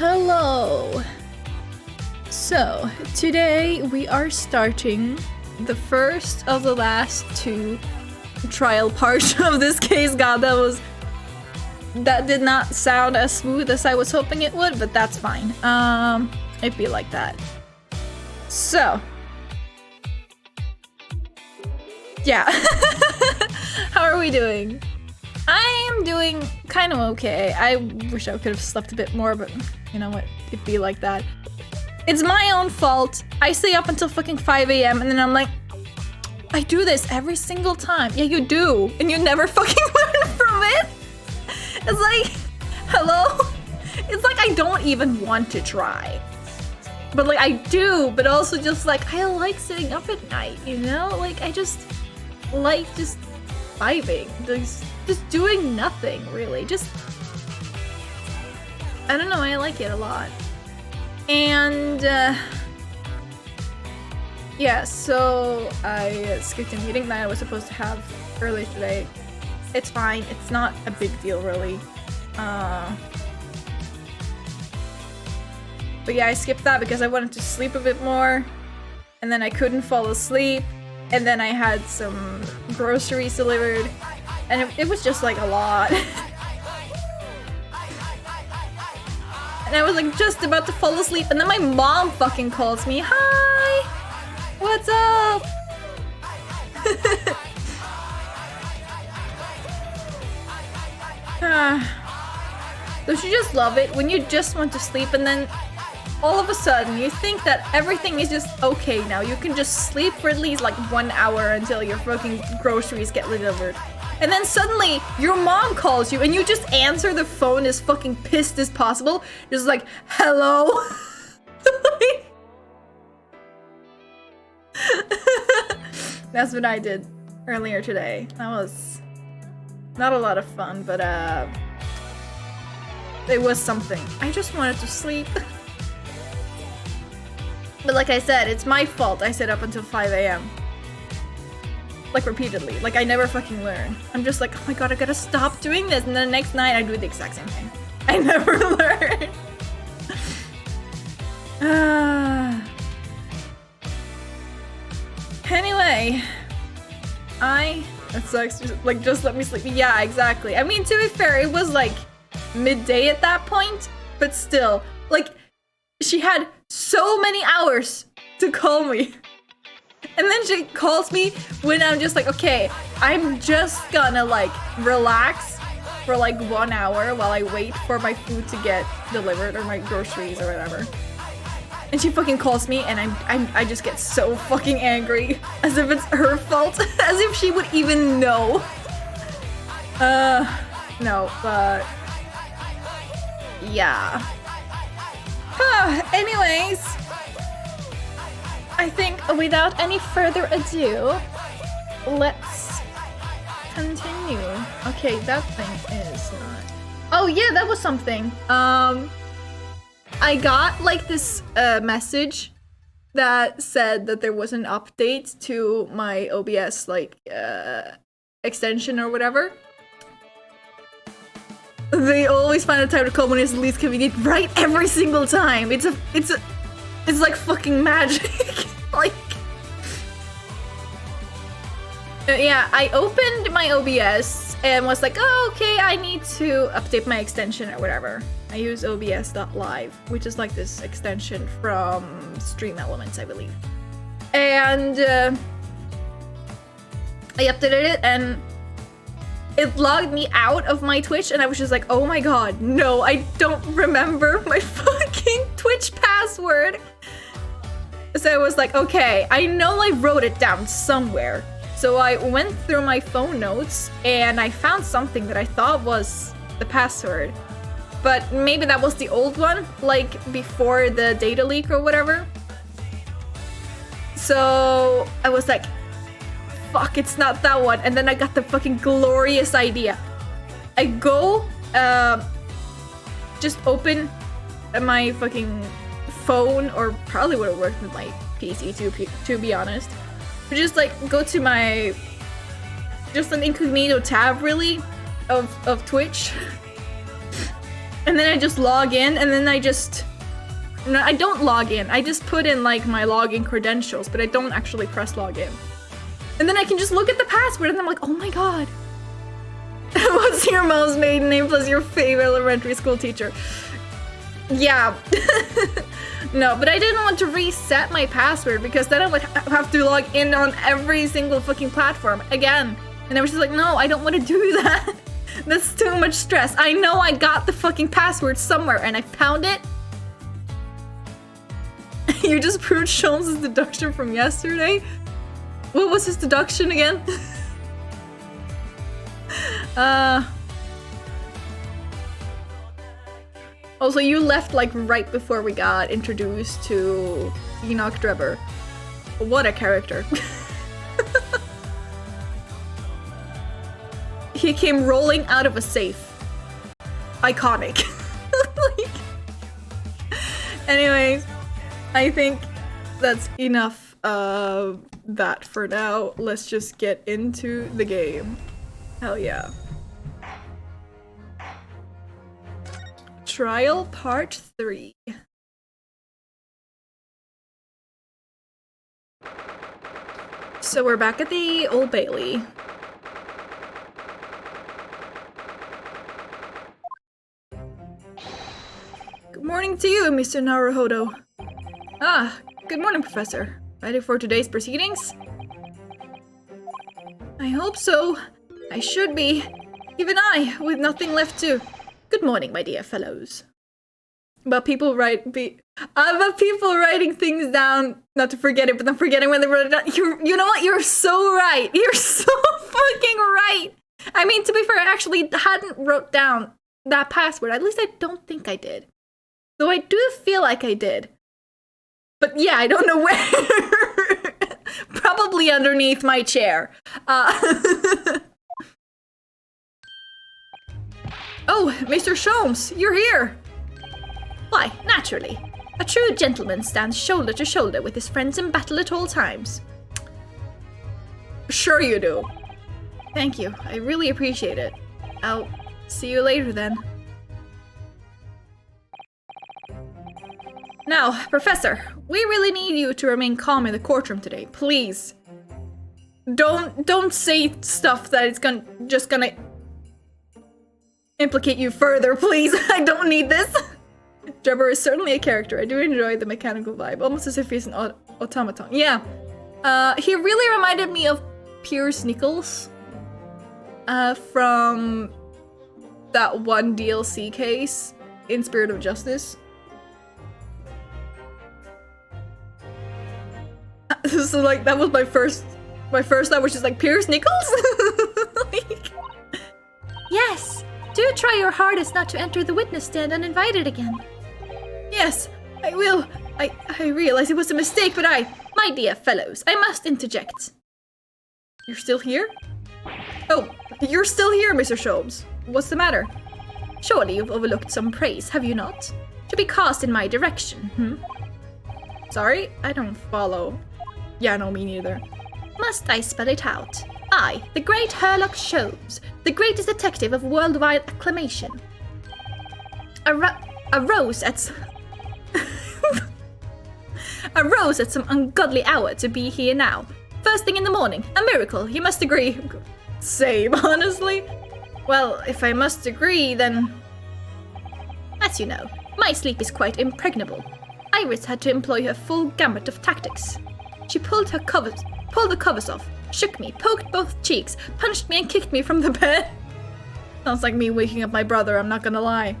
Hello! So, today we are starting the first of the last two trial parts of this case. God, that did not sound as smooth as I was hoping it would, but that's fine. It'd be like that. So, yeah. How are we doing? I am doing kind of okay. I wish I could have slept a bit more, but you know what? It'd be like that. It's my own fault. I stay up until fucking 5 a.m. and then I'm like, I do this every single time. Yeah, you do. And you never fucking learn from it. It's like, hello? It's like I don't even want to try. But like I do, but also just like, I like sitting up at night, you know? Like I just like just vibing. Just doing nothing, really. Just, I don't know, I like it a lot. And, yeah, so I skipped a meeting that I was supposed to have earlier today. It's fine, it's not a big deal, really. But yeah, I skipped that because I wanted to sleep a bit more, and then I couldn't fall asleep, and then I had some groceries delivered. And it was just like a lot. And I was like just about to fall asleep, and then my mom fucking calls me. Hi! What's up? Don't you just love it when you just want to sleep and then all of a sudden you think that everything is just okay now. You can just sleep for at least like 1 hour until your fucking groceries get delivered. And then suddenly, your mom calls you and you just answer the phone as fucking pissed as possible. Just like, hello? That's what I did earlier today. That was not a lot of fun, but it was something. I just wanted to sleep. But like I said, it's my fault I stayed up until 5 a.m. Like repeatedly. Like I never fucking learn. I'm just like, oh my god, I gotta stop doing this. And then the next night I do the exact same thing. I never learn. Anyway. That sucks. Just let me sleep. Yeah, exactly. I mean, to be fair, it was like midday at that point. But still, like, she had so many hours to call me. And then she calls me when I'm just like, okay, I'm just gonna like relax for like 1 hour while I wait for my food to get delivered or my groceries or whatever. And she fucking calls me and I just get so fucking angry as if it's her fault, as if she would even know. No, but yeah. Anyways. I think without any further ado, let's continue. Okay, that thing is not... Oh yeah, that was something. I got like this message that said that there was an update to my OBS like extension or whatever. They always find a time to call when it's least convenient, right? Every single time. It's like fucking magic. Like, yeah, I opened my OBS and was like, oh, okay, I need to update my extension or whatever. I use obs.live, which is like this extension from Stream Elements, I believe. And I updated it and it logged me out of my Twitch, and I was just like, oh my god, no, I don't remember my fucking Twitch password. So I was like, okay, I know I wrote it down somewhere. So I went through my phone notes and I found something that I thought was the password. But maybe that was the old one, like before the data leak or whatever. So I was like, fuck, it's not that one. And then I got the fucking glorious idea. I go, just open my fucking phone, or probably would have worked with my PC to be honest. But just like go to my, just an incognito tab really of Twitch. And then I just log in, and then no, I don't log in. I just put in like my login credentials, but I don't actually press login. And then I can just look at the password, and I'm like, oh my god. What's your mom's maiden name plus your favorite elementary school teacher? Yeah. No, but I didn't want to reset my password because then I would have to log in on every single fucking platform again. And I was just like, no, I don't want to do that. That's too much stress. I know I got the fucking password somewhere and I found it. You just proved Sholmes' deduction from yesterday? What was his deduction again? Also, you left like right before we got introduced to Enoch Drebber. What a character. He came rolling out of a safe. Iconic. Anyways, I think that's enough of that for now. Let's just get into the game. Hell yeah. Trial Part 3. So we're back at the Old Bailey. Good morning to you, Mr. Naruhodo. Ah, good morning, Professor. Ready for today's proceedings? I hope so. I should be. Even I, with nothing left to... Good morning, my dear fellows. But people writing things down, not to forget it, but then forgetting when they wrote it down. You know what? You're so right. You're so fucking right. I mean, to be fair, I actually hadn't wrote down that password. At least I don't think I did. Though I do feel like I did. But yeah, I don't know where. Probably underneath my chair. Oh, Mr. Sholmes, you're here! Why, naturally. A true gentleman stands shoulder to shoulder with his friends in battle at all times. Sure you do. Thank you, I really appreciate it. I'll see you later then. Now, Professor, we really need you to remain calm in the courtroom today, please. Don't say stuff that is just gonna implicate you further, please. I don't need this. Drebber is certainly a character. I do enjoy the mechanical vibe, almost as if he's an automaton. Yeah. He really reminded me of Pierce Nichols from that one DLC case in Spirit of Justice. So like that was my first thought, which is like Pierce Nichols. Like, yes. Do try your hardest not to enter the witness stand uninvited again. Yes, I will. I realize it was a mistake, but my dear fellows, I must interject. You're still here? Oh, you're still here, Mr. Sholmes. What's the matter? Surely you've overlooked some praise, have you not? To be cast in my direction, Sorry, I don't follow. Yeah, no, me neither. Must I spell it out? I, the great Herlock Sholmes, the greatest detective of worldwide acclamation, arose at some ungodly hour to be here now. First thing in the morning, a miracle, you must agree. Same, honestly. Well, if I must agree, then... As you know, my sleep is quite impregnable. Iris had to employ her full gamut of tactics. She pulled the covers off, shook me, poked both cheeks, punched me and kicked me from the bed. Sounds like me waking up my brother, I'm not gonna lie.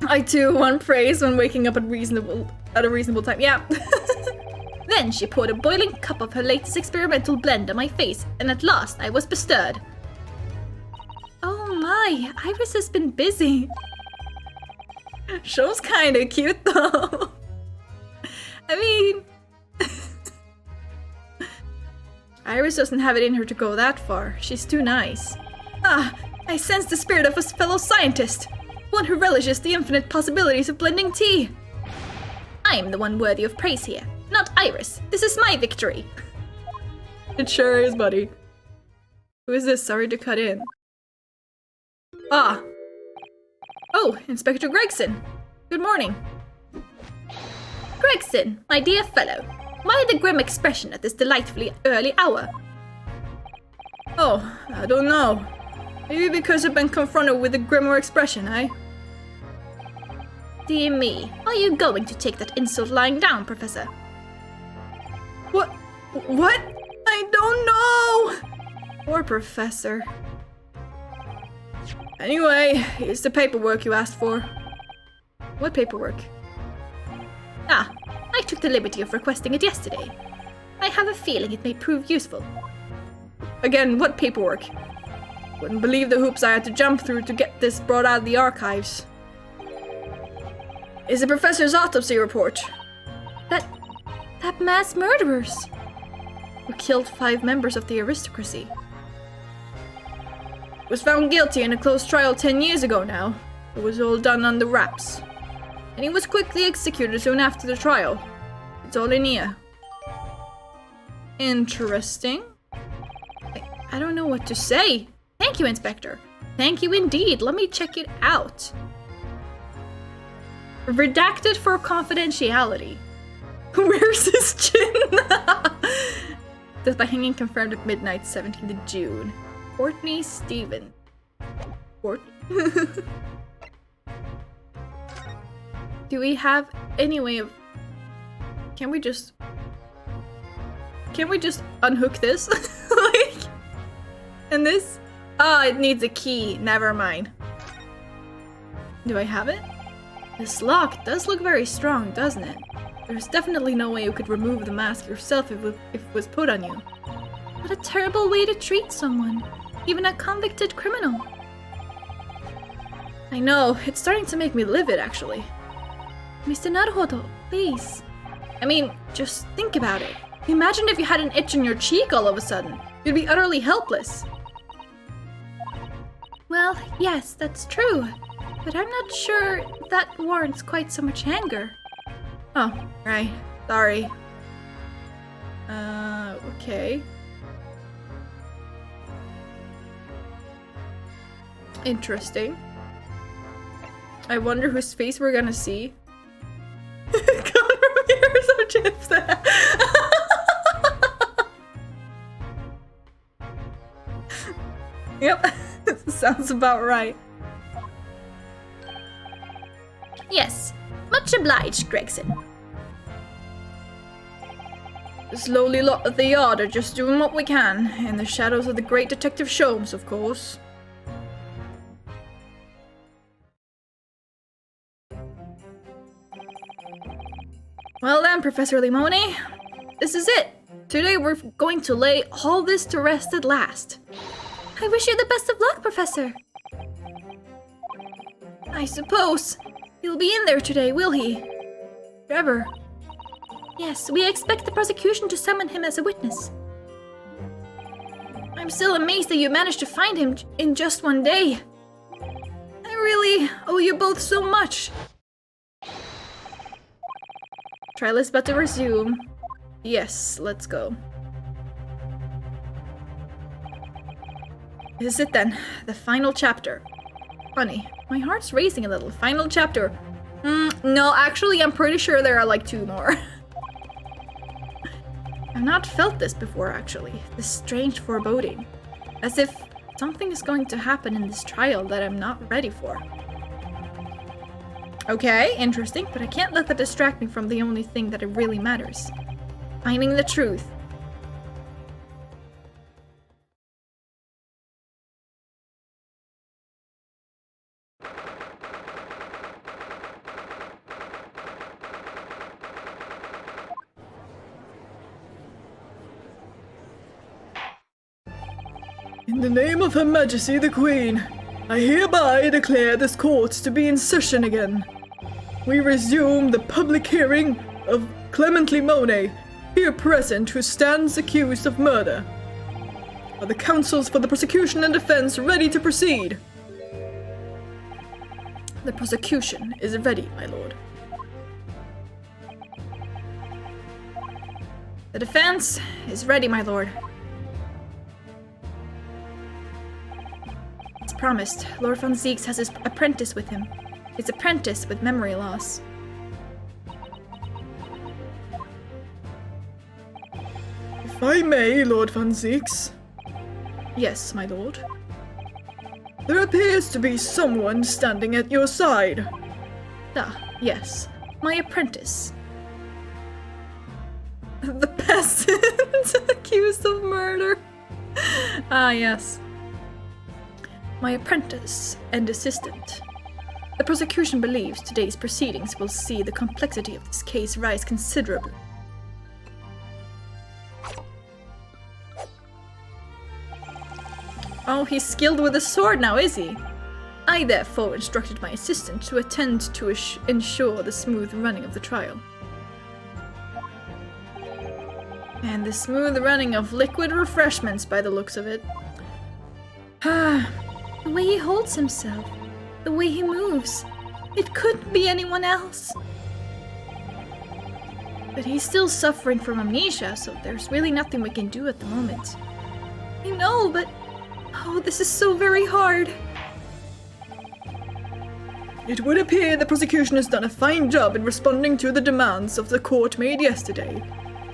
I too want praise when waking up at a reasonable time. Yeah. Then she poured a boiling cup of her latest experimental blend on my face, and at last I was bestirred. Oh my, Iris has been busy. Show's kinda cute though. I mean... Iris doesn't have it in her to go that far. She's too nice. Ah, I sense the spirit of a fellow scientist. One who relishes the infinite possibilities of blending tea. I am the one worthy of praise here, not Iris. This is my victory. It sure is, buddy. Who is this? Sorry to cut in. Ah, Oh, Inspector Gregson. Good morning. Gregson, my dear fellow, why the grim expression at this delightfully early hour? Oh, I don't know. Maybe because I've been confronted with a grimmer expression, eh? Dear me, are you going to take that insult lying down, Professor? What? What? I don't know! Poor Professor. Anyway, here's the paperwork you asked for. What paperwork? Ah, I took the liberty of requesting it yesterday. I have a feeling it may prove useful. Again, what paperwork? Wouldn't believe the hoops I had to jump through to get this brought out of the archives. Is the professor's autopsy report. That mass murderers who killed 5 members of the aristocracy. Was found guilty in a closed trial 10 years ago now. It was all done under wraps. And he was quickly executed soon after the trial. It's all in here. Interesting. I don't know what to say. Thank you, Inspector. Thank you indeed. Let me check it out. Redacted for confidentiality. Where's his chin? Death by hanging confirmed at midnight, 17th of June. Courtney Stephen. Do we have any way of... Can we just unhook this? Like... And this? Ah, it needs a key. Never mind. Do I have it? This lock does look very strong, doesn't it? There's definitely no way you could remove the mask yourself if it was put on you. What a terrible way to treat someone. Even a convicted criminal. I know, it's starting to make me livid, actually. Mr. Naruhodo, please. I mean, just think about it. Imagine if you had an itch in your cheek all of a sudden. You'd be utterly helpless. Well, yes, that's true. But I'm not sure that warrants quite so much anger. Oh, right. Sorry. Okay. Interesting. I wonder whose face we're gonna see. Connor Ramirez or Chips. Yep, sounds about right. Yes, much obliged, Gregson. This lowly lot at the yard are just doing what we can, in the shadows of the great Detective Sholmes, of course. Well then, Professor Limone, this is it. Today we're going to lay all this to rest at last. I wish you the best of luck, Professor. I suppose. He'll be in there today, will he? Trevor. Yes, we expect the prosecution to summon him as a witness. I'm still amazed that you managed to find him in just one day. I really owe you both so much. Trial is about to resume. Yes, let's go. This is it then, the final chapter. Funny, my heart's racing a little. Final chapter. No, actually, I'm pretty sure there are like 2 more. I've not felt this before, actually. This strange foreboding. As if something is going to happen in this trial that I'm not ready for. Okay, interesting, but I can't let that distract me from the only thing that really matters. Finding the truth. In the name of Her Majesty the Queen, I hereby declare this court to be in session again. We resume the public hearing of Clement Limone, here present, who stands accused of murder. Are the counsels for the prosecution and defense ready to proceed? The prosecution is ready, my lord. The defense is ready, my lord. It's promised, Lord Von Zieks has his apprentice with him. His apprentice with memory loss. If I may, Lord Von Zieks. Yes, my lord. There appears to be someone standing at your side. Ah, yes. My apprentice. The peasant accused of murder. Ah, yes. My apprentice and assistant. The prosecution believes today's proceedings will see the complexity of this case rise considerably. Oh, he's skilled with a sword now, is he? I therefore instructed my assistant to attend to ensure the smooth running of the trial. And the smooth running of liquid refreshments by the looks of it. Ah, the way he holds himself, the way he moves, it couldn't be anyone else. But he's still suffering from amnesia, so there's really nothing we can do at the moment. I know, but oh, this is so very hard. It would appear the prosecution has done a fine job in responding to the demands of the court made yesterday.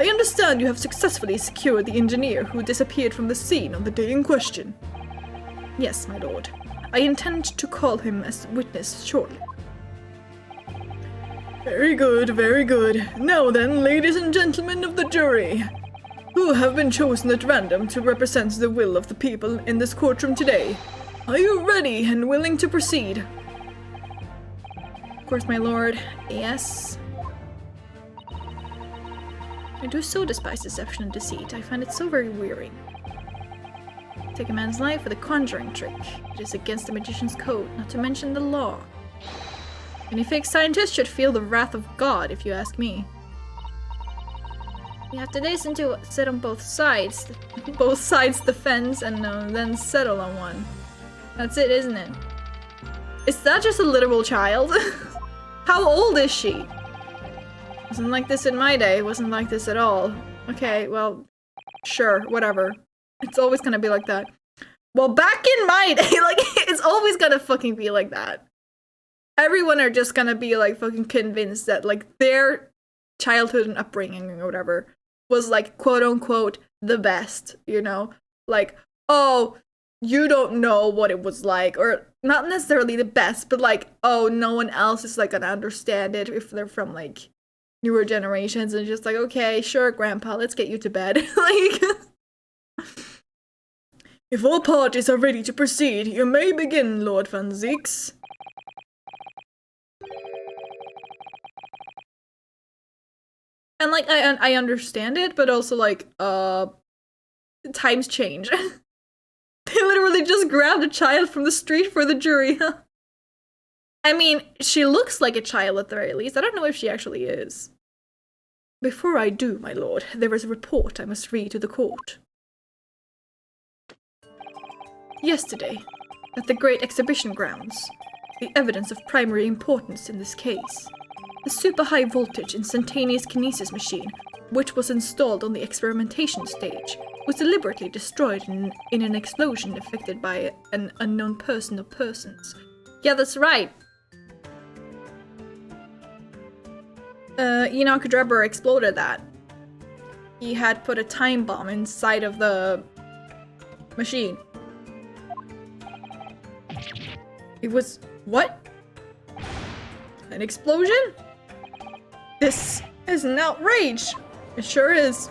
I understand you have successfully secured the engineer who disappeared from the scene on the day in question. Yes, my lord. I intend to call him as witness shortly. Very good, very good. Now then, ladies and gentlemen of the jury, who have been chosen at random to represent the will of the people in this courtroom today, are you ready and willing to proceed? Of course, my lord. Yes. I do so despise deception and deceit. I find it so very wearying. Take a man's life with a conjuring trick. It is against the magician's code, not to mention the law. Any fake scientist should feel the wrath of God, if you ask me. You have to listen to what's said on both sides. Both sides defense and then settle on one. That's it, isn't it? Is that just a literal child? How old is she? Wasn't like this in my day. Wasn't like this at all. Okay, well, sure, whatever. It's always gonna be like that. Well, back in my day, like, it's always gonna fucking be like that. Everyone are just gonna be, like, fucking convinced that, like, their childhood and upbringing or whatever was, like, quote-unquote, the best, you know? Like, oh, you don't know what it was like, or not necessarily the best, but, like, oh, no one else is, like, gonna understand it if they're from, like, newer generations, and just like, okay, sure, grandpa, let's get you to bed. Like, if all parties are ready to proceed, you may begin, Lord Van Zieks. And like, I understand it, but also like, times change. They literally just grabbed a child from the street for the jury. I mean, she looks like a child at the very least. I don't know if she actually is. Before I do, my lord, there is a report I must read to the court. Yesterday, at the Great Exhibition Grounds, the evidence of primary importance in this case, the super high voltage instantaneous kinesis machine, which was installed on the experimentation stage, was deliberately destroyed in an explosion effected by an unknown person or persons. Yeah, that's right. Enoch Drebber exploded that. He had put a time bomb inside of the machine. It was... what? An explosion? This is an outrage! It sure is.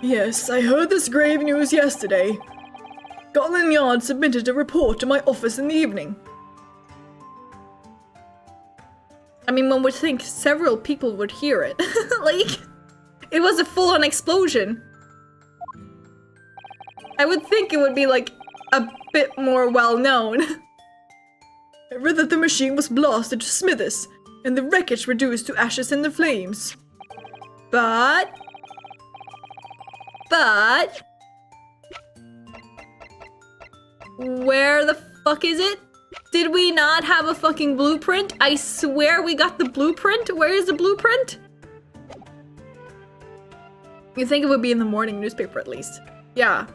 Yes, I heard this grave news yesterday. Scotland Yard submitted a report to my office in the evening. I mean, one would think several people would hear it. Like, it was a full-on explosion. I would think it would be, like, a bit more well-known. I read that the machine was blasted to smithers, and the wreckage reduced to ashes in the flames. But... where the fuck is it? Did we not have a fucking blueprint? I swear we got the blueprint. Where is the blueprint? You'd think it would be in the morning newspaper at least. Yeah.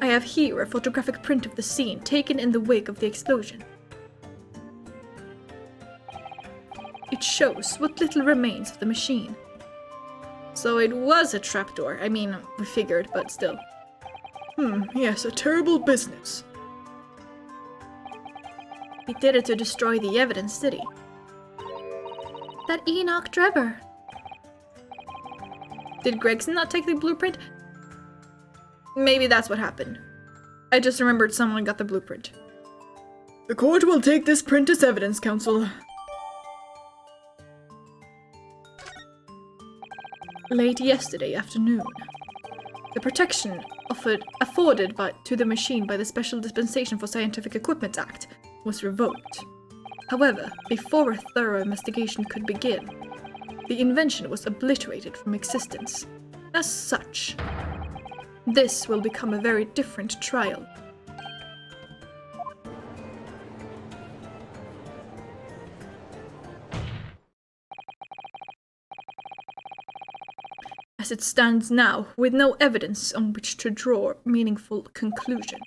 I have here a photographic print of the scene taken in the wake of the explosion. It shows what little remains of the machine. So it was a trapdoor. I mean, we figured, but still. Yes, a terrible business. He did it to destroy the evidence, did he? That Enoch Drebber. Did Gregson not take the blueprint? Maybe that's what happened. I just remembered someone got the blueprint. The court will take this print as evidence, counsel. Late yesterday afternoon, the protection afforded to the machine by the Special Dispensation for Scientific Equipment Act was revoked. However, before a thorough investigation could begin, the invention was obliterated from existence. As such, this will become a very different trial. As it stands now, with no evidence on which to draw meaningful conclusion.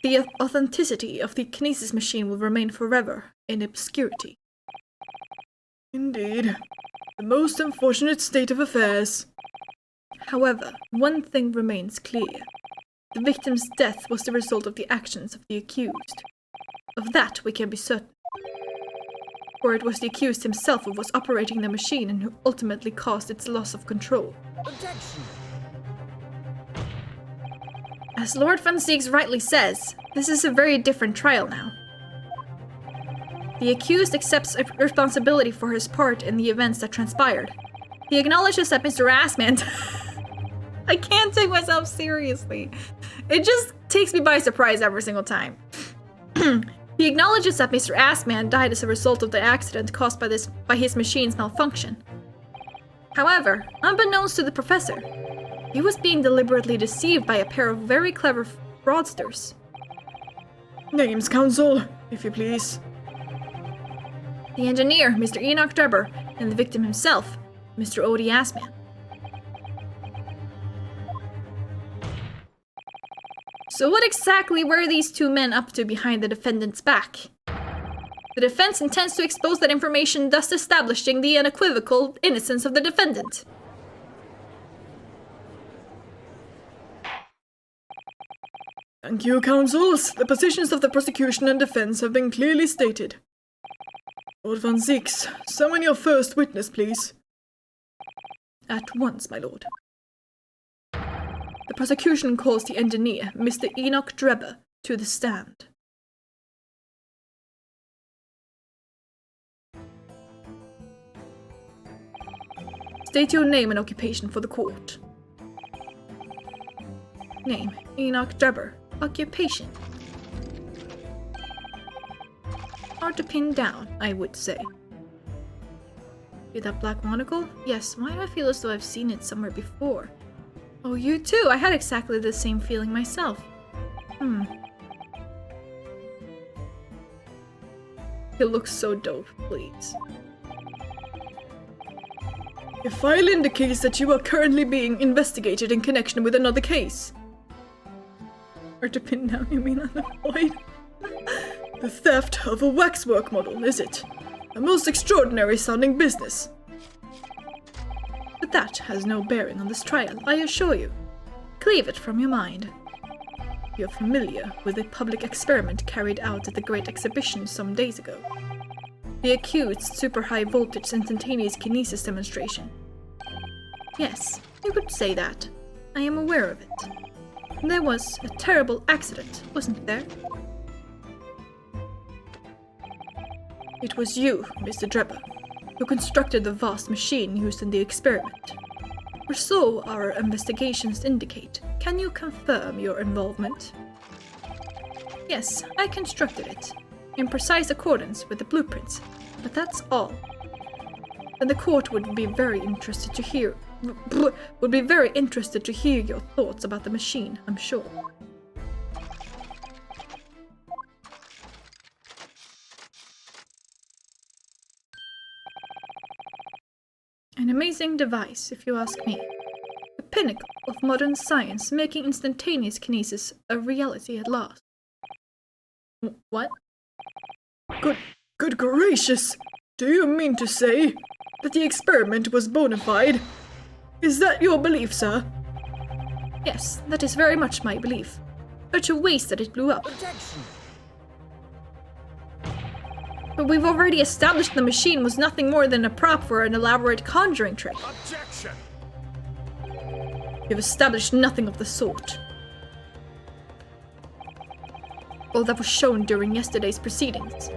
The authenticity of the kinesis machine will remain forever in obscurity. Indeed. The most unfortunate state of affairs. However, one thing remains clear. The victim's death was the result of the actions of the accused. Of that we can be certain. For it was the accused himself who was operating the machine and who ultimately caused its loss of control. Objection! As Lord Van Zieks rightly says, this is a very different trial now. The accused accepts responsibility for his part in the events that transpired. He acknowledges that Mr. Assman... I can't take myself seriously. It just takes me by surprise every single time. He acknowledges that Mr. Assman died as a result of the accident caused by his machine's malfunction. However, unbeknownst to the professor, he was being deliberately deceived by a pair of very clever fraudsters. Names, counsel, if you please. The engineer, Mr. Enoch Drebber, and the victim himself, Mr. Odie Assman. So what exactly were these two men up to behind the defendant's back? The defense intends to expose that information, thus establishing the unequivocal innocence of the defendant. Thank you, counsels. The positions of the prosecution and defense have been clearly stated. Lord Van Zieks, summon your first witness, please. At once, my lord. The prosecution calls the engineer, Mr. Enoch Drebber, to the stand. State your name and occupation for the court. Name, Enoch Drebber. Occupation. Hard to pin down, I would say. See that black monocle? Yes, why do I feel as though I've seen it somewhere before? Oh, you too! I had exactly the same feeling myself. It looks so dope, please. Your file indicates that you are currently being investigated in connection with another case. Or to pin down, you mean unemployed? The theft of a waxwork model, is it? A most extraordinary sounding business. But that has no bearing on this trial, I assure you. Cleave it from your mind. You're familiar with the public experiment carried out at the Great Exhibition some days ago. The accused super high voltage instantaneous kinesis demonstration. Yes, you could say that. I am aware of it. There was a terrible accident, wasn't there? It was you, Mr. Drebber, who constructed the vast machine used in the experiment. Or so our investigations indicate. Can you confirm your involvement? Yes, I constructed it, in precise accordance with the blueprints, but that's all. And the court would be very interested to hear your thoughts about the machine, I'm sure. An amazing device, if you ask me. The pinnacle of modern science, making instantaneous kinesis a reality at last. What? Good gracious! Do you mean to say that the experiment was bona fide? Is that your belief, sir? Yes, that is very much my belief. Such a waste that it blew up. Objection. But we've already established the machine was nothing more than a prop for an elaborate conjuring trick. Objection. You've established nothing of the sort. All that was shown during yesterday's proceedings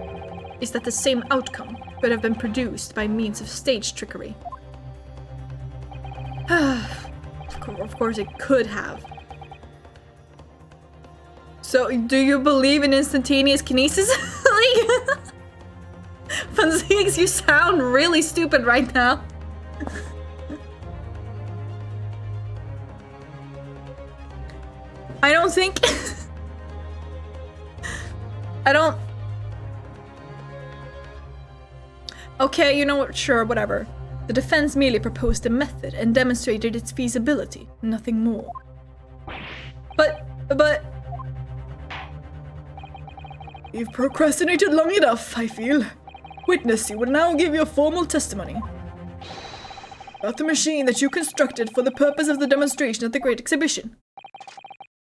is that the same outcome could have been produced by means of stage trickery. Of course it could have. So, do you believe in instantaneous kinesis? Like, Funzix, you sound really stupid right now. I don't think... I don't... Okay, you know what? Sure, whatever. The defense merely proposed a method and demonstrated its feasibility, nothing more. But... You've procrastinated long enough, I feel. Witness, you will now give your formal testimony about the machine that you constructed for the purpose of the demonstration at the Great Exhibition.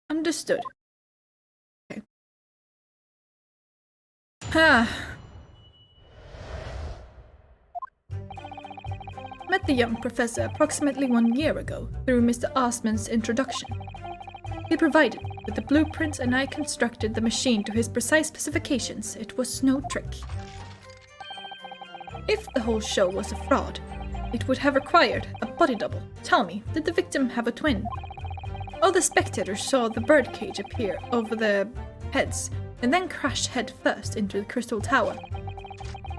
Understood. Okay. Met the young professor approximately 1 year ago through Mr. Osman's introduction. He provided me with the blueprints and I constructed the machine to his precise specifications. It was no trick. If the whole show was a fraud, it would have required a body double. Tell me, did the victim have a twin? All the spectators saw the birdcage appear over their heads and then crash head first into the crystal tower.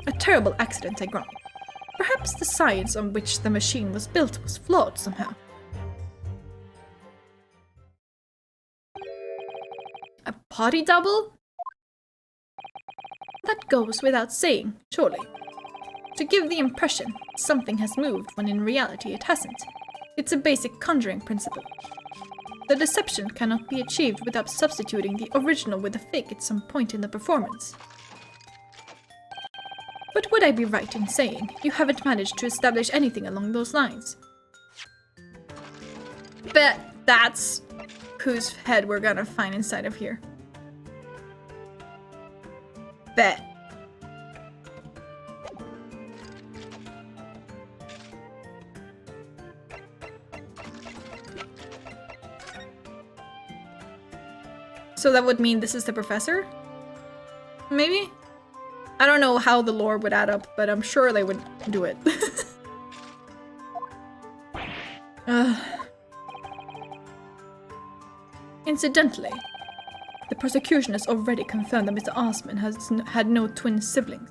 A terrible accident, I grant. Perhaps the science on which the machine was built was flawed somehow. A body double? That goes without saying, surely. To give the impression something has moved when in reality it hasn't. It's a basic conjuring principle. The deception cannot be achieved without substituting the original with a fake at some point in the performance. But would I be right in saying you haven't managed to establish anything along those lines? Bet that's whose head we're gonna find inside of here. Bet. So that would mean this is the professor? Maybe? I don't know how the lore would add up, but I'm sure they would do it. Incidentally, the prosecution has already confirmed that Mr. Osman has had no twin siblings.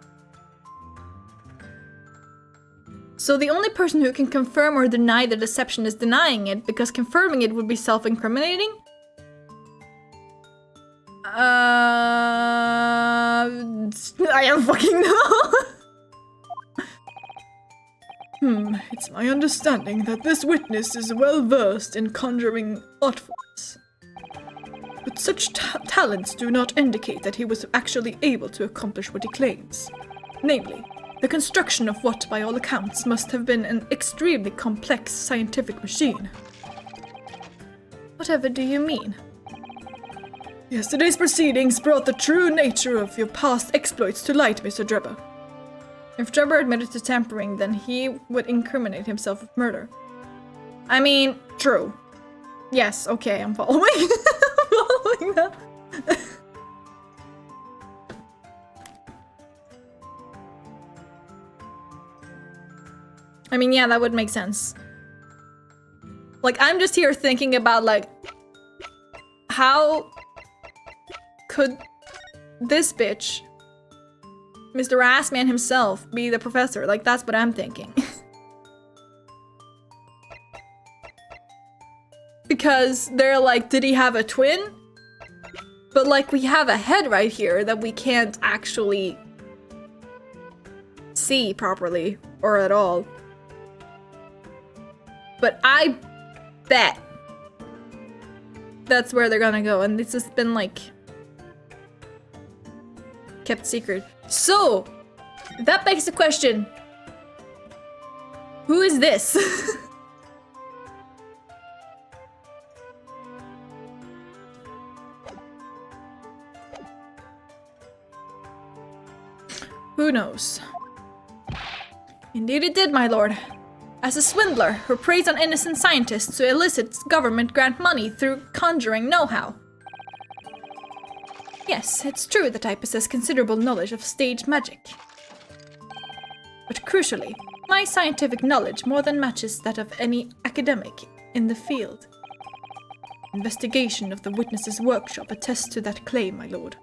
So the only person who can confirm or deny the deception is denying it, because confirming it would be self-incriminating? I don't fucking know. It's my understanding that this witness is well versed in conjuring artfulness. But such talents do not indicate that he was actually able to accomplish what he claims. Namely, the construction of what, by all accounts, must have been an extremely complex scientific machine. Whatever do you mean? Yesterday's proceedings brought the true nature of your past exploits to light, Mr. Drebber. If Drebber admitted to tampering, then he would incriminate himself with murder. I mean, true. Yes, okay, I'm following. I'm following that. I mean, yeah, that would make sense. Like, I'm just here thinking about, like, how could this bitch, Mr. Assman himself, be the professor? Like, that's what I'm thinking. Because they're like, did he have a twin? But, like, we have a head right here that we can't actually see properly, or at all. But I bet that's where they're gonna go, and this has been like kept secret. So that begs the question, who is this? Who knows? Indeed it did, my lord. As a swindler who preys on innocent scientists to elicit government grant money through conjuring know-how. Yes, it's true that I possess considerable knowledge of stage magic. But crucially, my scientific knowledge more than matches that of any academic in the field. Investigation of the witness's workshop attests to that claim, my lord.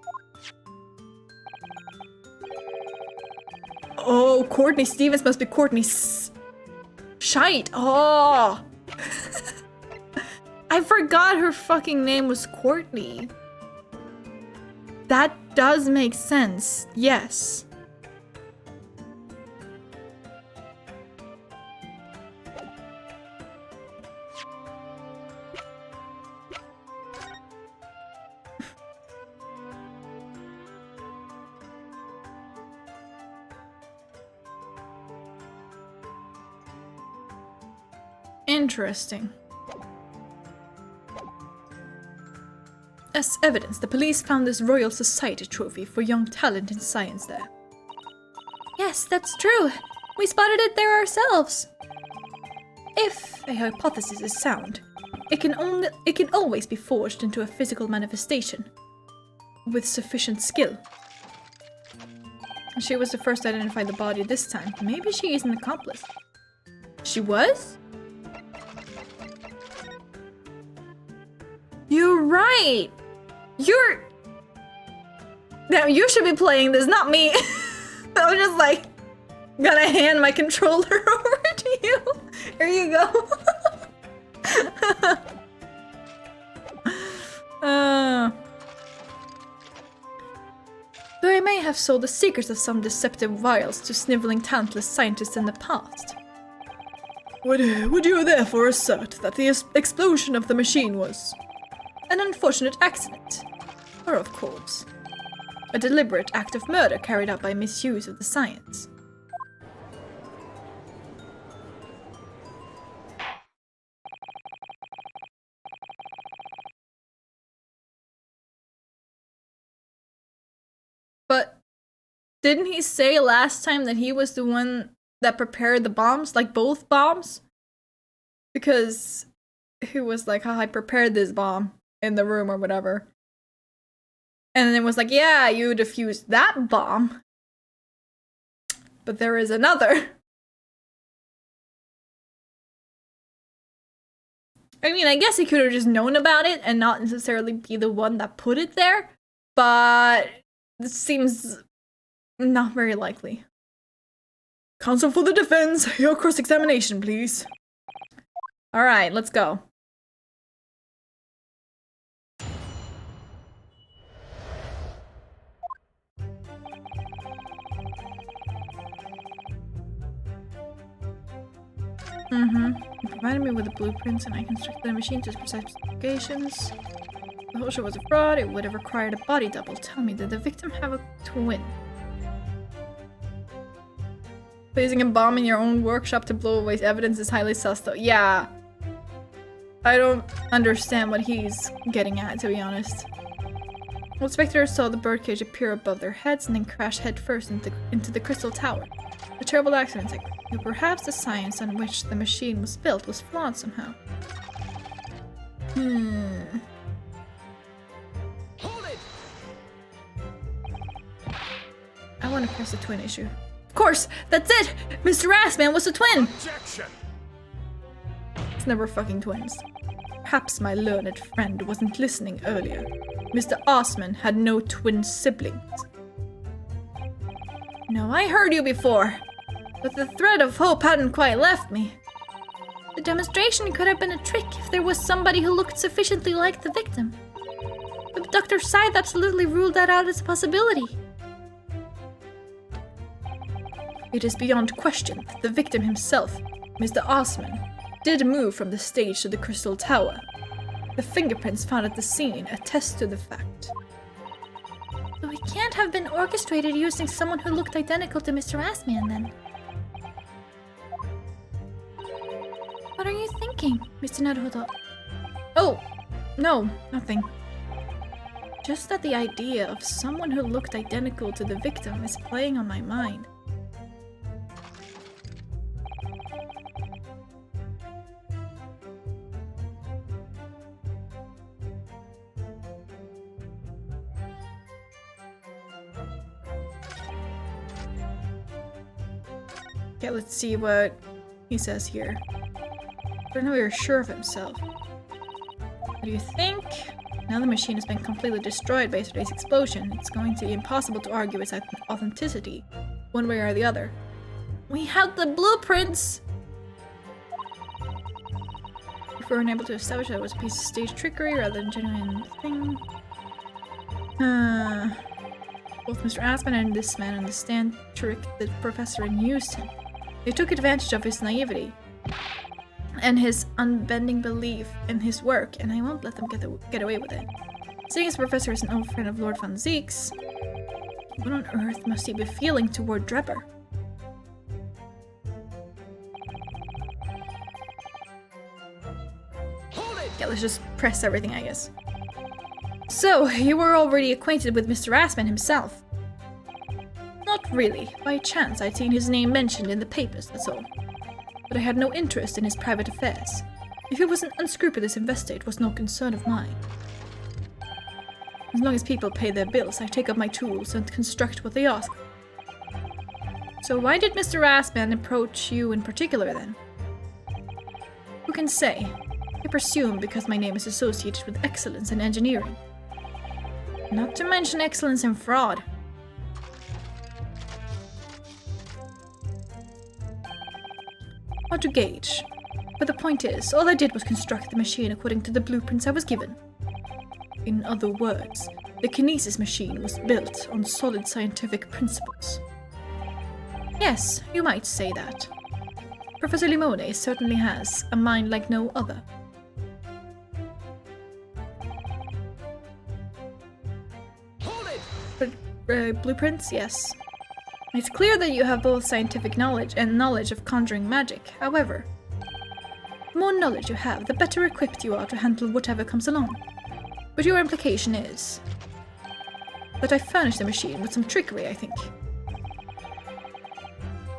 Oh, Courtney Stevens must be Courtney Shite. Oh. I forgot her fucking name was Courtney. That does make sense. Yes. Interesting. As evidence, the police found this Royal Society trophy for young talent in science there. Yes, that's true. We spotted it there ourselves. If a hypothesis is sound, it can always be forged into a physical manifestation with sufficient skill. She was the first to identify the body this time. Maybe she is an accomplice. She was? You're right! Now you should be playing this, not me! I'm just like, gonna hand my controller over to you. Here you go. Though I may have sold the secrets of some deceptive vials to sniveling talentless scientists in the past. Would you therefore assert that the explosion of the machine was an unfortunate accident? Or of course, a deliberate act of murder carried out by misuse of the science. But didn't he say last time that he was the one that prepared the bombs? Like both bombs? Because he was like, I prepared this bomb in the room or whatever. And then it was like, yeah, you defused that bomb. But there is another. I mean, I guess he could have just known about it and not necessarily be the one that put it there. But this seems not very likely. Counsel for the defense, your cross-examination, please. Alright, let's go. You provided me with the blueprints and I constructed the machine to precise specifications. The whole show was a fraud. It would have required a body double. Tell me, did the victim have a twin? Placing a bomb in your own workshop to blow away evidence is highly sus though. Yeah. I don't understand what he's getting at, to be honest. Well, spectators saw the birdcage appear above their heads and then crash headfirst into the crystal tower. A terrible accident, but perhaps the science on which the machine was built was flawed somehow. Hold it! I want to press the twin issue. Of course! That's it! Mr. Assman was a twin! Objection! It's never fucking twins. Perhaps my learned friend wasn't listening earlier. Mr. Osman had no twin siblings. No, I heard you before, but the thread of hope hadn't quite left me. The demonstration could have been a trick if there was somebody who looked sufficiently like the victim. But Dr. Scythe absolutely ruled that out as a possibility. It is beyond question that the victim himself, Mr. Osman, did move from the stage to the crystal tower. The fingerprints found at the scene attest to the fact. So it can't have been orchestrated using someone who looked identical to Mr. Assman then. What are you thinking, Mr. Naruhodo? Oh, no, nothing. Just that the idea of someone who looked identical to the victim is playing on my mind. Okay, let's see what he says here. I don't know if you're sure of himself. What do you think? Now the machine has been completely destroyed by yesterday's explosion. It's going to be impossible to argue its authenticity, one way or the other. We have the blueprints! If we were unable to establish that it was a piece of stage trickery rather than genuine thing. Both Mr. Aspen and this man understand trick the professor and used him. They took advantage of his naivety and his unbending belief in his work, and I won't let them get away with it. Seeing as the professor is an old friend of Lord Van Zeek's, what on earth must he be feeling toward Drebber? Yeah, let's just press everything, I guess. So, you were already acquainted with Mr. Asman himself? Not really. By chance, I'd seen his name mentioned in the papers, that's all. But I had no interest in his private affairs. If he was an unscrupulous investor, it was no concern of mine. As long as people pay their bills, I take up my tools and construct what they ask. So why did Mr. Asman approach you in particular, then? Who can say? I presume because my name is associated with excellence in engineering. Not to mention excellence in fraud. Hard to gauge. But the point is, all I did was construct the machine according to the blueprints I was given. In other words, the kinesis machine was built on solid scientific principles. Yes, you might say that. Professor Limone certainly has a mind like no other. But blueprints, yes. It's clear that you have both scientific knowledge and knowledge of conjuring magic. However, the more knowledge you have, the better equipped you are to handle whatever comes along. But your implication is that I furnished the machine with some trickery, I think.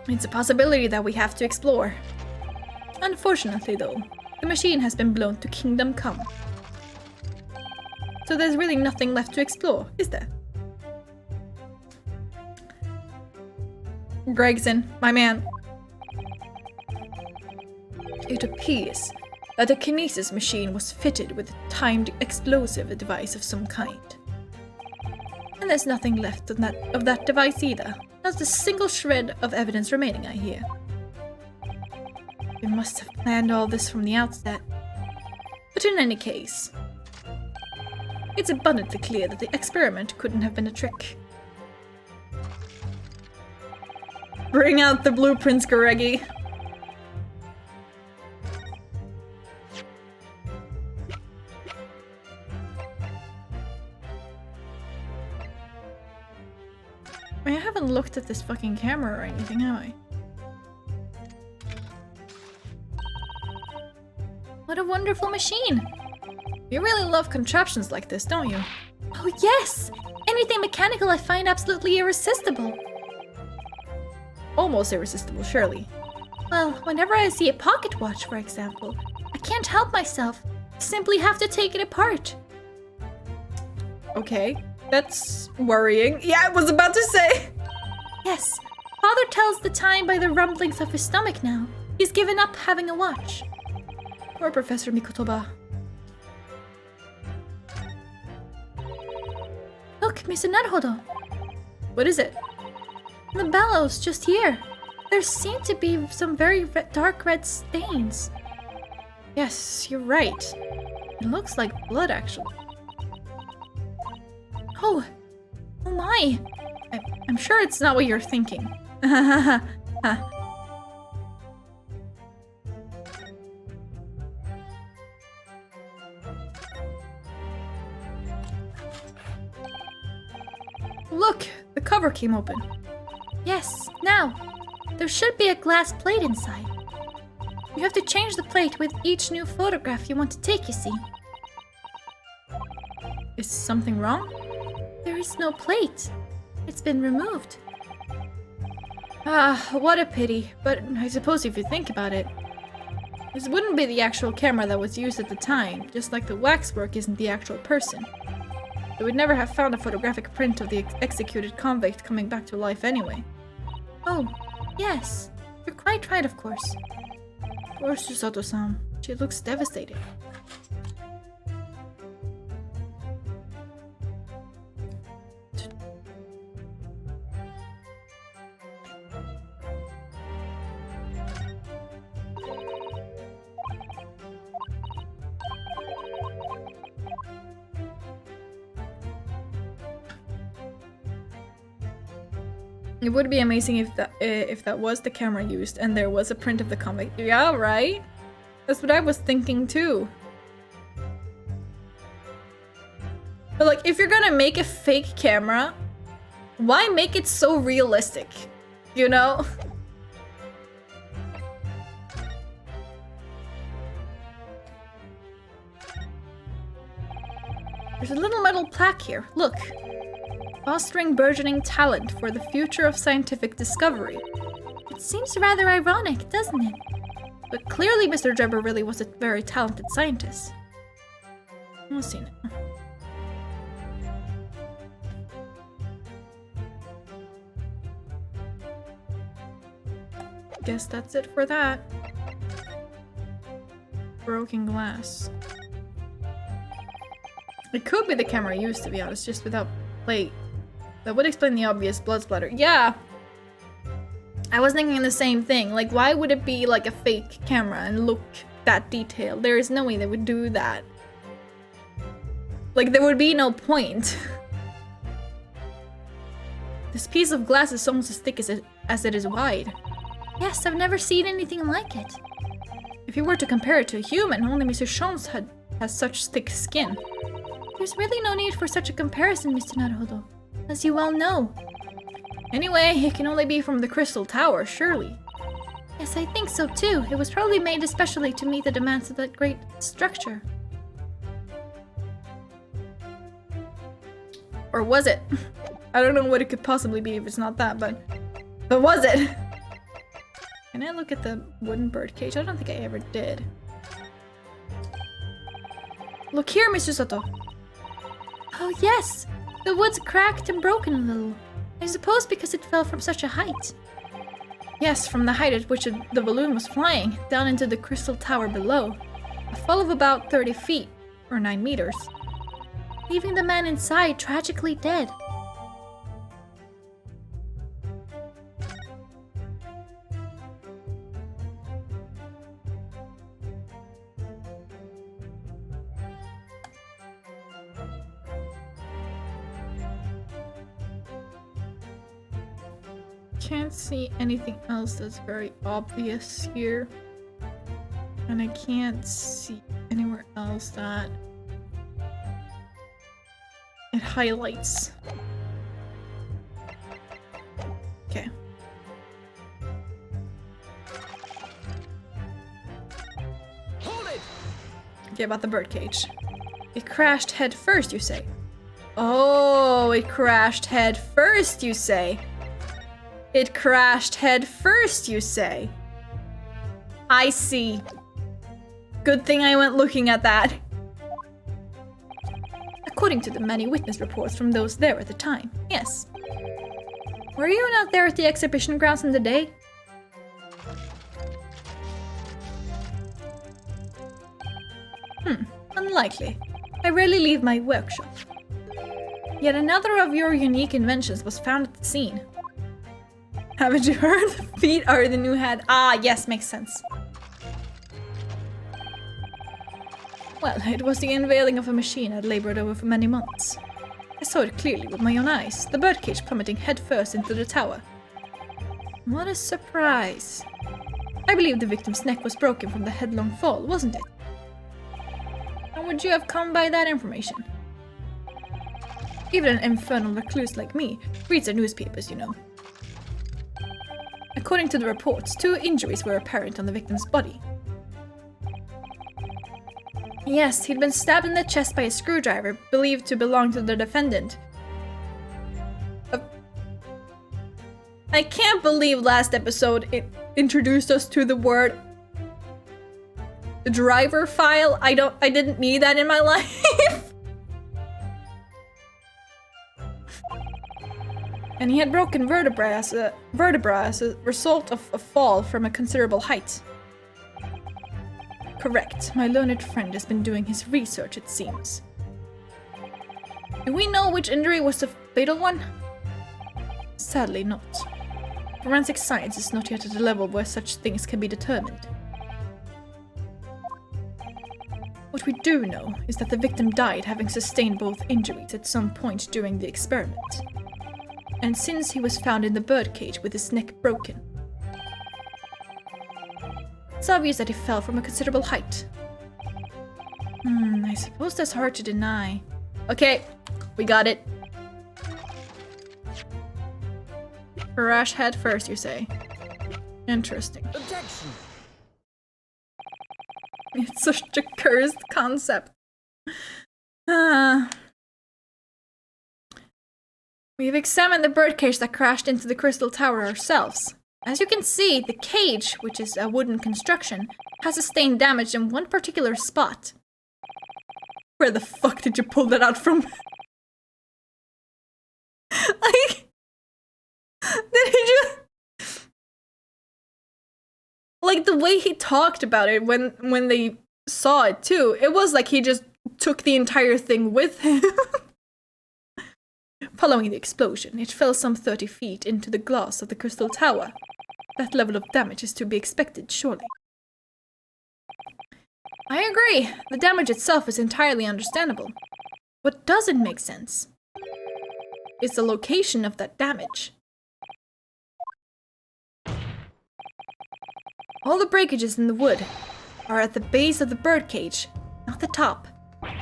It's a possibility that we have to explore. Unfortunately, though, the machine has been blown to Kingdom Come. So there's really nothing left to explore, is there? Gregson, my man. It appears that the kinesis machine was fitted with a timed explosive device of some kind. And there's nothing left of that device either. Not a single shred of evidence remaining, I hear. We must have planned all this from the outset. But in any case, it's abundantly clear that the experiment couldn't have been a trick. Bring out the blueprints, Garegi. I haven't looked at this fucking camera or anything, have I? What a wonderful machine! You really love contraptions like this, don't you? Oh yes! Anything mechanical I find absolutely irresistible. Almost irresistible, surely. Well, whenever I see a pocket watch, for example, I can't help myself. I simply have to take it apart. Okay, that's worrying. Yeah, I was about to say! Yes, Father tells the time by the rumblings of his stomach now. He's given up having a watch. Poor Professor Mikotoba. Look, Mr. Naruhodo. What is it? The bellows just here. There seem to be some very dark red stains. Yes, you're right. It looks like blood, actually. Oh my! I'm sure it's not what you're thinking. The cover came open. Yes, now. There should be a glass plate inside. You have to change the plate with each new photograph you want to take, you see. Is something wrong? There is no plate. It's been removed. Ah, what a pity. But I suppose if you think about it, this wouldn't be the actual camera that was used at the time, just like the waxwork isn't the actual person. They would never have found a photographic print of the executed convict coming back to life anyway. Oh, yes. You're quite right, of course. Poor Susato-san. She looks devastated. It would be amazing if that was the camera used and there was a print of the comic. Yeah, right? That's what I was thinking too. But like, if you're gonna make a fake camera, why make it so realistic? You know? There's a little metal plaque here. Look. Fostering burgeoning talent for the future of scientific discovery. It seems rather ironic, doesn't it? But clearly Mr. Drebber really was a very talented scientist. We'll see now. Guess that's it for that. Broken glass. It could be the camera used, to be honest, just without plate. That would explain the obvious blood splatter. Yeah! I was thinking the same thing. Like, why would it be like a fake camera and look that detailed? There is no way they would do that. Like, there would be no point. This piece of glass is almost as thick as it is wide. Yes, I've never seen anything like it. If you were to compare it to a human, only Mr. Shons has such thick skin. There's really no need for such a comparison, Mr. Naruhodo, as you well know. Anyway, it can only be from the Crystal Tower, surely. Yes, I think so too. It was probably made especially to meet the demands of that great structure. Or was it? I don't know what it could possibly be if it's not that, but was it? Can I look at the wooden birdcage? I don't think I ever did. Look here, Mr. Soto. Oh yes! The wood's cracked and broken a little. I suppose because it fell from such a height. Yes, from the height at which the balloon was flying, down into the Crystal Tower below. A fall of about 30 feet, or 9 meters. Leaving the man inside tragically dead. Can't see anything else that's very obvious here. And I can't see anywhere else that it highlights. Okay. Hold it! Okay, about the birdcage. It crashed head first, you say? Oh, it crashed head first, you say? It crashed head first, you say? I see. Good thing I went looking at that. According to the many witness reports from those there at the time, yes. Were you not there at the exhibition grounds in the day? Unlikely. I rarely leave my workshop. Yet another of your unique inventions was found at the scene. Haven't you heard? Feet are the new head. Ah, yes, makes sense. Well, it was the unveiling of a machine I'd labored over for many months. I saw it clearly with my own eyes, the birdcage plummeting headfirst into the tower. What a surprise. I believe the victim's neck was broken from the headlong fall, wasn't it? How would you have come by that information? Even an infernal recluse like me reads the newspapers, you know. According to the reports, 2 injuries were apparent on the victim's body. Yes, he'd been stabbed in the chest by a screwdriver, believed to belong to the defendant. I can't believe last episode it introduced us to the word driver file. I didn't need that in my life. And he had broken vertebra as a result of a fall from a considerable height. Correct. My learned friend has been doing his research, it seems. Do we know which injury was the fatal one? Sadly not. Forensic science is not yet at a level where such things can be determined. What we do know is that the victim died having sustained both injuries at some point during the experiment. And since he was found in the birdcage with his neck broken, it's obvious that he fell from a considerable height. I suppose that's hard to deny. Okay, we got it. Crash head first, you say? Interesting. Objection. It's such a cursed concept. We've examined the birdcage that crashed into the crystal tower ourselves. As you can see, the cage, which is a wooden construction, has sustained damage in one particular spot. Where the fuck did you pull that out from? Like, did he just... Like, the way he talked about it when they saw it too, it was like he just took the entire thing with him. Following the explosion, it fell some 30 feet into the glass of the crystal tower. That level of damage is to be expected, surely. I agree. The damage itself is entirely understandable. What doesn't make sense is the location of that damage. All the breakages in the wood are at the base of the birdcage, not the top. What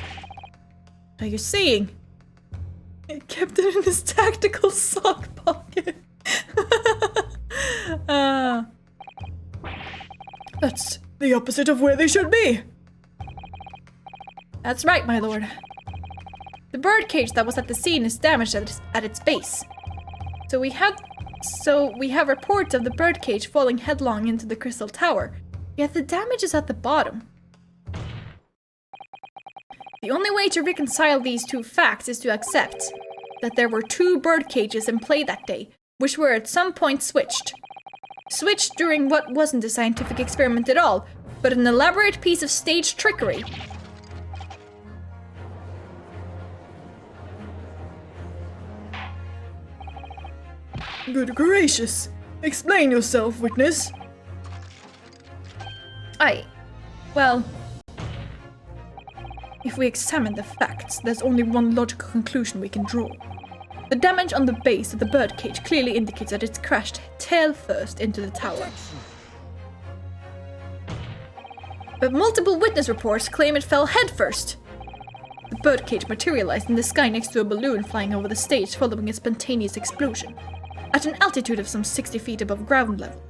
are you seeing? He kept it in his tactical sock pocket. That's the opposite of where they should be. That's right, my lord. The birdcage that was at the scene is damaged at its base. So we have reports of the birdcage falling headlong into the crystal tower, yet the damage is at the bottom. The only way to reconcile these two facts is to accept that there were 2 bird cages in play that day, which were at some point switched. Switched during what wasn't a scientific experiment at all, but an elaborate piece of staged trickery. Good gracious! Explain yourself, witness. Well, if we examine the facts, there's only one logical conclusion we can draw. The damage on the base of the birdcage clearly indicates that it's crashed tail first into the tower. But multiple witness reports claim it fell head first. The birdcage materialized in the sky next to a balloon flying over the stage following a spontaneous explosion, at an altitude of some 60 feet above ground level,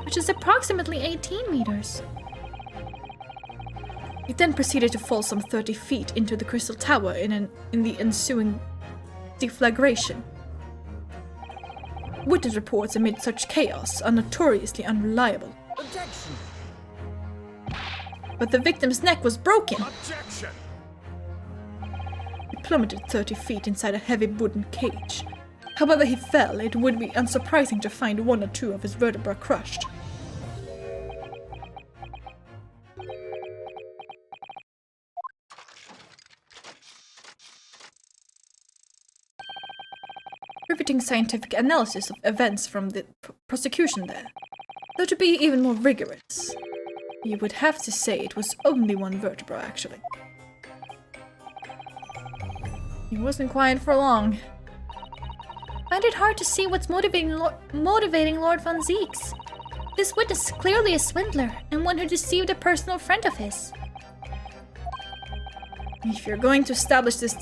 which is approximately 18 meters. It then proceeded to fall some 30 feet into the crystal tower in the ensuing deflagration. Witness reports amid such chaos are notoriously unreliable. Objection. But the victim's neck was broken. Objection. He plummeted 30 feet inside a heavy wooden cage. However he fell, it would be unsurprising to find 1 or 2 of his vertebrae crushed. Riveting scientific analysis of events from the prosecution there. Though to be even more rigorous, you would have to say it was only 1 vertebra, actually. He wasn't quiet for long. I find it hard to see what's motivating Lord von Zieks. This witness is clearly a swindler, and one who deceived a personal friend of his. If you're going to establish this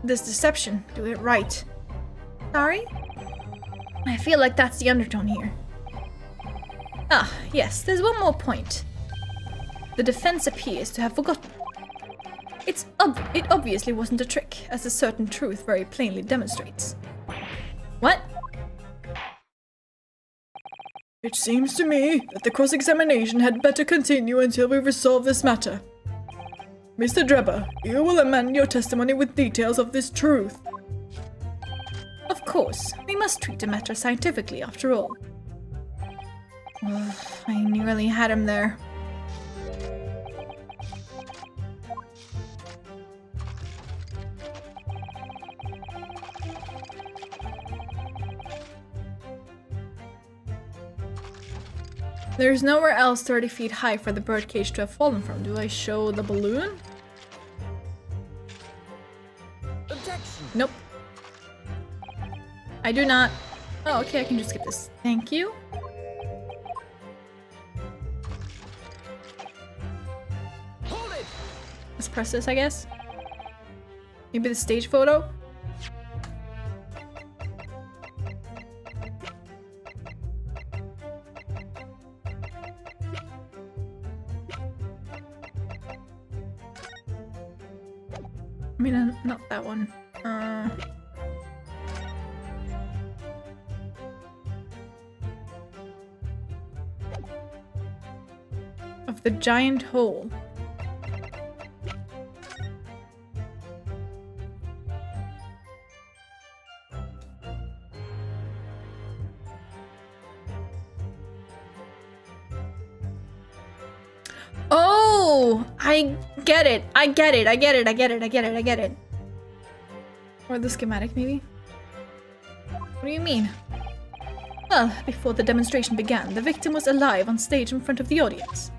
this deception. Do it right. Sorry? I feel like that's the undertone here. Ah, yes, there's one more point. The defense appears to have forgotten. It obviously wasn't a trick, as a certain truth very plainly demonstrates. What? It seems to me that the cross-examination had better continue until we resolve this matter. Mr. Drebber, you will amend your testimony with details of this truth. Of course, we must treat the matter scientifically after all. I nearly had him there. There's nowhere else 30 feet high for the birdcage to have fallen from. Do I show the balloon? Objection. Nope. I do not. Oh, okay, I can just skip this. Thank you. Hold it. Let's press this, I guess. Maybe the stage photo? I mean, not that one. Of the giant hole. Oh, I get it. I get it. I get it. I get it. I get it. I get it. Or the schematic, maybe? What do you mean? Well, before the demonstration began, the victim was alive on stage in front of the audience.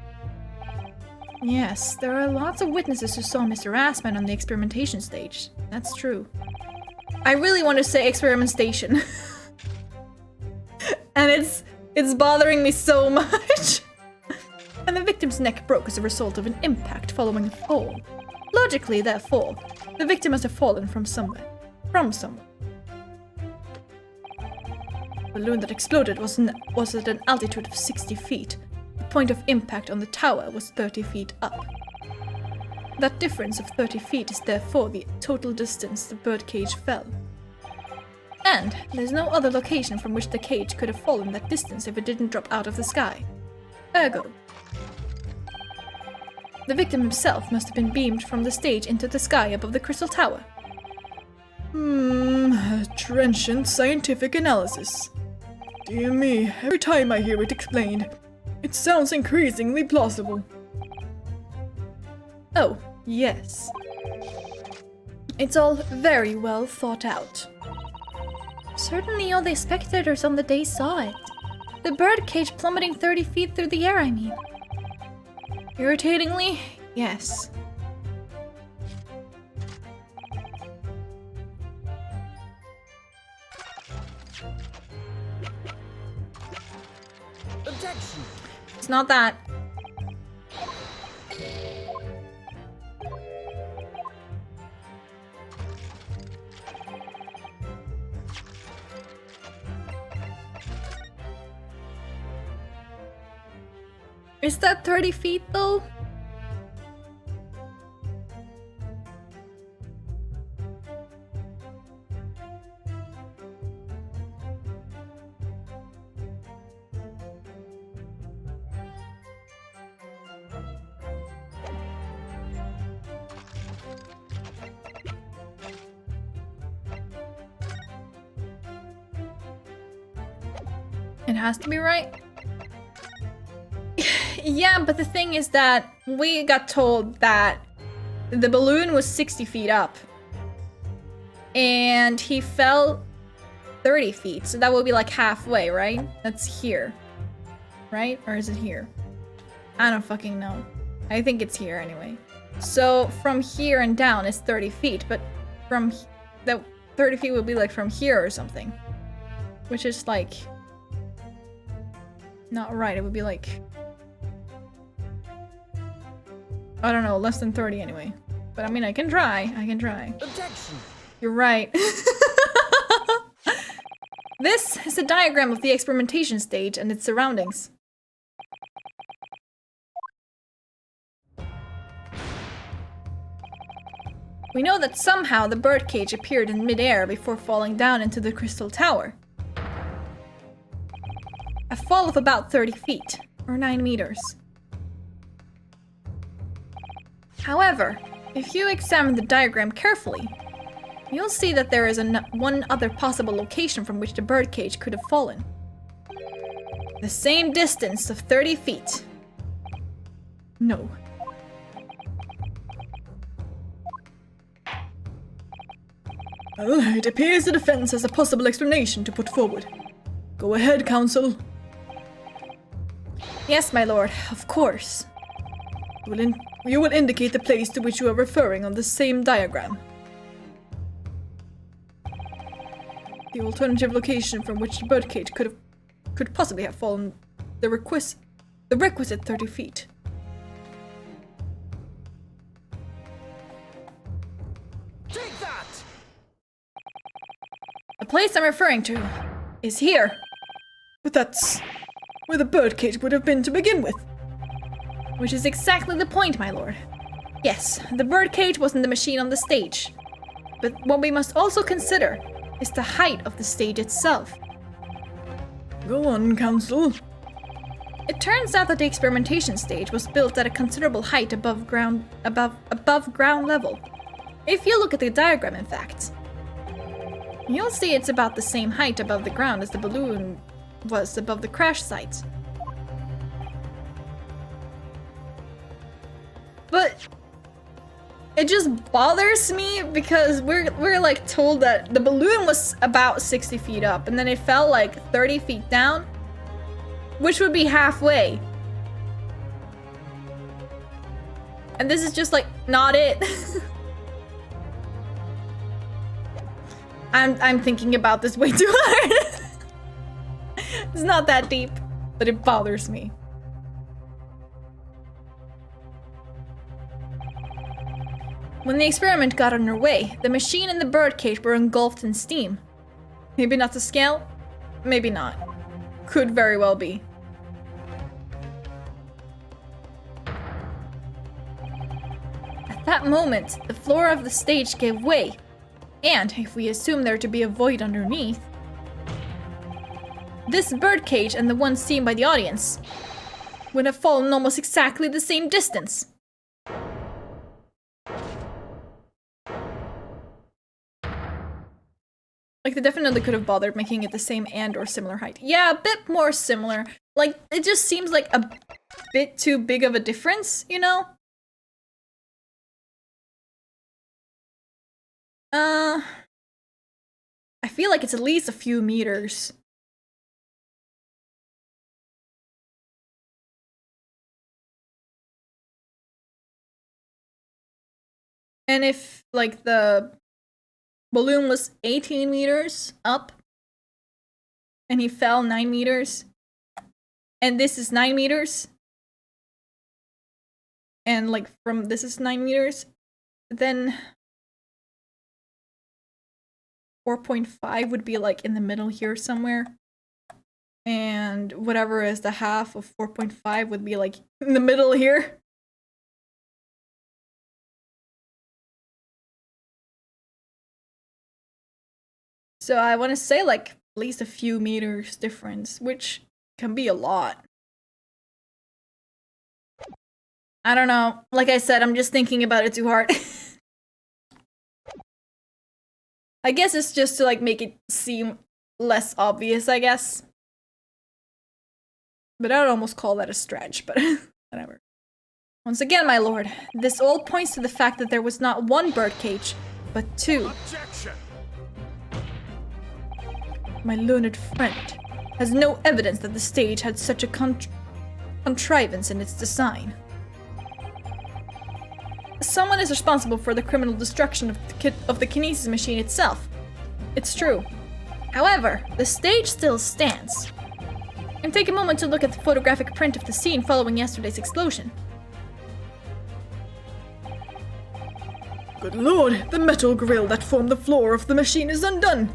Yes, there are lots of witnesses who saw Mr. Assman on the experimentation stage. That's true. I really want to say experimentation. And it's bothering me so much. And the victim's neck broke as a result of an impact following a fall. Logically, therefore, the victim must have fallen from somewhere. From somewhere. The balloon that exploded was at an altitude of 60 feet. The point of impact on the tower was 30 feet up. That difference of 30 feet is therefore the total distance the birdcage fell. And there's no other location from which the cage could have fallen that distance if it didn't drop out of the sky. Ergo, the victim himself must have been beamed from the stage into the sky above the crystal tower. A trenchant scientific analysis. Dear me, every time I hear it explained, it sounds increasingly plausible. Oh, yes. It's all very well thought out. Certainly all the spectators on the day saw it. The birdcage plummeting 30 feet through the air, I mean. Irritatingly, yes. Objection. It's not that. Is that 30 feet though? It has to be right. Yeah, but the thing is that we got told that the balloon was 60 feet up. And he fell 30 feet, so that would be like halfway, right? That's here. Right? Or is it here? I don't fucking know. I think it's here anyway. So from here and down is 30 feet, but from the 30 feet would be like from here or something. Which is like... not right, it would be like... I don't know, less than 30 anyway. But I mean, I can try. Objection. You're right. This is a diagram of the experimentation stage and its surroundings. We know that somehow the birdcage appeared in midair before falling down into the crystal tower. A fall of about 30 feet, or 9 meters. However, if you examine the diagram carefully, you'll see that there is one other possible location from which the birdcage could have fallen. The same distance of 30 feet. No. Well, it appears the defense has a possible explanation to put forward. Go ahead, counsel. Yes, my lord, of course. You will indicate the place to which you are referring on the same diagram. The alternative location from which the birdcage could possibly have fallen the requisite 30 feet. Take that! The place I'm referring to is here. But that's where the birdcage would have been to begin with. Which is exactly the point, my lord. Yes, the birdcage was in the machine on the stage. But what we must also consider is the height of the stage itself. Go on, counsel. It turns out that the experimentation stage was built at a considerable height above ground level. If you look at the diagram, in fact, you'll see it's about the same height above the ground as the balloon was above the crash site. But it just bothers me because we're like told that the balloon was about 60 feet up and then it fell like 30 feet down, which would be halfway. And this is just like not it. I'm thinking about this way too hard. It's not that deep, but it bothers me. When the experiment got underway, the machine and the birdcage were engulfed in steam. Maybe not to scale, maybe not. Could very well be. At that moment, the floor of the stage gave way, and if we assume there to be a void underneath, this birdcage and the one seen by the audience would have fallen almost exactly the same distance. Like, they definitely could have bothered making it the same and or similar height. Yeah, a bit more similar. Like, it just seems like a bit too big of a difference, you know? I feel like it's at least a few meters. And if, like, the balloon was 18 meters up, and he fell 9 meters, and this is 9 meters, and, like, from this is 9 meters, then 4.5 would be, like, in the middle here somewhere. And whatever is the half of 4.5 would be, like, in the middle here. So I want to say like at least a few meters difference, which can be a lot. I don't know. Like I said, I'm just thinking about it too hard. I guess it's just to like make it seem less obvious, I guess. But I would almost call that a stretch, but whatever. Once again, my lord, this all points to the fact that there was not one birdcage, but two. Objection! My learned friend has no evidence that the stage had such a contrivance in its design. Someone is responsible for the criminal destruction of the kinesis machine itself. It's true. However, the stage still stands. And take a moment to look at the photographic print of the scene following yesterday's explosion. Good lord, the metal grill that formed the floor of the machine is undone.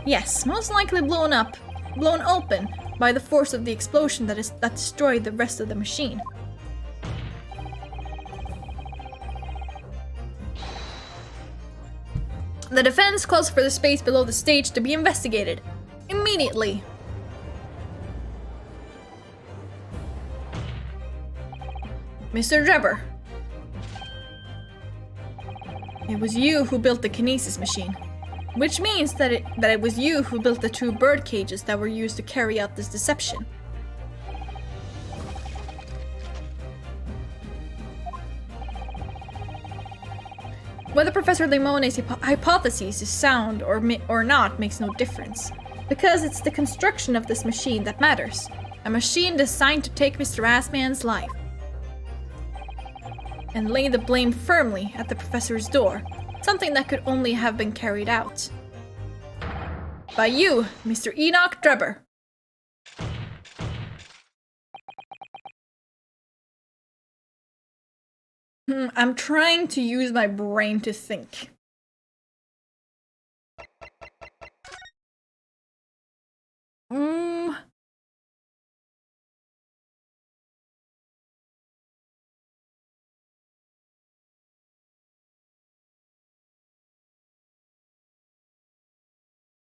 Yes, most likely blown open by the force of the explosion that destroyed the rest of the machine. The defense calls for the space below the stage to be investigated immediately. Mr. Drebber, it was you who built the kinesis machine, which means that it was you who built the 2 bird cages that were used to carry out this deception. Whether Professor Limone's hypothesis is sound or not makes no difference, because it's the construction of this machine that matters. A machine designed to take Mr. Assman's life. And lay the blame firmly at the professor's door, something that could only have been carried out by you, Mr. Enoch Drebber. I'm trying to use my brain to think.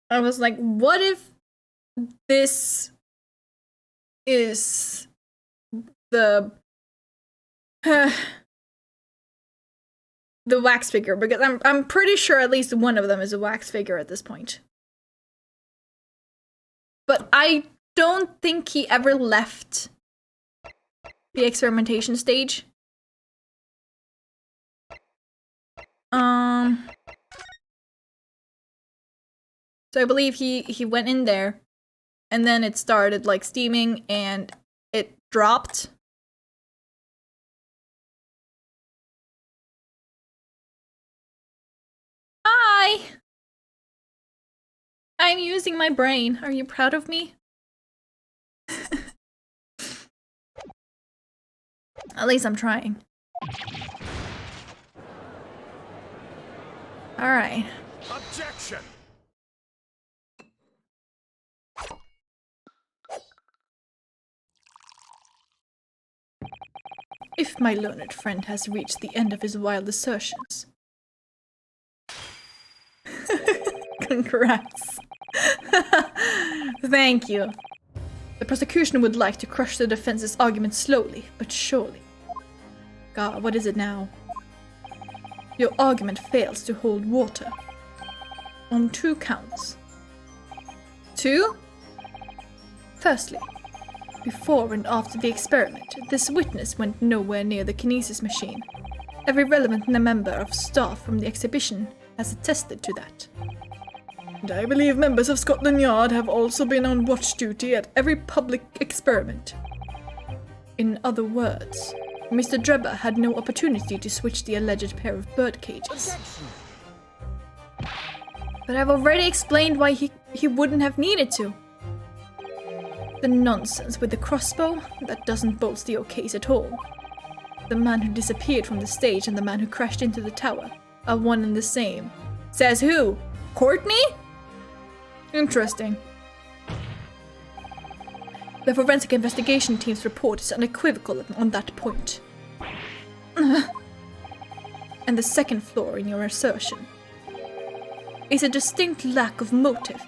I was like, what if this is the the wax figure? Because I'm pretty sure at least one of them is a wax figure at this point. But I don't think he ever left the experimentation stage. So I believe he went in there, and then it started like steaming, and it dropped. Hi! I'm using my brain. Are you proud of me? At least I'm trying. Alright. Objection! If my learned friend has reached the end of his wild assertions. Congrats. Thank you. The prosecution would like to crush the defense's argument slowly, but surely. God, what is it now? Your argument fails to hold water. On 2 counts. 2? Firstly, before and after the experiment, this witness went nowhere near the kinesis machine. Every relevant member of staff from the exhibition has attested to that. And I believe members of Scotland Yard have also been on watch duty at every public experiment. In other words, Mr. Drebber had no opportunity to switch the alleged pair of bird cages. But I've already explained why he wouldn't have needed to. The nonsense with the crossbow, that doesn't bolster your case at all. The man who disappeared from the stage and the man who crashed into the tower are one and the same. Says who? Courtney? Interesting. The forensic investigation team's report is unequivocal on that point. And the second flaw in your assertion is a distinct lack of motive.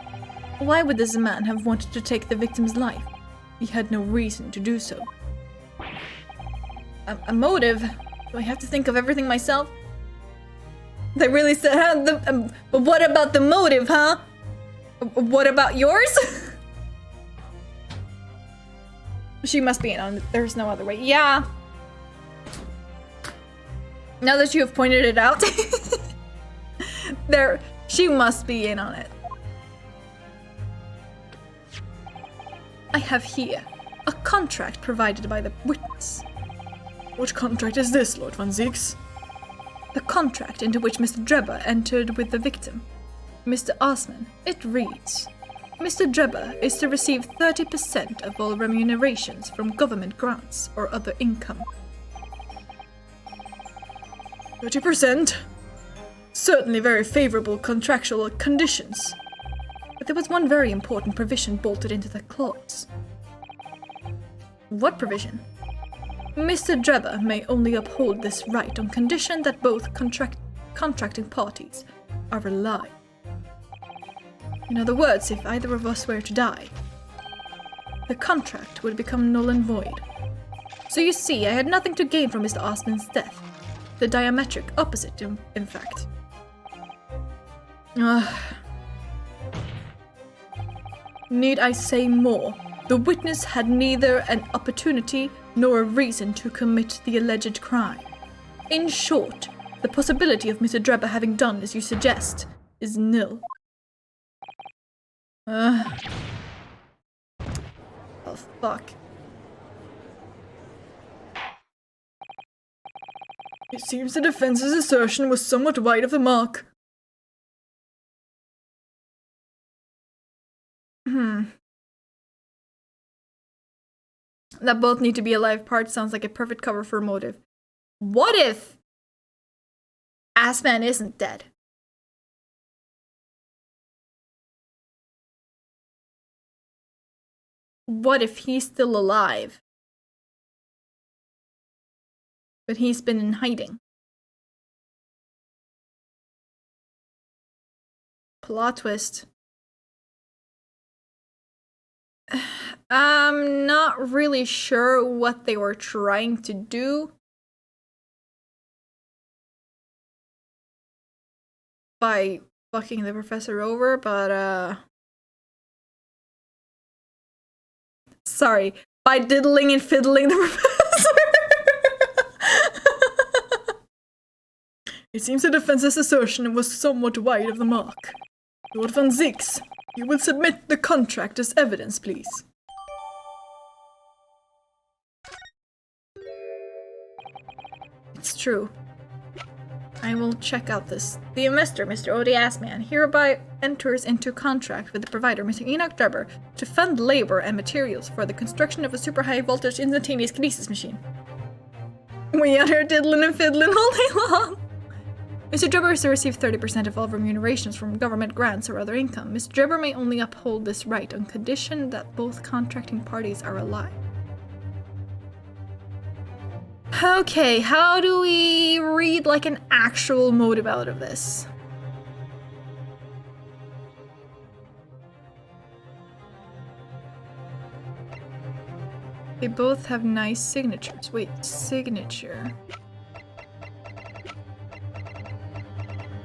Why would this man have wanted to take the victim's life? He had no reason to do so. A motive? Do I have to think of everything myself? They really said, but what about the motive, huh? What about yours? She must be in on it. There's no other way. Yeah. Now that you have pointed it out, she must be in on it. I have here a contract provided by the witness. What contract is this, Lord Van Zieks? The contract into which Mr. Drebber entered with the victim, Mr. Osman. It reads, Mr. Drebber is to receive 30% of all remunerations from government grants or other income. 30%? Certainly very favorable contractual conditions. But there was one very important provision bolted into the clause. What provision? Mr. Drebber may only uphold this right on condition that both contracting parties are alive. In other words, if either of us were to die, the contract would become null and void. So you see, I had nothing to gain from Mr. Osmond's death. The diametric opposite, in fact. Need I say more? The witness had neither an opportunity nor a reason to commit the alleged crime. In short, the possibility of Mr. Drebber having done as you suggest is nil. Oh, fuck. It seems the defense's assertion was somewhat wide of the mark. That both need to be alive part sounds like a perfect cover for a motive. What if Assman isn't dead? What if he's still alive? But he's been in hiding. Plot twist. I'm not really sure what they were trying to do by fucking the professor over, but sorry, by diddling and fiddling the professor. It seems the defense's assertion was somewhat wide of the mark. Lord Van Zix, you will submit the contract as evidence, please. It's true. I will check out this. The investor, Mr. O.D. Assman, hereby enters into contract with the provider, Mr. Enoch Drebber, to fund labor and materials for the construction of a super high voltage instantaneous kinesis machine. We out here diddling and fiddling all day long. Mr. Drebber is to receive 30% of all remunerations from government grants or other income. Mr. Drebber may only uphold this right on condition that both contracting parties are alive. Okay, how do we read like an actual motive out of this? They both have nice signatures. Wait, signature.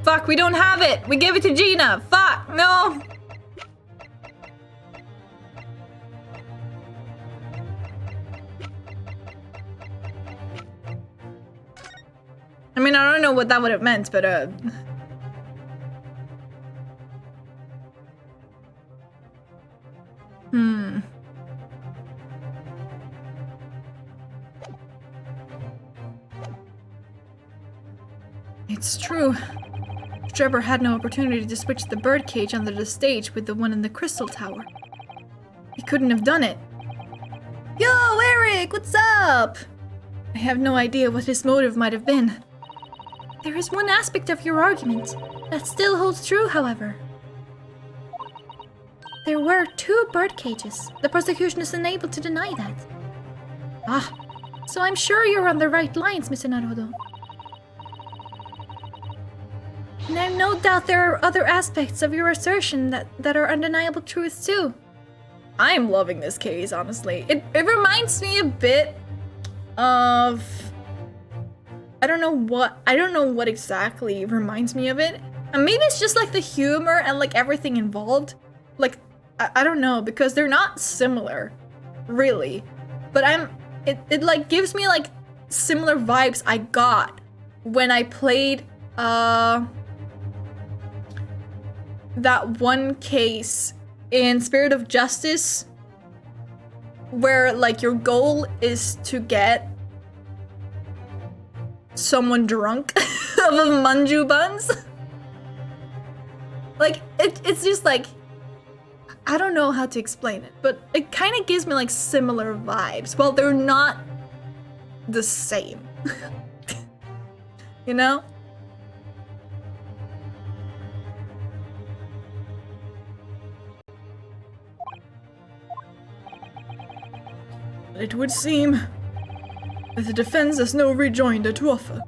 Fuck, we don't have it! We gave it to Gina! Fuck, no! I mean, I don't know what that would have meant, but It's true. Drebber had no opportunity to switch the birdcage under the stage with the one in the crystal tower. He couldn't have done it. Yo, Eric, what's up? I have no idea what his motive might have been. There is one aspect of your argument that still holds true, however. There were 2 bird cages. The prosecution is unable to deny that. Ah, so I'm sure you're on the right lines, Mr. Naruto. And I have no doubt there are other aspects of your assertion that are undeniable truths too. I'm loving this case, honestly. It reminds me a bit of... I don't know what exactly reminds me of it. And maybe it's just like the humor and like everything involved. Like, I don't know, because they're not similar, really. But it like gives me like similar vibes I got when I played that one case in Spirit of Justice where like your goal is to get someone drunk of a manju buns. Like it's just like, I don't know how to explain it, but it kind of gives me like similar vibes. Well, they're not the same. You know? It would seem that the defense has no rejoinder to offer.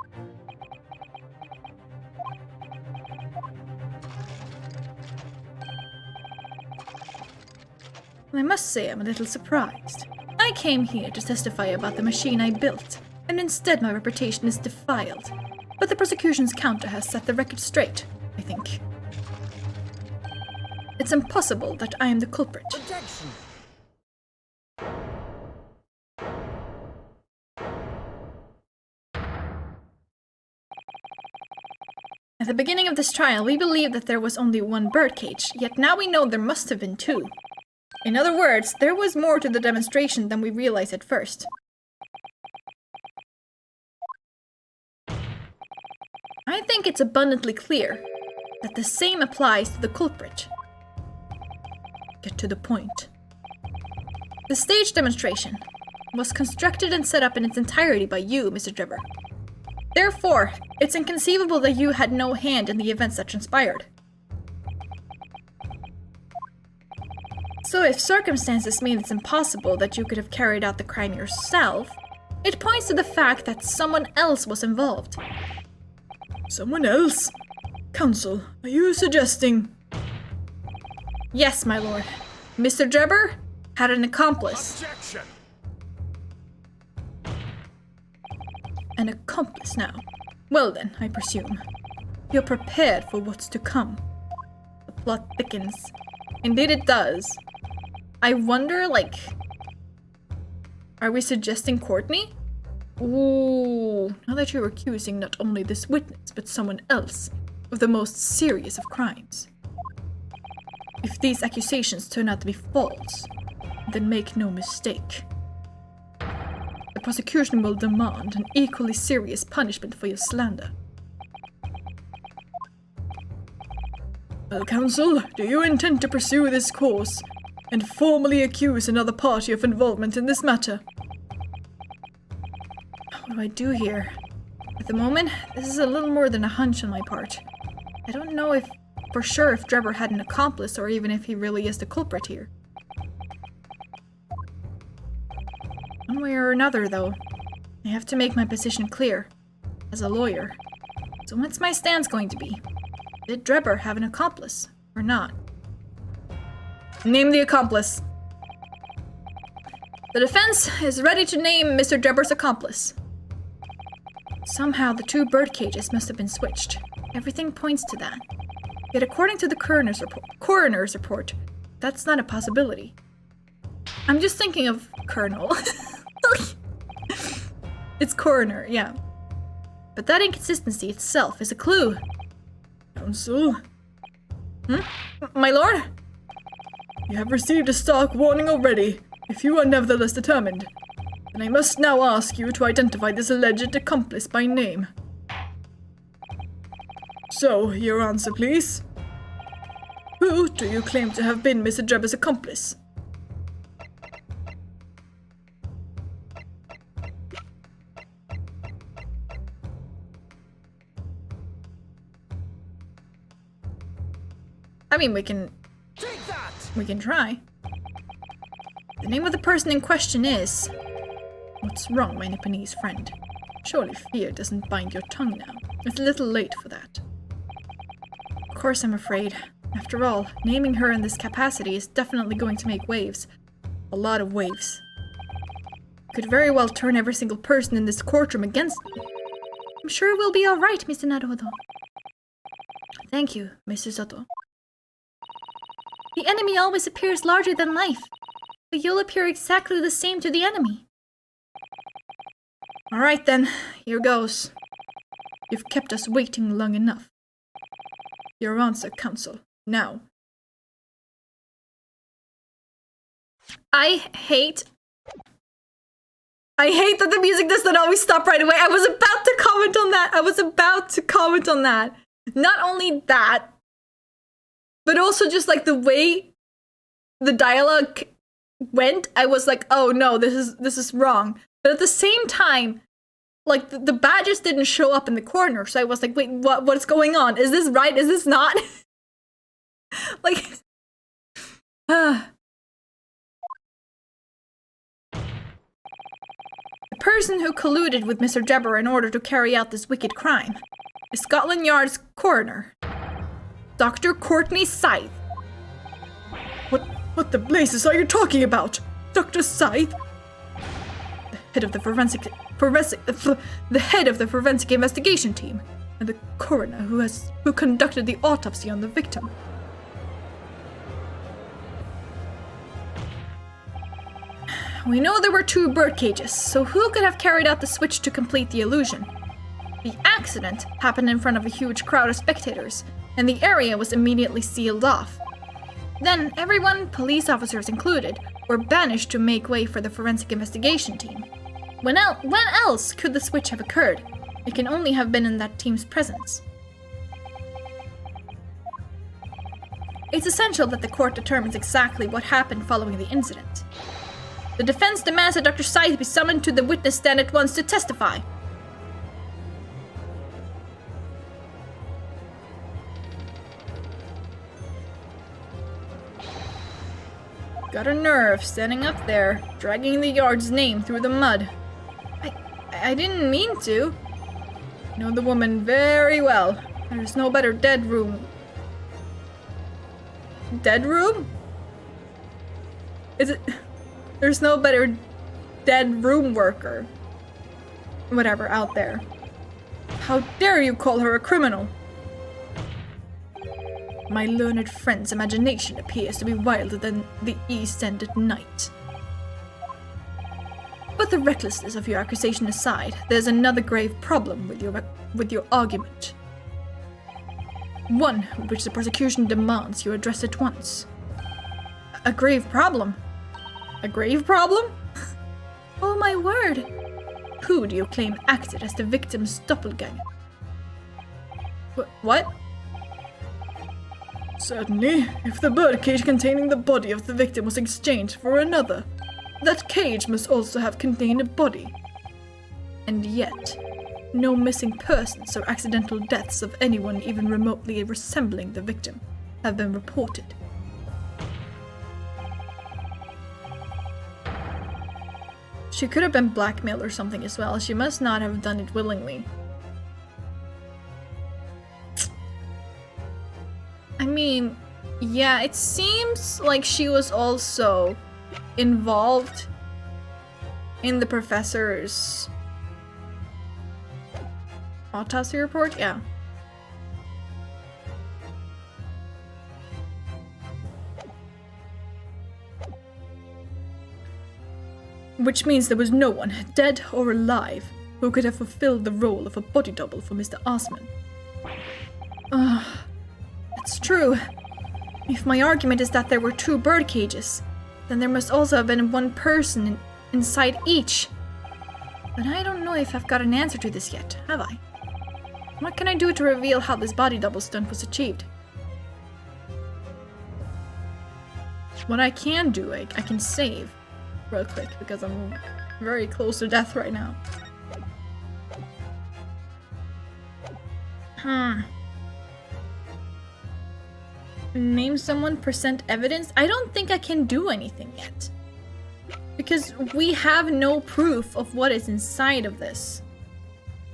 I must say I'm a little surprised. I came here to testify about the machine I built, and instead my reputation is defiled. But the prosecution's counter has set the record straight, I think. It's impossible that I am the culprit. Objection. At the beginning of this trial, we believed that there was only one birdcage, yet now we know there must have been two. In other words, there was more to the demonstration than we realized at first. I think it's abundantly clear that the same applies to the culprit. Get to the point. The stage demonstration was constructed and set up in its entirety by you, Mr. Drebber. Therefore, it's inconceivable that you had no hand in the events that transpired. So if circumstances mean it's impossible that you could have carried out the crime yourself, it points to the fact that someone else was involved. Someone else? Counsel, are you suggesting... Yes, my lord. Mr. Drebber had an accomplice. Objection. An accomplice now. Well then, I presume. You're prepared for what's to come. The plot thickens. Indeed it does. I wonder, like... Are we suggesting Courtney? Ooh, now that you're accusing not only this witness, but someone else of the most serious of crimes. If these accusations turn out to be false, then make no mistake. The prosecution will demand an equally serious punishment for your slander. Well, counsel, do you intend to pursue this course and formally accuse another party of involvement in this matter? What do I do here? At the moment, this is a little more than a hunch on my part. I don't know if for sure if Drebber had an accomplice or even if he really is the culprit here. One way or another, though, I have to make my position clear as a lawyer. So what's my stance going to be? Did Drebber have an accomplice or not? Name the accomplice. The defense is ready to name Mr. Drebber's accomplice. Somehow the two bird cages must have been switched. Everything points to that. Yet according to the coroner's report, that's not a possibility. I'm just thinking of Colonel. It's coroner, yeah. But that inconsistency itself is a clue. Counsel, My lord? you have received a stark warning already. If you are nevertheless determined, then I must now ask you to identify this alleged accomplice by name. So, your answer, please. Who do you claim to have been Mr. Drebber's accomplice? I mean, we can Take that. try. The name of the person in question is... What's wrong, my Nipponese friend? Surely fear doesn't bind your tongue now. It's a little late for that. Of course, I'm afraid. After all, naming her in this capacity is definitely going to make waves. A lot of waves. Could very well turn every single person in this courtroom against me. I'm sure we'll be alright, Mr. Naruto. Thank you, Mr. Soto. The enemy always appears larger than life, but you'll appear exactly the same to the enemy. Alright then, here goes. You've kept us waiting long enough. Your answer, counsel, now. I hate that the music does not always stop right away. I was about to comment on that. Not only that, but also just like the way the dialogue went, I was like, oh no, this is wrong. But at the same time, like the badges didn't show up in the corner, so I was like, wait, what's going on? Is this right? Is this not? Like, person who colluded with Mr. Jabber in order to carry out this wicked crime is Scotland Yard's coroner, Dr. Courtney Scythe. What the blazes are you talking about? Dr. Scythe? The head of the forensic investigation team, and the coroner who conducted the autopsy on the victim. We know there were 2 bird cages, so who could have carried out the switch to complete the illusion? The accident happened in front of a huge crowd of spectators, and the area was immediately sealed off. Then everyone, police officers included, were banished to make way for the forensic investigation team. When else could the switch have occurred? It can only have been in that team's presence. It's essential that the court determines exactly what happened following the incident. The defense demands that Dr. Scythe be summoned to the witness stand at once to testify. Got a nerve standing up there, dragging the yard's name through the mud. I didn't mean to. I know the woman very well. There's no better dead room. Dead room? Is it? There's no better dead room worker. Whatever, out there. How dare you call her a criminal? My learned friend's imagination appears to be wilder than the East End at night. But the recklessness of your accusation aside, there's another grave problem with your argument. One which the prosecution demands you address at once. A grave problem? A grave problem? Oh my word! Who do you claim acted as the victim's doppelganger? What? Certainly, if the birdcage containing the body of the victim was exchanged for another, that cage must also have contained a body. And yet, no missing persons or accidental deaths of anyone even remotely resembling the victim have been reported. She could have been blackmailed or something as well. She must not have done it willingly. I mean, yeah, it seems like she was also involved in the professor's autopsy report, yeah. Which means there was no one, dead or alive, who could have fulfilled the role of a body double for Mr. Osman. That's true. If my argument is that there were 2 bird cages, then there must also have been one person inside each. But I don't know if I've got an answer to this yet, have I? What can I do to reveal how this body double stunt was achieved? What I can do, I can save real quick because I'm very close to death right now. Name someone, present evidence? I don't think I can do anything yet. Because we have no proof of what is inside of this.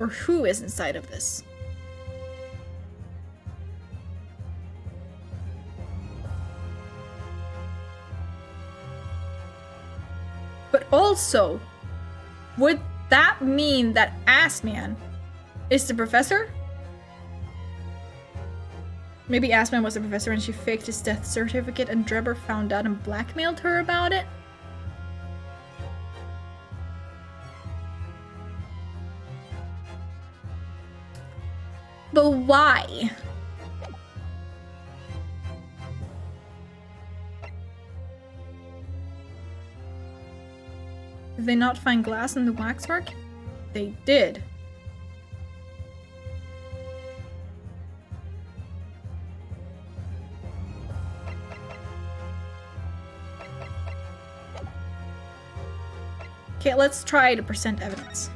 Or who is inside of this. But also, would that mean that Assman is the professor? Maybe Assman was the professor and she faked his death certificate and Drebber found out and blackmailed her about it? But why? Did they not find glass in the waxwork? They did. Okay, let's try to present evidence.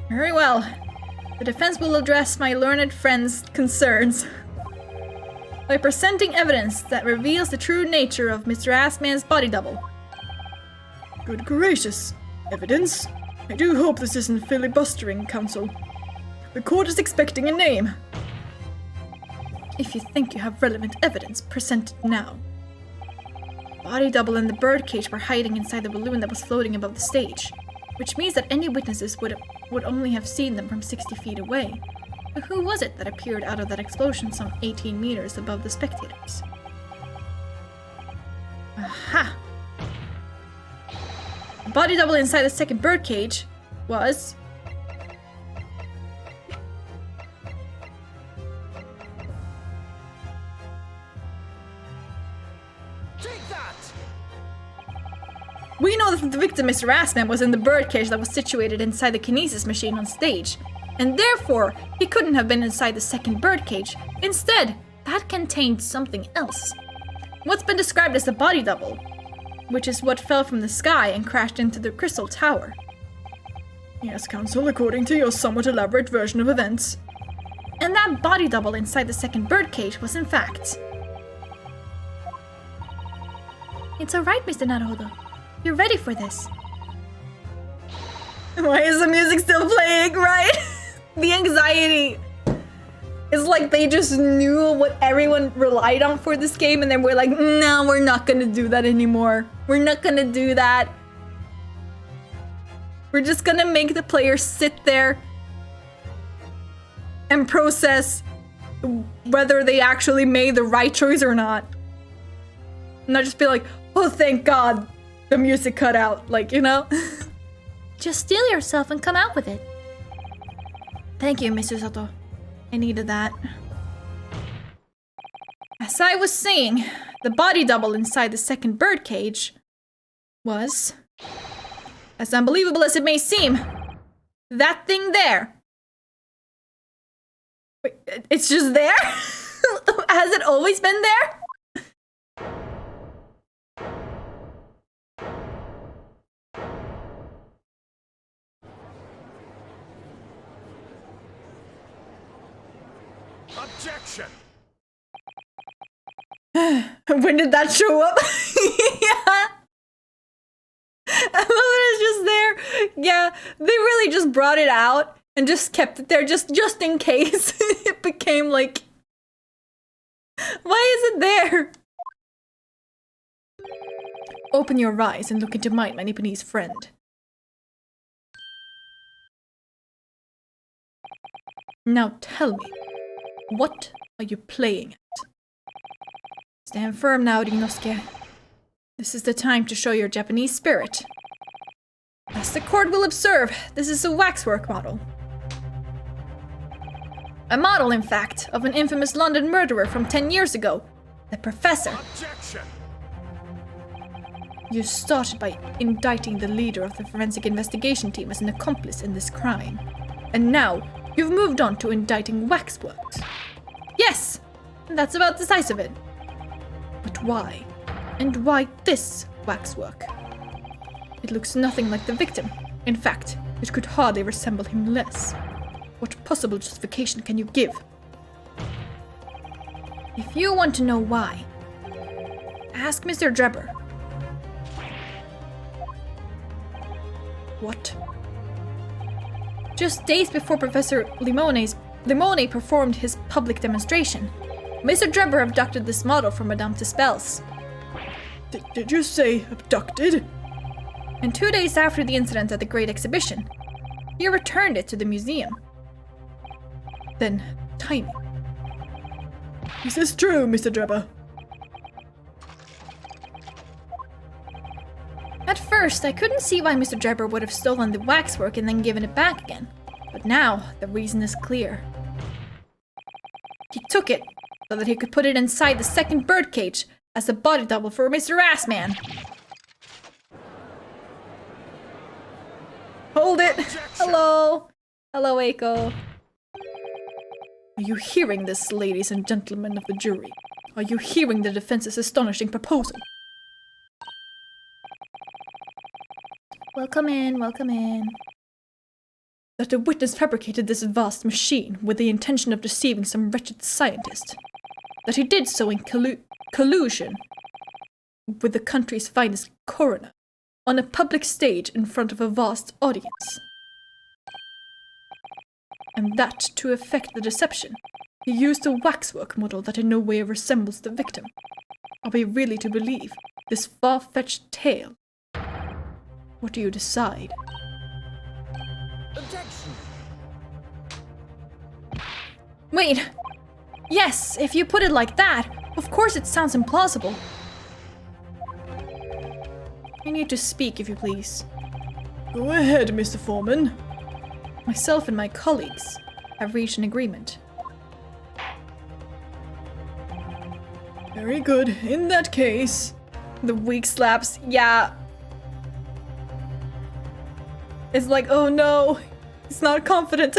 Very well. The defense will address my learned friend's concerns by presenting evidence that reveals the true nature of Mr. Assman's body double. Good gracious. Evidence? I do hope this isn't filibustering, Counsel. The court is expecting a name. If you think you have relevant evidence, present it now. Body double and the birdcage were hiding inside the balloon that was floating above the stage, which means that any witnesses would only have seen them from 60 feet away. But who was it that appeared out of that explosion some 18 meters above the spectators? Aha! The body double inside the second birdcage was... Take that! We know that the victim, Mr. Assman, was in the birdcage that was situated inside the kinesis machine on stage, and therefore he couldn't have been inside the second birdcage. Instead, that contained something else. What's been described as the body double, which is what fell from the sky and crashed into the crystal tower. Yes, Counsel, according to your somewhat elaborate version of events. And that body double inside the second birdcage was in fact... It's alright, Mr. Naruhodo. You're ready for this. Why is the music still playing, right? The anxiety is like they just knew what everyone relied on for this game, and then we're like, no, we're not gonna do that anymore. We're not gonna do that. We're just gonna make the players sit there and process whether they actually made the right choice or not. Not just be like, oh, thank God the music cut out, like, you know? Just steel yourself and come out with it. Thank you, Mr. Soto. I needed that. As I was saying, the body double inside the second birdcage was, as unbelievable as it may seem, that thing there. Wait, it's just there? Has it always been there? Objection! When did that show up? Yeah. I love that it's just there. Yeah, they really just brought it out and just kept it there just in case it became like... Why is it there? Open your eyes and look into mine, my Nipponese friend. Now tell me, what are you playing at? Stand firm now, Rinosuke. This is the time to show your Japanese spirit. As the court will observe, this is a waxwork model. A model, in fact, of an infamous London murderer from 10 years ago, the Professor. Objection! You started by indicting the leader of the forensic investigation team as an accomplice in this crime. And now, you've moved on to indicting waxworks. Yes! That's about the size of it. But why? And why this waxwork? It looks nothing like the victim. In fact, it could hardly resemble him less. What possible justification can you give? If you want to know why, ask Mr. Drebber. What? Just days before Professor Limone performed his public demonstration, Mr. Drebber abducted this model from Madame Tispel's. Did you say abducted? And 2 days after the incident at the Great Exhibition, he returned it to the museum. Then, timing. Is this true, Mr. Drebber? At first, I couldn't see why Mr. Drebber would have stolen the waxwork and then given it back again. But now, the reason is clear. He took it so that he could put it inside the second birdcage as a body double for Mr. Assman. Hold it! Hello! Hello, Eiko. Are you hearing this, ladies and gentlemen of the jury? Are you hearing the defense's astonishing proposal? Welcome in, welcome in. That the witness fabricated this vast machine with the intention of deceiving some wretched scientist. That he did so in collusion with the country's finest coroner. on a public stage in front of a vast audience. And that to effect the deception, he used a waxwork model that in no way resembles the victim. Are we really to believe this far-fetched tale? What do you decide? Objection! Wait! Yes, if you put it like that, of course it sounds implausible. I need to speak, if you please. Go ahead, Mr. Foreman. Myself and my colleagues have reached an agreement. Very good. In that case... The weak slaps, yeah. It's like, oh no, he's not confident.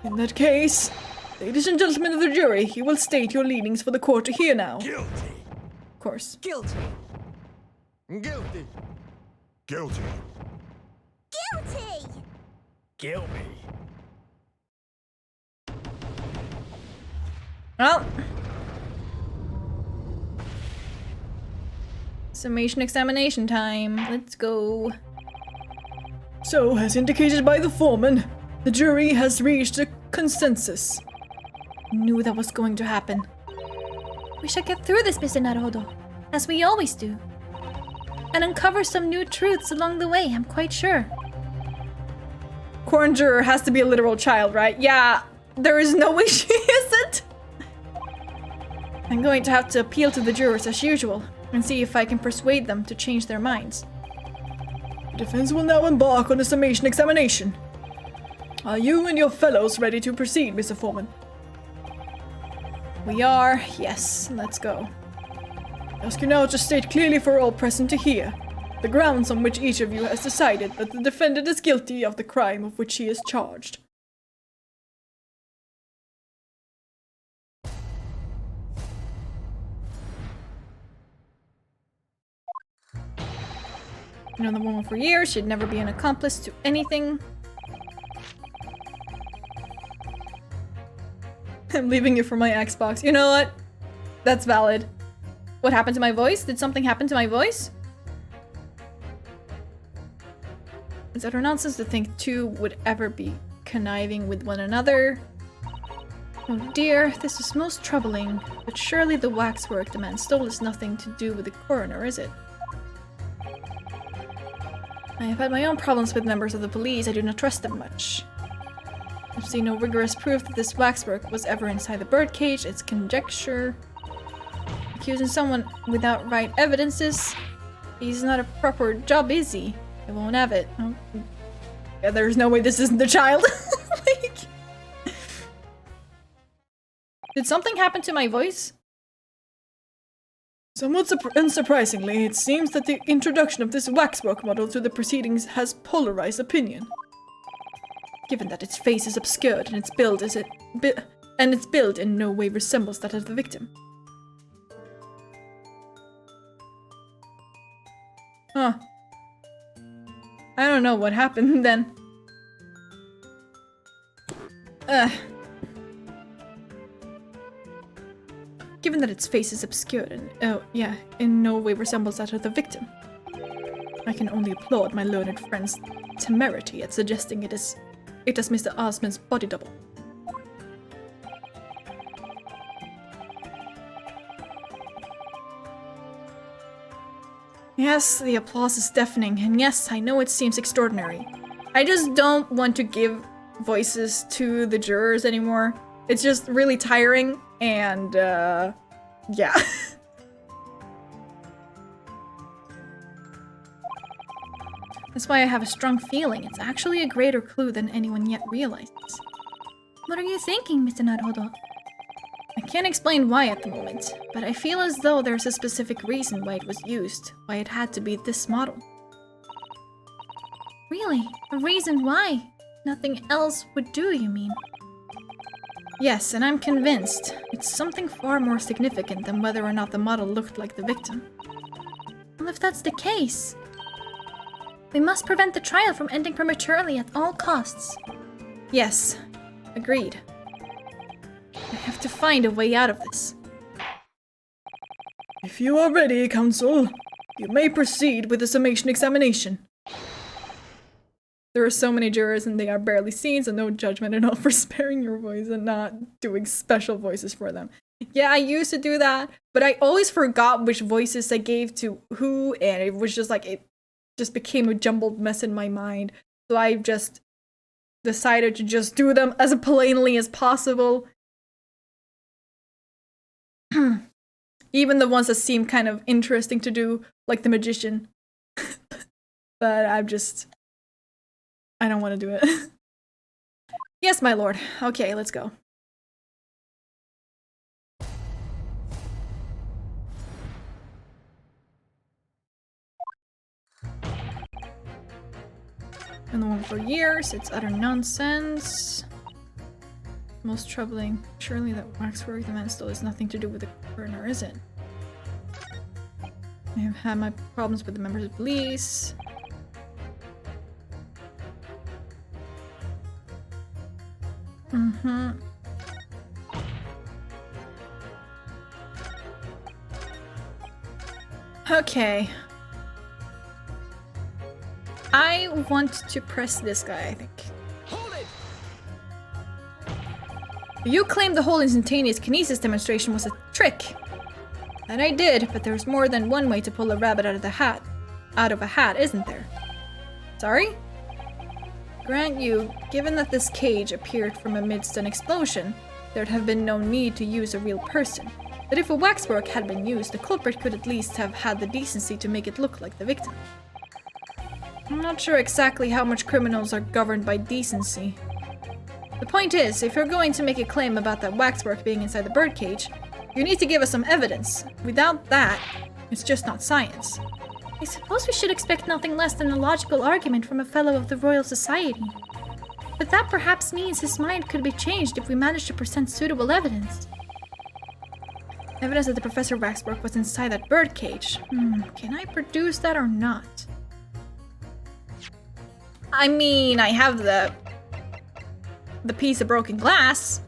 In that case, ladies and gentlemen of the jury, you will state your leanings for the court to hear now. Guilty! Of course. Guilty! Guilty! Guilty! Guilty! Kill me! Well. Summation examination time. Let's go. So, as indicated by the foreman, the jury has reached a consensus. Knew that was going to happen. We should get through this, Mr. Naruhodo, as we always do. And uncover some new truths along the way, I'm quite sure. Corn juror has to be a literal child, right? Yeah, there is no way she isn't. I'm going to have to appeal to the jurors as usual and see if I can persuade them to change their minds. The defense will now embark on a summation examination. Are you and your fellows ready to proceed, Mr. Foreman? We are, yes. Let's go. I ask you now to state clearly for all present to hear the grounds on which each of you has decided that the defendant is guilty of the crime of which he is charged. I've known the woman for years. She'd never be an accomplice to anything. I'm leaving you for my Xbox. You know what? That's valid. What happened to my voice? Did something happen to my voice? Is utter nonsense to think two would ever be conniving with one another? Oh dear, this is most troubling. But surely the waxwork the man stole has nothing to do with the coroner, is it? I have had my own problems with members of the police. I do not trust them much. I've seen no rigorous proof that this waxwork was ever inside the birdcage. It's conjecture. Accusing someone without right evidences. He's not a proper job, is he? I won't have it. Oh. Yeah, there's no way this isn't the child. Like... Did something happen to my voice? Somewhat unsurprisingly, it seems that the introduction of this waxwork model to the proceedings has polarized opinion. Given that its face is obscured and its build in no way resembles that of the victim. Huh. I don't know what happened then. Given that its face is obscured and, in no way resembles that of the victim. I can only applaud my learned friend's temerity at suggesting it as Mr. Osmond's body double. Yes, the applause is deafening, and yes, I know it seems extraordinary. I just don't want to give voices to the jurors anymore. It's just really tiring, and, yeah. That's why I have a strong feeling it's actually a greater clue than anyone yet realizes. What are you thinking, Mr. Naruhodo? I can't explain why at the moment, but I feel as though there's a specific reason why it was used, why it had to be this model. Really? A reason why? Nothing else would do, you mean? Yes, and I'm convinced it's something far more significant than whether or not the model looked like the victim. Well, if that's the case, we must prevent the trial from ending prematurely at all costs. Yes, agreed. I have to find a way out of this. If you are ready, counsel, You may proceed with the summation examination. There are so many jurors and they are barely seen, so no judgment at all for sparing your voice and not doing special voices for them. Yeah, I used to do that, but I always forgot which voices I gave to who, and it was just like, it just became a jumbled mess in my mind. So I just decided to just do them as plainly as possible. Even the ones that seem kind of interesting to do, like the magician. But I don't want to do it. Yes, my lord. Okay, let's go. Been the one for years. It's utter nonsense. Most troubling. Surely that waxwork demand still has nothing to do with the coroner, is it? I have had my problems with the members of police. Okay. I want to press this guy, I think. Hold it! You claimed the whole instantaneous kinesis demonstration was a trick. And I did, but there's more than one way to pull a rabbit out of a hat, isn't there? Sorry? Grant you, given that this cage appeared from amidst an explosion, there'd have been no need to use a real person. But if a waxwork had been used, the culprit could at least have had the decency to make it look like the victim. I'm not sure exactly how much criminals are governed by decency. The point is, if you're going to make a claim about that waxwork being inside the birdcage, you need to give us some evidence. Without that, it's just not science. I suppose we should expect nothing less than a logical argument from a fellow of the Royal Society. But that perhaps means his mind could be changed if we manage to present suitable evidence. Evidence that the Professor Waxwork was inside that birdcage. Can I produce that or not? I mean, I have the piece of broken glass.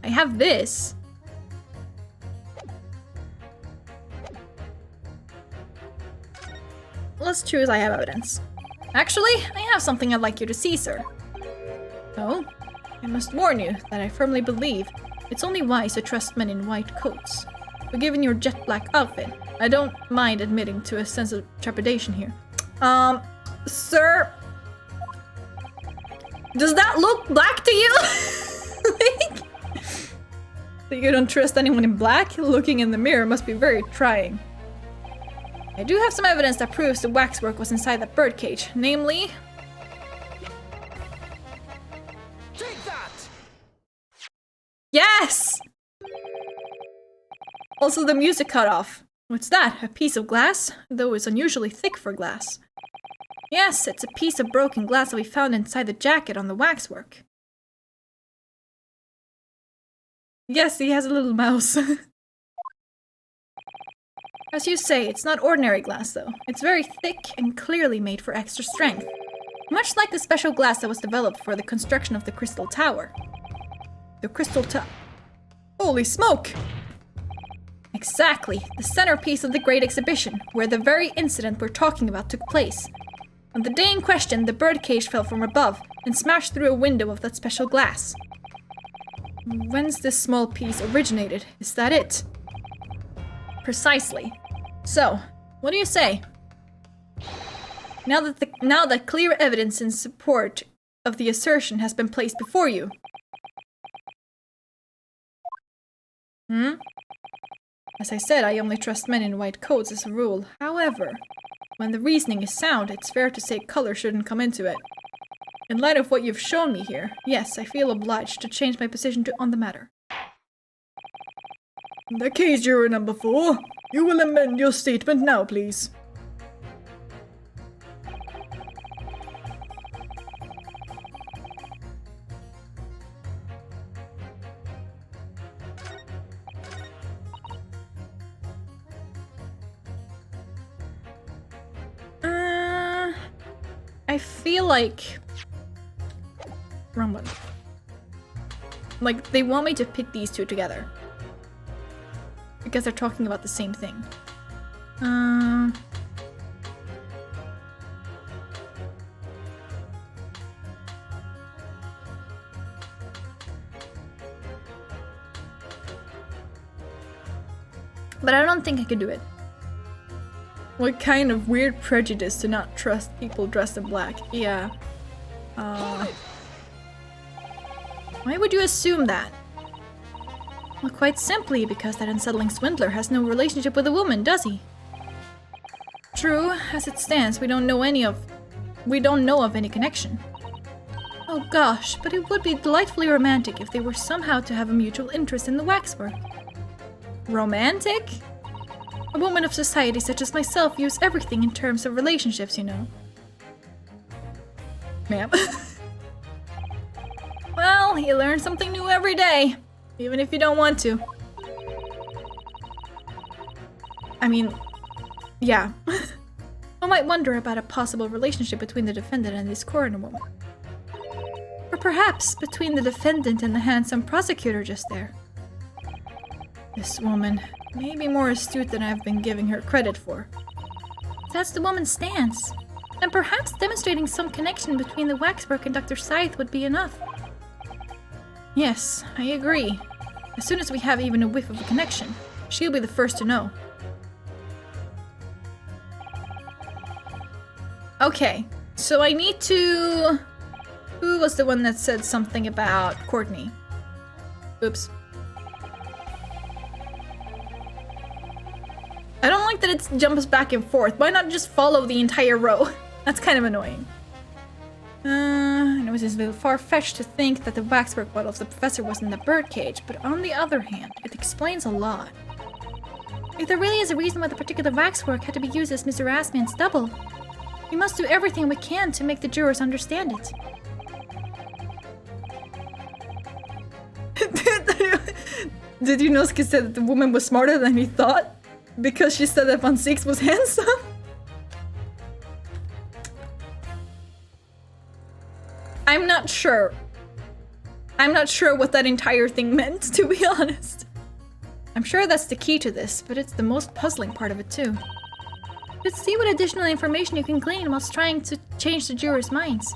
I have this. Let's choose I have evidence. Actually, I have something I'd like you to see, sir. Oh, I must warn you that I firmly believe it's only wise to trust men in white coats. But given your jet black outfit, I don't mind admitting to a sense of trepidation here. Sir? Does that look black to you? Like, that you don't trust anyone in black? Looking in the mirror must be very trying. I do have some evidence that proves the waxwork was inside that birdcage, namely... Take that! Yes! Also, the music cut off. What's that? A piece of glass? Though it's unusually thick for glass. Yes, it's a piece of broken glass that we found inside the jacket on the waxwork. Yes, he has a little mouse. As you say, it's not ordinary glass, though. It's very thick and clearly made for extra strength. Much like the special glass that was developed for the construction of the Crystal Tower. The Crystal Holy smoke! Exactly, the centerpiece of the Great Exhibition, where the very incident we're talking about took place. On the day in question, the birdcage fell from above and smashed through a window of that special glass. When's this small piece originated? Is that it? Precisely. So, what do you say? Now that clear evidence in support of the assertion has been placed before you. As I said, I only trust men in white coats as a rule. However, when the reasoning is sound, it's fair to say color shouldn't come into it. In light of what you've shown me here, yes, I feel obliged to change my position on the matter. In that case, juror number 4, you will amend your statement now, please. I feel like... Wrong one. Like, they want me to pit these two together. Because they're talking about the same thing. But I don't think I could do it. What kind of weird prejudice to not trust people dressed in black? Yeah. Why would you assume that? Well, quite simply because that unsettling swindler has no relationship with a woman, does he? True, as it stands, we don't know of any connection. Oh gosh, but it would be delightfully romantic if they were somehow to have a mutual interest in the waxwork. Romantic? A woman of society such as myself views everything in terms of relationships, you know. Ma'am. Well, you learn something new every day, even if you don't want to. I mean, yeah. One might wonder about a possible relationship between the defendant and this coroner woman. Or perhaps between the defendant and the handsome prosecutor just there. This woman may be more astute than I've been giving her credit for. That's the woman's stance. And perhaps demonstrating some connection between the waxwork and Dr. Scythe would be enough. Yes, I agree. As soon as we have even a whiff of a connection, she'll be the first to know. Okay, so I need to... Who was the one that said something about Courtney? Oops. I don't like that it jumps back and forth. Why not just follow the entire row? That's kind of annoying. It was just a little far-fetched to think that the waxwork bottle of the professor was in the birdcage, but on the other hand, it explains a lot. If there really is a reason why the particular waxwork had to be used as Mr. Assman's double, we must do everything we can to make the jurors understand it. Did you notice he said that the woman was smarter than he thought? Because she said that Van Six was handsome? I'm not sure. I'm not sure what that entire thing meant, to be honest. I'm sure that's the key to this, but it's the most puzzling part of it too. Let's see what additional information you can glean whilst trying to change the jurors' minds.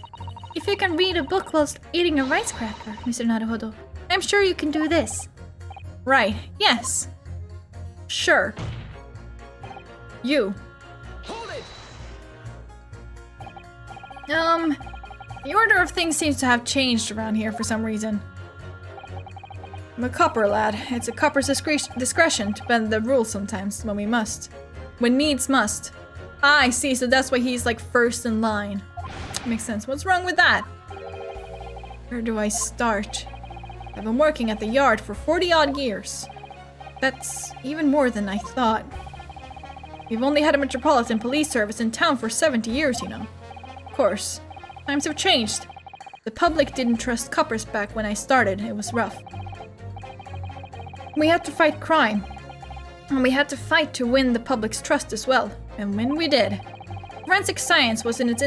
If you can read a book whilst eating a rice cracker, Mr. Naruhodo, I'm sure you can do this. Right, yes. Sure. You. Hold it! The order of things seems to have changed around here for some reason. I'm a copper, lad. It's a copper's discretion to bend the rules sometimes when we must. When needs must. Ah, I see, so that's why he's like first in line. Makes sense. What's wrong with that? Where do I start? I've been working at the yard for 40-odd years. That's even more than I thought. We've only had a metropolitan police service in town for 70 years, you know. Of course, times have changed. The public didn't trust coppers back when I started. It was rough. We had to fight crime. And we had to fight to win the public's trust as well. And when we did. Forensic science was in its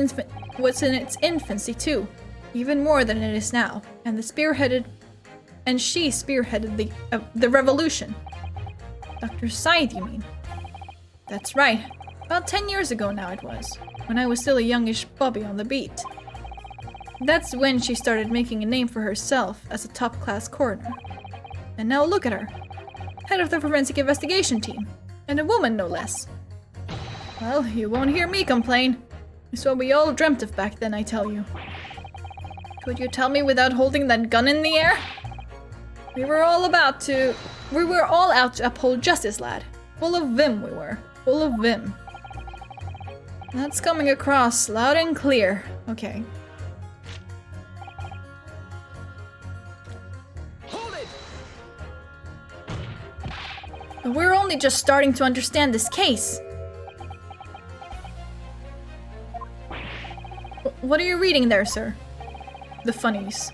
infancy too. Even more than it is now. And she spearheaded the revolution. Dr. Scythe, you mean? That's right. About 10 years ago now it was, when I was still a youngish bobby on the beat. That's when she started making a name for herself as a top-class coroner. And now look at her. Head of the forensic investigation team. And a woman, no less. Well, you won't hear me complain. It's what we all dreamt of back then, I tell you. Could you tell me without holding that gun in the air? We were all out to uphold justice, lad. Full of vim, we were. Full of vim. That's coming across loud and clear. Okay. Hold it! But we're only just starting to understand this case. What are you reading there, sir? The funnies.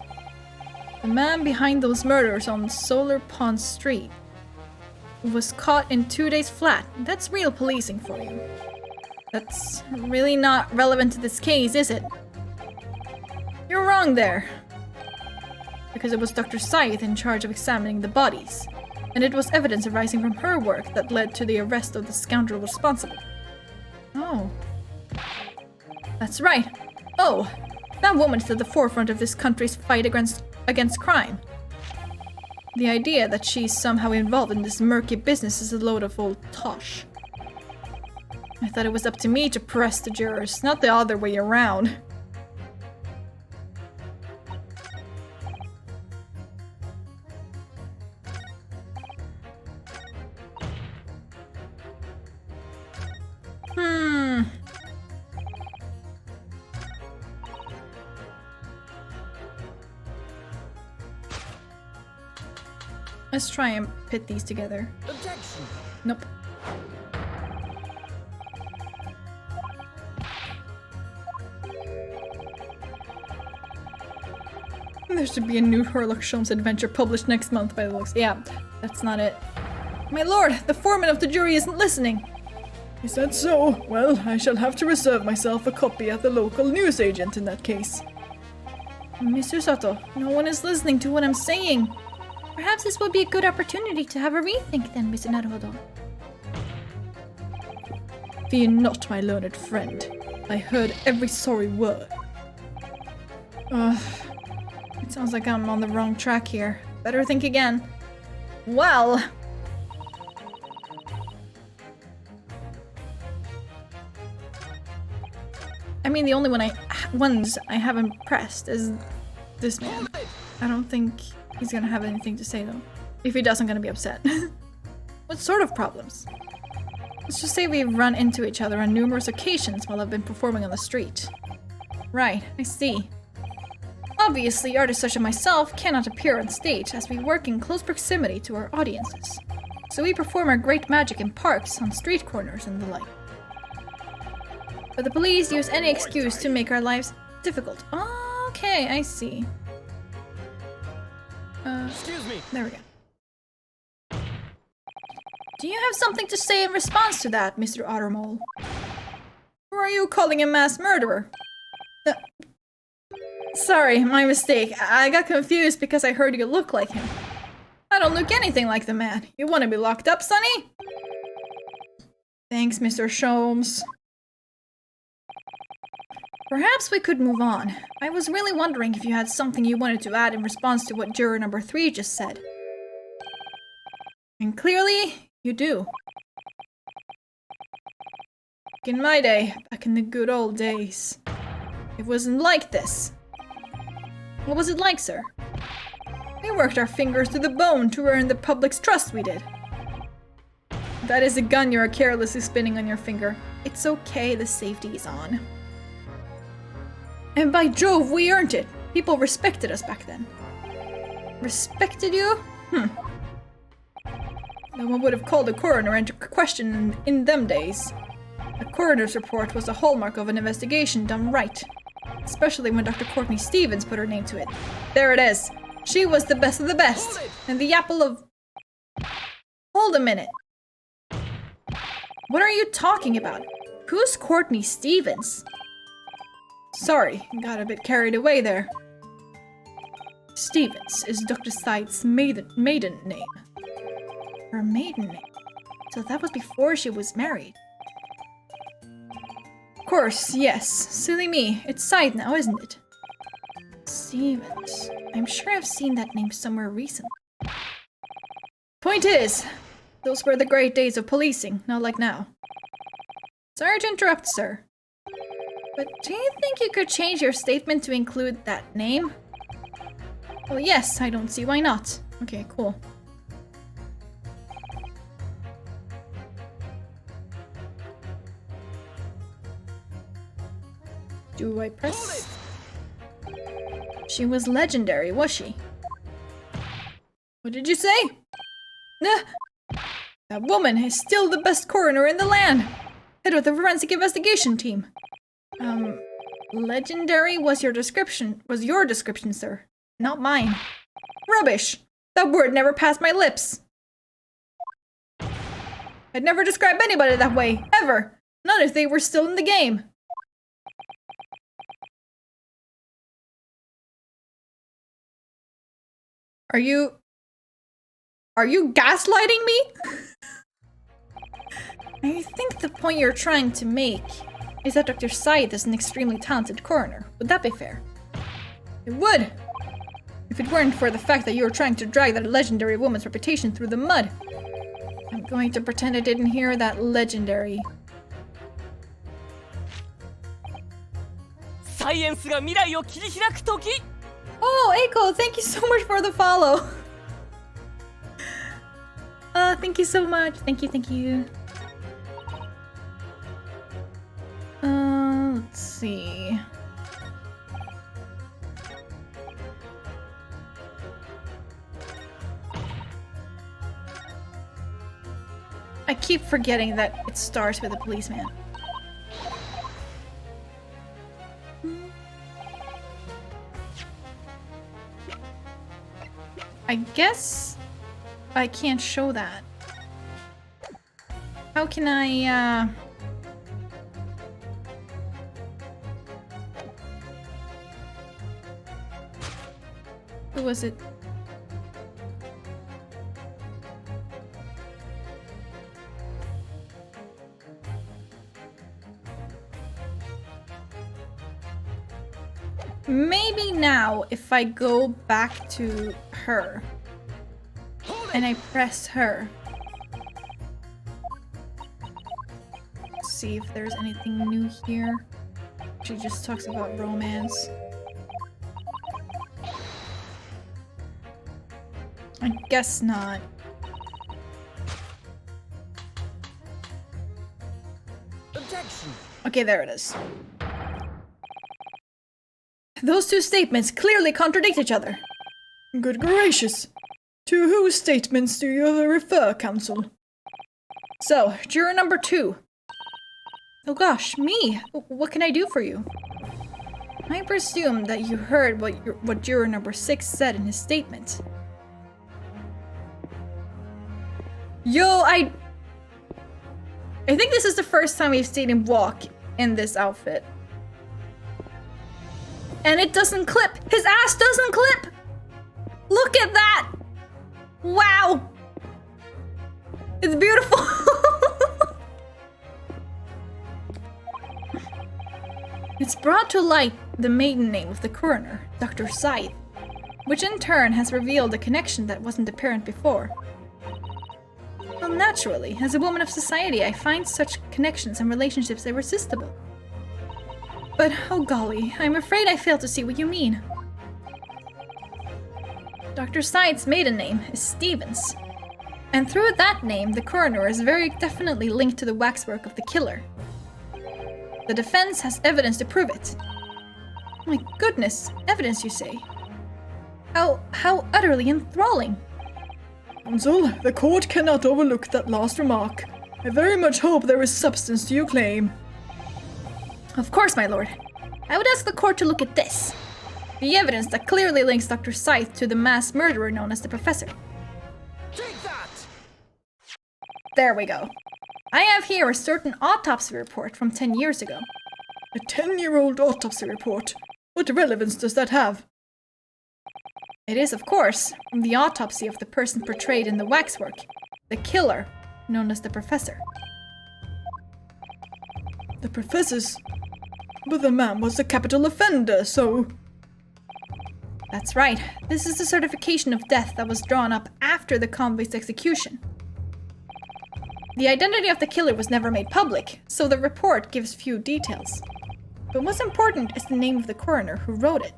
The man behind those murders on Solar Pond Street was caught in 2 days flat. That's real policing for you. That's really not relevant to this case, is it? You're wrong there. Because it was Dr. Scythe in charge of examining the bodies. And it was evidence arising from her work that led to the arrest of the scoundrel responsible. Oh. That's right. Oh, that woman is at the forefront of this country's fight against crime. The idea that she's somehow involved in this murky business is a load of old tosh. I thought it was up to me to press the jurors, not the other way around. Let's try and pit these together. Objection. Nope. There should be a new Sherlock Holmes adventure published next month by the looks. Yeah, that's not it. My lord, the foreman of the jury isn't listening. Is that so? Well, I shall have to reserve myself a copy at the local newsagent in that case. Mr. Soto, no one is listening to what I'm saying. Perhaps this would be a good opportunity to have a rethink then, Mr. Naruhodo. Fear not, my learned friend. I heard every sorry word. It sounds like I'm on the wrong track here. Better think again. Well... I mean, the only ones I haven't pressed is this man. I don't think he's gonna have anything to say though. If he does, I'm gonna be upset. What sort of problems? Let's just say we've run into each other on numerous occasions while I've been performing on the street. Right, I see. Obviously, artists such as myself cannot appear on stage as we work in close proximity to our audiences. So we perform our great magic in parks, on street corners, and the like. But the police use any excuse to make our lives difficult. Okay, I see. Excuse me. There we go. Do you have something to say in response to that, Mr. Ottermole? Or are you calling a mass murderer? Sorry, my mistake. I got confused because I heard you look like him. I don't look anything like the man. You want to be locked up, Sonny? Thanks, Mr. Sholmes. Perhaps we could move on. I was really wondering if you had something you wanted to add in response to what juror number 3 just said. And clearly, you do. Back in my day, back in the good old days, it wasn't like this. What was it like, sir? We worked our fingers to the bone to earn the public's trust, we did. That is a gun you are carelessly spinning on your finger. It's okay, the safety is on. And by Jove, we earned it. People respected us back then. Respected you? No one would have called a coroner into question in them days. A coroner's report was a hallmark of an investigation done right. Especially when Dr. Courtney Stevens put her name to it. There it is. She was the best of the best. And the apple of... Hold a minute. What are you talking about? Who's Courtney Stevens? Sorry, got a bit carried away there. Stevens is Dr. Side's maiden name. Her maiden name? So that was before she was married. Of course, yes. Silly me. It's Side now, isn't it? Stevens. I'm sure I've seen that name somewhere recently. Point is, those were the great days of policing, not like now. Sorry to interrupt, sir. But do you think you could change your statement to include that name? Well, yes, I don't see why not. Okay, cool. Do I press? She was legendary, was she? What did you say? Nah. That woman is still the best coroner in the land. Head of the forensic investigation team. Legendary was your description, sir. Not mine. Rubbish! That word never passed my lips. I'd never describe anybody that way, ever. Not if they were still in the game. Are you gaslighting me? I think the point you're trying to make is that Dr. Said is an extremely talented coroner. Would that be fair? It would. If it weren't for the fact that you were trying to drag that legendary woman's reputation through the mud. I'm going to pretend I didn't hear that legendary. サイエンスが未来を切り開く時 Oh, Eiko, thank you so much for the follow. Thank you so much. Thank you, thank you. Let's see. I keep forgetting that it starts with a policeman. I guess I can't show that. How can I, Who was it? Maybe now, if I go back to her and I press her, see if there's anything new here. She just talks about romance. I guess not. Objection. Okay, there it is. Those two statements clearly contradict each other. Good gracious. To whose statements do you refer, counsel? So, juror number 2. Oh gosh, me! What can I do for you? I presume that you heard what juror number 6 said in his statement. Yo, I think this is the first time we've seen him walk in this outfit. And it doesn't clip! His ass doesn't clip! Look at that! Wow! It's beautiful! It's brought to light the maiden name of the coroner, Dr. Scythe, which in turn has revealed a connection that wasn't apparent before. Well, naturally, as a woman of society, I find such connections and relationships irresistible. But, oh golly, I'm afraid I fail to see what you mean. Dr. Scythe's maiden name is Stevens, and through that name, the coroner is very definitely linked to the waxwork of the killer. The defense has evidence to prove it. My goodness, evidence you say? How utterly enthralling. Counsel, the court cannot overlook that last remark. I very much hope there is substance to your claim. Of course, my lord. I would ask the court to look at this. The evidence that clearly links Dr. Scythe to the mass murderer known as the Professor. Take that! There we go. I have here a certain autopsy report from 10 years ago. A 10-year-old autopsy report. What relevance does that have? It is, of course, from the autopsy of the person portrayed in the waxwork, the killer, known as the Professor. The professor's... But the man was a capital offender, so... That's right. This is the certification of death that was drawn up after the convict's execution. The identity of the killer was never made public, so the report gives few details. But what's important is the name of the coroner who wrote it.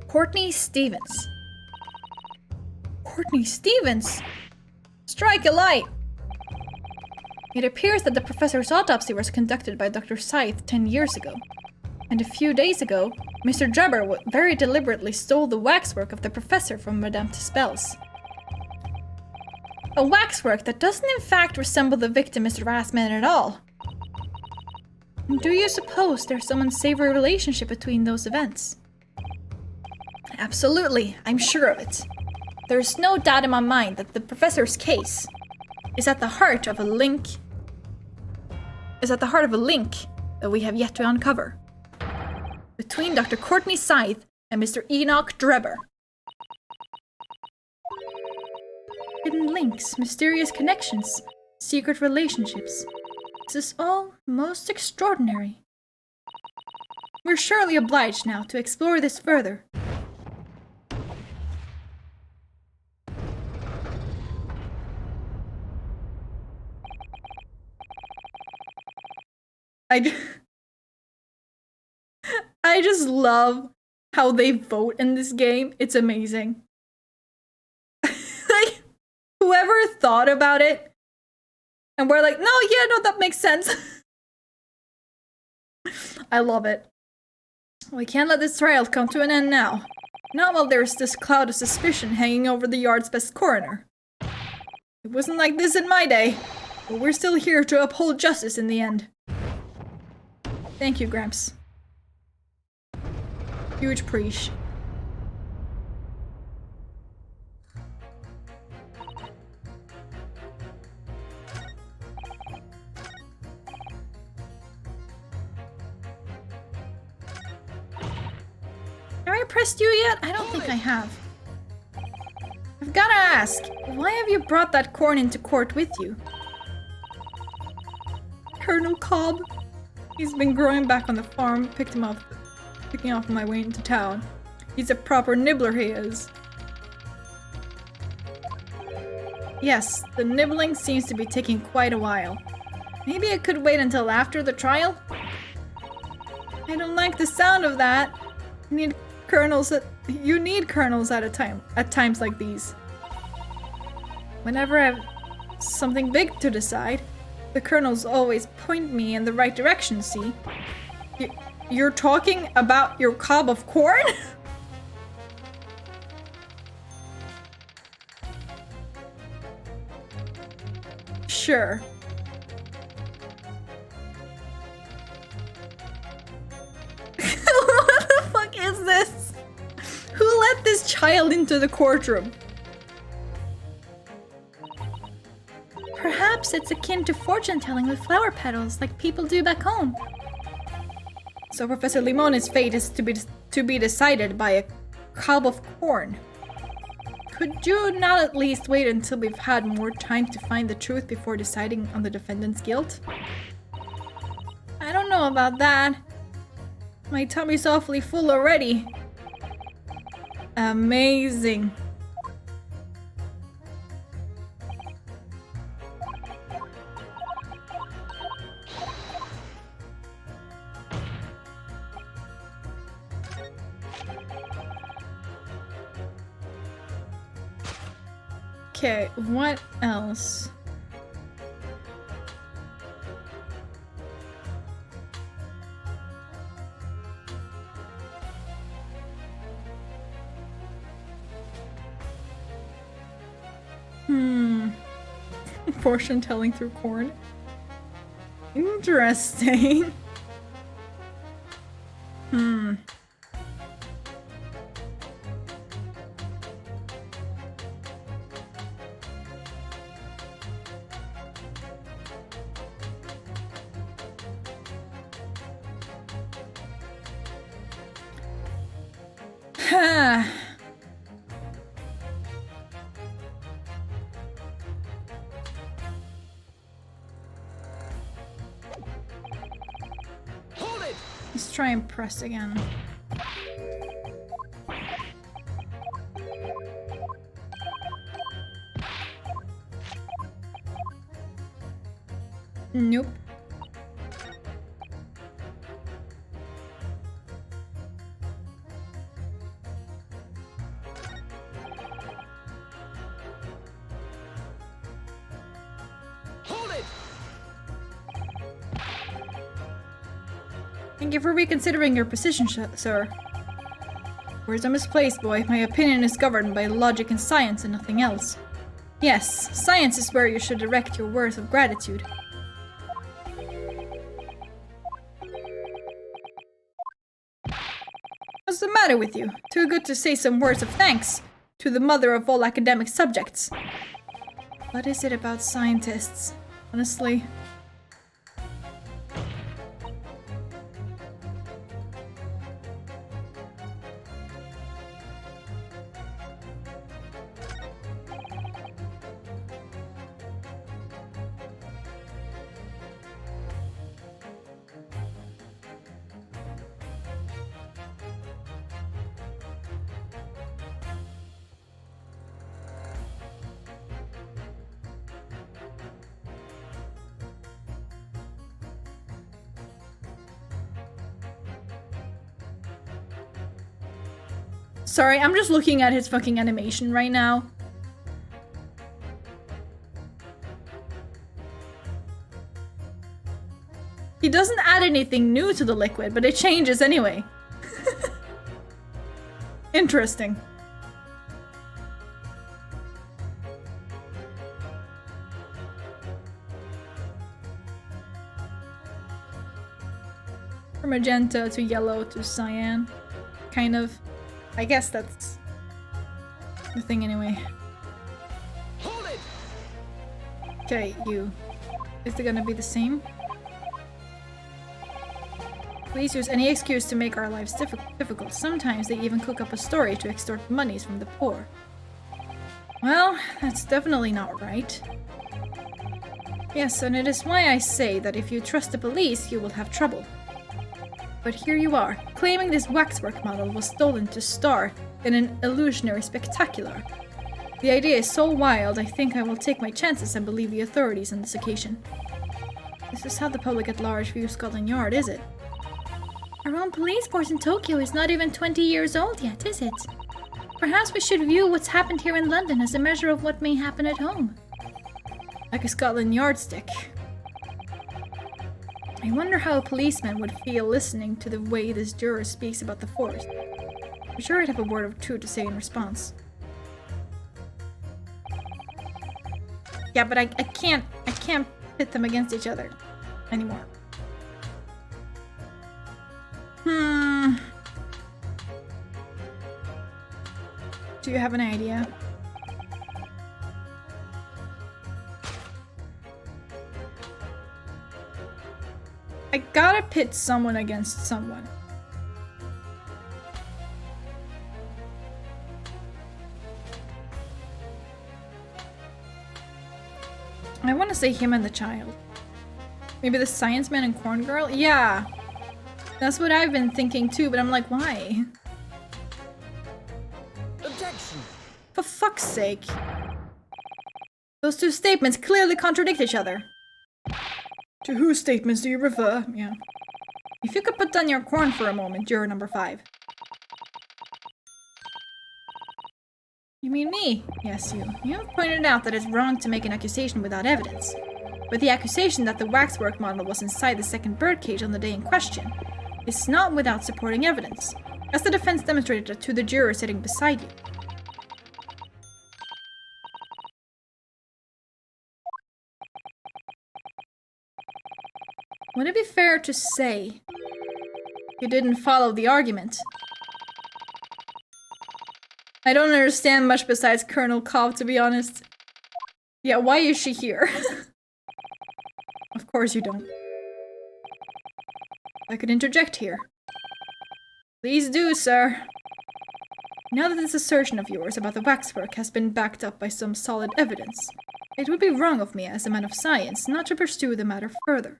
Courtney Stevens. Courtney Stevens? Strike a light! It appears that the professor's autopsy was conducted by Dr. Scythe 10 years ago. And a few days ago, Mr. Drebber very deliberately stole the waxwork of the professor from Madame Tispel's. A waxwork that doesn't in fact resemble the victim, Mr. Rassman, at all. Do you suppose there's some unsavory relationship between those events? Absolutely, I'm sure of it. There's no doubt in my mind that the professor's case is at the heart of a link that we have yet to uncover. Between Dr. Courtney Scythe and Mr. Enoch Drebber. Hidden links, mysterious connections, secret relationships. This is all most extraordinary. We're surely obliged now to explore this further. I I just love how they vote in this game. It's amazing. Like, whoever thought about it, and we're like, no, yeah, no, that makes sense. I love it. We can't let this trial come to an end now. Not while there's this cloud of suspicion hanging over the yard's best coroner. It wasn't like this in my day, but we're still here to uphold justice in the end. Thank you, Gramps. Huge preach. Have I pressed you yet? I don't think I have. I've gotta ask, why have you brought that corn into court with you? Colonel Cobb. He's been growing back on the farm, picking off on my way into town. He's a proper nibbler, he is. Yes, the nibbling seems to be taking quite a while. Maybe I could wait until after the trial? I don't like the sound of that. You need colonels at times like these. Whenever I have something big to decide, the colonels always point me in the right direction, see? You're talking about your cob of corn? Sure. What the fuck is this? Who let this child into the courtroom? Perhaps it's akin to fortune telling with flower petals, like people do back home. So Professor Limone's fate is to be decided by a cob of corn. Could you not at least wait until we've had more time to find the truth before deciding on the defendant's guilt? I don't know about that. My tummy's awfully full already. Amazing. Okay, what else? Fortune telling through corn. Interesting. Let's try and press again. Nope. Thank you for reconsidering your position, sir. Words are misplaced, boy. My opinion is governed by logic and science and nothing else. Yes, science is where you should direct your words of gratitude. What's the matter with you? Too good to say some words of thanks to the mother of all academic subjects. What is it about scientists? Honestly... Sorry, I'm just looking at his fucking animation right now. He doesn't add anything new to the liquid, but it changes anyway. Interesting. From magenta to yellow to cyan. Kind of. I guess that's the thing anyway. Hold it! Okay, you. Is it gonna be the same? Please use any excuse to make our lives difficult. Sometimes they even cook up a story to extort monies from the poor. Well, that's definitely not right. Yes, and it is why I say that if you trust the police, you will have trouble. But here you are, claiming this waxwork model was stolen to star in an illusionary spectacular. The idea is so wild, I think I will take my chances and believe the authorities on this occasion. This is how the public at large views Scotland Yard, is it? Our own police force in Tokyo is not even 20 years old yet, is it? Perhaps we should view what's happened here in London as a measure of what may happen at home. Like a Scotland Yard stick. I wonder how a policeman would feel listening to the way this juror speaks about the force. I'm sure I'd have a word or two to say in response. Yeah, but I can't pit them against each other anymore. Do you have an idea? I gotta pit someone against someone. I want to say him and the child. Maybe the science man and corn girl? Yeah. That's what I've been thinking too, but I'm like, why? Objection! For fuck's sake. Those two statements clearly contradict each other. To whose statements do you refer? Yeah. If you could put down your corn for a moment, juror number 5. You mean me? Yes, you. You have pointed out that it's wrong to make an accusation without evidence. But the accusation that the waxwork model was inside the second birdcage on the day in question is not without supporting evidence, as the defense demonstrated to the juror sitting beside you. Would it be fair to say you didn't follow the argument? I don't understand much besides Colonel Cobb, to be honest. Yeah, why is she here? Of course you don't. I could interject here. Please do, sir. Now that this assertion of yours about the waxwork has been backed up by some solid evidence, it would be wrong of me as a man of science not to pursue the matter further.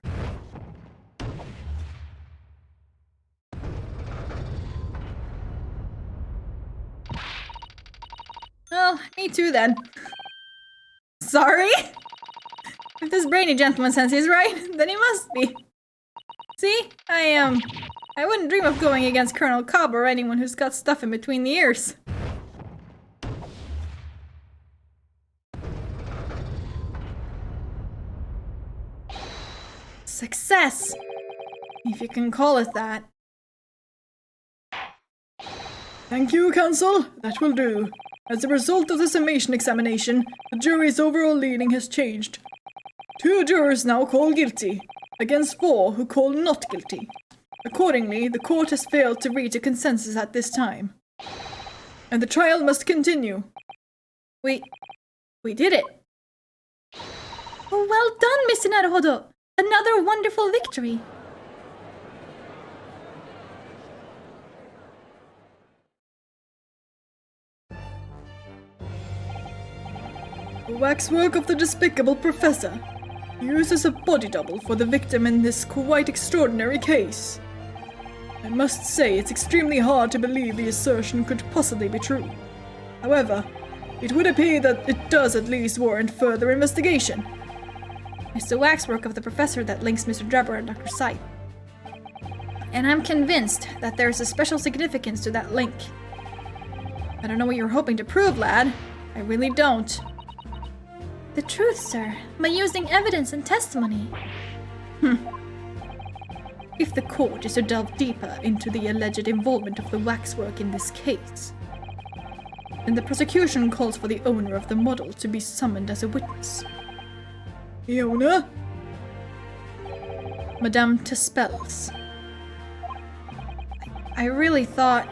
Well, me too then. Sorry? If this brainy gentleman says he's right, then he must be. See? I wouldn't dream of going against Colonel Cobb or anyone who's got stuff in between the ears. Success! If you can call it that. Thank you, counsel. That will do. As a result of the summation examination, the jury's overall leaning has changed. 2 jurors now call guilty, against 4 who call not guilty. Accordingly, the court has failed to reach a consensus at this time. And the trial must continue. We did it. Oh, well done, Mr. Naruhodo. Another wonderful victory. The waxwork of the despicable professor, used as a body double for the victim in this quite extraordinary case. I must say it's extremely hard to believe the assertion could possibly be true. However, it would appear that it does at least warrant further investigation. It's the waxwork of the professor that links Mr. Drebber and Dr. Sight. And I'm convinced that there's a special significance to that link. I don't know what you're hoping to prove, lad. I really don't. The truth, sir, by using evidence and testimony. If the court is to delve deeper into the alleged involvement of the waxwork in this case, then the prosecution calls for the owner of the model to be summoned as a witness. The owner? Madame Tespels. I really thought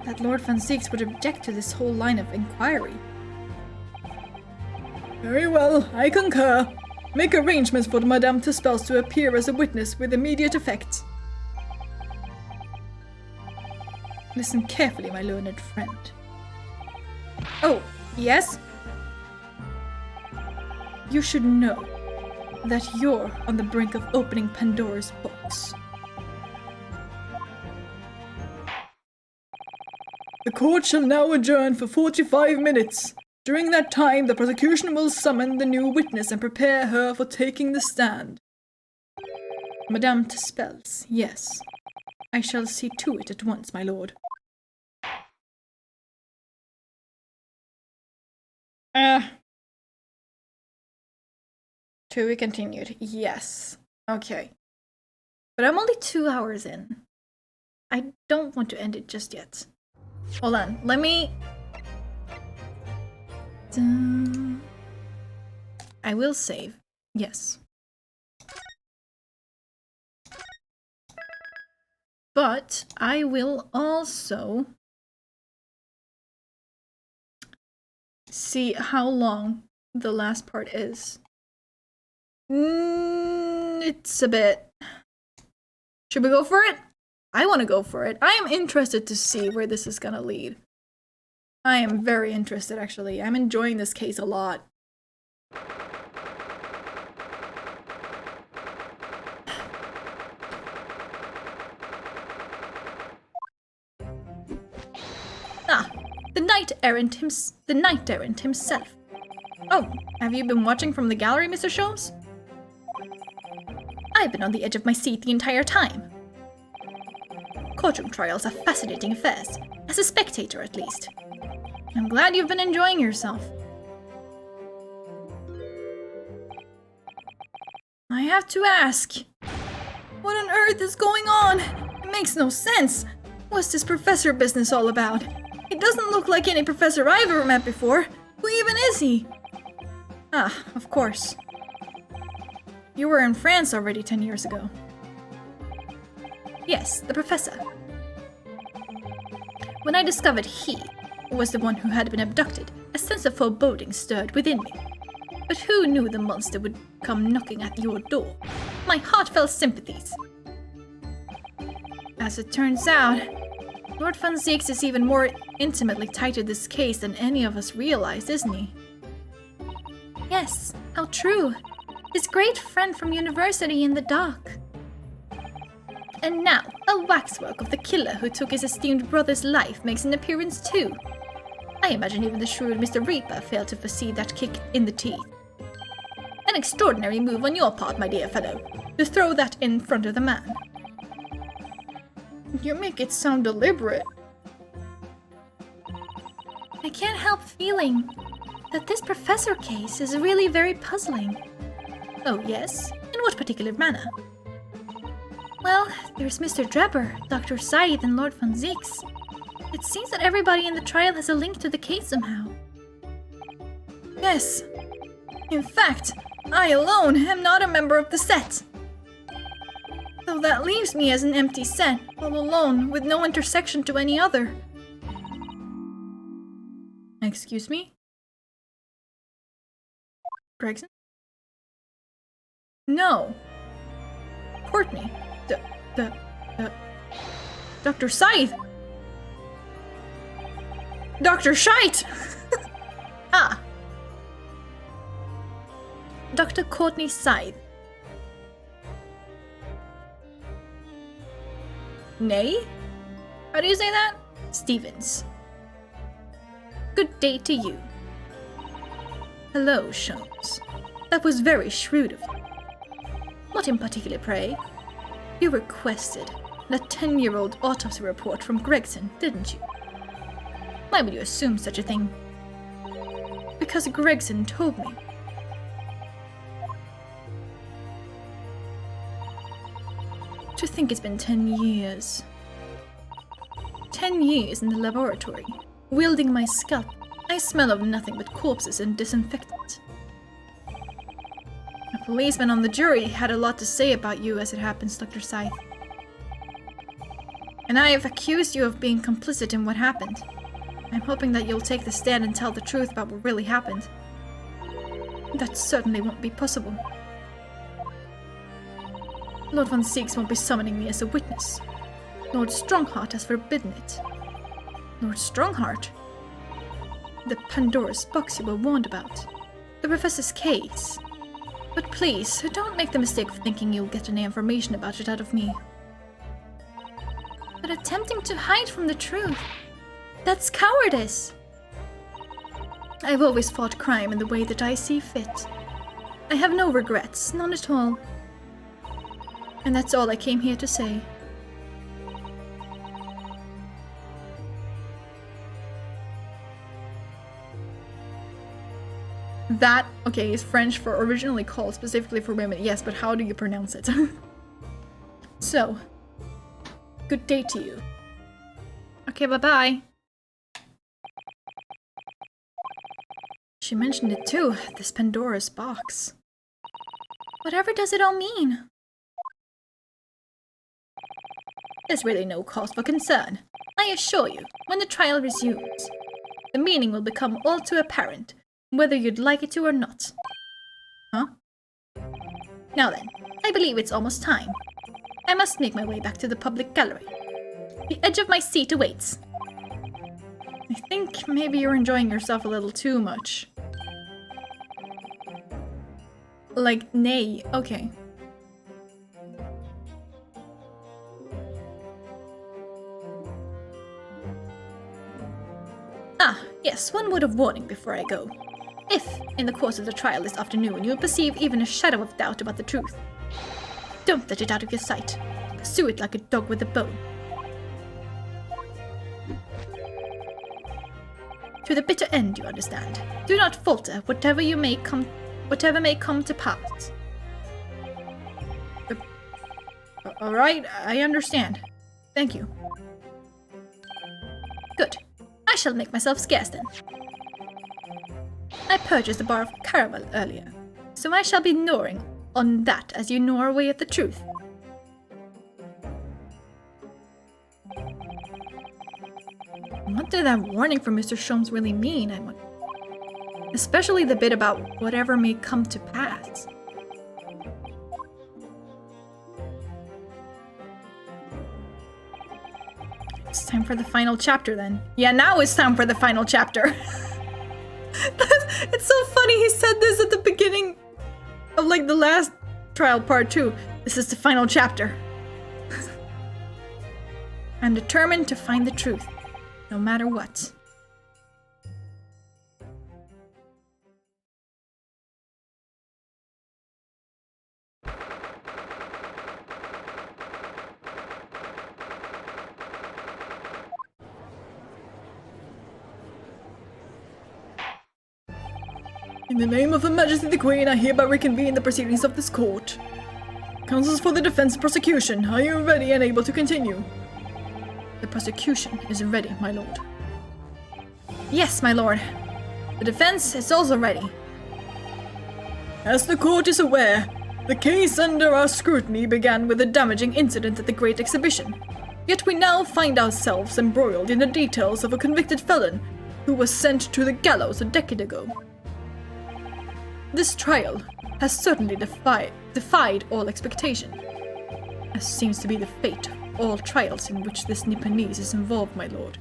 that Lord Van Zieks would object to this whole line of inquiry. Very well, I concur. Make arrangements for Madame Tespels to appear as a witness with immediate effect. Listen carefully, my learned friend. Oh, yes? You should know that you're on the brink of opening Pandora's box. The court shall now adjourn for 45 minutes. During that time, the prosecution will summon the new witness and prepare her for taking the stand. Madame Tespels, yes. I shall see to it at once, my lord. To be continued, yes. Okay. But I'm only 2 hours in. I don't want to end it just yet. Hold on, let me... I will save, yes. But I will also see how long the last part is. It's a bit... Should we go for it? I want to go for it. I am interested to see where this is gonna lead. I am very interested, actually. I'm enjoying this case a lot. Ah, the knight errant himself. Oh, have you been watching from the gallery, Mr. Sholmes? I've been on the edge of my seat the entire time. Courtroom trials are fascinating affairs, as a spectator at least. I'm glad you've been enjoying yourself. I have to ask, what on earth is going on? It makes no sense. What's this professor business all about? He doesn't look like any professor I've ever met before. Who even is he? Ah, of course. You were in France already 10 years ago. Yes, the professor. When I discovered he was the one who had been abducted, a sense of foreboding stirred within me. But who knew the monster would come knocking at your door? My heartfelt sympathies. As it turns out, Lord Van Zieks is even more intimately tied to this case than any of us realized, isn't he? Yes, how true. His great friend from university in the dock. And now, a waxwork of the killer who took his esteemed brother's life makes an appearance too. I imagine even the shrewd Mr. Reaper failed to foresee that kick in the teeth. An extraordinary move on your part, my dear fellow, to throw that in front of the man. You make it sound deliberate. I can't help feeling that this professor case is really very puzzling. Oh, yes? In what particular manner? Well, there's Mr. Drebber, Dr. Said, and Lord Van Zieks. It seems that everybody in the trial has a link to the case somehow. Yes. In fact, I alone am not a member of the set. So that leaves me as an empty set, all alone, with no intersection to any other. Excuse me? Gregson? No. Courtney. Dr. Scythe! Dr. Shite! Ah. Dr. Courtney Scythe. Nay? How do you say that? Stevens. Good day to you. Hello, Sholmes. That was very shrewd of you. What in particular, pray? You requested that 10-year-old autopsy report from Gregson, didn't you? Why would you assume such a thing? Because Gregson told me. To think it's been 10 years. 10 years in the laboratory, wielding my scalpel. I smell of nothing but corpses and disinfectant. A policeman on the jury had a lot to say about you as it happens, Dr. Scythe. And I have accused you of being complicit in what happened. I'm hoping that you'll take the stand and tell the truth about what really happened. That certainly won't be possible. Lord Von Zieks won't be summoning me as a witness. Lord Strongheart has forbidden it. Lord Strongheart? The Pandora's box you were warned about. The Professor's case. But please, don't make the mistake of thinking you'll get any information about it out of me. But attempting to hide from the truth, that's cowardice! I've always fought crime in the way that I see fit. I have no regrets, none at all. And that's all I came here to say. That, okay, is French for originally called specifically for women. Yes, but how do you pronounce it? So, good day to you. Okay, bye-bye. She mentioned it too, this Pandora's box. Whatever does it all mean? There's really no cause for concern. I assure you, when the trial resumes, the meaning will become all too apparent, whether you'd like it to or not. Huh? Now then, I believe it's almost time. I must make my way back to the public gallery. The edge of my seat awaits. I think maybe you're enjoying yourself a little too much. Like, nay, okay. Ah, yes, one word of warning before I go. If, in the course of the trial this afternoon, you perceive even a shadow of doubt about the truth, don't let it out of your sight. Pursue it like a dog with a bone. To the bitter end, you understand. Do not falter, whatever may come to pass. Alright, I understand. Thank you. Good. I shall make myself scarce then. I purchased a bar of caramel earlier, so I shall be gnawing on that as you gnaw away at the truth. What did that warning from Mr. Sholmes really mean? Especially the bit about whatever may come to pass. It's time for the final chapter then. Yeah, now it's time for the final chapter. It's so funny he said this at the beginning of like the last trial part 2. This is the final chapter. I'm determined to find the truth, no matter what. In the name of Her Majesty the Queen, I hereby reconvene the proceedings of this court. Counsels for the defense and prosecution, are you ready and able to continue? The prosecution is ready, my lord. Yes, my lord. The defense is also ready. As the court is aware, the case under our scrutiny began with a damaging incident at the Great Exhibition. Yet we now find ourselves embroiled in the details of a convicted felon who was sent to the gallows a decade ago. This trial has certainly defied all expectation, as seems to be the fate of all trials in which this Nipponese is involved, my lord.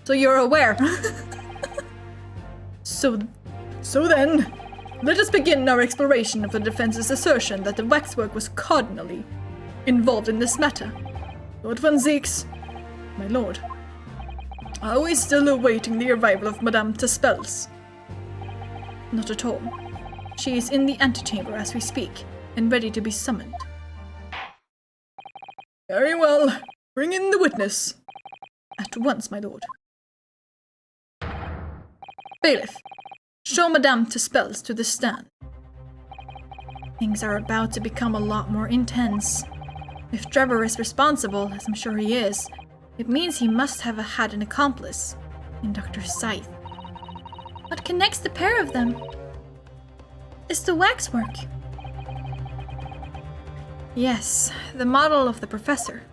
So you're aware. So then, let us begin our exploration of the defense's assertion that the waxwork was cardinally involved in this matter. Lord Von Zieks, my lord, are we still awaiting the arrival of Madame Tespels? Not at all. She is in the antechamber as we speak, and ready to be summoned. Very well. Bring in the witness. At once, my lord. Bailiff, show Madame Tuspels to the stand. Things are about to become a lot more intense. If Trevor is responsible, as I'm sure he is, it means he must have had an accomplice in Dr. Scythe. What connects the pair of them? Is the waxwork. Yes, the model of the professor.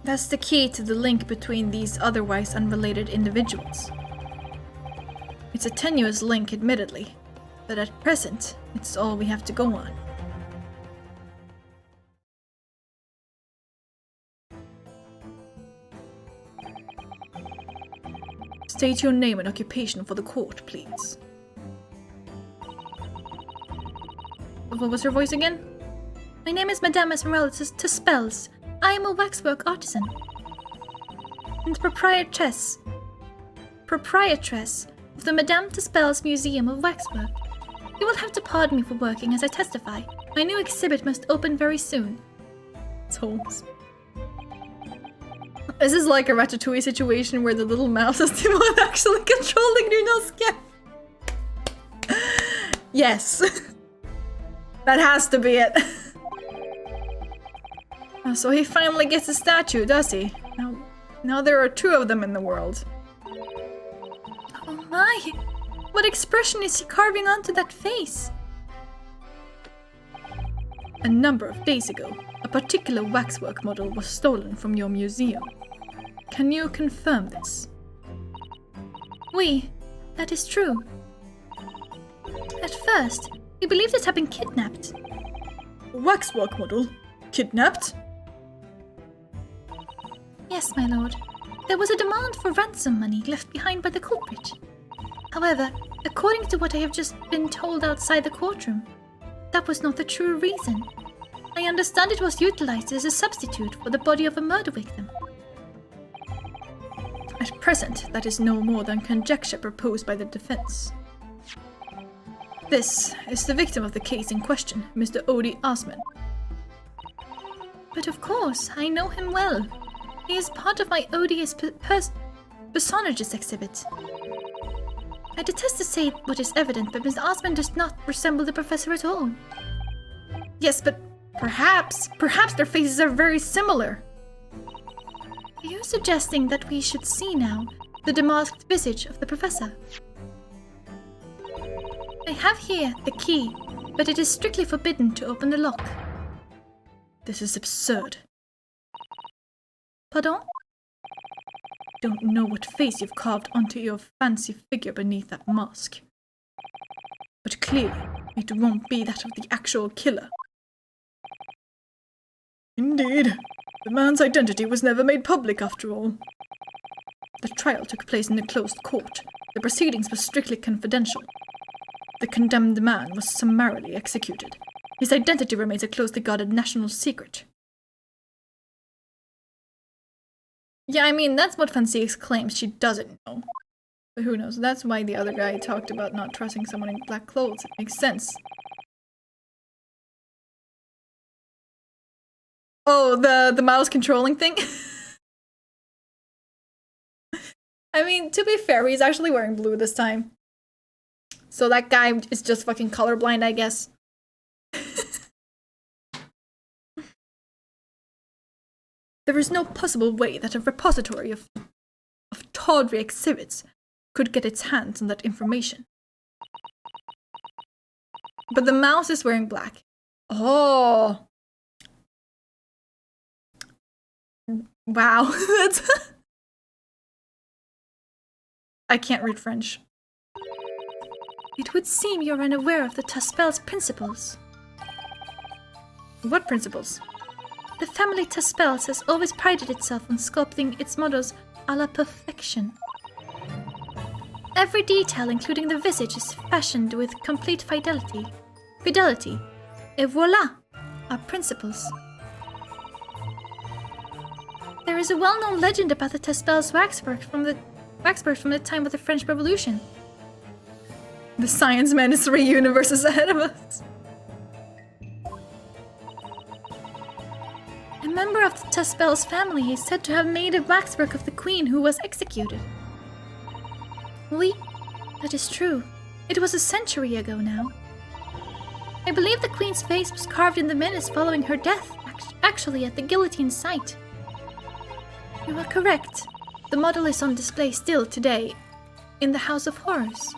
That's the key to the link between these otherwise unrelated individuals. It's a tenuous link, admittedly, but at present, it's all we have to go on. State your name and occupation for the court, please. What was her voice again? My name is Madame Esmeralda Tuspels. I am a waxwork artisan and proprietress of the Madame Tuspels Museum of Waxwork. You will have to pardon me for working as I testify. My new exhibit must open very soon. Holmes. This is like a Ratatouille situation where the little mouse is the one actually controlling Nunosuke. Yes. That has to be it. So he finally gets a statue, does he? Now there are 2 of them in the world. Oh my! What expression is he carving onto that face? A number of days ago, a particular waxwork model was stolen from your museum. Can you confirm this? Oui, that is true. At first, we believed it had been kidnapped. A waxwork model? Kidnapped? Yes, my lord. There was a demand for ransom money left behind by the culprit. However, according to what I have just been told outside the courtroom, that was not the true reason. I understand it was utilized as a substitute for the body of a murder victim. At present, that is no more than conjecture proposed by the defense. This is the victim of the case in question, Mr. Odie Osman. But of course, I know him well. He is part of my odious personages exhibit. I detest to say what is evident, but Mr. Osman does not resemble the professor at all. Yes, but perhaps their faces are very similar. Are you suggesting that we should see now the demasked visage of the professor? I have here the key, but it is strictly forbidden to open the lock. This is absurd. Pardon? I don't know what face you've carved onto your fancy figure beneath that mask. But clearly, it won't be that of the actual killer. Indeed. The man's identity was never made public after all. The trial took place in a closed court. The proceedings were strictly confidential. The condemned man was summarily executed. His identity remains a closely guarded national secret. Yeah, I mean, that's what Fancy claims she doesn't know. But who knows? That's why the other guy talked about not trusting someone in black clothes. It makes sense. Oh, the mouse controlling thing? I mean, to be fair, he's actually wearing blue this time. So that guy is just fucking colorblind, I guess. There is no possible way that a repository of tawdry exhibits could get its hands on that information. But the mouse is wearing black. Oh. Wow. That's I can't read French. It would seem you're unaware of the Tuspels' principles. What principles? The family Tuspels has always prided itself on sculpting its models à la perfection. Every detail, including the visage, is fashioned with complete fidelity. Et voilà, our principles. There is a well-known legend about the Tuspels' waxwork from the time of the French Revolution. The science man is 3 universes ahead of us. member of the Tuspel's family is said to have made a waxwork of the queen who was executed. Oui, that is true. It was a century ago now. I believe the queen's face was carved in the minutes following her death, actually at the guillotine site. You are correct. The model is on display still today, in the House of Horrors.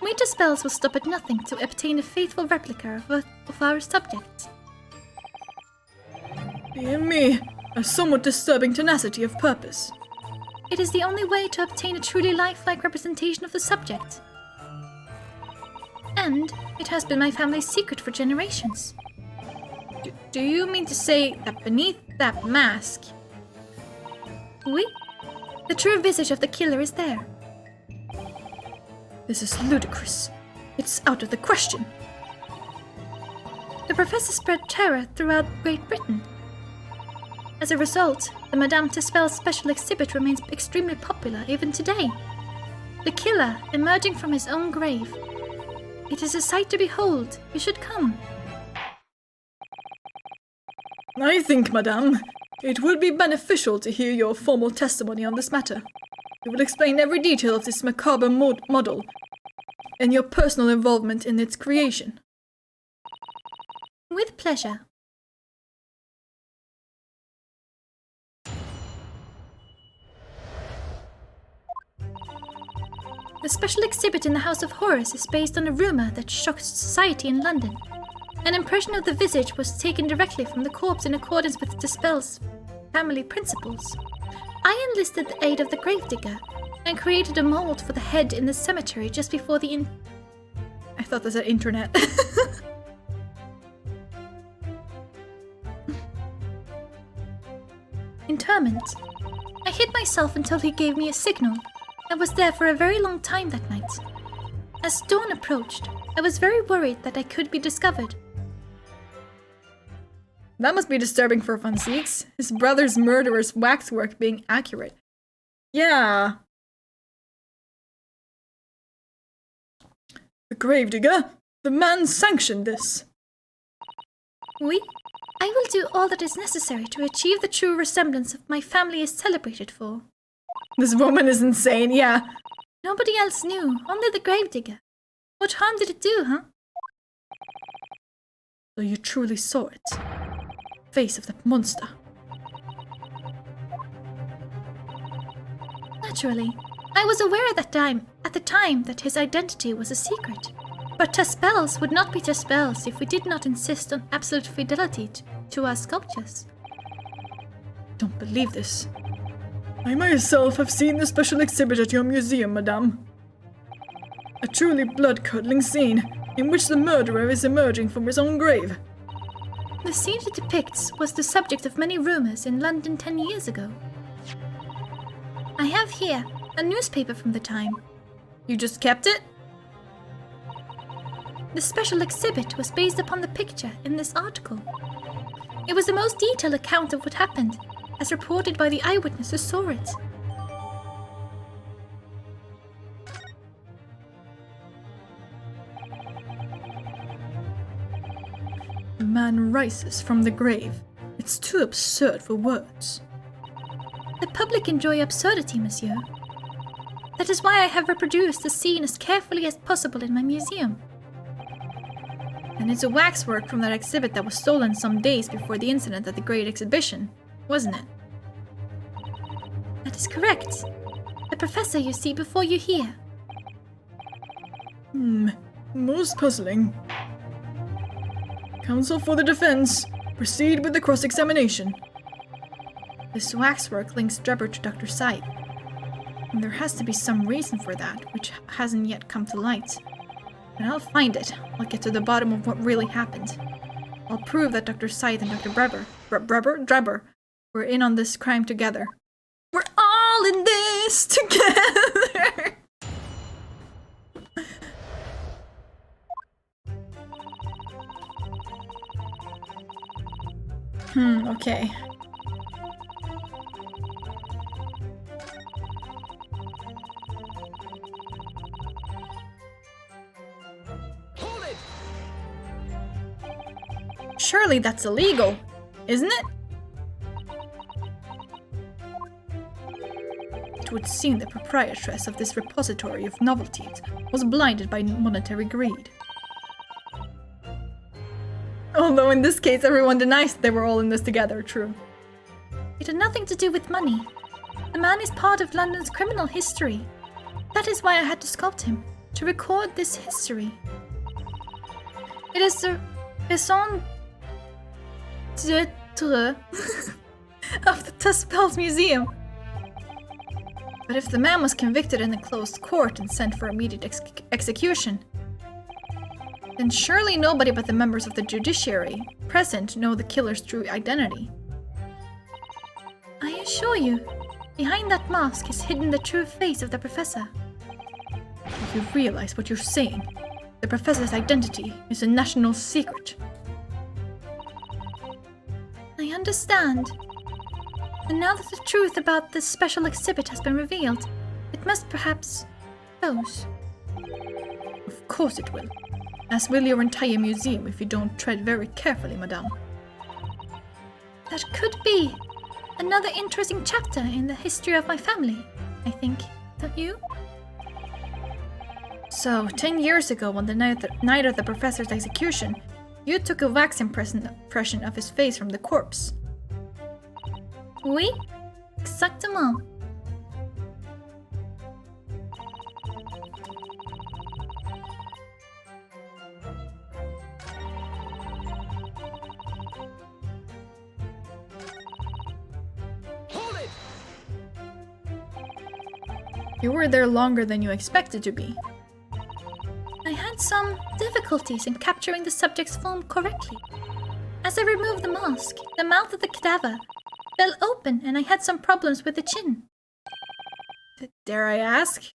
We Tuspels will stop at nothing to obtain a faithful replica of our subject. Dear me, a somewhat disturbing tenacity of purpose. It is the only way to obtain a truly lifelike representation of the subject. And it has been my family's secret for generations. Do you mean to say that beneath that mask? Oui, the true visage of the killer is there. This is ludicrous. It's out of the question. The professor spread terror throughout Great Britain. As a result, the Madame Tuspel's special exhibit remains extremely popular even today. The killer emerging from his own grave. It is a sight to behold. You should come. I think, Madame, it would be beneficial to hear your formal testimony on this matter. You will explain every detail of this macabre model and your personal involvement in its creation. With pleasure. The special exhibit in the House of Horrors is based on a rumor that shocked society in London. An impression of the visage was taken directly from the corpse in accordance with Tuspel's family principles. I enlisted the aid of the gravedigger and created a mold for the head in the cemetery just before the I thought that said internet. interment. I hid myself until he gave me a signal. I was there for a very long time that night. As dawn approached, I was very worried that I could be discovered. That must be disturbing for Funseeks. His brother's murderer's waxwork being accurate. Yeah. The gravedigger? The man sanctioned this. Oui, I will do all that is necessary to achieve the true resemblance of my family is celebrated for. This woman is insane, yeah. Nobody else knew, only the gravedigger. What harm did it do, huh? So you truly saw it. Face of that monster. Naturally. I was aware at the time that his identity was a secret. But Tuspels would not be Tuspels if we did not insist on absolute fidelity to our sculptures. Don't believe this. I myself have seen the special exhibit at your museum, Madame. A truly blood-curdling scene, in which the murderer is emerging from his own grave. The scene it depicts was the subject of many rumors in London 10 years ago. I have here a newspaper from the time. You just kept it? The special exhibit was based upon the picture in this article. It was the most detailed account of what happened, as reported by the eyewitness who saw it. The man rises from the grave. It's too absurd for words. The public enjoy absurdity, monsieur. That is why I have reproduced the scene as carefully as possible in my museum. And it's a waxwork from that exhibit that was stolen some days before the incident at the Great Exhibition, wasn't it? That is correct. The professor you see before you here. Most puzzling. Counsel for the defense, proceed with the cross-examination. This waxwork links Drebber to Dr. Scythe. And there has to be some reason for that, which hasn't yet come to light. And I'll find it. I'll get to the bottom of what really happened. I'll prove that Dr. Scythe and Dr. Drebber were in on this crime together. We're all in this together! Okay. Hold it! Surely that's illegal, isn't it? it would seem the proprietress of this repository of novelties was blinded by monetary greed. Although in this case, everyone denies that they were all in this together, true. It had nothing to do with money. The man is part of London's criminal history. That is why I had to sculpt him, to record this history. It is the raison d'etre Of the Tuspels Museum. But if the man was convicted in a closed court and sent for immediate execution, then surely nobody but the members of the judiciary present know the killer's true identity. I assure you, behind that mask is hidden the true face of the professor. You realize what you're saying. The professor's identity is a national secret. I understand. And now that the truth about this special exhibit has been revealed, it must perhaps close. Of course it will. As will your entire museum if you don't tread very carefully, madame. That could be another interesting chapter in the history of my family, I think. Don't you? So, 10 years ago, on the night of the professor's execution, you took a wax impression of his face from the corpse. Oui, exactement. Hold it! You were there longer than you expected to be. I had some difficulties in capturing the subject's form correctly. As I removed the mask, the mouth of the cadaver fell open and I had some problems with the chin. Dare I ask?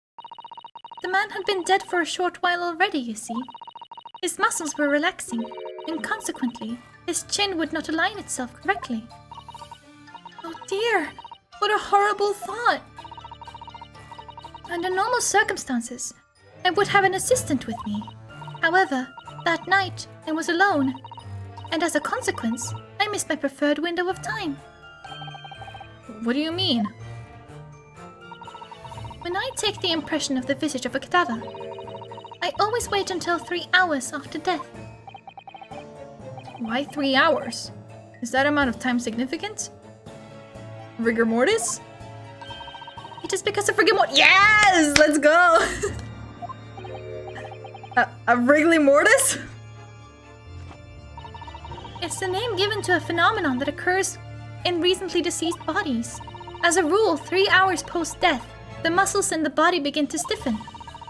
The man had been dead for a short while already, you see. His muscles were relaxing, and consequently, his chin would not align itself correctly. Oh dear, what a horrible thought! Under normal circumstances, I would have an assistant with me. However, that night I was alone, and as a consequence, I missed my preferred window of time. What do you mean? When I take the impression of the visage of a cadaver, I always wait until 3 hours after death. Why 3 hours? Is that amount of time significant? Rigor mortis? It is because of rigor mortis. Yes! Let's go! a Wrigley mortis? It's the name given to a phenomenon that occurs in recently deceased bodies. As a rule, 3 hours post-death, the muscles in the body begin to stiffen.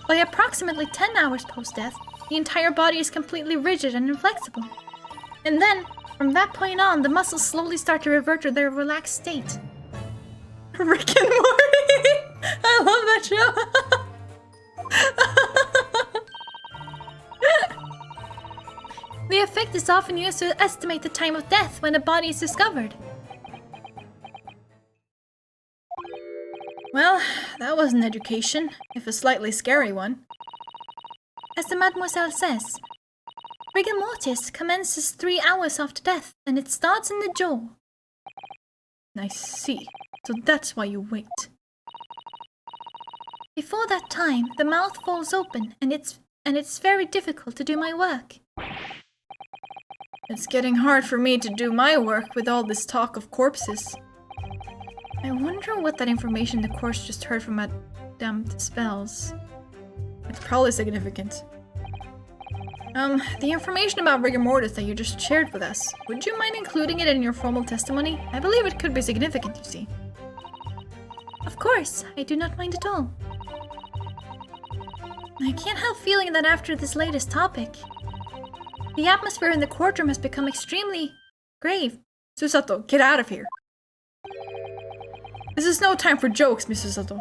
By approximately 10 hours post-death, the entire body is completely rigid and inflexible. And then, from that point on, the muscles slowly start to revert to their relaxed state. Rick and Morty! I love that show! The effect is often used to estimate the time of death when a body is discovered. Well, that was an education, if a slightly scary one. As the mademoiselle says, rigor mortis commences 3 hours after death, and it starts in the jaw. I see. So that's why you wait. Before that time, the mouth falls open, and it's very difficult to do my work. It's getting hard for me to do my work with all this talk of corpses. I wonder what that information the course just heard from Madame spells. It's probably significant. The information about rigor mortis that you just shared with us, would you mind including it in your formal testimony? I believe it could be significant, you see. Of course, I do not mind at all. I can't help feeling that after this latest topic, the atmosphere in the courtroom has become extremely grave. Susato, get out of here. This is no time for jokes, Miss Susato.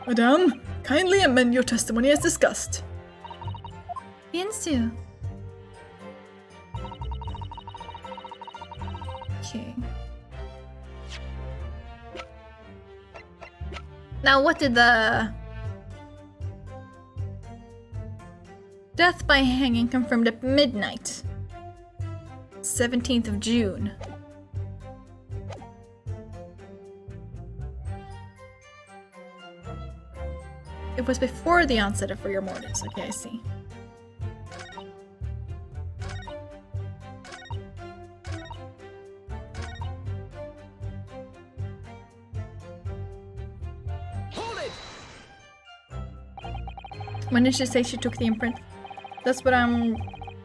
Madame, kindly amend your testimony as discussed. Bien sûr. Okay. Now, what did the death by hanging confirmed at midnight? 17th of June. was before the onset of rigor mortis. Okay, I see. Hold it! When did she say she took the imprint? That's what I'm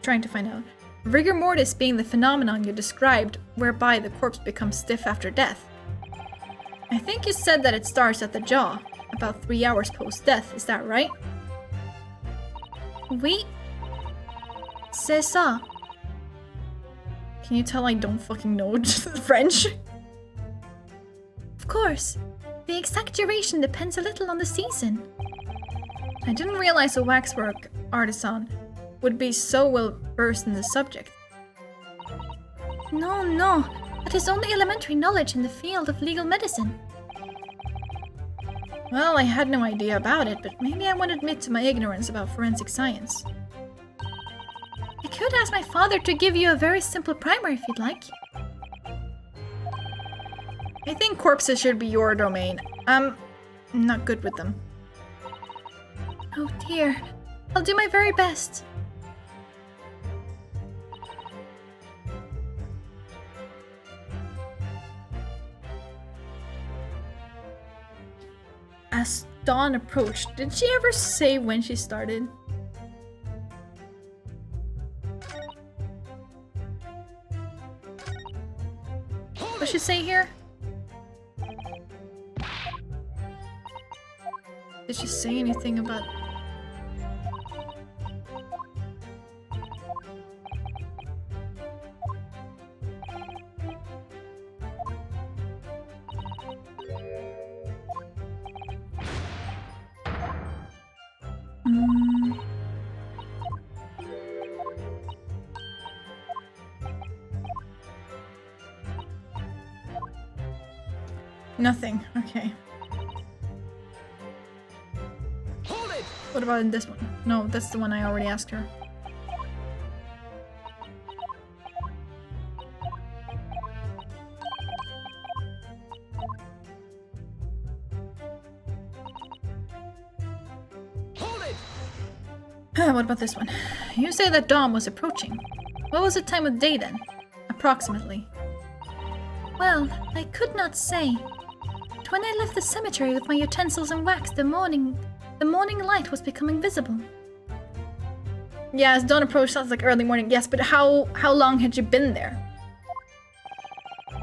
trying to find out. Rigor mortis being the phenomenon you described, whereby the corpse becomes stiff after death. I think you said that it starts at the jaw, about 3 hours post-death, is that right? Oui. C'est ça. Can you tell I don't fucking know French? Of course. The exact duration depends a little on the season. I didn't realize a waxwork artisan would be so well versed in the subject. No. That is only elementary knowledge in the field of legal medicine. Well, I had no idea about it, but maybe I won't admit to my ignorance about forensic science. I could ask my father to give you a very simple primer if you'd like. I think corpses should be your domain. I'm not good with them. Oh dear. I'll do my very best. As dawn approached, did she ever say when she started? What does she say here? Did she say anything about... Nothing. Okay. Hold it! What about in this one? No, that's the one I already asked her. Hold it! What about this one? You say that dawn was approaching. What was the time of day then? Approximately. Well, I could not say. But when I left the cemetery with my utensils and wax, the morning light was becoming visible. Yeah, as dawn approached sounds like early morning. Yes, but how long had you been there?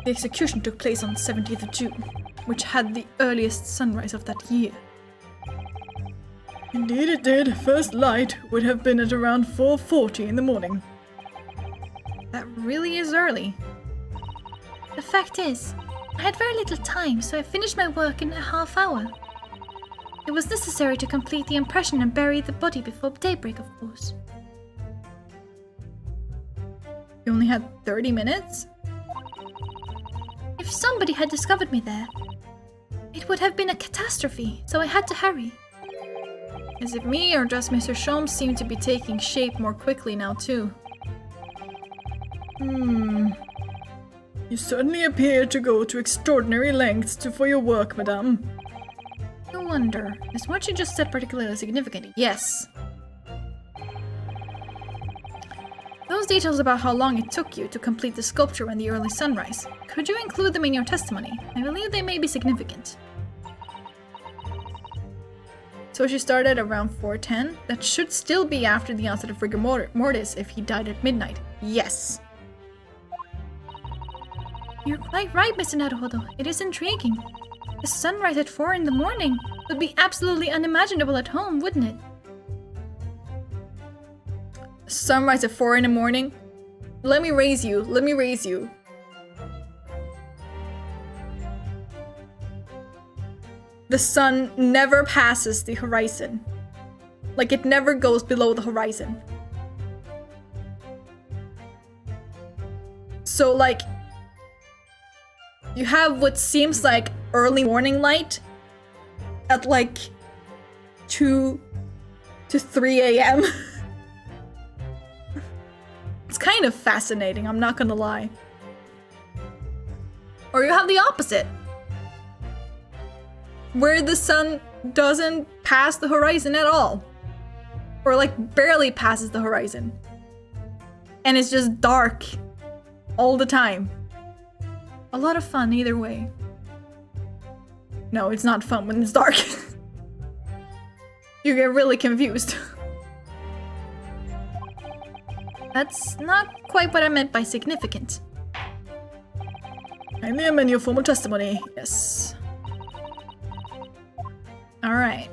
The execution took place on 17th of June, which had the earliest sunrise of that year. Indeed it did. First light would have been at around 4:40 in the morning. That really is early. The fact is, I had very little time, so I finished my work in a half hour. It was necessary to complete the impression and bury the body before daybreak, of course. You only had 30 minutes? If somebody had discovered me there, it would have been a catastrophe, so I had to hurry. Is it me, or does Mr. Sholmes seem to be taking shape more quickly now too? You certainly appear to go to extraordinary lengths for your work, madame. No wonder. Is what you just said particularly significant? Yes. Those details about how long it took you to complete the sculpture and the early sunrise, could you include them in your testimony? I believe they may be significant. So she started around 4:10? That should still be after the onset of rigor mortis if he died at midnight. Yes. You're quite right, Mr. Naruhodo. It is intriguing. A sunrise at 4 in the morning would be absolutely unimaginable at home, wouldn't it? Sunrise at 4 in the morning? Let me raise you. Let me raise you. The sun never passes the horizon. Like, it never goes below the horizon. So, like, you have what seems like early morning light at like 2 to 3 a.m. It's kind of fascinating, I'm not gonna lie. Or you have the opposite, where the sun doesn't pass the horizon at all. Or like barely passes the horizon. And it's just dark all the time. A lot of fun either way. No, it's not fun when it's dark. You get really confused. That's not quite what I meant by significant. Kindly amend your formal testimony. Yes. Alright.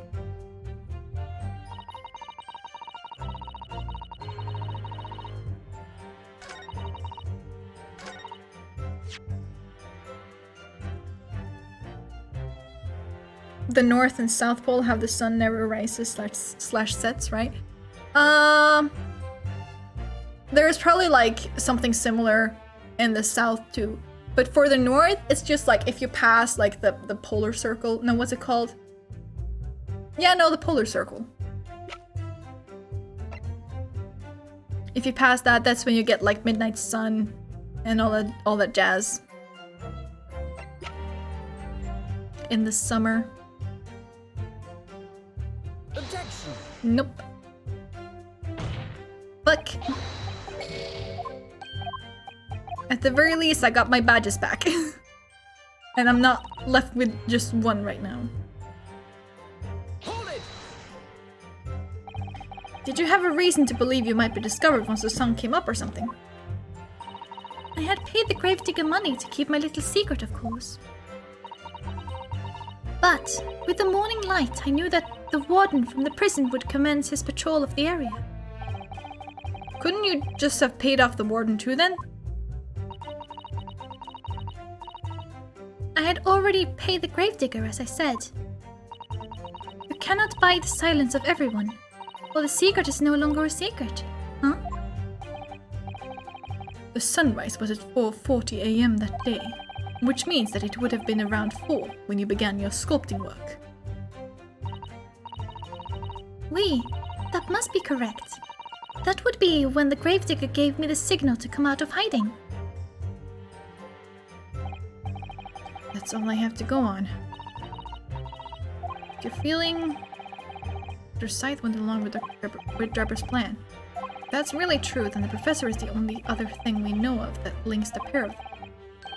The North and South Pole have the sun never rises slash sets, right? There's probably like something similar in the South too. But for the North, it's just like if you pass like the polar circle. No, what's it called? Yeah, no, the polar circle. If you pass that, that's when you get like midnight sun and all that jazz. In the summer. Objection. Nope. Fuck. At the very least, I got my badges back. And I'm not left with just one right now. Hold it. Did you have a reason to believe you might be discovered once the sun came up or something? I had paid the gravedigger money to keep my little secret, of course. But with the morning light, I knew that the warden from the prison would commence his patrol of the area. Couldn't you just have paid off the warden too then? I had already paid the gravedigger, as I said. You cannot buy the silence of everyone, or the secret is no longer a secret, huh? The sunrise was at 4:40 a.m. that day, which means that it would have been around 4 when you began your sculpting work. Oui, that must be correct. That would be when the gravedigger gave me the signal to come out of hiding. That's all I have to go on. If you're feeling... Dr. Scythe went along with Draper's plan. If that's really true, then the professor is the only other thing we know of that links the pair of them.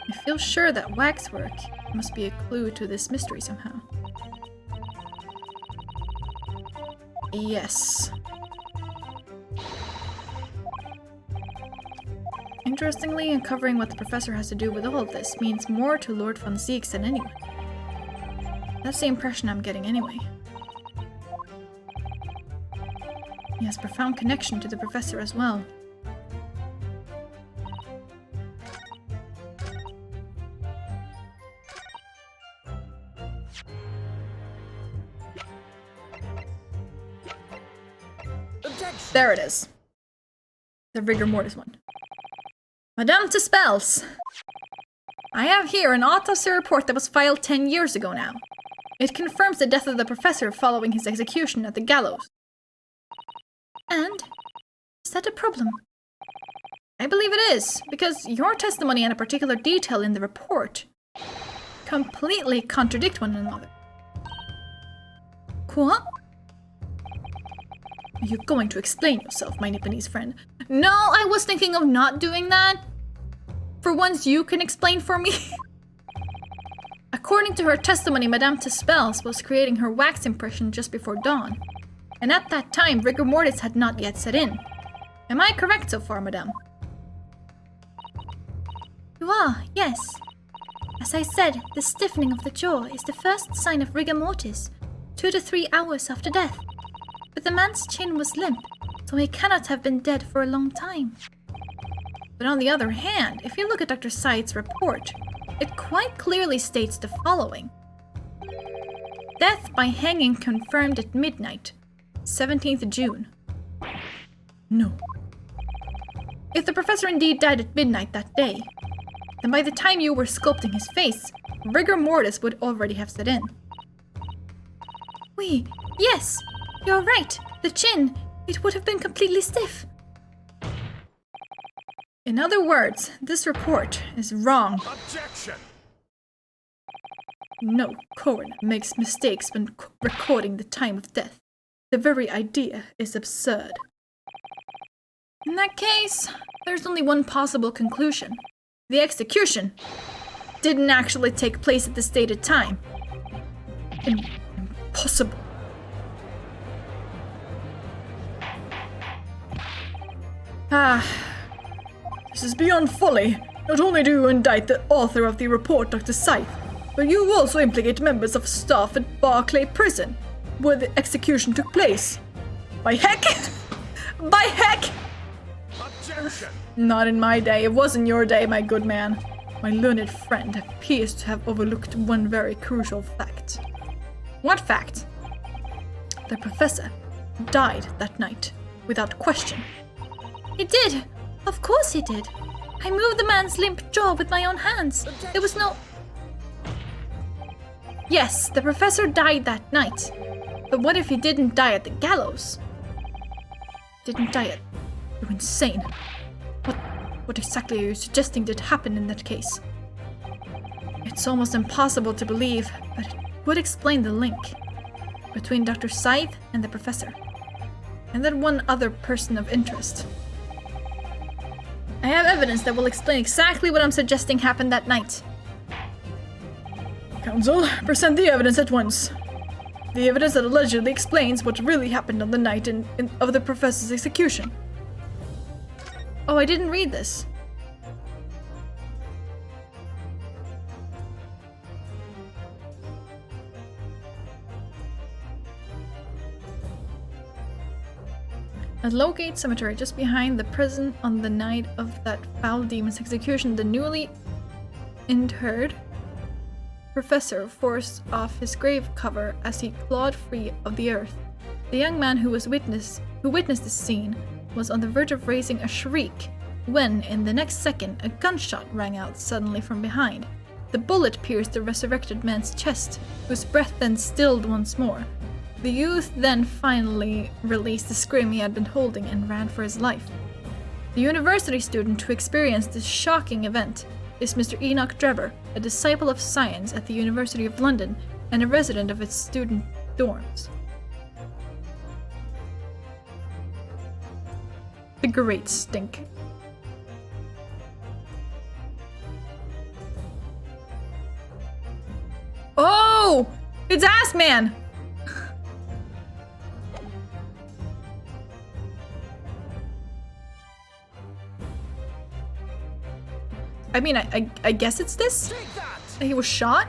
I feel sure that waxwork must be a clue to this mystery somehow. Yes. Interestingly, uncovering what the professor has to do with all of this means more to Lord von Zieks than anyone. That's the impression I'm getting anyway. He has profound connection to the professor as well. Objection. There it is. The rigor mortis one. Madame Tispels! I have here an autopsy report that was filed 10 years ago now. It confirms the death of the professor following his execution at the gallows. And? Is that a problem? I believe it is, because your testimony and a particular detail in the report completely contradict one another. Quoi? Are you going to explain yourself, my Nipponese friend? No, I was thinking of not doing that. For once, you can explain for me. According to her testimony, Madame Tispels was creating her wax impression just before dawn. And at that time, rigor mortis had not yet set in. Am I correct so far, Madame? You are, yes. As I said, the stiffening of the jaw is the first sign of rigor mortis, 2 to 3 hours after death. But the man's chin was limp, so he cannot have been dead for a long time. But on the other hand, if you look at Dr. Scythe's report, it quite clearly states the following. Death by hanging confirmed at midnight, 17th June. No. If the professor indeed died at midnight that day, then by the time you were sculpting his face, rigor mortis would already have set in. Oui, yes, you're right. The chin, it would have been completely stiff. In other words, this report is wrong. Objection. No coroner makes mistakes when recording the time of death. The very idea is absurd. In that case, there's only one possible conclusion. The execution didn't actually take place at the stated time. Impossible. This is beyond folly. Not only do you indict the author of the report, Dr. Scythe, but you also implicate members of staff at Barclay Prison, where the execution took place. By heck! By heck! Objection! Not in my day. It wasn't your day, my good man. My learned friend appears to have overlooked one very crucial fact. What fact? The professor died that night, without question. He did. Of course he did. I moved the man's limp jaw with my own hands. There was no... Yes, the professor died that night. But what if he didn't die at the gallows? Didn't die at... You're insane. What exactly are you suggesting did happen in that case? It's almost impossible to believe, but it would explain the link between Dr. Scythe and the professor. And that one other person of interest. I have evidence that will explain exactly what I'm suggesting happened that night. Counsel, present the evidence at once. The evidence that allegedly explains what really happened on the night of the professor's execution. Oh, I didn't read this. At Lowgate Cemetery, just behind the prison on the night of that foul demon's execution, the newly interred professor forced off his grave cover as he clawed free of the earth. The young man who witnessed this scene was on the verge of raising a shriek when, in the next second, a gunshot rang out suddenly from behind. The bullet pierced the resurrected man's chest, whose breath then stilled once more. The youth then finally released the scream he had been holding and ran for his life. The university student who experienced this shocking event is Mr. Enoch Drebber, a disciple of science at the University of London and a resident of its student dorms. The great stink. Oh! It's Assman! I mean, I guess it's this? Take that! He was shot?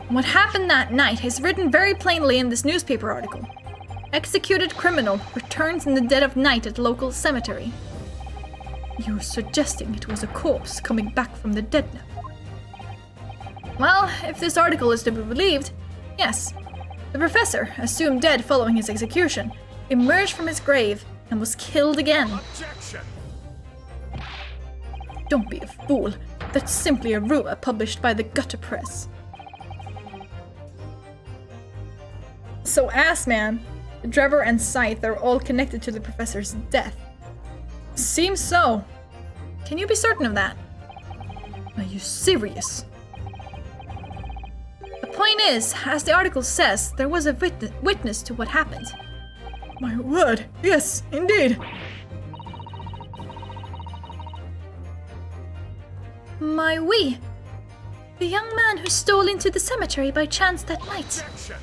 What happened that night is written very plainly in this newspaper article. Executed criminal returns in the dead of night at local cemetery. You're suggesting it was a corpse coming back from the dead now? Well, if this article is to be believed, yes. The professor, assumed dead following his execution, emerged from his grave and was killed again. Objection! Don't be a fool. That's simply a rumor published by the gutter press. So Assman, Drebber and Scythe are all connected to the professor's death. Seems so. Can you be certain of that? Are you serious? The point is, as the article says, there was a witness to what happened. My word, yes, indeed. My wee! The young man who stole into the cemetery by chance that night. Objection!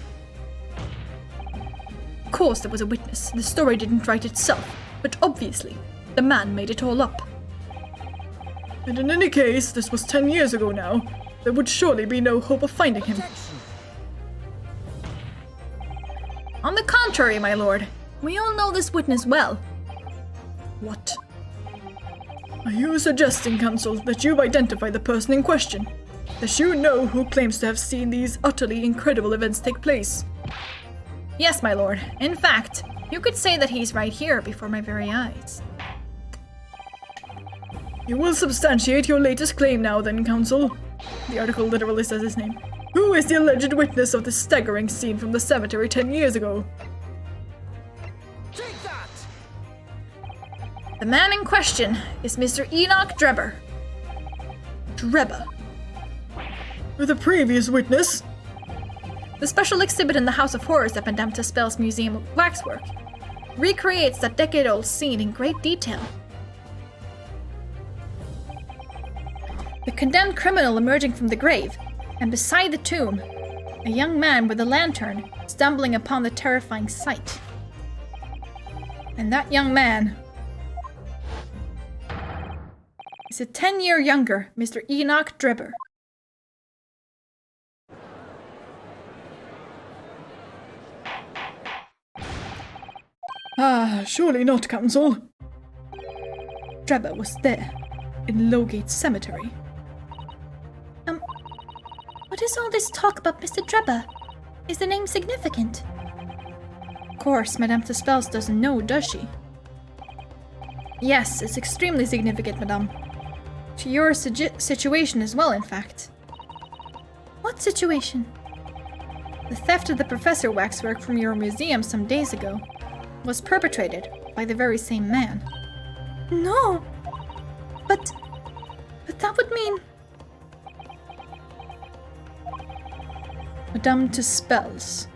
Of course there was a witness. The story didn't write itself. But obviously, the man made it all up. And in any case, this was 10 years ago now. There would surely be no hope of finding him. Objection! On the contrary, my lord, we all know this witness well. What? Are you suggesting, Counsel, that you've identified the person in question? That you know who claims to have seen these utterly incredible events take place? Yes, my lord. In fact, you could say that he's right here before my very eyes. You will substantiate your latest claim now then, Counsel. The article literally says his name. Who is the alleged witness of the staggering scene from the cemetery 10 years ago? Take that! The man in question is Mr. Enoch Drebber. Drebber. With a previous witness? The special exhibit in the House of Horrors at Madame Tuspel's Museum of Waxwork recreates that decade-old scene in great detail. The condemned criminal emerging from the grave, and beside the tomb, a young man with a lantern stumbling upon the terrifying sight. And that young man is a 10-year younger Mr. Enoch Drebber. Ah, surely not, Counsel. Drebber was there, in Lowgate Cemetery. What is all this talk about Mr. Drebber? Is the name significant? Of course, Madame Tuspels doesn't know, does she? Yes, it's extremely significant, Madame. To your situation as well, in fact. What situation? The theft of the Professor waxwork from your museum some days ago was perpetrated by the very same man. No! But that would mean... Madame Tuspels.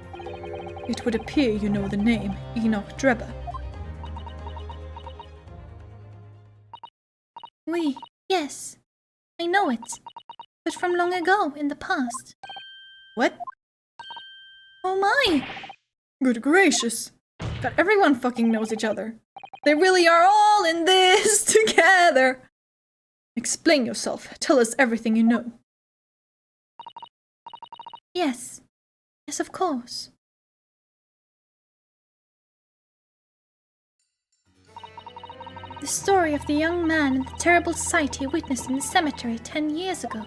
It would appear you know the name Enoch Drebber. Oui, yes. I know it. But from long ago, in the past. What? Oh my! Good gracious. God, everyone fucking knows each other. They really are all in this together. Explain yourself. Tell us everything you know. Yes. Yes, of course. The story of the young man and the terrible sight he witnessed in the cemetery 10 years ago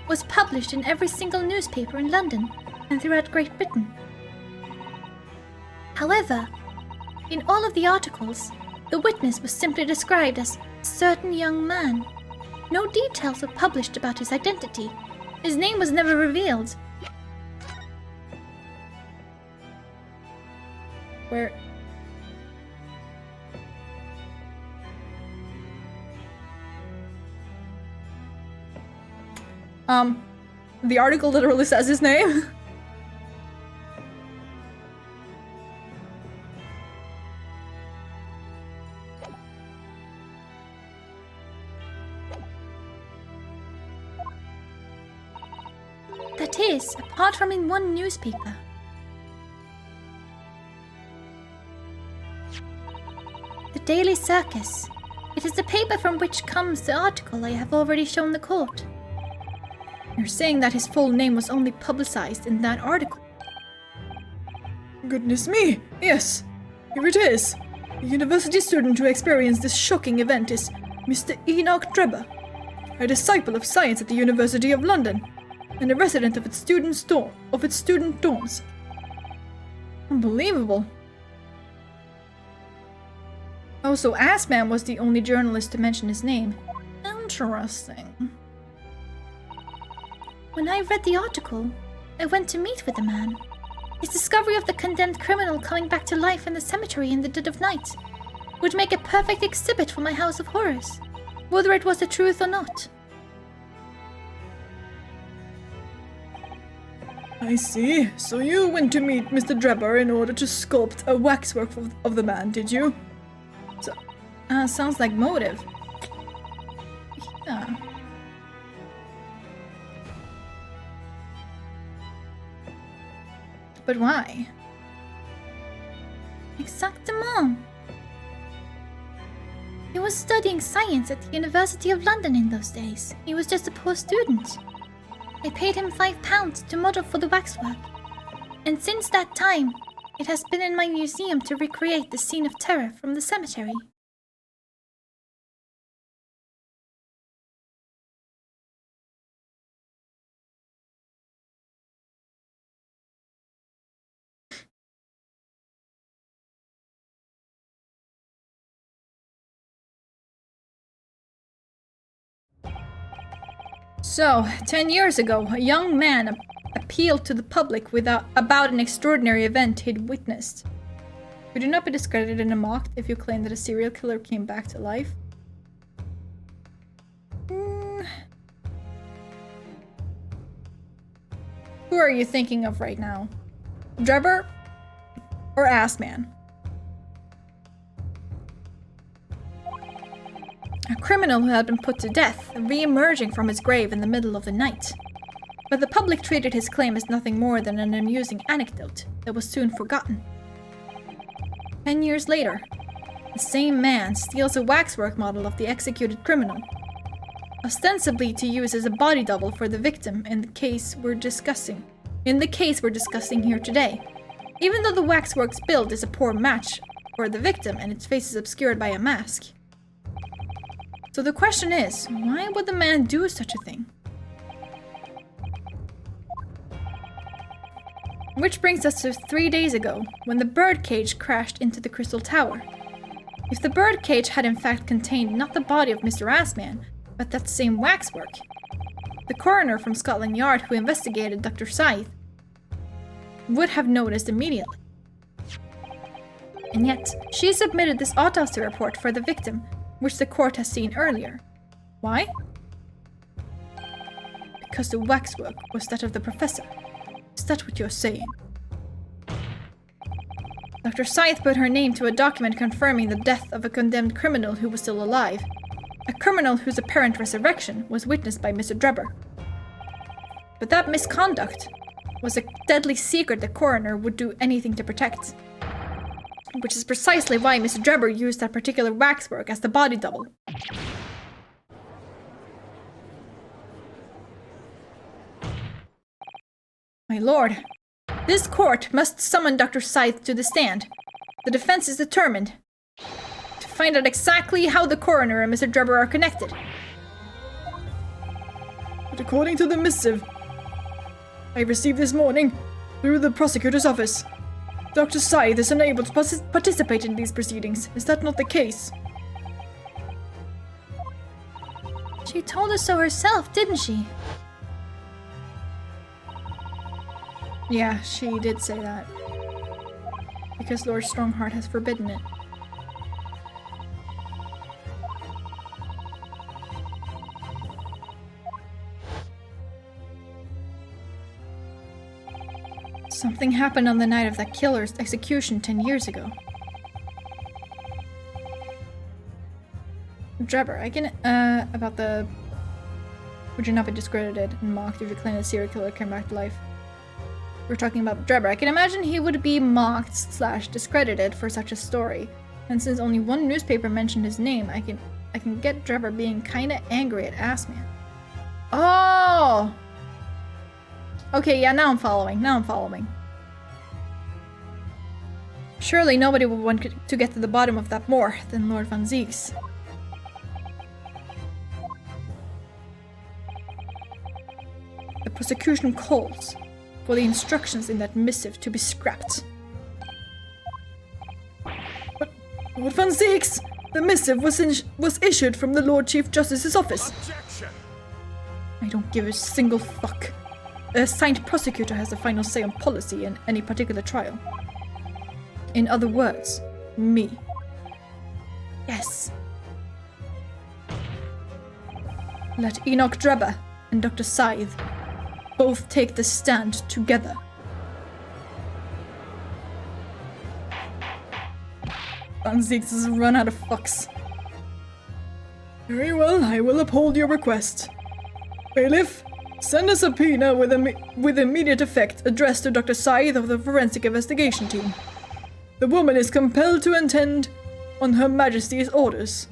was published in every single newspaper in London and throughout Great Britain. However, in all of the articles, the witness was simply described as a certain young man. No details were published about his identity. His name was never revealed. Where... The article literally says his name. That is, apart from in one newspaper. The Daily Circus. It is the paper from which comes the article I have already shown the court. You're saying that his full name was only publicized in that article? Goodness me, yes. Here it is. The university student who experienced this shocking event is Mr. Enoch Drebber, a disciple of science at the University of London, and a resident of its student dorms. Unbelievable. Oh, so Assman was the only journalist to mention his name. Interesting. When I read the article, I went to meet with the man. His discovery of the condemned criminal coming back to life in the cemetery in the dead of night would make a perfect exhibit for my House of Horrors, whether it was the truth or not. I see. So you went to meet Mr. Drebber in order to sculpt a waxwork of the man, did you? Sounds like motive. Yeah. But why? Exactement. He was studying science at the University of London in those days. He was just a poor student. I paid him £5 to model for the waxwork. And since that time, it has been in my museum to recreate the scene of terror from the cemetery. So, 10 years ago, a young man appealed to the public about an extraordinary event he'd witnessed. Would you not be discredited and mocked if you claimed that a serial killer came back to life? Who are you thinking of right now? Drebber or Assman? A criminal who had been put to death, re-emerging from his grave in the middle of the night. But the public treated his claim as nothing more than an amusing anecdote that was soon forgotten. 10 years later, the same man steals a waxwork model of the executed criminal, ostensibly to use as a body double for the victim in the case we're discussing here today, even though the waxwork's build is a poor match for the victim and its face is obscured by a mask. So the question is, why would the man do such a thing? Which brings us to 3 days ago, when the birdcage crashed into the Crystal Tower. If the birdcage had in fact contained not the body of Mr. Assman, but that same waxwork, the coroner from Scotland Yard who investigated Dr. Scythe would have noticed immediately. And yet, she submitted this autopsy report for the victim, which the court has seen earlier. Why? Because the waxwork was that of the professor. Is that what you're saying? Dr. Scythe put her name to a document confirming the death of a condemned criminal who was still alive. A criminal whose apparent resurrection was witnessed by Mr. Drebber. But that misconduct was a deadly secret the coroner would do anything to protect. Which is precisely why Mr. Drebber used that particular waxwork as the body double. My lord, this court must summon Dr. Scythe to the stand. The defense is determined to find out exactly how the coroner and Mr. Drebber are connected. But according to the missive I received this morning through the prosecutor's office, Dr. Scythe is unable to participate in these proceedings. Is that not the case? She told us so herself, didn't she? Yeah, she did say that. Because Lord Strongheart has forbidden it. Something happened on the night of that killer's execution 10 years ago. Drebber, I can, about the... Would you not be discredited and mocked if you claim that serial killer came back to life? We're talking about Drebber. I can imagine he would be mocked / discredited for such a story. And since only one newspaper mentioned his name, I can get Drebber being kinda angry at Assman. Oh! Okay, yeah, now I'm following. Surely nobody would want to get to the bottom of that more than Lord Van Zieks. The prosecution calls for the instructions in that missive to be scrapped. But Lord Van Zieks, the missive was issued from the Lord Chief Justice's office. Objection! I don't give a single fuck. The assigned prosecutor has the final say on policy in any particular trial. In other words, me. Yes. Let Enoch Drebber and Dr. Scythe both take the stand together. Van Zieks has run out of fucks. Very well, I will uphold your request. Bailiff, send a subpoena with immediate effect addressed to Dr. Scythe of the Forensic Investigation Team. The woman is compelled to attend on Her Majesty's orders.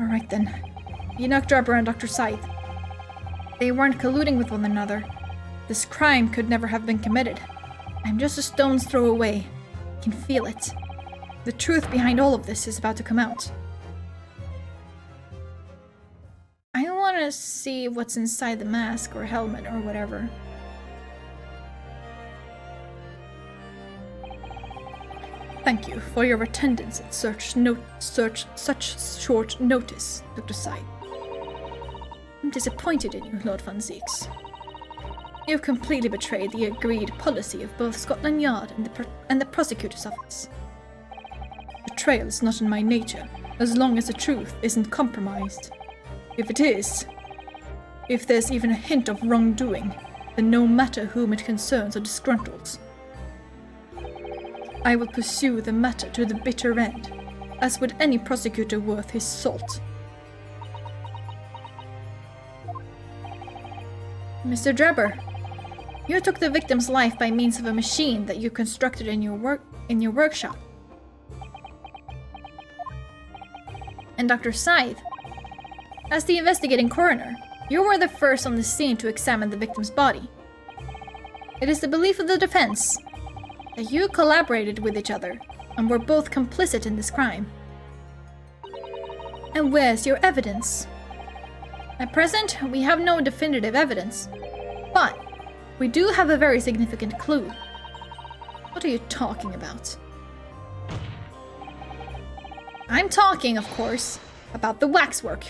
Alright then. Enoch Drebber and Dr. Scythe. They weren't colluding with one another. This crime could never have been committed. I'm just a stone's throw away. I can feel it. The truth behind all of this is about to come out. I want to see what's inside the mask or helmet or whatever. Thank you for your attendance at such short notice, Dr. Scythe. I'm disappointed in you, Lord Van Zieks. You've completely betrayed the agreed policy of both Scotland Yard and the prosecutor's office. Betrayal is not in my nature, as long as the truth isn't compromised. If it is, if there's even a hint of wrongdoing, then no matter whom it concerns or disgruntles. I will pursue the matter to the bitter end, as would any prosecutor worth his salt. Mr. Drebber, you took the victim's life by means of a machine that you constructed in your workshop. And Dr. Scythe, as the investigating coroner, you were the first on the scene to examine the victim's body. It is the belief of the defense that you collaborated with each other and were both complicit in this crime. And where's your evidence? At present, we have no definitive evidence, but we do have a very significant clue. What are you talking about? I'm talking, of course, about the waxwork.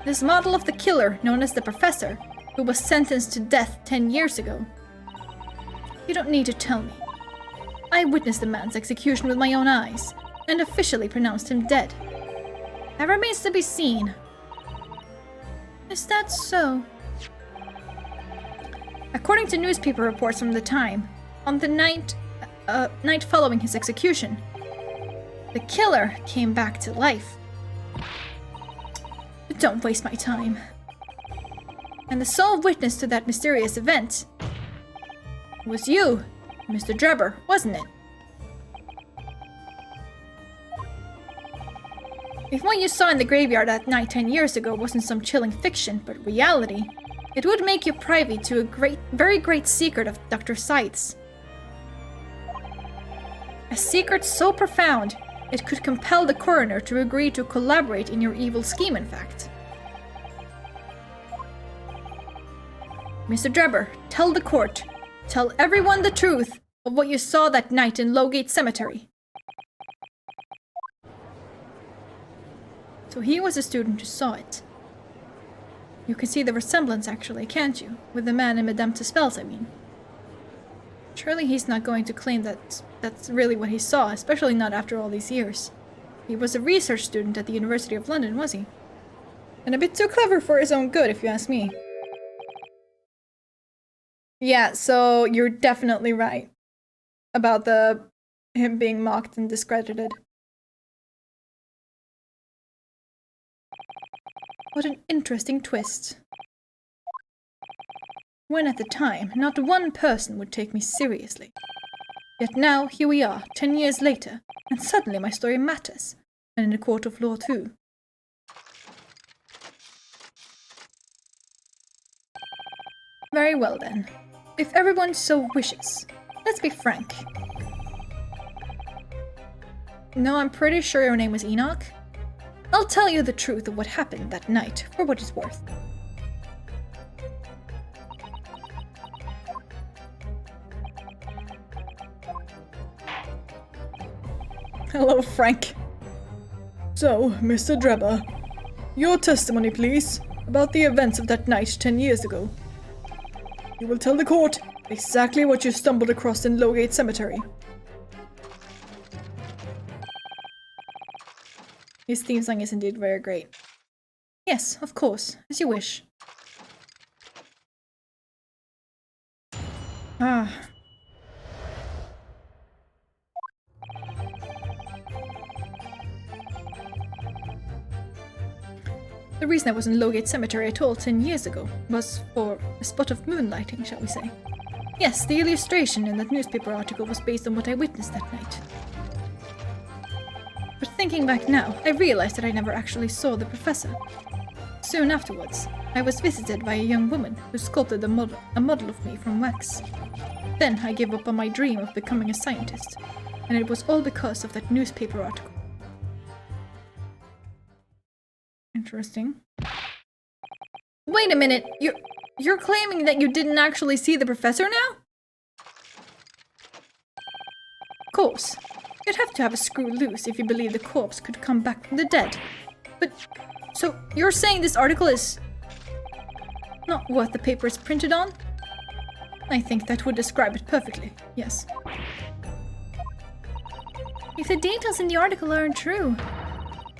This model of the killer, known as the Professor, who was sentenced to death 10 years ago. You don't need to tell me. I witnessed the man's execution with my own eyes, and officially pronounced him dead. That remains to be seen. Is that so? According to newspaper reports from the time, on the night following his execution, the killer came back to life. Don't waste my time. And the sole witness to that mysterious event was you, Mr. Drebber, wasn't it? If what you saw in the graveyard that night 10 years ago wasn't some chilling fiction, but reality, it would make you privy to a very great secret of Dr. Scythe's. A secret so profound, it could compel the coroner to agree to collaborate in your evil scheme, in fact. Mr. Drebber, tell the court, tell everyone the truth of what you saw that night in Lowgate Cemetery. So he was a student who saw it. You can see the resemblance actually, can't you? With the man in Madame Tussauds, I mean. Surely he's not going to claim that that's really what he saw, especially not after all these years. He was a research student at the University of London, was he? And a bit too clever for his own good, if you ask me. Yeah, so you're definitely right about him being mocked and discredited. What an interesting twist. When at the time, not one person would take me seriously. Yet now, here we are, 10 years later, and suddenly my story matters, and in a court of law too. Very well then. If everyone so wishes, let's be frank. No, I'm pretty sure your name was Enoch. I'll tell you the truth of what happened that night, for what it's worth. Hello, Frank. So, Mr. Drebber, your testimony, please, about the events of that night 10 years ago. You will tell the court exactly what you stumbled across in Lowgate Cemetery. His theme song is indeed very great. Yes, of course, as you wish. Ah. The reason I was in Lowgate Cemetery at all 10 years ago was for a spot of moonlighting, shall we say. Yes, the illustration in that newspaper article was based on what I witnessed that night. But thinking back now, I realized that I never actually saw the professor. Soon afterwards, I was visited by a young woman who sculpted a model of me from wax. Then I gave up on my dream of becoming a scientist, and it was all because of that newspaper article. Interesting. Wait a minute, you're claiming that you didn't actually see the professor now? Of course. You'd have to have a screw loose if you believe the corpse could come back from the dead. But, so you're saying this article is not what the paper is printed on? I think that would describe it perfectly, yes. If the details in the article aren't true,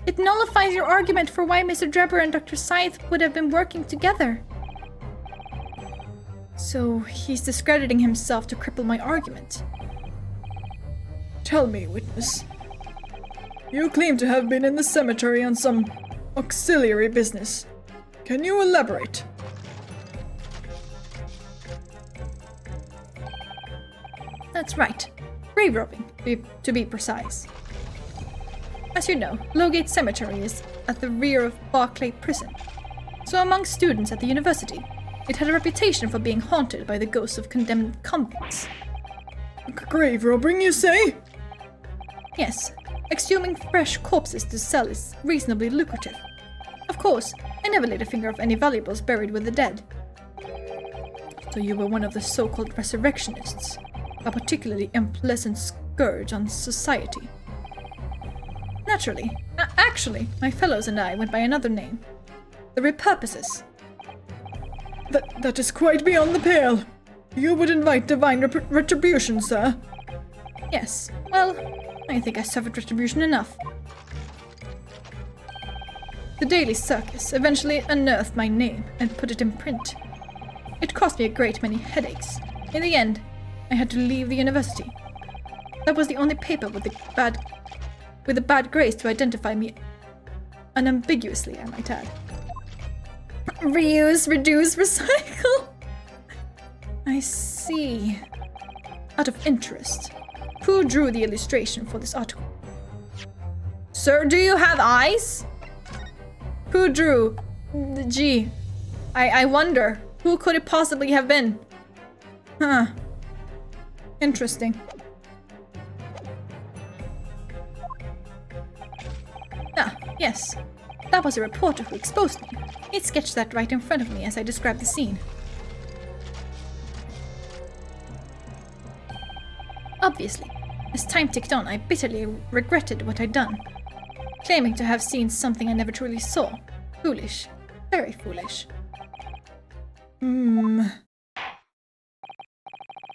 it nullifies your argument for why Mr. Drebber and Dr. Scythe would have been working together. So he's discrediting himself to cripple my argument. Tell me, witness. You claim to have been in the cemetery on some auxiliary business. Can you elaborate? That's right. Grave robbing, to be precise. As you know, Lowgate Cemetery is at the rear of Barclay Prison. So among students at the university, it had a reputation for being haunted by the ghosts of condemned convicts. Grave robbing, you say? Yes, exhuming fresh corpses to sell is reasonably lucrative. Of course, I never laid a finger of any valuables buried with the dead. So you were one of the so-called resurrectionists, a particularly unpleasant scourge on society. Naturally, actually, my fellows and I went by another name. The Repurposes. That is quite beyond the pale. You would invite divine retribution, sir? Yes, well, I think I suffered retribution enough. The Daily Circus eventually unearthed my name and put it in print. It cost me a great many headaches. In the end, I had to leave the university. That was the only paper with the bad grace to identify me unambiguously, I might add. Reuse, reduce, recycle. I see. Out of interest, who drew the illustration for this article? Sir, do you have eyes? Who drew? Gee, I wonder. Who could it possibly have been? Huh. Interesting. Ah, yes. That was a reporter who exposed me. He sketched that right in front of me as I described the scene. Obviously, as time ticked on, I bitterly regretted what I'd done. Claiming to have seen something I never truly saw. Foolish. Very foolish.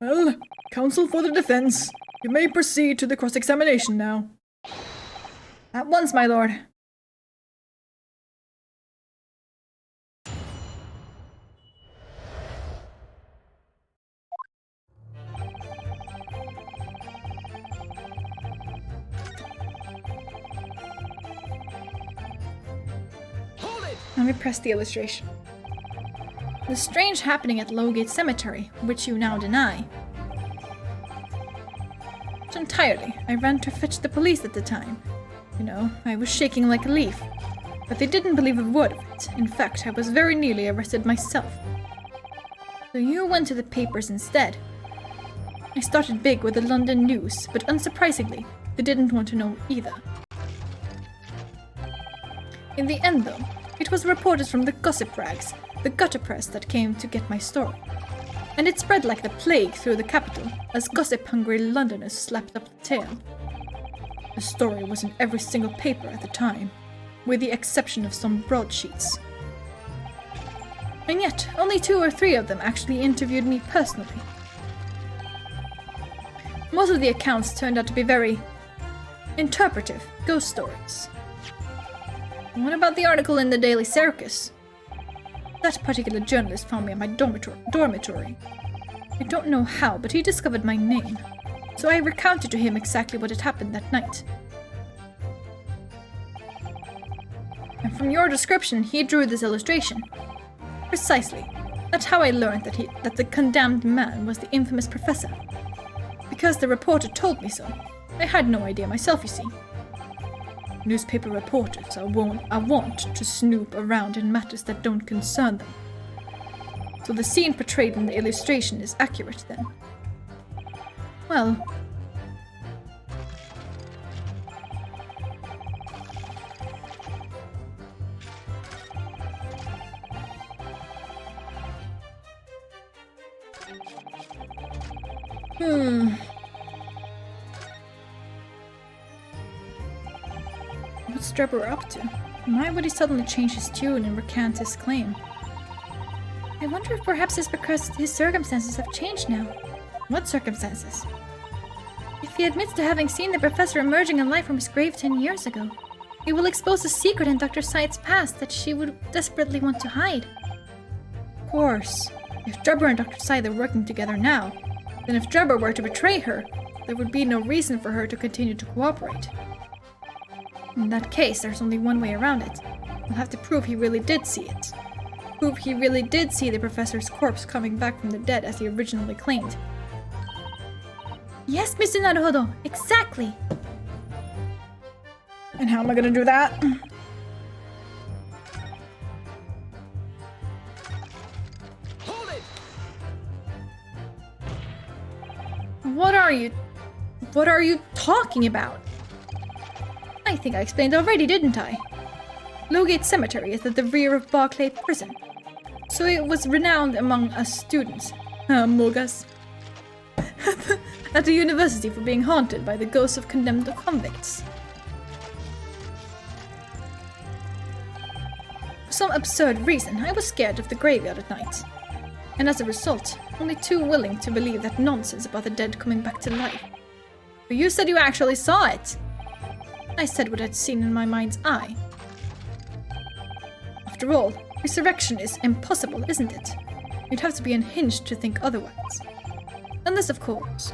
Well, counsel for the defense. You may proceed to the cross-examination now. At once, my lord. Let me press the illustration. The strange happening at Lowgate Cemetery, which you now deny. Not entirely. I ran to fetch the police at the time. You know, I was shaking like a leaf. But they didn't believe a word of it. In fact, I was very nearly arrested myself. So you went to the papers instead. I started big with the London News, but unsurprisingly, they didn't want to know either. In the end, though, it was reporters from the gossip rags, the gutter press, that came to get my story. And it spread like the plague through the capital, as gossip-hungry Londoners slapped up the tail. The story was in every single paper at the time, with the exception of some broadsheets. And yet, only 2 or 3 of them actually interviewed me personally. Most of the accounts turned out to be very interpretive ghost stories. What about the article in the Daily Circus? That particular journalist found me at my dormitory. I don't know how, but he discovered my name. So I recounted to him exactly what had happened that night. And from your description, he drew this illustration. Precisely. That's how I learned that the condemned man was the infamous professor. Because the reporter told me so. I had no idea myself, you see. Newspaper reporters are wont to snoop around in matters that don't concern them. So the scene portrayed in the illustration is accurate, then. Well... What's Drebber up to? Why would he suddenly change his tune and recant his claim? I wonder if perhaps it's because his circumstances have changed now. What circumstances? If he admits to having seen the professor emerging alive from his grave 10 years ago, he will expose a secret in Dr. Syed's past that she would desperately want to hide. Of course. If Drebber and Dr. Scythe are working together now, then if Drebber were to betray her, there would be no reason for her to continue to cooperate. In that case, there's only one way around it. We'll have to prove he really did see it. Prove he really did see the professor's corpse coming back from the dead as he originally claimed. Yes, Mr. Naruhodo, exactly! And how am I gonna do that? Hold it! What are you talking about? I think I explained already, didn't I? Lowgate Cemetery is at the rear of Barclay Prison, so it was renowned among us students, Mogas, at the university for being haunted by the ghosts of condemned convicts. For some absurd reason, I was scared of the graveyard at night, and as a result, only too willing to believe that nonsense about the dead coming back to life. But you said you actually saw it! I said what I'd seen in my mind's eye. After all, resurrection is impossible, isn't it? You'd have to be unhinged to think otherwise. Unless, of course,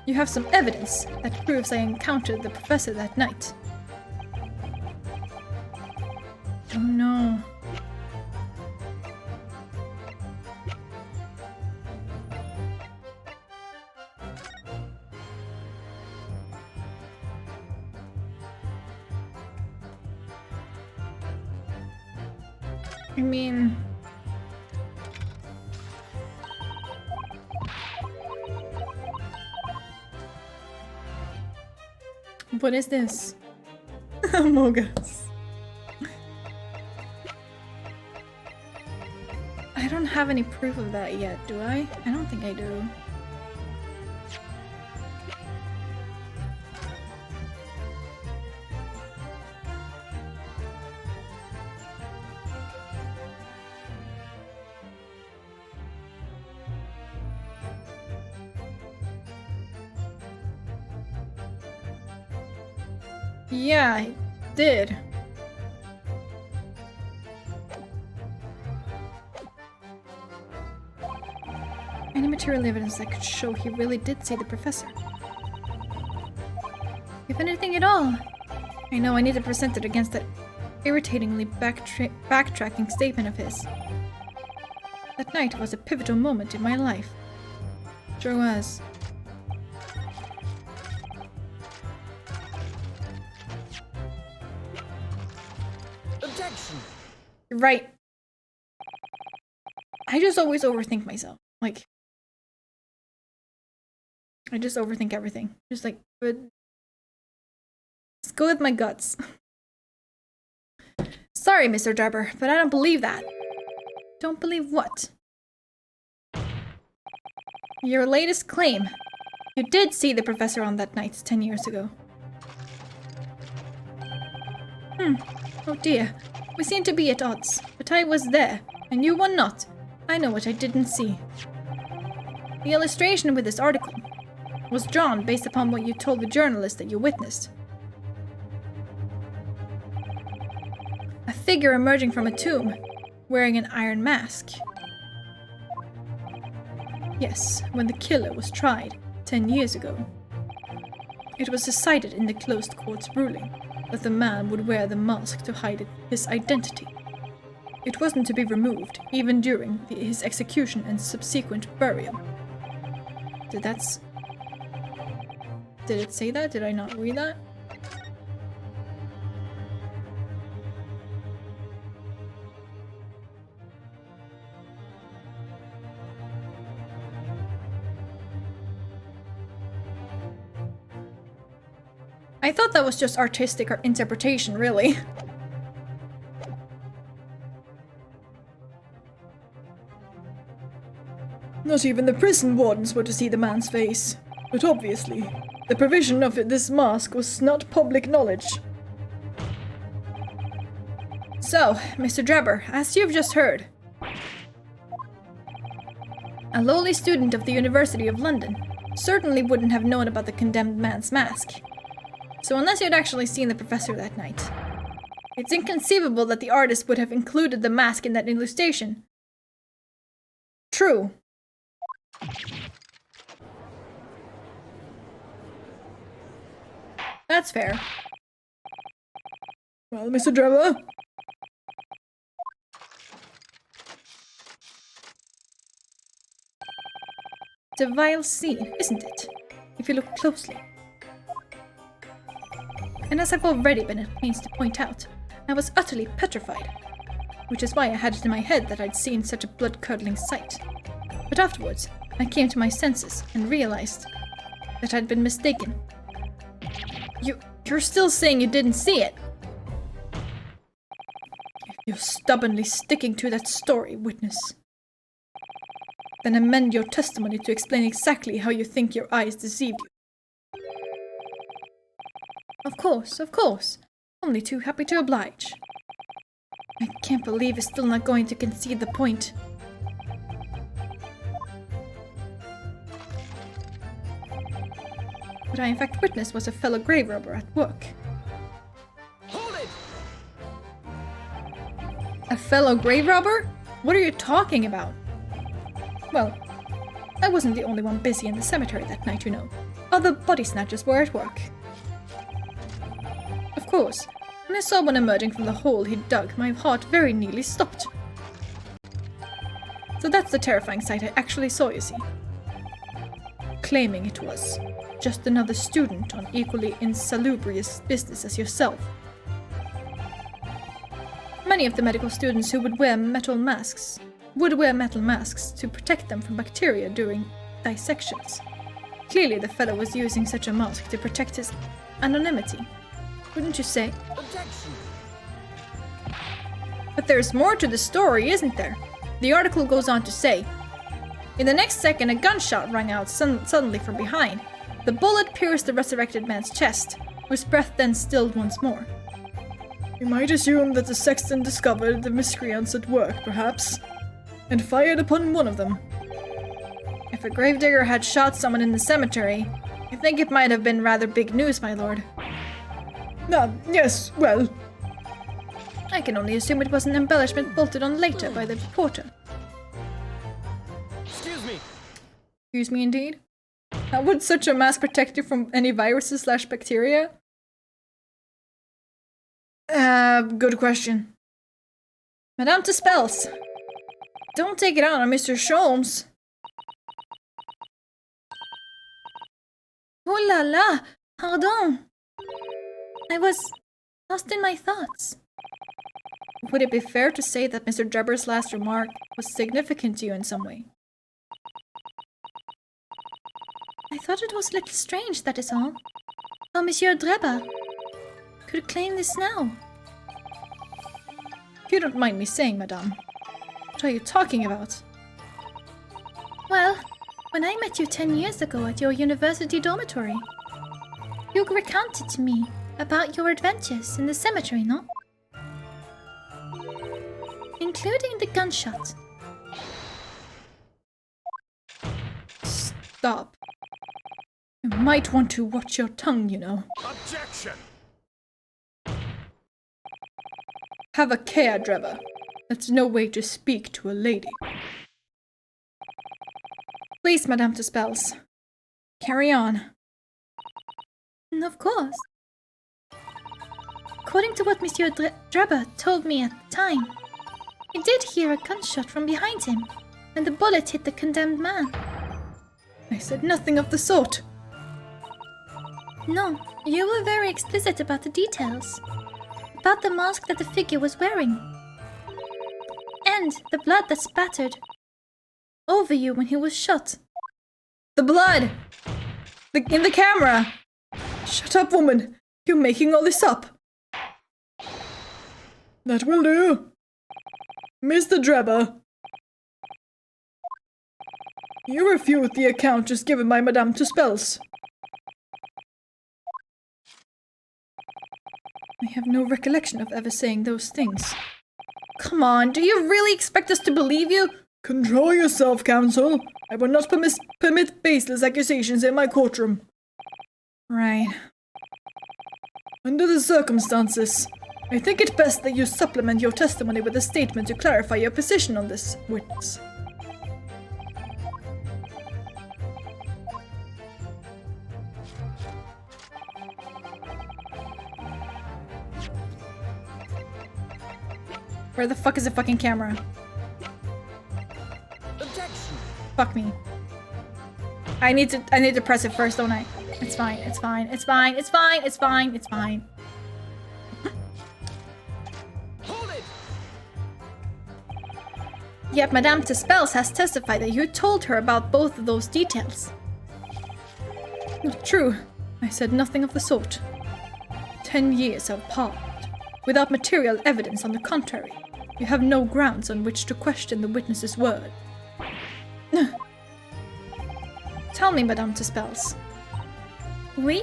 you have some evidence that proves I encountered the professor that night. Oh no. I mean... What is this? Mogas. I don't have any proof of that yet, do I? I don't think I do. Yeah, I did. Any material evidence that could show he really did see the professor. If anything at all. I know I need to present it against that irritatingly backtracking statement of his. That night was a pivotal moment in my life. Sure was. Objection! You're right. I just always overthink myself. Like, I just overthink everything. Just like, but just go with my guts. Sorry, Mr. Drebber, but I don't believe that. Don't believe what? Your latest claim. You did see the professor on that night 10 years ago. Oh dear. We seem to be at odds, but I was there, and you were not. I know what I didn't see. The illustration with this article was drawn based upon what you told the journalist that you witnessed. A figure emerging from a tomb, wearing an iron mask. Yes, when the killer was tried 10 years ago. It was decided in the closed court's ruling that the man would wear the mask to hide his identity. It wasn't to be removed, even during his execution and subsequent burial. Did it say that? Did I not read that? I thought that was just artistic interpretation, really. Not even the prison wardens were to see the man's face. But obviously, the provision of this mask was not public knowledge. So, Mr. Drebber, as you've just heard, a lowly student of the University of London certainly wouldn't have known about the condemned man's mask. So unless you'd actually seen the professor that night, it's inconceivable that the artist would have included the mask in that illustration, true. That's fair. Well, Mr. Drebber? It's a vile scene, isn't it? If you look closely. And as I've already been at pains to point out, I was utterly petrified. Which is why I had it in my head that I'd seen such a blood-curdling sight. But afterwards, I came to my senses and realized that I'd been mistaken. You're still saying you didn't see it? You're stubbornly sticking to that story, witness. Then amend your testimony to explain exactly how you think your eyes deceived you. Of course. Only too happy to oblige. I can't believe you're still not going to concede the point. What I in fact witnessed was a fellow grave robber at work. Hold it! A fellow grave robber? What are you talking about? Well, I wasn't the only one busy in the cemetery that night, you know. Other body snatchers were at work. Of course, when I saw one emerging from the hole he'd dug, my heart very nearly stopped. So that's the terrifying sight I actually saw, you see. Claiming it was just another student on equally insalubrious business as yourself. Many of the medical students who would wear metal masks to protect them from bacteria during dissections. Clearly the fellow was using such a mask to protect his anonymity, wouldn't you say? Objection! But there's more to the story, isn't there? The article goes on to say, in the next second a gunshot rang out suddenly from behind. The bullet pierced the resurrected man's chest, whose breath then stilled once more. We might assume that the sexton discovered the miscreants at work, perhaps, and fired upon one of them. If a gravedigger had shot someone in the cemetery, I think it might have been rather big news, my lord. Yes, well, I can only assume it was an embellishment bolted on later by the reporter. Excuse me! Excuse me, indeed. How would such a mask protect you from any viruses/bacteria? Good question. Madame Tuspels, don't take it out on Mr. Sholmes. Oh la la! Pardon! I was lost in my thoughts. Would it be fair to say that Mr. Drebber's last remark was significant to you in some way? I thought it was a little strange, that is all. How Monsieur Drebber could claim this now. If you don't mind me saying, madame, what are you talking about? Well, when I met you 10 years ago at your university dormitory, you recounted to me about your adventures in the cemetery, no? Including the gunshot. Stop. You might want to watch your tongue, you know. Objection! Have a care, Drebber. That's no way to speak to a lady. Please, Madame Tuspels, carry on. Of course. According to what Monsieur Drebber told me at the time, he did hear a gunshot from behind him, and the bullet hit the condemned man. I said nothing of the sort. No, you were very explicit about the details. About the mask that the figure was wearing. And the blood that spattered over you when he was shot. The blood! In the camera! Shut up, woman! You're making all this up! That will do. Mr. Drebber, you refute the account just given by Madame Tuspels. I have no recollection of ever saying those things. Come on, do you really expect us to believe you? Control yourself, counsel. I will not permit baseless accusations in my courtroom. Right. Under the circumstances, I think it best that you supplement your testimony with a statement to clarify your position on this, witness. Where the fuck is the fucking camera? Objection. Fuck me. I need to press it first, don't I? It's fine, it's fine, it's fine, it's fine, it's fine, it's fine. Hold it. Yet Madame Tespels has testified that you told her about both of those details. Not true. I said nothing of the sort. 10 years have passed. Without material evidence on the contrary, you have no grounds on which to question the witness's word. Tell me, Madame Tespels. Oui?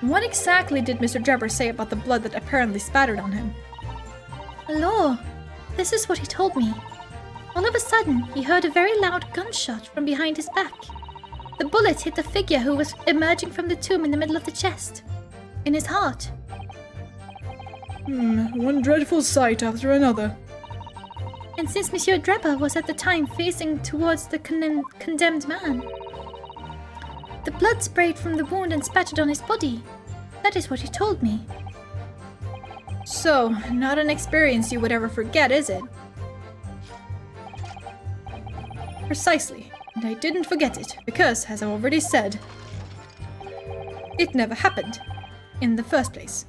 What exactly did Mr. Jabber say about the blood that apparently spattered on him? Lord, this is what he told me. All of a sudden, he heard a very loud gunshot from behind his back. The bullet hit the figure who was emerging from the tomb in the middle of the chest. In his heart. One dreadful sight after another. And since Monsieur Drebber was at the time facing towards the condemned man, the blood sprayed from the wound and spattered on his body. That is what he told me. So, not an experience you would ever forget, is it? Precisely. And I didn't forget it, because, as I already said, it never happened. In the first place.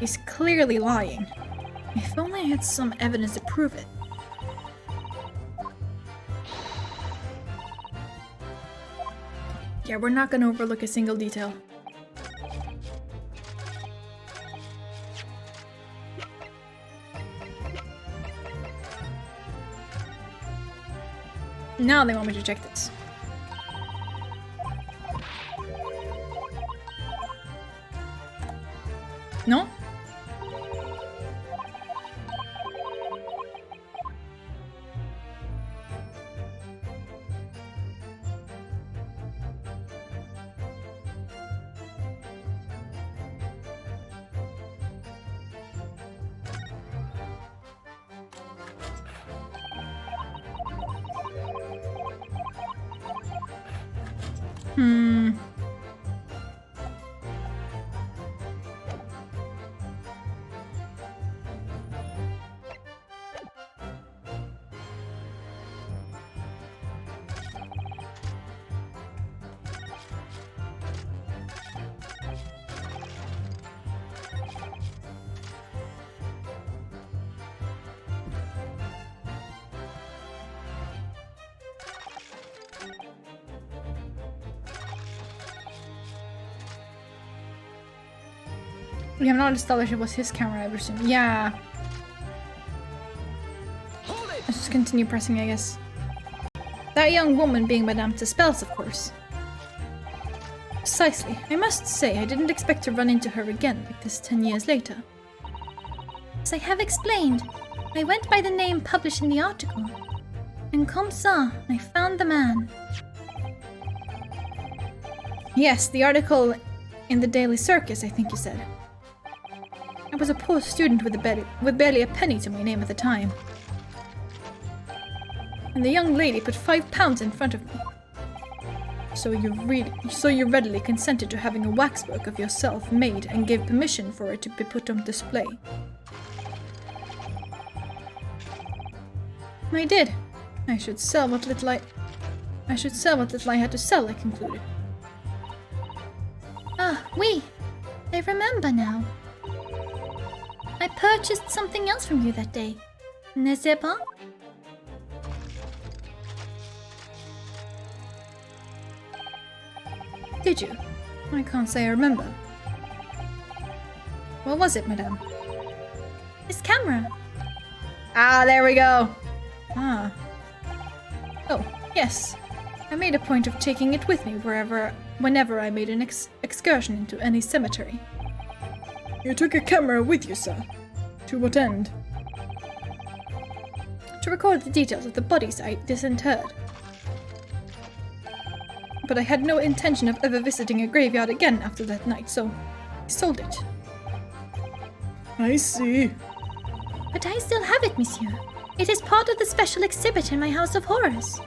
He's clearly lying. If only I had some evidence to prove it. Yeah, we're not gonna overlook a single detail. Now they want me to check this. No? We have not established it was his camera, I presume. Yeah. Let's just continue pressing, I guess. That young woman being Madame Tespels, of course. Precisely. I must say, I didn't expect to run into her again like this 10 years later. As I have explained, I went by the name published in the article. And comme ça, I found the man. Yes, the article in the Daily Circus, I think you said. I was a poor student with barely a penny to my name at the time. And the young lady put £5 in front of me. So you readily consented to having a waxwork of yourself made and gave permission for it to be put on display. I did. I should sell what little I had to sell, I concluded. Ah, oui. I remember now. I purchased something else from you that day. N'est-ce pas? Did you? I can't say I remember. What was it, madame? His camera. Ah, there we go. Ah. Oh, yes. I made a point of taking it with me whenever I made an excursion into any cemetery. You took a camera with you, sir. To what end? To record the details of the bodies I disinterred. But I had no intention of ever visiting a graveyard again after that night, so I sold it. I see. But I still have it, monsieur. It is part of the special exhibit in my House of Horrors.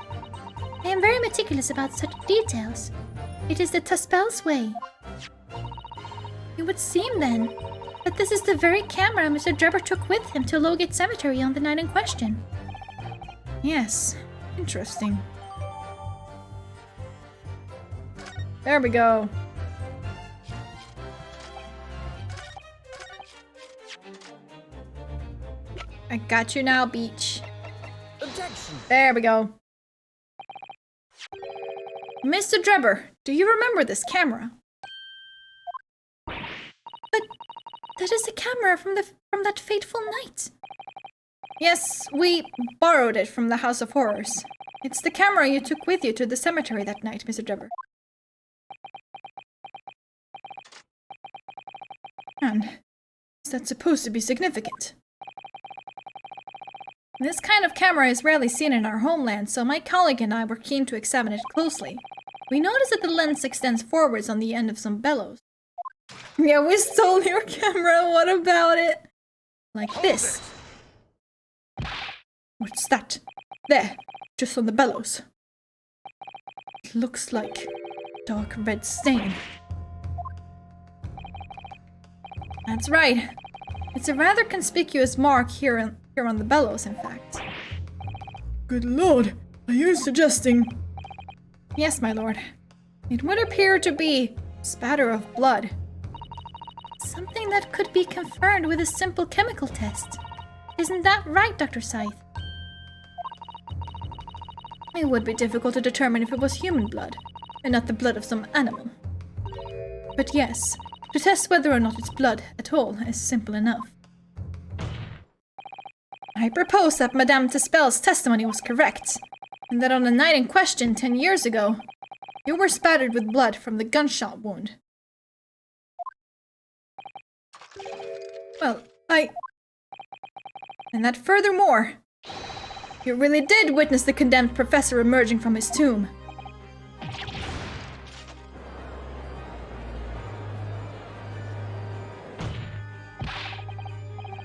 I am very meticulous about such details. It is the Tespels way. It would seem, then, But this is the very camera Mr. Drebber took with him to Lowgate Cemetery on the night in question. Yes, interesting. There we go. I got you now, Beach. Objection. There we go. Mr. Drebber, do you remember this camera? But that is a camera from that fateful night. Yes, we borrowed it from the House of Horrors. It's the camera you took with you to the cemetery that night, Mr. Drebber. And is that supposed to be significant? This kind of camera is rarely seen in our homeland, so my colleague and I were keen to examine it closely. We noticed that the lens extends forwards on the end of some bellows. Yeah, we stole your camera, what about it? Like this. What's that? There, just on the bellows. It looks like dark red stain. That's right. It's a rather conspicuous mark here on the bellows, in fact. Good lord, are you suggesting... Yes, my lord. It would appear to be spatter of blood. Something that could be confirmed with a simple chemical test. Isn't that right, Dr. Scythe? It would be difficult to determine if it was human blood, and not the blood of some animal. But yes, to test whether or not it's blood at all is simple enough. I propose that Madame Tespel's testimony was correct, and that on the night in question 10 years ago, you were spattered with blood from the gunshot wound. Well, and that furthermore, you really did witness the condemned professor emerging from his tomb.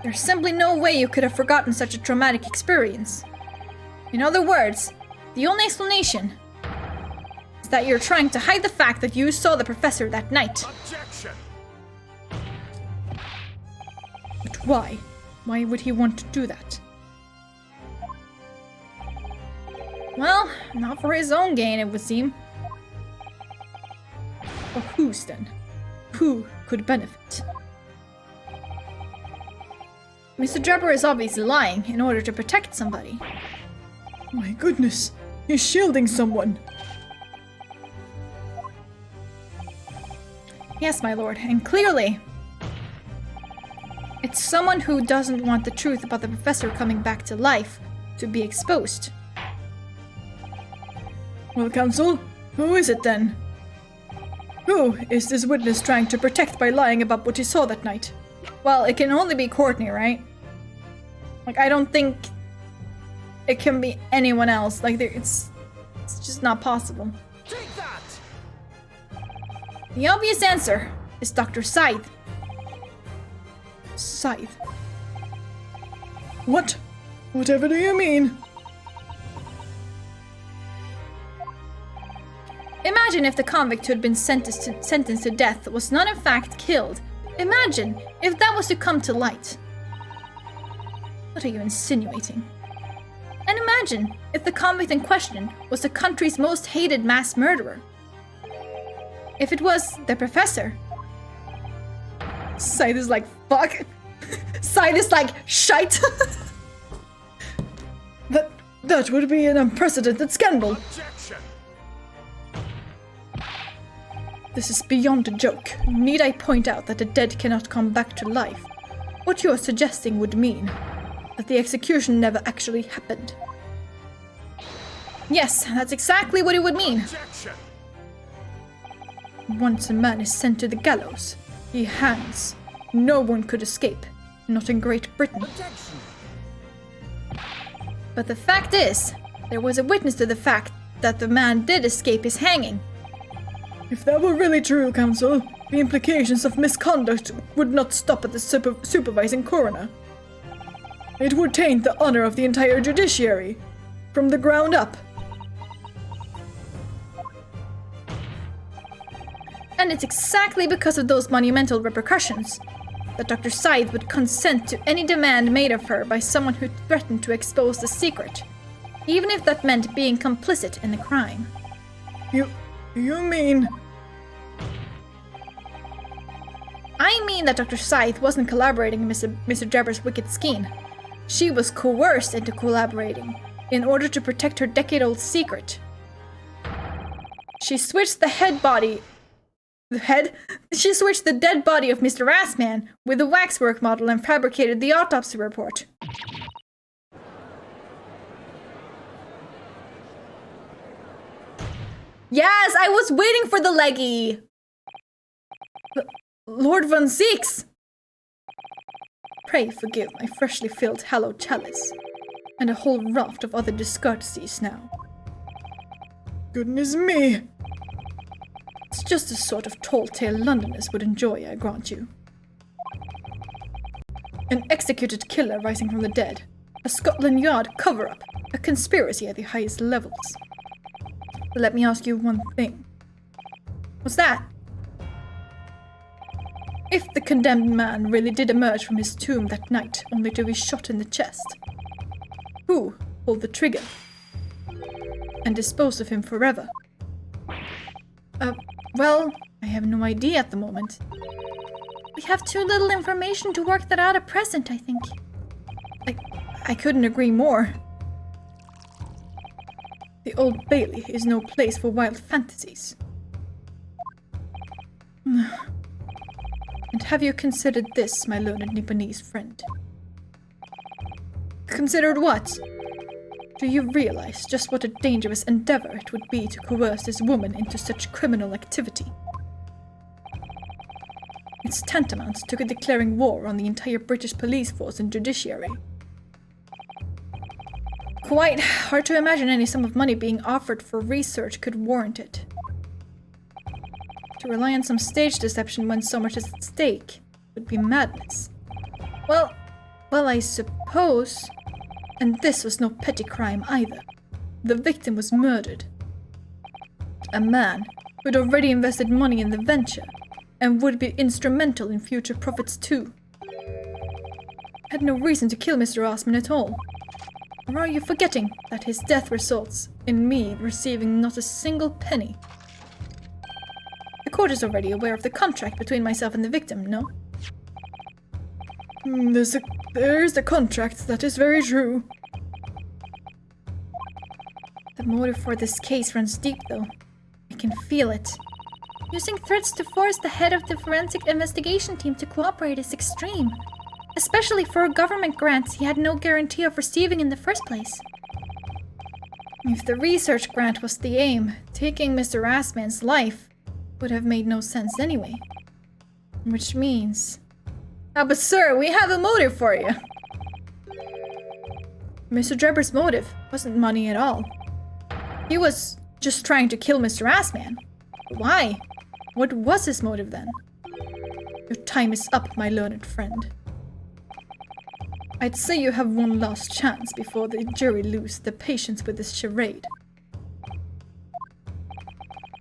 There's simply no way you could have forgotten such a traumatic experience. In other words, the only explanation is that you're trying to hide the fact that you saw the professor that night. Objection. But why? Why would he want to do that? Well, not for his own gain, it would seem. Or whose then? Who could benefit? Mr. Drebber is obviously lying in order to protect somebody. My goodness, he's shielding someone. Yes, my lord, and clearly, it's someone who doesn't want the truth about the professor coming back to life to be exposed. Well, counsel, who is it then? Who is this witness trying to protect by lying about what he saw that night? Well, it can only be Courtney, right? Like, I don't think it can be anyone else. Like, it's just not possible. Take that. The obvious answer is Dr. Scythe. Scythe. What? Whatever do you mean? Imagine if the convict who had been sentenced to death was not in fact killed. Imagine if that was to come to light. What are you insinuating? And imagine if the convict in question was the country's most hated mass murderer. If it was the professor. Scythe is like, fuck. Scythe is like, shite. That would be an unprecedented scandal. Objection. This is beyond a joke. Need I point out that the dead cannot come back to life? What you are suggesting would mean that the execution never actually happened. Yes, that's exactly what it would mean. Objection. Once a man is sent to the gallows, he hangs. No one could escape, not in Great Britain. Objection. But the fact is, there was a witness to the fact that the man did escape his hanging. If that were really true, counsel, the implications of misconduct would not stop at the supervising coroner. It would taint the honor of the entire judiciary, from the ground up. And it's exactly because of those monumental repercussions that Dr. Scythe would consent to any demand made of her by someone who threatened to expose the secret, even if that meant being complicit in the crime. You mean... I mean that Dr. Scythe wasn't collaborating in Mr. Jabber's wicked scheme. She was coerced into collaborating in order to protect her decade-old secret. She switched the dead body of Mr. Assman with a waxwork model and fabricated the autopsy report. Yes, I was waiting for the leggy! Lord Von Zeeks! Pray forgive my freshly filled hallowed chalice, and a whole raft of other discourtesies now. Goodness me! It's just the sort of tall tale Londoners would enjoy, I grant you. An executed killer rising from the dead, a Scotland Yard cover-up, a conspiracy at the highest levels. But let me ask you one thing. What's that? If the condemned man really did emerge from his tomb that night only to be shot in the chest, who pulled the trigger and disposed of him forever? Well, I have no idea at the moment. We have too little information to work that out at present, I think. I couldn't agree more. The Old Bailey is no place for wild fantasies. And have you considered this, my learned Nipponese friend? Considered what? Do you realize just what a dangerous endeavor it would be to coerce this woman into such criminal activity? It's tantamount to declaring war on the entire British police force and judiciary. Quite hard to imagine any sum of money being offered for research could warrant it. To rely on some stage deception when so much is at stake would be madness. Well, I suppose... And this was no petty crime either. The victim was murdered. A man who had already invested money in the venture and would be instrumental in future profits too. Had no reason to kill Mr. Osman at all. Or are you forgetting that his death results in me receiving not a single penny? The court is already aware of the contract between myself and the victim, no? There is the contract, that is very true. The motive for this case runs deep, though. I can feel it. Using threats to force the head of the forensic investigation team to cooperate is extreme. Especially for a government grant he had no guarantee of receiving in the first place. If the research grant was the aim, taking Mr. Assman's life would have made no sense anyway. Which means... Ah, but sir, we have a motive for you! Mr. Drebber's motive wasn't money at all. He was just trying to kill Mr. Assman. Why? What was his motive then? Your time is up, my learned friend. I'd say you have one last chance before the jury lose the patience with this charade.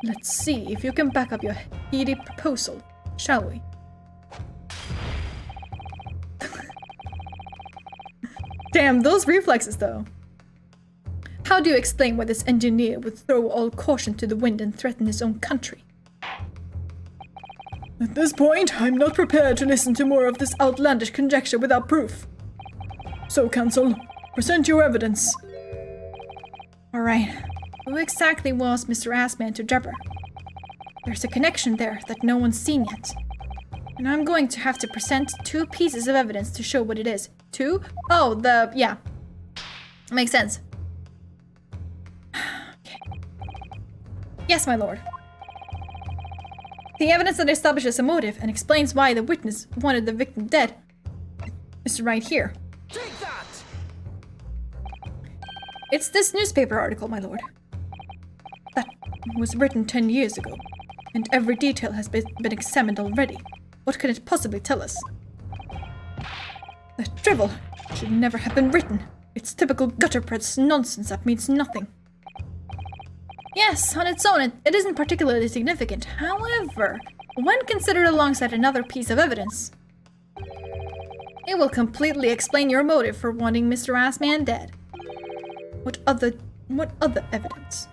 Let's see if you can back up your heady proposal, shall we? Damn, those reflexes though. How do you explain why this engineer would throw all caution to the wind and threaten his own country? At this point, I'm not prepared to listen to more of this outlandish conjecture without proof. So, counsel, present your evidence. Alright, who exactly was Mr. Assman to Drebber? There's a connection there that no one's seen yet. And I'm going to have to present 2 pieces of evidence to show what it is. 2? Oh, yeah. Makes sense. Okay. Yes, my lord. The evidence that establishes a motive and explains why the witness wanted the victim dead is right here. Take that! It's this newspaper article, my lord. That was written 10 years ago, and every detail has been examined already. What can it possibly tell us? That drivel should never have been written. It's typical gutter-press nonsense that means nothing. Yes, on its own, it isn't particularly significant. However, when considered alongside another piece of evidence, It will completely explain your motive for wanting Mr. Assman dead. What other evidence?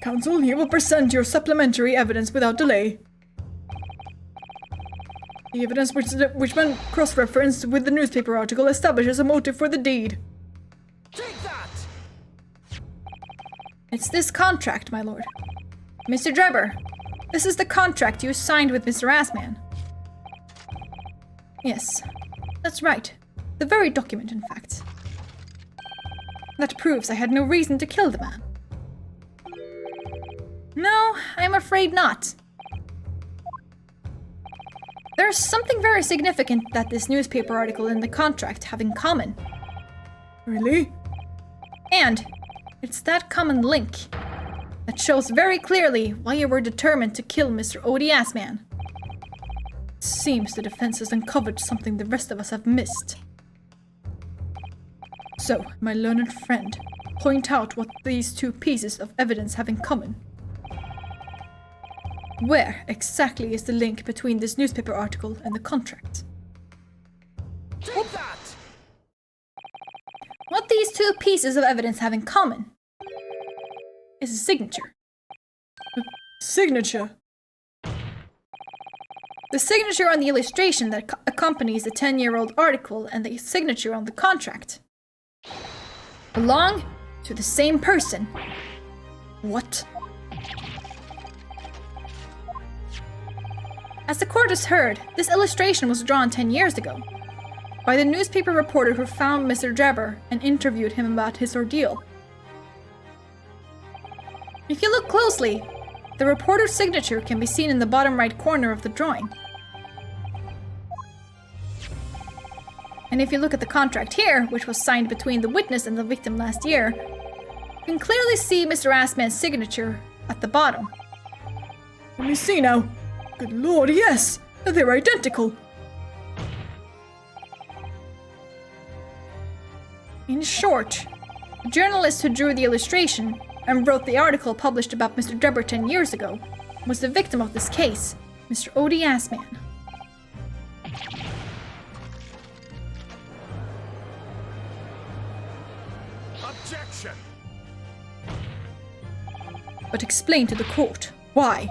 Counsel, you will present your supplementary evidence without delay. The evidence which when cross-referenced with the newspaper article establishes a motive for the deed. Take that! It's this contract, my lord. Mr. Drebber, this is the contract you signed with Mr. Assman. Yes, that's right. The very document, in fact. That proves I had no reason to kill the man. No, I'm afraid not. There's something very significant that this newspaper article and the contract have in common. Really? And it's that common link that shows very clearly why you were determined to kill Mr. Odie Assman. It seems the defense has uncovered something the rest of us have missed. So, my learned friend, point out what these two pieces of evidence have in common. Where exactly is the link between this newspaper article and the contract? Take that! What these two pieces of evidence have in common is a signature. Signature. The signature on the illustration that accompanies the 10-year-old article and the signature on the contract belong to the same person. What? As the court has heard, this illustration was drawn 10 years ago by the newspaper reporter who found Mr. Drebber and interviewed him about his ordeal. If you look closely, the reporter's signature can be seen in the bottom right corner of the drawing. And if you look at the contract here, which was signed between the witness and the victim last year, you can clearly see Mr. Assman's signature at the bottom. Let me see now. Good lord, yes! They're identical! In short, the journalist who drew the illustration and wrote the article published about Mr. Drebber 10 years ago was the victim of this case, Mr. Odie Assman. Objection! But explain to the court, why?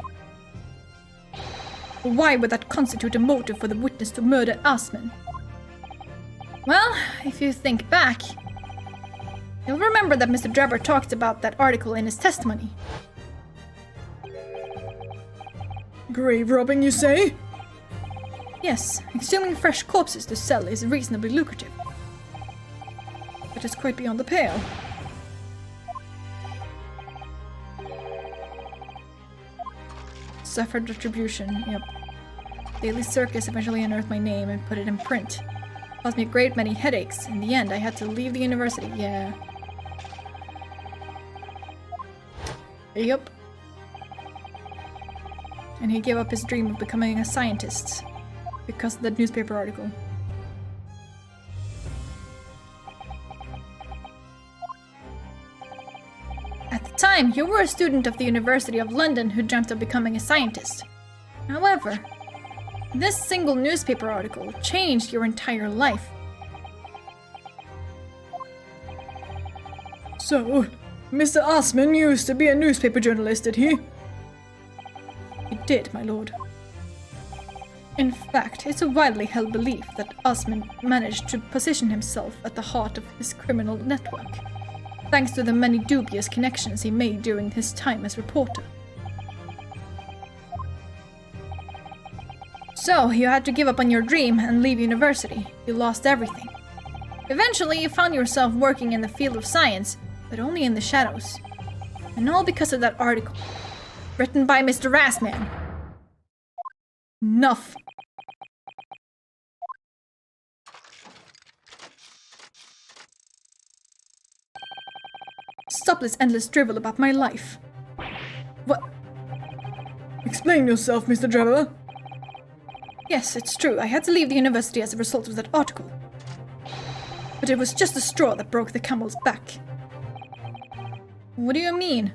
Why would that constitute a motive for the witness to murder Assman? Well, if you think back, you'll remember that Mr. Drebber talked about that article in his testimony. Grave robbing, you say? Yes, exhuming fresh corpses to sell is reasonably lucrative. But it's quite beyond the pale. Suffered retribution, yep. Daily Circus eventually unearthed my name and put it in print. Caused me a great many headaches. In the end, I had to leave the university, yeah. Yup. And he gave up his dream of becoming a scientist because of that newspaper article. At the time, you were a student of the University of London who dreamt of becoming a scientist. However, this single newspaper article changed your entire life. So, Mr. Assman used to be a newspaper journalist, did he? He did, my lord. In fact, it's a widely held belief that Assman managed to position himself at the heart of his criminal network, thanks to the many dubious connections he made during his time as reporter. So, you had to give up on your dream and leave university. You lost everything. Eventually, you found yourself working in the field of science, but only in the shadows. And all because of that article, written by Mr. Assman. Enough. Stop this endless drivel about my life. What? Explain yourself, Mr. Drebber. Yes, it's true. I had to leave the university as a result of that article. But it was just the straw that broke the camel's back. What do you mean?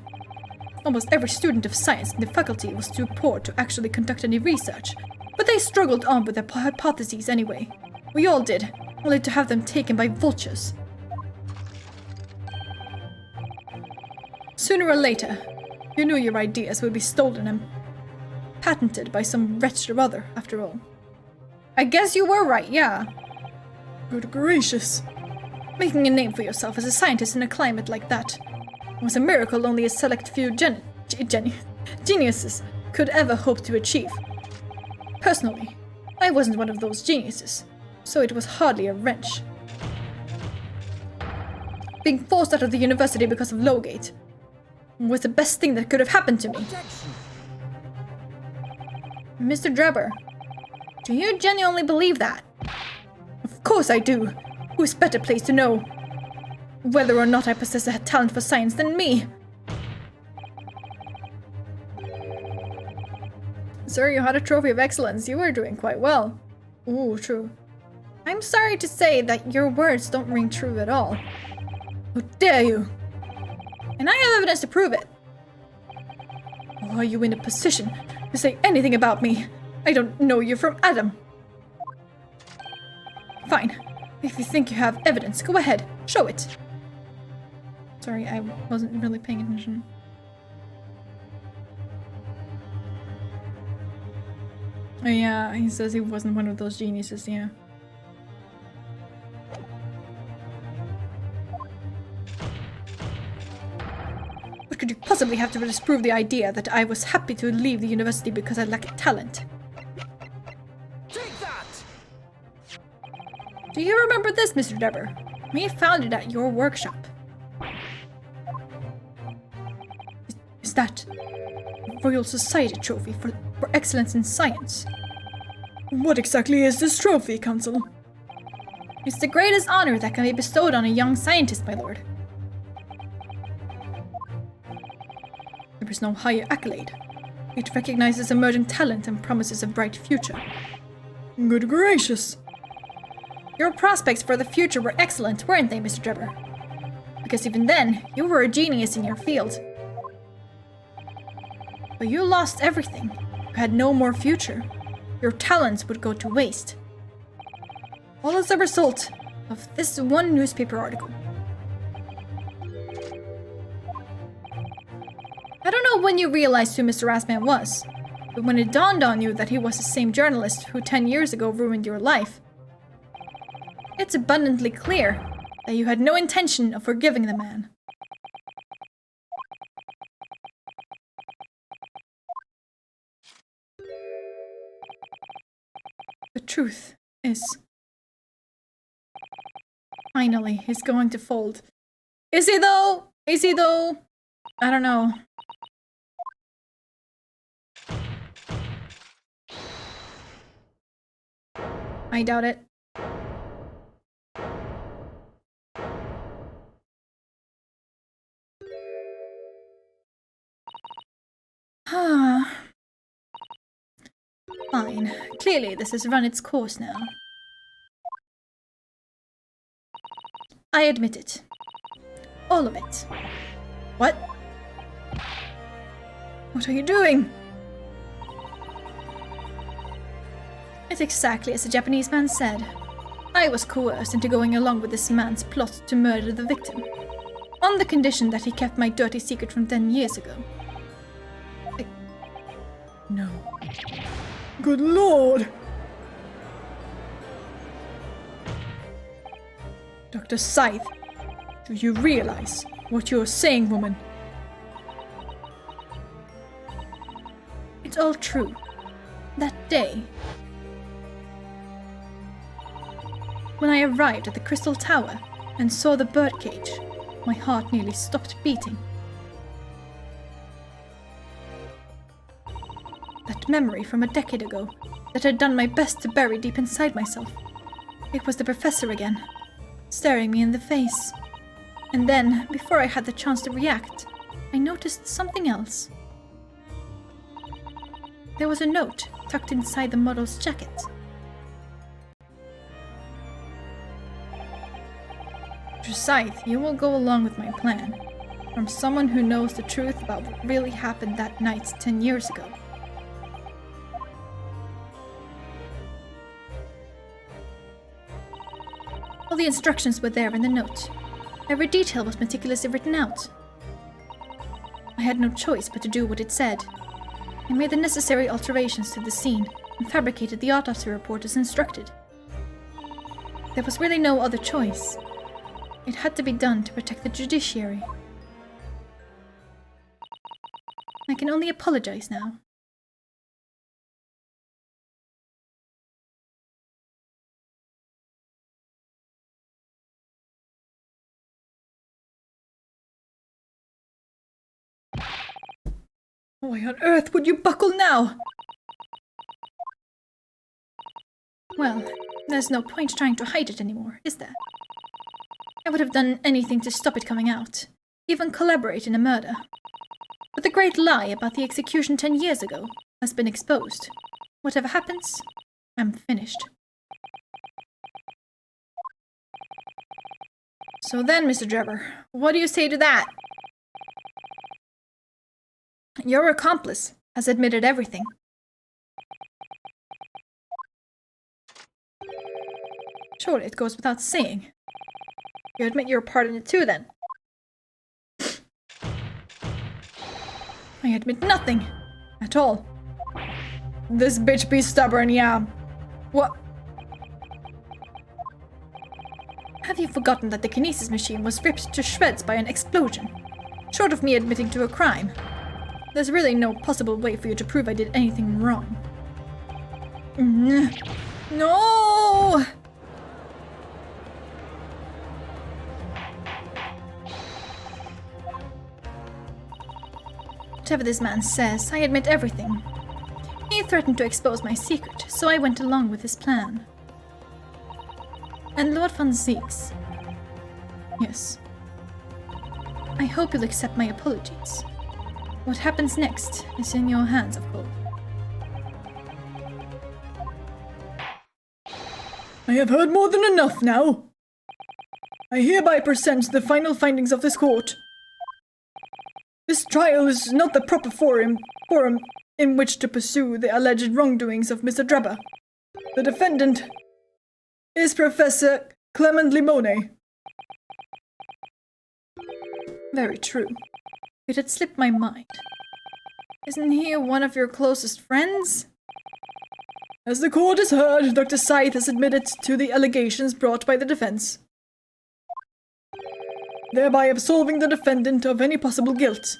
Almost every student of science in the faculty was too poor to actually conduct any research, But they struggled on with their hypotheses anyway. We all did, only to have them taken by vultures. Sooner or later, you knew your ideas would be stolen and patented by some wretch or other, after all. I guess you were right, yeah. Good gracious. Making a name for yourself as a scientist in a climate like that was a miracle only a select few geniuses could ever hope to achieve. Personally, I wasn't one of those geniuses, so it was hardly a wrench. Being forced out of the university because of Lowgate was the best thing that could have happened to me. Objection. Mr. Drebber, do you genuinely believe that? Of course I do. Who's better placed to know whether or not I possess a talent for science than me? Sir, you had a trophy of excellence. You were doing quite well. Ooh, true. I'm sorry to say that your words don't ring true at all. How dare you? And I have evidence to prove it. How are you in a position to say anything about me? I don't know you from Adam. Fine. If you think you have evidence, go ahead. Show it. Sorry, I wasn't really paying attention. Oh yeah, he says he wasn't one of those geniuses, yeah. What could you possibly have to disprove the idea that I was happy to leave the university because I lacked talent? Take that! Do you remember this, Mr. Drebber? We found it at your workshop. Is that a Royal Society trophy for excellence in science? What exactly is this trophy, Council? It's the greatest honor that can be bestowed on a young scientist, my lord. There is no higher accolade. It recognizes emerging talent and promises a bright future. Good gracious. Your prospects for the future were excellent, weren't they, Mr. Drebber? Because even then, you were a genius in your field. But you lost everything. You had no more future. Your talents would go to waste. All as a result of this one newspaper article. I don't know when you realized who Mr. Rasman was, but when it dawned on you that he was the same journalist who 10 years ago ruined your life, it's abundantly clear that you had no intention of forgiving the man. The truth is, finally, he's going to fold. Is he though? Is he though? I don't know. I doubt it. Fine. Clearly, this has run its course now. I admit it. All of it. What? What are you doing? It's exactly as the Japanese man said. I was coerced into going along with this man's plot to murder the victim, on the condition that he kept my dirty secret from 10 years ago. No. Good lord! Dr. Scythe, do you realize what you're saying, woman? It's all true. That day, when I arrived at the Crystal Tower and saw the birdcage, my heart nearly stopped beating. That memory from a decade ago that I'd done my best to bury deep inside myself. It was the professor again, staring me in the face. And then, before I had the chance to react, I noticed something else. There was a note tucked inside the model's jacket. Dr. Scythe, you will go along with my plan. From someone who knows the truth about what really happened that night 10 years ago. All the instructions were there in the note. Every detail was meticulously written out. I had no choice but to do what it said. I made the necessary alterations to the scene and fabricated the autopsy report as instructed. There was really no other choice. It had to be done to protect the judiciary. I can only apologize now. Why on earth would you buckle now? Well, there's no point trying to hide it anymore, is there? I would have done anything to stop it coming out, even collaborate in a murder. But the great lie about the execution 10 years ago has been exposed. Whatever happens, I'm finished. So then, Mr. Drebber, what do you say to that? Your accomplice has admitted everything. Surely it goes without saying. You admit you're part in it too, then? I admit nothing. At all. This bitch be stubborn, yeah. What? Have you forgotten that the kinesis machine was ripped to shreds by an explosion? Short of me admitting to a crime, there's really no possible way for you to prove I did anything wrong. No! Whatever this man says, I admit everything. He threatened to expose my secret, so I went along with his plan. And Lord von Zieks. Yes. I hope you'll accept my apologies. What happens next is in your hands, of course. I have heard more than enough now. I hereby present the final findings of this court. This trial is not the proper forum in which to pursue the alleged wrongdoings of Mr. Drebber. The defendant is Professor Clement Limone. Very true. It had slipped my mind. Isn't he one of your closest friends? As the court has heard, Dr. Scythe has admitted to the allegations brought by the defense, thereby absolving the defendant of any possible guilt.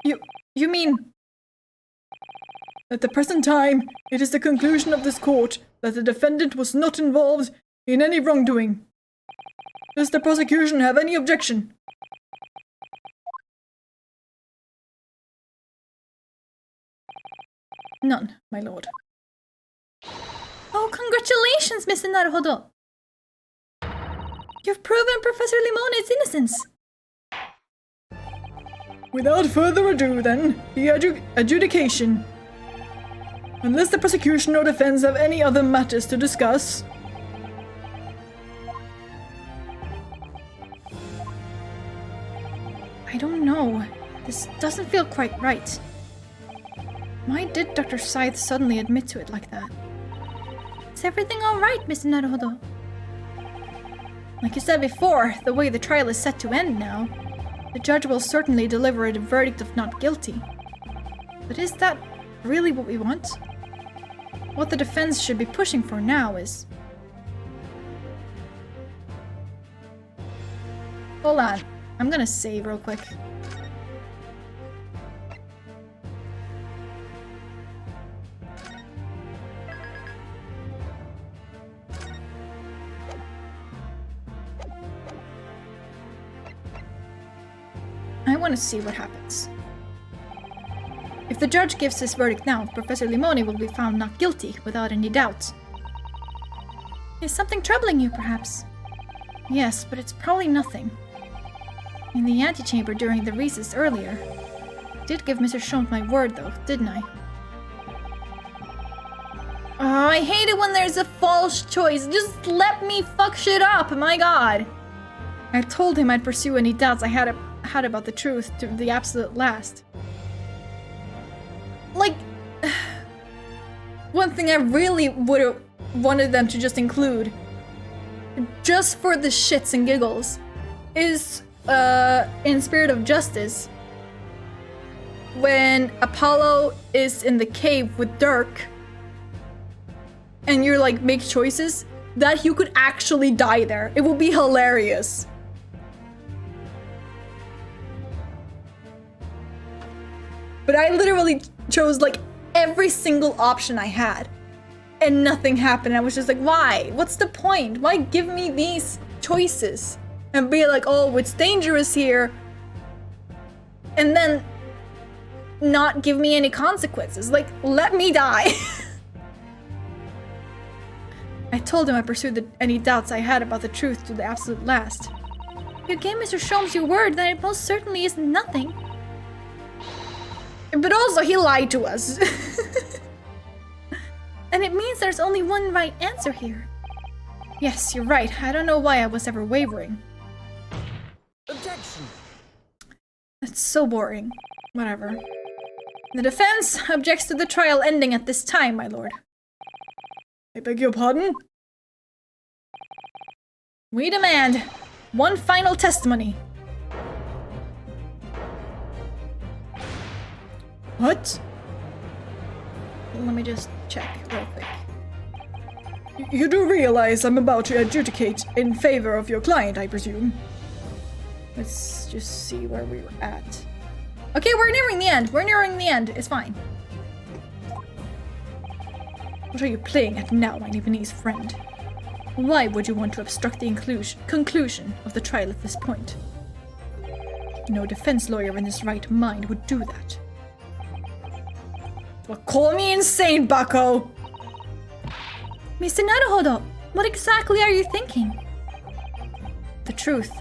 You mean... At the present time, it is the conclusion of this court that the defendant was not involved in any wrongdoing. Does the prosecution have any objection? None, my lord. Oh, congratulations, Mr. Naruhodo! You've proven Professor Limone's innocence! Without further ado, then, the adjudication. Unless the prosecution or defense have any other matters to discuss. I don't know. This doesn't feel quite right. Why did Dr. Scythe suddenly admit to it like that? Is everything alright, Mr. Naruhodo? Like you said before, the way the trial is set to end now, the judge will certainly deliver a verdict of not guilty. But is that really what we want? What the defense should be pushing for now is... Hold on. I'm gonna save real quick. I want to see what happens. If the judge gives his verdict now, Professor Limone will be found not guilty without any doubt. Is something troubling you, perhaps? Yes, but it's probably nothing. In the antechamber during the recess earlier, I did give Mr. Schont my word though, didn't I? Oh, I hate it when there's a false choice. Just let me fuck shit up, my god! I told him I'd pursue any doubts I had about the truth to the absolute last. Like, one thing I really would have wanted them to just include just for the shits and giggles, is in Spirit of Justice, when Apollo is in the cave with Dirk and you're like make choices, that you could actually die there. It would be hilarious. But I literally chose like every single option I had and nothing happened. I was just like, why? What's the point? Why give me these choices and be like, oh, it's dangerous here, and then not give me any consequences? Like, let me die. I told him I pursued any doubts I had about the truth to the absolute last. You gave Mr. Sholmes your word that it most certainly is nothing. But also, he lied to us. And it means there's only one right answer here. Yes, you're right. I don't know why I was ever wavering. Objection. That's so boring. Whatever. The defense objects to the trial ending at this time, my lord. I beg your pardon? We demand one final testimony. What? Let me just check real quick. You do realize I'm about to adjudicate in favor of your client, I presume? Let's just see where we were at. Okay, we're nearing the end. We're nearing the end. It's fine. What are you playing at now, my Lebanese friend? Why would you want to obstruct the conclusion of the trial at this point? No defense lawyer in his right mind would do that. Well, call me insane, bucko! Mr. Naruhodo, what exactly are you thinking? The truth.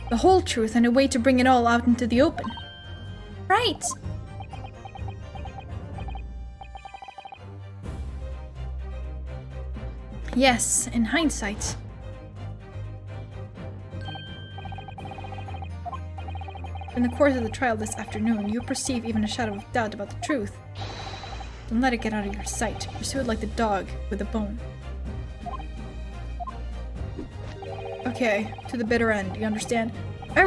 The whole truth, and a way to bring it all out into the open. Right. Yes, in hindsight. In the course of the trial this afternoon, you perceive even a shadow of doubt about the truth. Don't let it get out of your sight. Pursue it like the dog with a bone. Okay, to the bitter end, you understand? I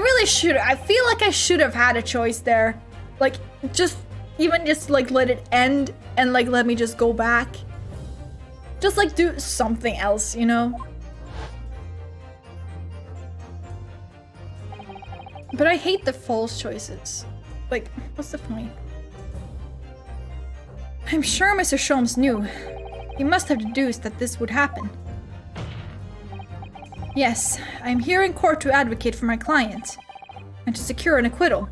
feel like I should have had a choice there. Like, just like let it end and like let me just go back. Just like do something else, you know? But I hate the false choices. Like, what's the point? I'm sure Mr. Sholmes knew. He must have deduced that this would happen. Yes, I'm here in court to advocate for my client and to secure an acquittal.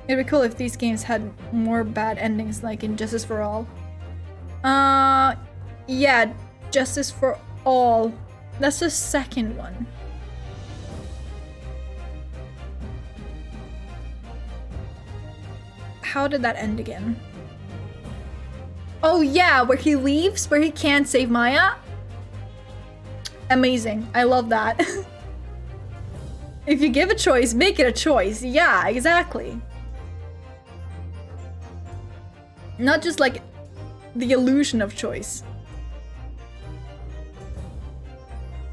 It'd be cool if these games had more bad endings, like in Justice for All. Yeah, Justice for All. That's the second one. How did that end again? Oh yeah, where he leaves, where he can't save Maya? Amazing. I love that. If you give a choice, make it a choice. Yeah, exactly. Not just like the illusion of choice.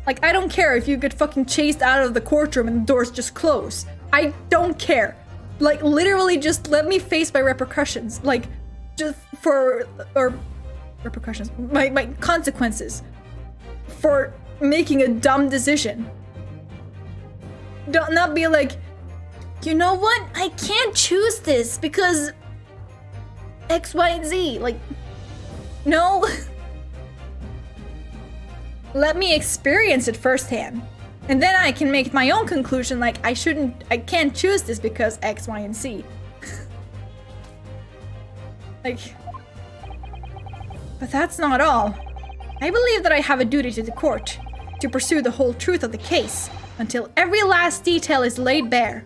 Like, I don't care if you get fucking chased out of the courtroom and the doors just close. I don't care. Like, literally just let me face my repercussions. Like, just for, or repercussions, my consequences for making a dumb decision. Don't not be like, you know what? I can't choose this because X, Y, and Z. Like, no. Let me experience it firsthand. And then I can make my own conclusion, like, I can't choose this because X, Y, and Z. Like, but that's not all. I believe that I have a duty to the court to pursue the whole truth of the case until every last detail is laid bare.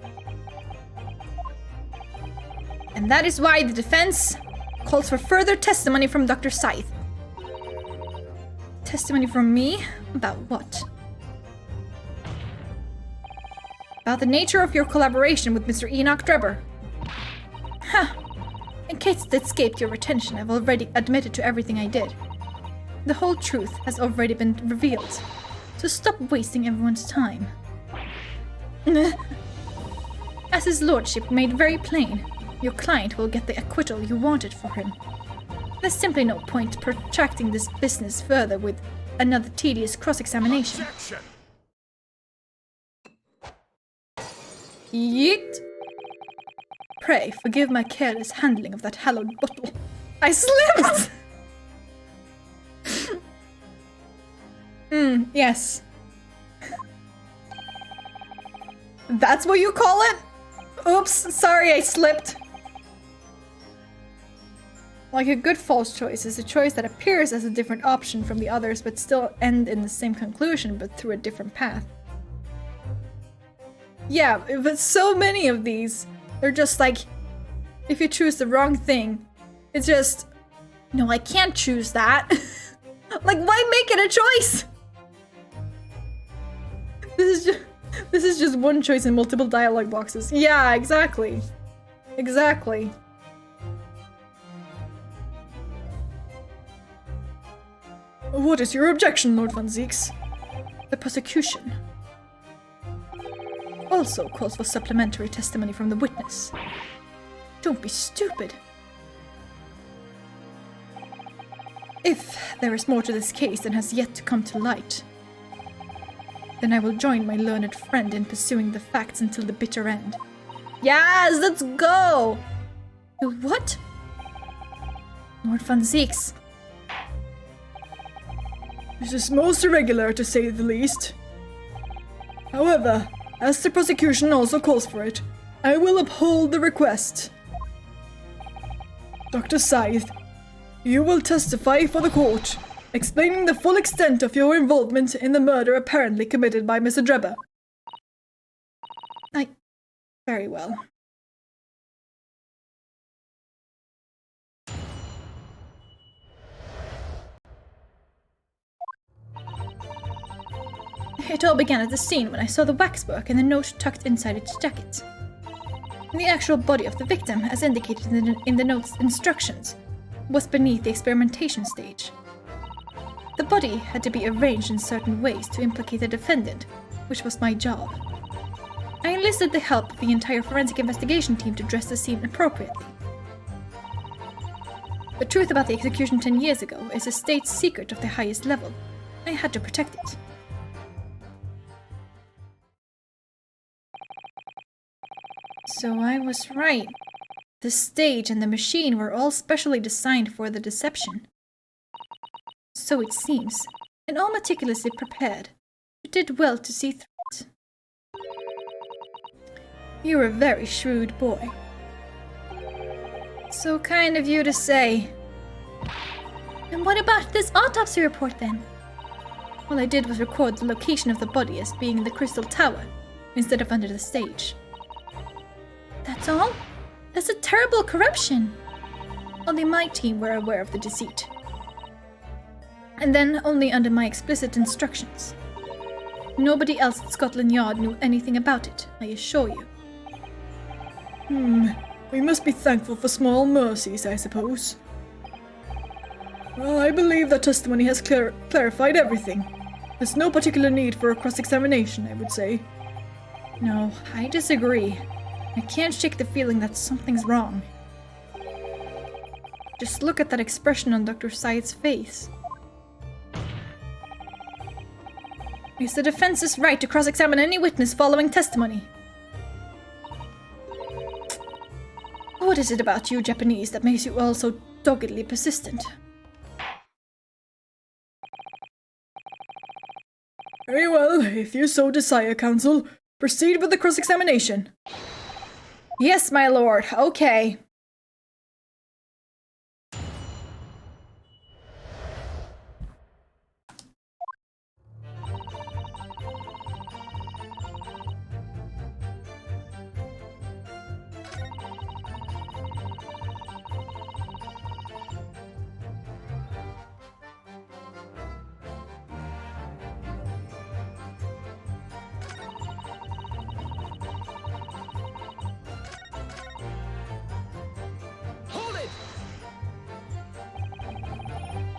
And that is why the defense calls for further testimony from Dr. Scythe. Testimony from me? About what? About the nature of your collaboration with Mr. Enoch Drebber. Huh. In case it escaped your attention, I've already admitted to everything I did. The whole truth has already been revealed, so stop wasting everyone's time. As his lordship made very plain, your client will get the acquittal you wanted for him. There's simply no point protracting this business further with another tedious cross-examination. Objection! Yeet! Pray forgive my careless handling of that hallowed bottle. I slipped! Yes. That's what you call it? Oops, sorry I slipped. Like a good false choice is a choice that appears as a different option from the others but still end in the same conclusion but through a different path. Yeah, but so many of these, they're just like, if you choose the wrong thing, it's just, no, I can't choose that. Like, why make it a choice? This is just one choice in multiple dialogue boxes. Yeah, exactly. Exactly. What is your objection, Lord Van Zieks? The prosecution also calls for supplementary testimony from the witness. Don't be stupid. If there is more to this case than has yet to come to light, then I will join my learned friend in pursuing the facts until the bitter end. Yes, let's go! What? Lord Van Zieks. This is most irregular, to say the least. However, as the prosecution also calls for it, I will uphold the request. Dr. Scythe, you will testify for the court, explaining the full extent of your involvement in the murder apparently committed by Mr. Drebber. Very well. It all began at the scene when I saw the waxwork and the note tucked inside its jacket. The actual body of the victim, as indicated in the note's instructions, was beneath the experimentation stage. The body had to be arranged in certain ways to implicate the defendant, which was my job. I enlisted the help of the entire forensic investigation team to dress the scene appropriately. The truth about the execution 10 years ago is a state secret of the highest level. I had to protect it. So I was right. The stage and the machine were all specially designed for the deception. So it seems, and all meticulously prepared. You did well to see through it. You're a very shrewd boy. So kind of you to say. And what about this autopsy report then? All I did was record the location of the body as being in the Crystal Tower, instead of under the stage. That's all? That's a terrible corruption. Only my team were aware of the deceit. And then only under my explicit instructions. Nobody else at Scotland Yard knew anything about it, I assure you. We must be thankful for small mercies, I suppose. Well, I believe that testimony has clarified everything. There's no particular need for a cross-examination, I would say. No, I disagree. I can't shake the feeling that something's wrong. Just look at that expression on Dr. Scythe's face. It's the defense's right to cross-examine any witness following testimony. What is it about you Japanese that makes you all so doggedly persistent? Very well, if you so desire, counsel, proceed with the cross-examination. Yes, my lord, okay.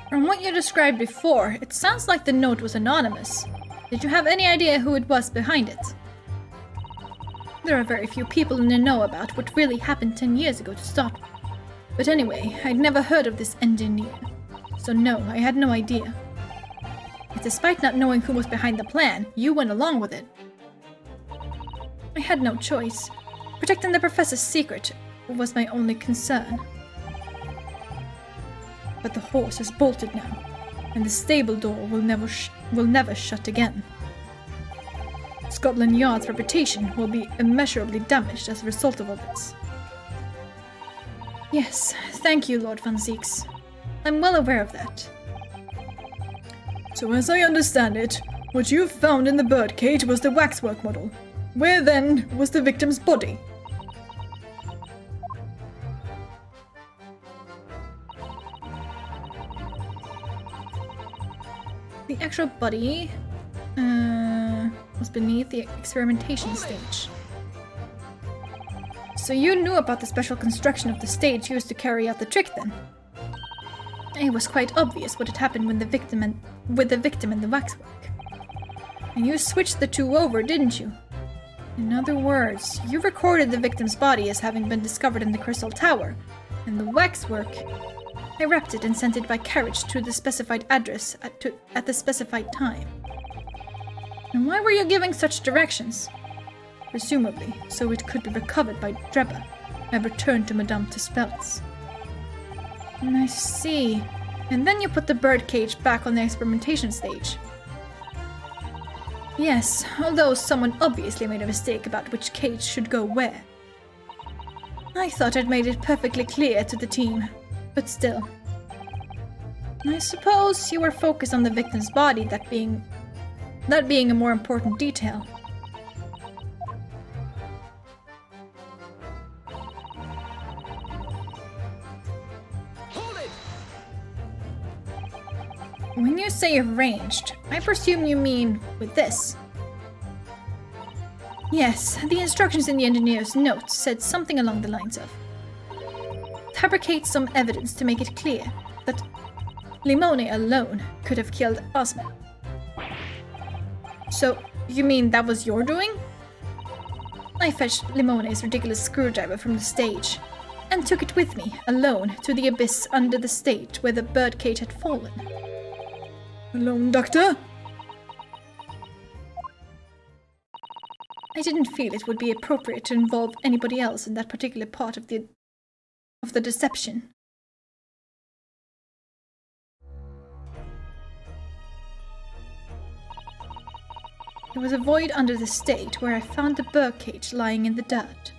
From what you described before, it sounds like the note was anonymous. Did you have any idea who it was behind it? There are very few people in the know about what really happened 10 years ago to start with. But anyway, I'd never heard of this engineer. So no, I had no idea. But despite not knowing who was behind the plan, you went along with it. I had no choice. Protecting the professor's secret was my only concern. But the horse is bolted now, and the stable door will never shut again. Scotland Yard's reputation will be immeasurably damaged as a result of all this. Yes, thank you, Lord Van Zieks. I'm well aware of that. So as I understand it, what you found in the birdcage was the waxwork model. Where then was the victim's body? The actual body was beneath the experimentation stage. So you knew about the special construction of the stage used to carry out the trick then? It was quite obvious what had happened with the victim and the waxwork. And you switched the two over, didn't you? In other words, you recorded the victim's body as having been discovered in the Crystal Tower, and the waxwork, I wrapped it and sent it by carriage to the specified address at the specified time. And why were you giving such directions? Presumably, so it could be recovered by Drebba and returned to Madame Tuspel's. I see. And then you put the birdcage back on the experimentation stage. Yes, although someone obviously made a mistake about which cage should go where. I thought I'd made it perfectly clear to the team, but still. I suppose you were focused on the victim's body, that being a more important detail. When you say arranged, I presume you mean with this. Yes, the instructions in the engineer's notes said something along the lines of fabricate some evidence to make it clear that Limone alone could have killed Osman. So, you mean that was your doing? I fetched Limone's ridiculous screwdriver from the stage and took it with me, alone, to the abyss under the stage where the birdcage had fallen. Alone, Doctor? I didn't feel it would be appropriate to involve anybody else in that particular part of the deception. There was a void under the stage where I found the birdcage lying in the dirt.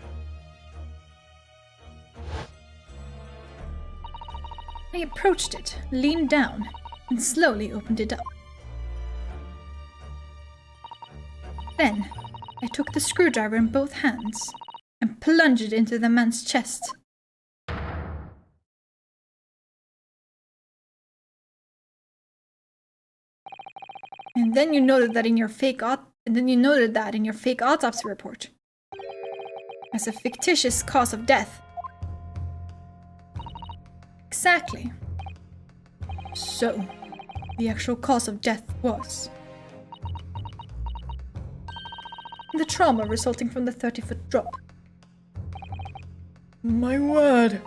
I approached it, leaned down, and slowly opened it up. Then, I took the screwdriver in both hands and plunged it into the man's chest. And then you noted that in your fake autopsy report as a fictitious cause of death. Exactly. So, the actual cause of death was the trauma resulting from the 30-foot drop. My word.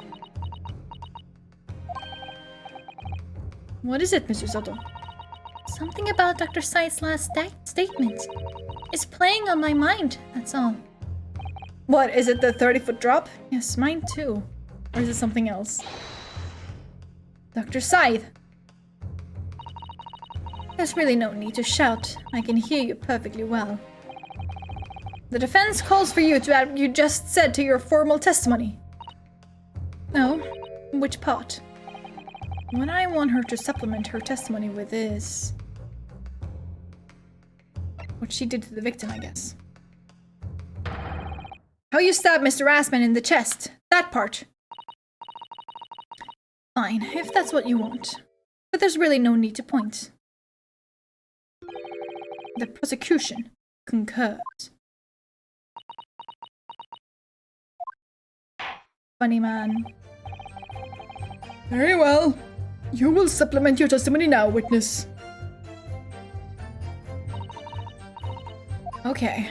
What is it, Mr. Soto? Something about Dr. Sai's last statement is playing on my mind, that's all. What, is it the 30-foot drop? Yes, mine too. Or is it something else? Dr. Scythe. There's really no need to shout. I can hear you perfectly well. The defense calls for you to add what you just said to your formal testimony. No? Which part? What I want her to supplement her testimony with is what she did to the victim, I guess. How you stabbed Mr. Assman in the chest. That part. Fine, if that's what you want. But there's really no need to point. The prosecution concurs. Funny man. Very well. You will supplement your testimony now, witness. Okay.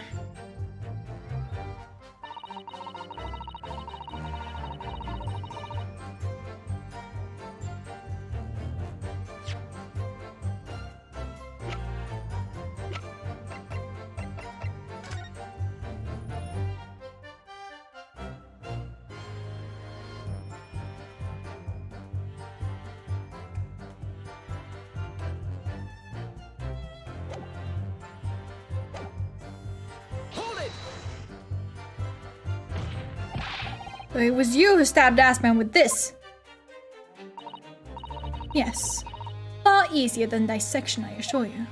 Hold it! So it was you who stabbed Assman with this. Yes. Far easier than dissection, I assure you.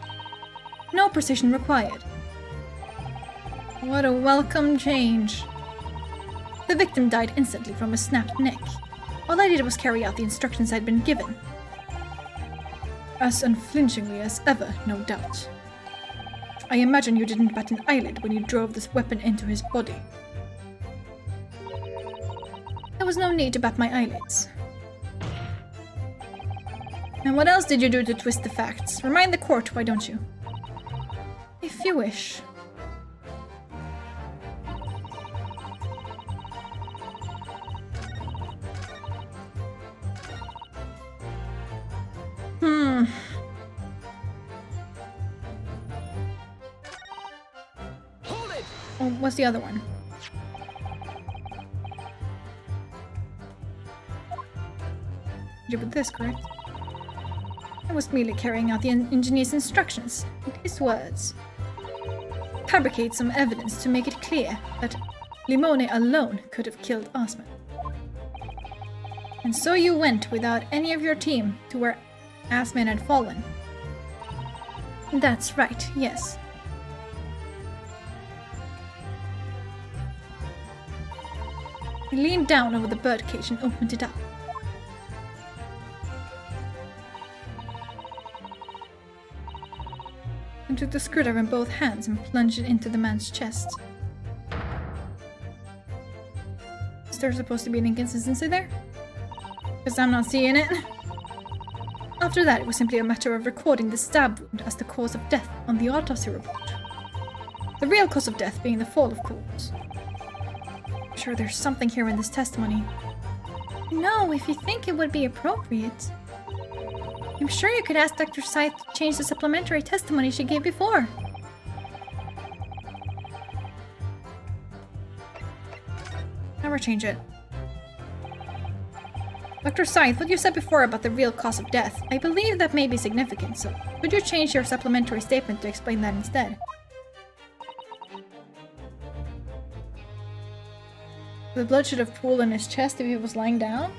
No precision required. What a welcome change. The victim died instantly from a snapped neck. All I did was carry out the instructions I'd been given. As unflinchingly as ever, no doubt. I imagine you didn't bat an eyelid when you drove this weapon into his body. There was no need to bat my eyelids. And what else did you do to twist the facts? Remind the court, why don't you? If you wish. Hold it! Oh, what's the other one? You did this, correct? I was merely carrying out the engineer's instructions, in his words. Fabricate some evidence to make it clear that Limone alone could have killed Osman. And so you went without any of your team to where Asman had fallen. That's right, yes. He leaned down over the birdcage and opened it up. And took the screwdriver in both hands and plunged it into the man's chest. Is there supposed to be an inconsistency there? Because I'm not seeing it. After that, it was simply a matter of recording the stab wound as the cause of death on the autopsy report. The real cause of death being the fall, of course. I'm sure there's something here in this testimony. No, if you think it would be appropriate. I'm sure you could ask Dr. Scythe to change the supplementary testimony she gave before. Never change it. Dr. Scythe, what you said before about the real cause of death, I believe that may be significant, so could you change your supplementary statement to explain that instead? The blood should have pooled in his chest if he was lying down?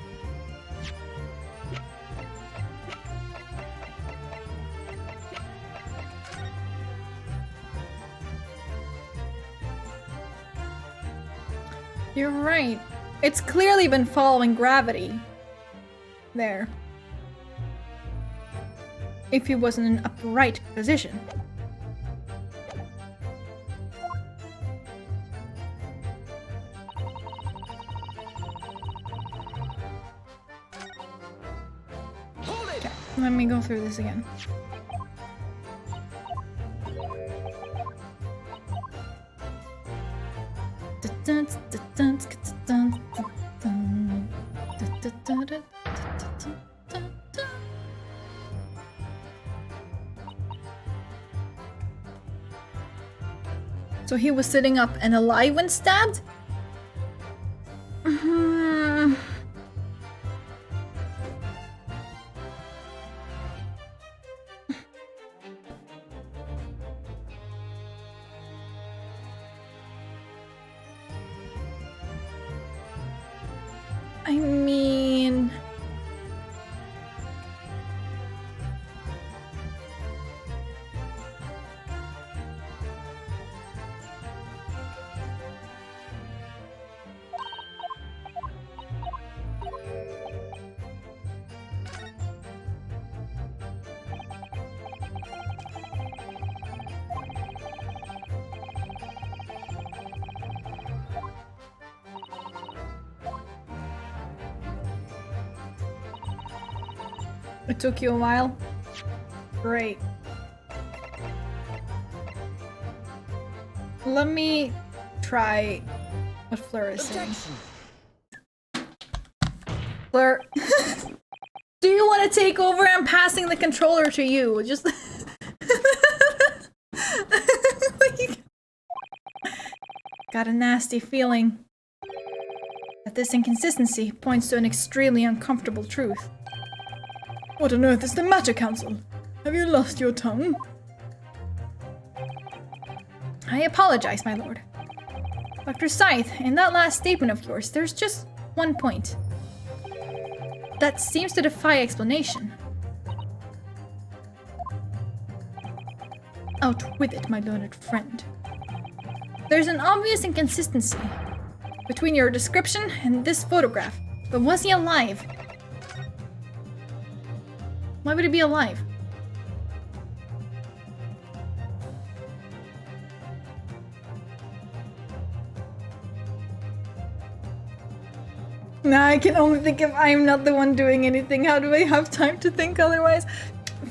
You're right. It's clearly been following gravity. There. If he was in an upright position. Okay, let me go through this again. So he was sitting up and alive when stabbed? I mean... It took you a while? Great. Let me try what Fleur is saying. Fleur, do you want to take over? I'm passing the controller to you. Just got a nasty feeling that this inconsistency points to an extremely uncomfortable truth. What on earth is the matter, Council? Have you lost your tongue? I apologize, my lord. Dr. Scythe, in that last statement of yours, there's just one point that seems to defy explanation. Out with it, my learned friend. There's an obvious inconsistency between your description and this photograph. But was he alive? Why would he be alive? Now I can only think if I'm not the one doing anything. How do I have time to think otherwise?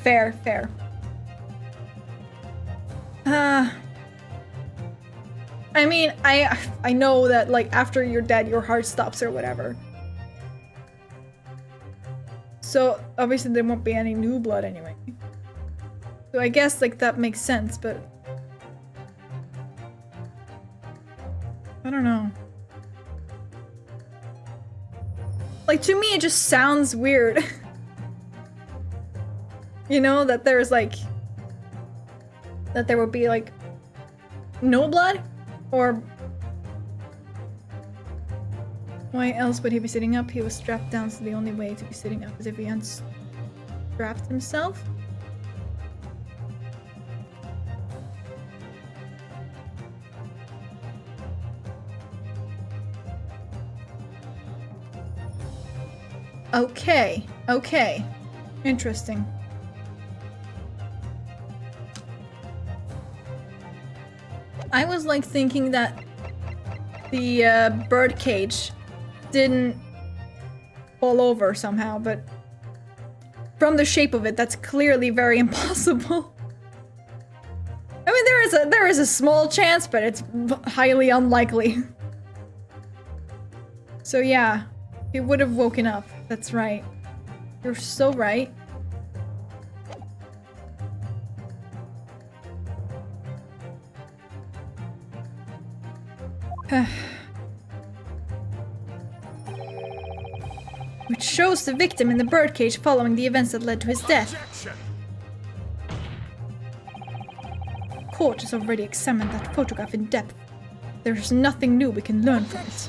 Fair, fair. I mean, I know that, like, after you're dead, your heart stops or whatever. So, obviously there won't be any new blood anyway. So I guess, like, that makes sense, but... I don't know. Like, to me, it just sounds weird. You know, that there's, like... that there would be, like... no blood? Or... why else would he be sitting up? He was strapped down, so the only way to be sitting up is if he unstrapped himself? Okay, okay. Interesting. I was like thinking that the bird cage didn't fall over somehow, but from the shape of it, that's clearly very impossible. I mean, there is a small chance, but it's highly unlikely. So yeah, he would have woken up. That's right. You're so right. Which shows the victim in the birdcage following the events that led to his death. Court has already examined that photograph in depth. There's nothing new we can learn from it.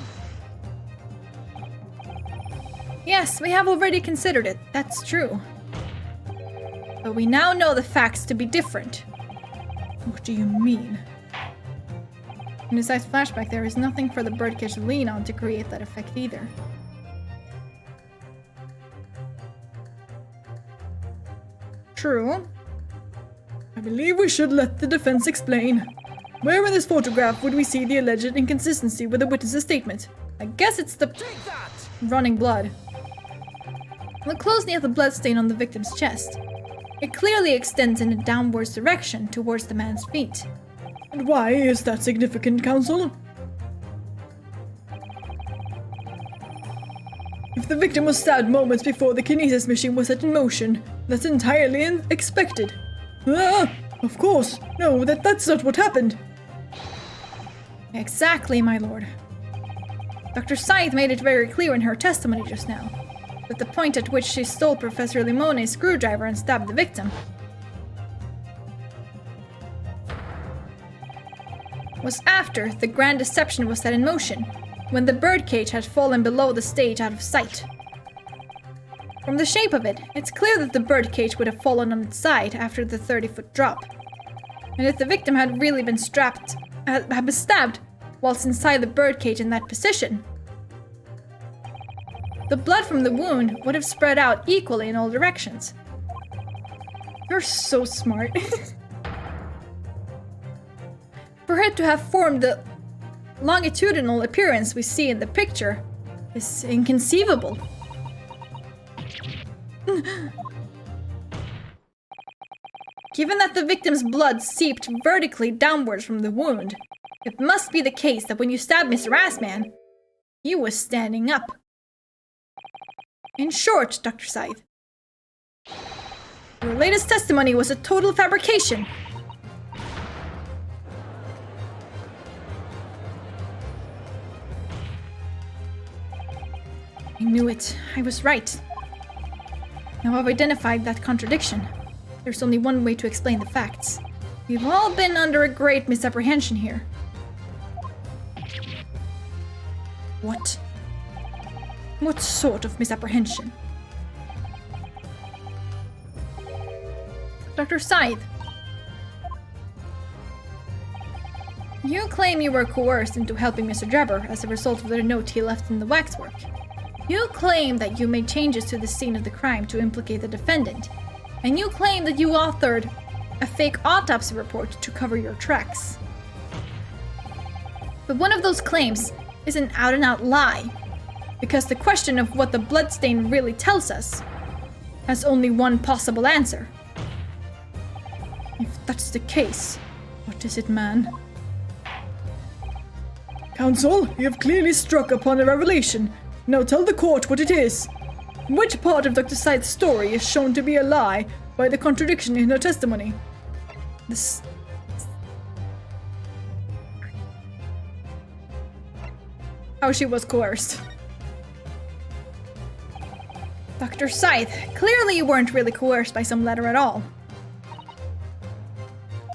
Yes, we have already considered it. That's true. But we now know the facts to be different. What do you mean? In the site's flashback, there is nothing for the birdcage to lean on to create that effect either. True. I believe we should let the defense explain. Where in this photograph would we see the alleged inconsistency with the witness's statement? I guess it's the running blood. Look closely at the bloodstain on the victim's chest. It clearly extends in a downwards direction towards the man's feet. And why is that significant, Counsel? If the victim was stabbed moments before the kinesis machine was set in motion, that's entirely unexpected. Ah, of course. No, that's not what happened. Exactly, my lord. Dr. Scythe made it very clear in her testimony just now that the point at which she stole Professor Limone's screwdriver and stabbed the victim was after the grand deception was set in motion, when the birdcage had fallen below the stage out of sight. From the shape of it, it's clear that the birdcage would have fallen on its side after the 30-foot drop. And if the victim had really been stabbed whilst inside the birdcage in that position, the blood from the wound would have spread out equally in all directions. You're so smart. For it to have formed the longitudinal appearance we see in the picture is inconceivable. given that the victim's blood seeped vertically downwards from the wound, it must be the case that when you stabbed Mr. Assman, he was standing up. In short, Dr. Scythe, your latest testimony was a total fabrication. I knew it. I was right. Now I've identified that contradiction. There's only one way to explain the facts. We've all been under a great misapprehension here. What? What sort of misapprehension? Dr. Scythe, you claim you were coerced into helping Mr. Drebber as a result of the note he left in the waxwork. You claim that you made changes to the scene of the crime to implicate the defendant. And you claim that you authored a fake autopsy report to cover your tracks. But one of those claims is an out-and-out lie, because the question of what the bloodstain really tells us has only one possible answer. If that's the case, what is it, man? Counsel, you have clearly struck upon a revelation. Now tell the court what it is. Which part of Dr. Scythe's story is shown to be a lie by the contradiction in her testimony? This... How she was coerced. Dr. Scythe, clearly you weren't really coerced by some letter at all.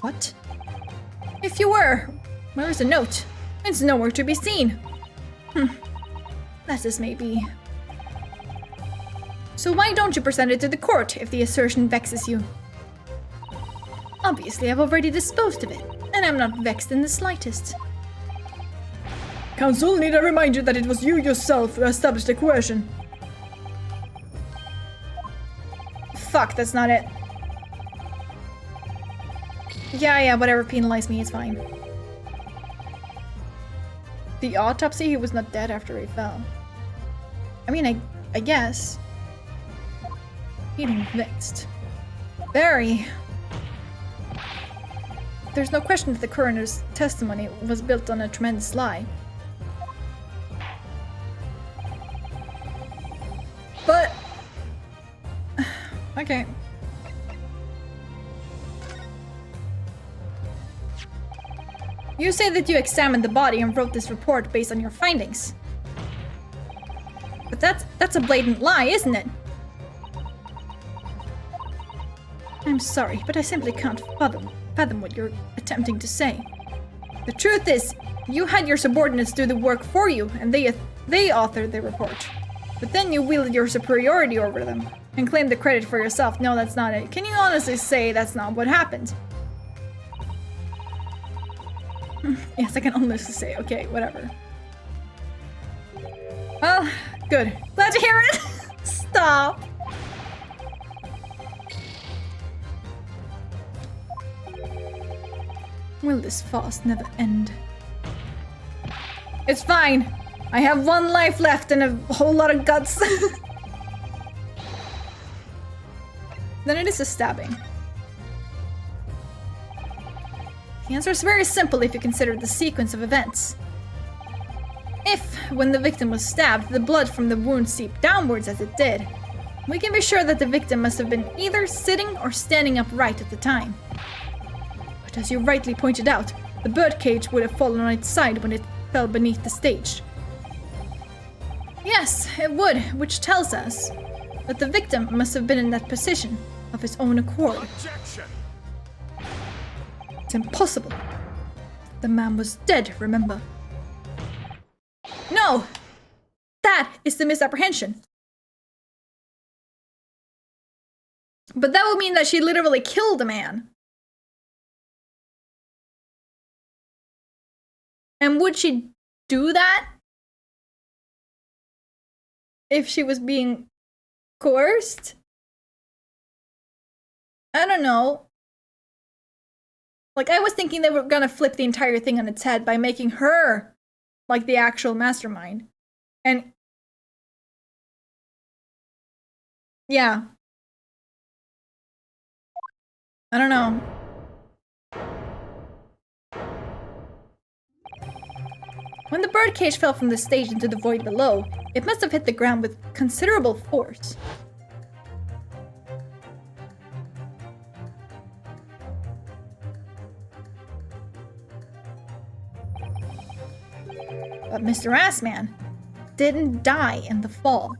What? If you were, where is the note? It's nowhere to be seen. That is maybe. So why don't you present it to the court if the assertion vexes you? Obviously, I've already disposed of it, and I'm not vexed in the slightest. Counsel, need I remind you that it was you yourself who established the coercion? Fuck, that's not it. Yeah, whatever, penalize me, it's fine. The autopsy, he was not dead after he fell. I mean, I guess. Feeling vexed. Very. There's no question that the coroner's testimony was built on a tremendous lie. But... okay. You say that you examined the body and wrote this report based on your findings. But that's a blatant lie, isn't it? I'm sorry, but I simply can't fathom what you're attempting to say. The truth is, you had your subordinates do the work for you, and they authored the report. But then you wielded your superiority over them, and claimed the credit for yourself. No, that's not it. Can you honestly say that's not what happened? Yes, I can honestly say, okay, whatever. Well, good. Glad to hear it! Stop! Will this fast never end? It's fine! I have one life left and a whole lot of guts. Then it is a stabbing. The answer is very simple if you consider the sequence of events. If, when the victim was stabbed, the blood from the wound seeped downwards as it did, we can be sure that the victim must have been either sitting or standing upright at the time. But as you rightly pointed out, the birdcage would have fallen on its side when it fell beneath the stage. Yes, it would, which tells us that the victim must have been in that position of his own accord. Objection! It's impossible. The man was dead, remember? No! That is the misapprehension. But that would mean that she literally killed a man. And would she do that if she was being coerced? I don't know. Like, I was thinking they were gonna flip the entire thing on its head by making her, like, the actual mastermind. And... yeah. I don't know. When the birdcage fell from the stage into the void below, it must have hit the ground with considerable force. But Mr. Assman didn't die in the fall.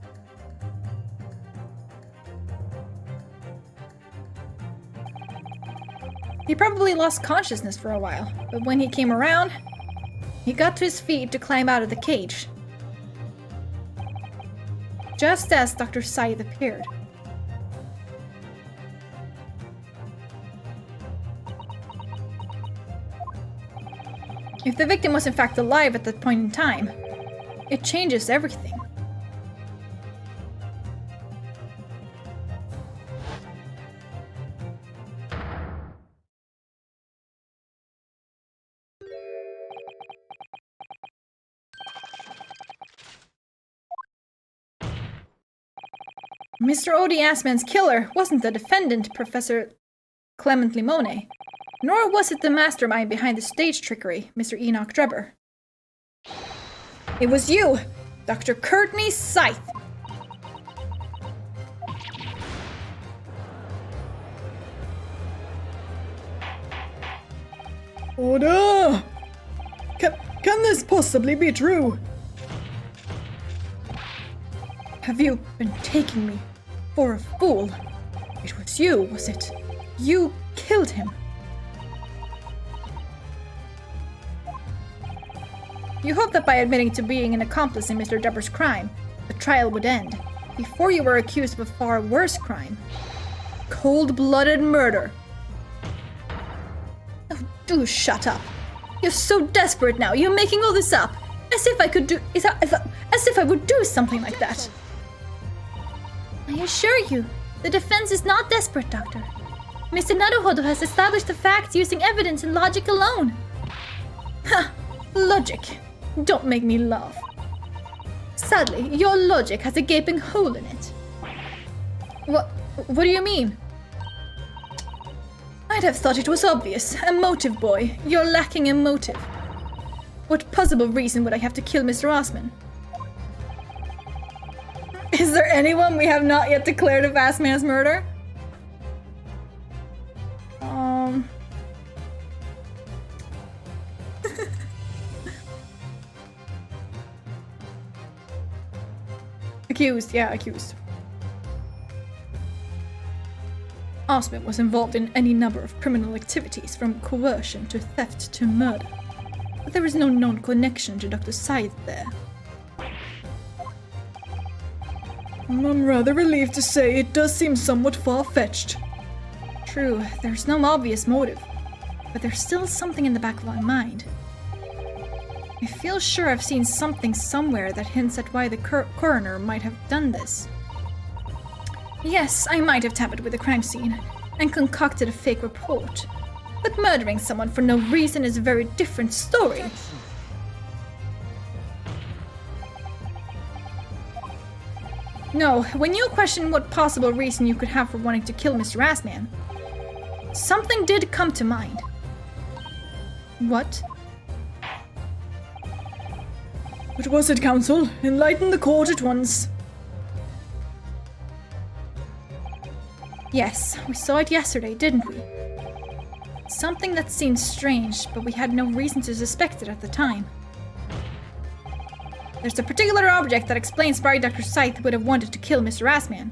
He probably lost consciousness for a while, but when he came around, he got to his feet to climb out of the cage. Just as Dr. Scythe appeared. If the victim was in fact alive at that point in time, it changes everything. Mr. Odie Assman's killer wasn't the defendant, Professor Clement Limone, nor was it the mastermind behind the stage trickery, Mr. Enoch Drebber. It was you, Dr. Courtney Scythe. Order! Can this possibly be true? Have you been taking me for a fool? It was you, was it? You killed him. You hoped that by admitting to being an accomplice in Mr. Drebber's crime, the trial would end, before you were accused of a far worse crime. Cold-blooded murder. Oh, do shut up. You're so desperate now, you're making all this up. As if I could do... As if I would do something like that. I assure you, the defense is not desperate, Doctor. Mr. Naruhodo has established the facts using evidence and logic alone. Ha! Logic. Don't make me laugh. Sadly, your logic has a gaping hole in it. What do you mean? I'd have thought it was obvious. A motive, boy. You're lacking a motive. What possible reason would I have to kill Mr. Osman? Is there anyone we have not yet declared of Assman's murder? Accused, yeah, accused. Osman was involved in any number of criminal activities, from coercion to theft to murder. But there is no known connection to Dr. Scythe there. I'm rather relieved to say it does seem somewhat far-fetched. True, there's no obvious motive, but there's still something in the back of my mind. I feel sure I've seen something somewhere that hints at why the coroner might have done this. Yes, I might have tampered with the crime scene and concocted a fake report, but murdering someone for no reason is a very different story. No, when you question what possible reason you could have for wanting to kill Mr. Assman, something did come to mind. What? What was it, Counsel? Enlighten the court at once. Yes, we saw it yesterday, didn't we? Something that seemed strange, but we had no reason to suspect it at the time. There's a particular object that explains why Dr. Scythe would have wanted to kill Mr. Assman.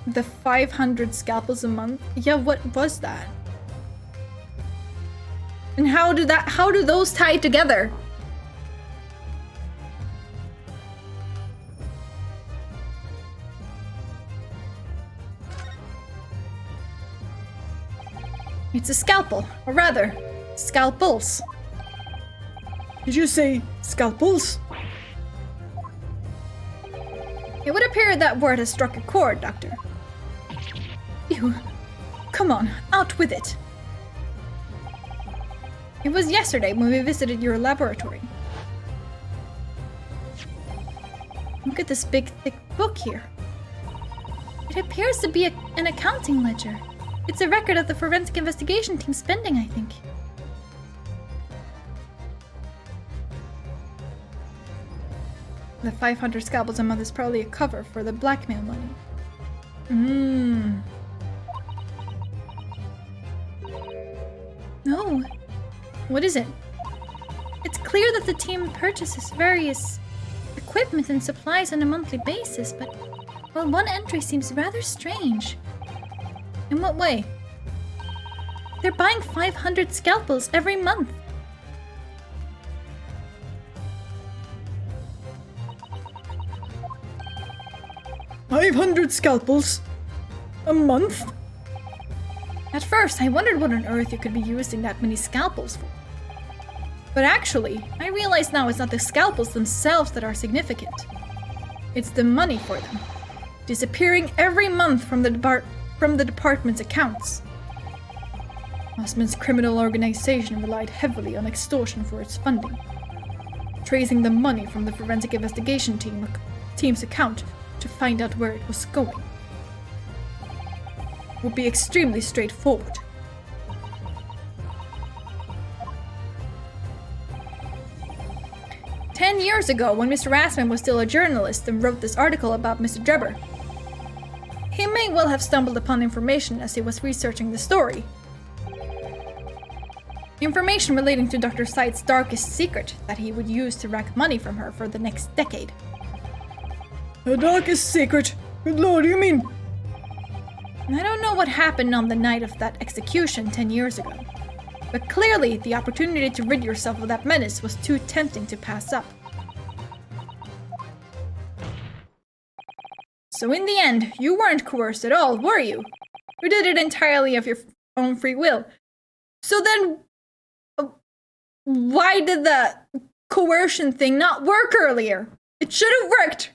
The 500 scalpels a month? Yeah, what was that? And how do those tie together? It's a scalpel, or rather, scalpels. Did you say scalpels? It would appear that word has struck a chord, Doctor. Ew. Come on, out with it. It was yesterday when we visited your laboratory. Look at this big, thick book here. It appears to be an accounting ledger. It's a record of the forensic investigation team's spending, I think. The 500 scalpels a month is probably a cover for the blackmail money. No. What is it? It's clear that the team purchases various equipment and supplies on a monthly basis, but well, one entry seems rather strange. In what way? They're buying 500 scalpels every month. $500 scalpels? A month? At first, I wondered what on earth you could be using that many scalpels for. But actually, I realize now it's not the scalpels themselves that are significant. It's the money for them, disappearing every month from the department's accounts. Osmond's criminal organization relied heavily on extortion for its funding. Tracing the money from the forensic investigation team's account to find out where it was going would be extremely straightforward. "10 years ago, when Mr. Rasman was still a journalist and wrote this article about Mr. Drebber, he may well have stumbled upon information as he was researching the story. Information relating to Dr. Seid's darkest secret that he would use to rack money from her for the next decade." The darkest secret? Good lord, you mean? I don't know what happened on the night of that execution 10 years ago, but clearly the opportunity to rid yourself of that menace was too tempting to pass up. So in the end, you weren't coerced at all, were you? You did it entirely of your own free will. So then, why did the coercion thing not work earlier? It should have worked!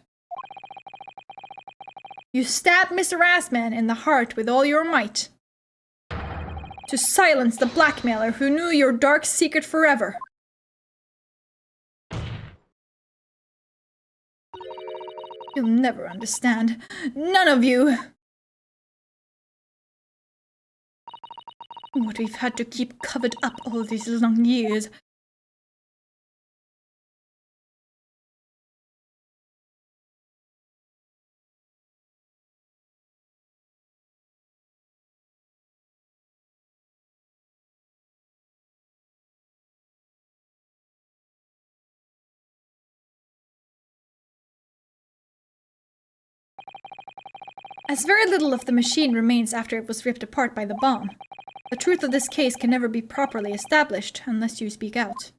You stabbed Mr. Rasman in the heart with all your might, to silence the blackmailer who knew your dark secret forever. You'll never understand. None of you. What we've had to keep covered up all these long years. As very little of the machine remains after it was ripped apart by the bomb, the truth of this case can never be properly established unless you speak out.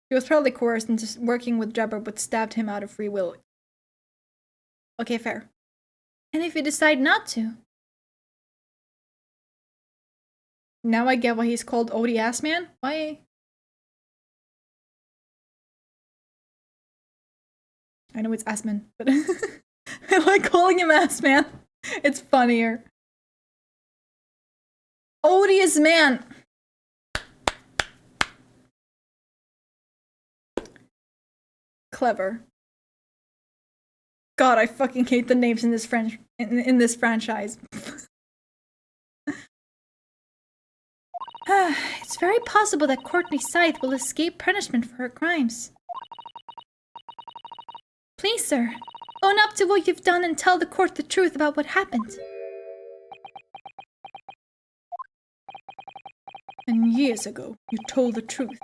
He was probably coerced into working with Drebber but stabbed him out of free will. Okay, fair. And if you decide not to? Now I get why he's called Odie Ass Man? Why? I know it's Assman, but I like calling him Assman. It's funnier. Odious man. Clever. God, I fucking hate the names in this in this franchise. It's very possible that Courtney Scythe will escape punishment for her crimes. Please, sir, own up to what you've done and tell the court the truth about what happened. And years ago, you told the truth,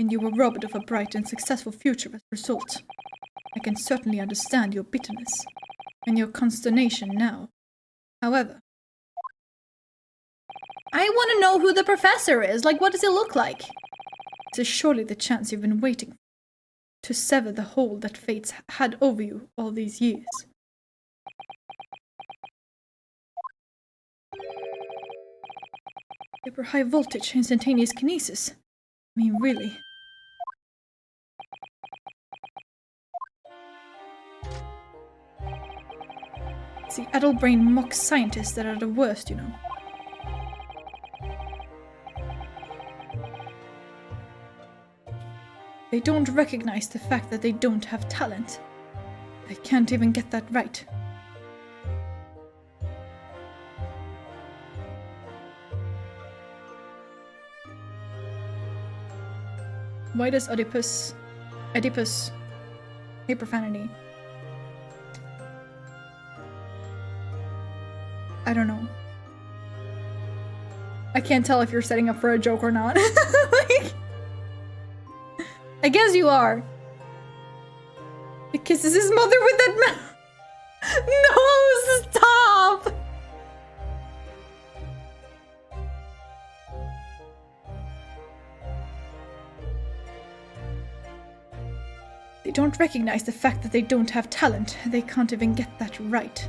and you were robbed of a bright and successful future as a result. I can certainly understand your bitterness, and your consternation now. However, I want to know who the professor is. Like, what does he look like? This is surely the chance you've been waiting for. To sever the hold that fate's had over you all these years. Super high voltage instantaneous kinesis. I mean, really. addle-brained mock scientists that are the worst, you know. They don't recognize the fact that they don't have talent. They can't even get that right. Why does Oedipus hate profanity? I don't know. I can't tell if you're setting up for a joke or not. Like, I guess you are. He kisses his mother with that mouth. No, stop! They don't recognize the fact that they don't have talent. They can't even get that right.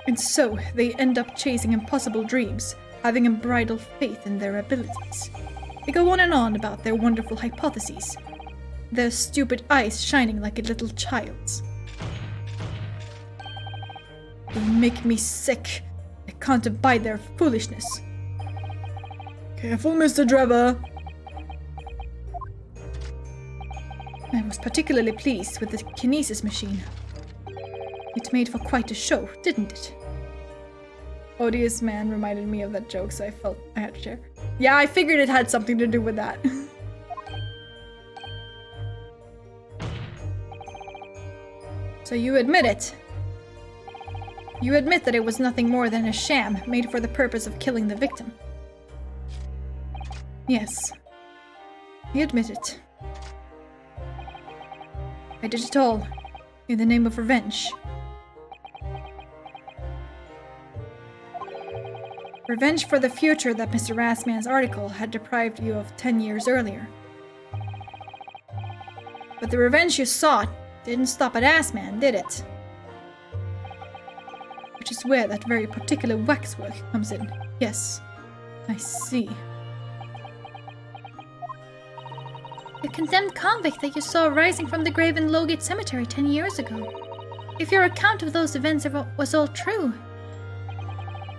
And so, they end up chasing impossible dreams, having unbridled faith in their abilities. They go on and on about their wonderful hypotheses, their stupid eyes shining like a little child's. They make me sick. I can't abide their foolishness. Careful, Mr. Trevor. I was particularly pleased with the kinesis machine. It made for quite a show, didn't it? Odious man reminded me of that joke, so I felt I had to share. Yeah, I figured it had something to do with that. So you admit it? You admit that it was nothing more than a sham made for the purpose of killing the victim? Yes. I admit it. I did it all, in the name of revenge. Revenge for the future that Mr. Rassman's article had deprived you of 10 years earlier. But the revenge you sought didn't stop at Assman, did it? Which is where that very particular waxwork comes in. Yes, I see. The condemned convict that you saw rising from the grave in Lowgate Cemetery 10 years ago. If your account of those events was all true,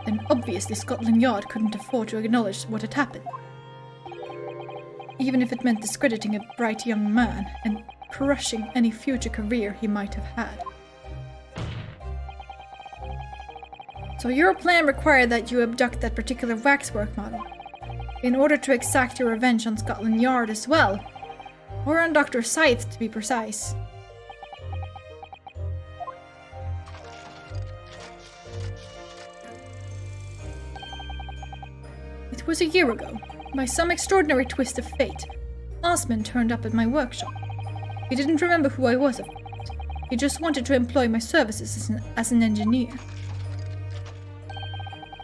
then obviously Scotland Yard couldn't afford to acknowledge what had happened. Even if it meant discrediting a bright young man and crushing any future career he might have had. So your plan required that you abduct that particular waxwork model, in order to exact your revenge on Scotland Yard as well. Or on Dr. Scythe, to be precise. It was a year ago. By some extraordinary twist of fate, Osman turned up at my workshop. He didn't remember who I was, of course. He just wanted to employ my services as an engineer.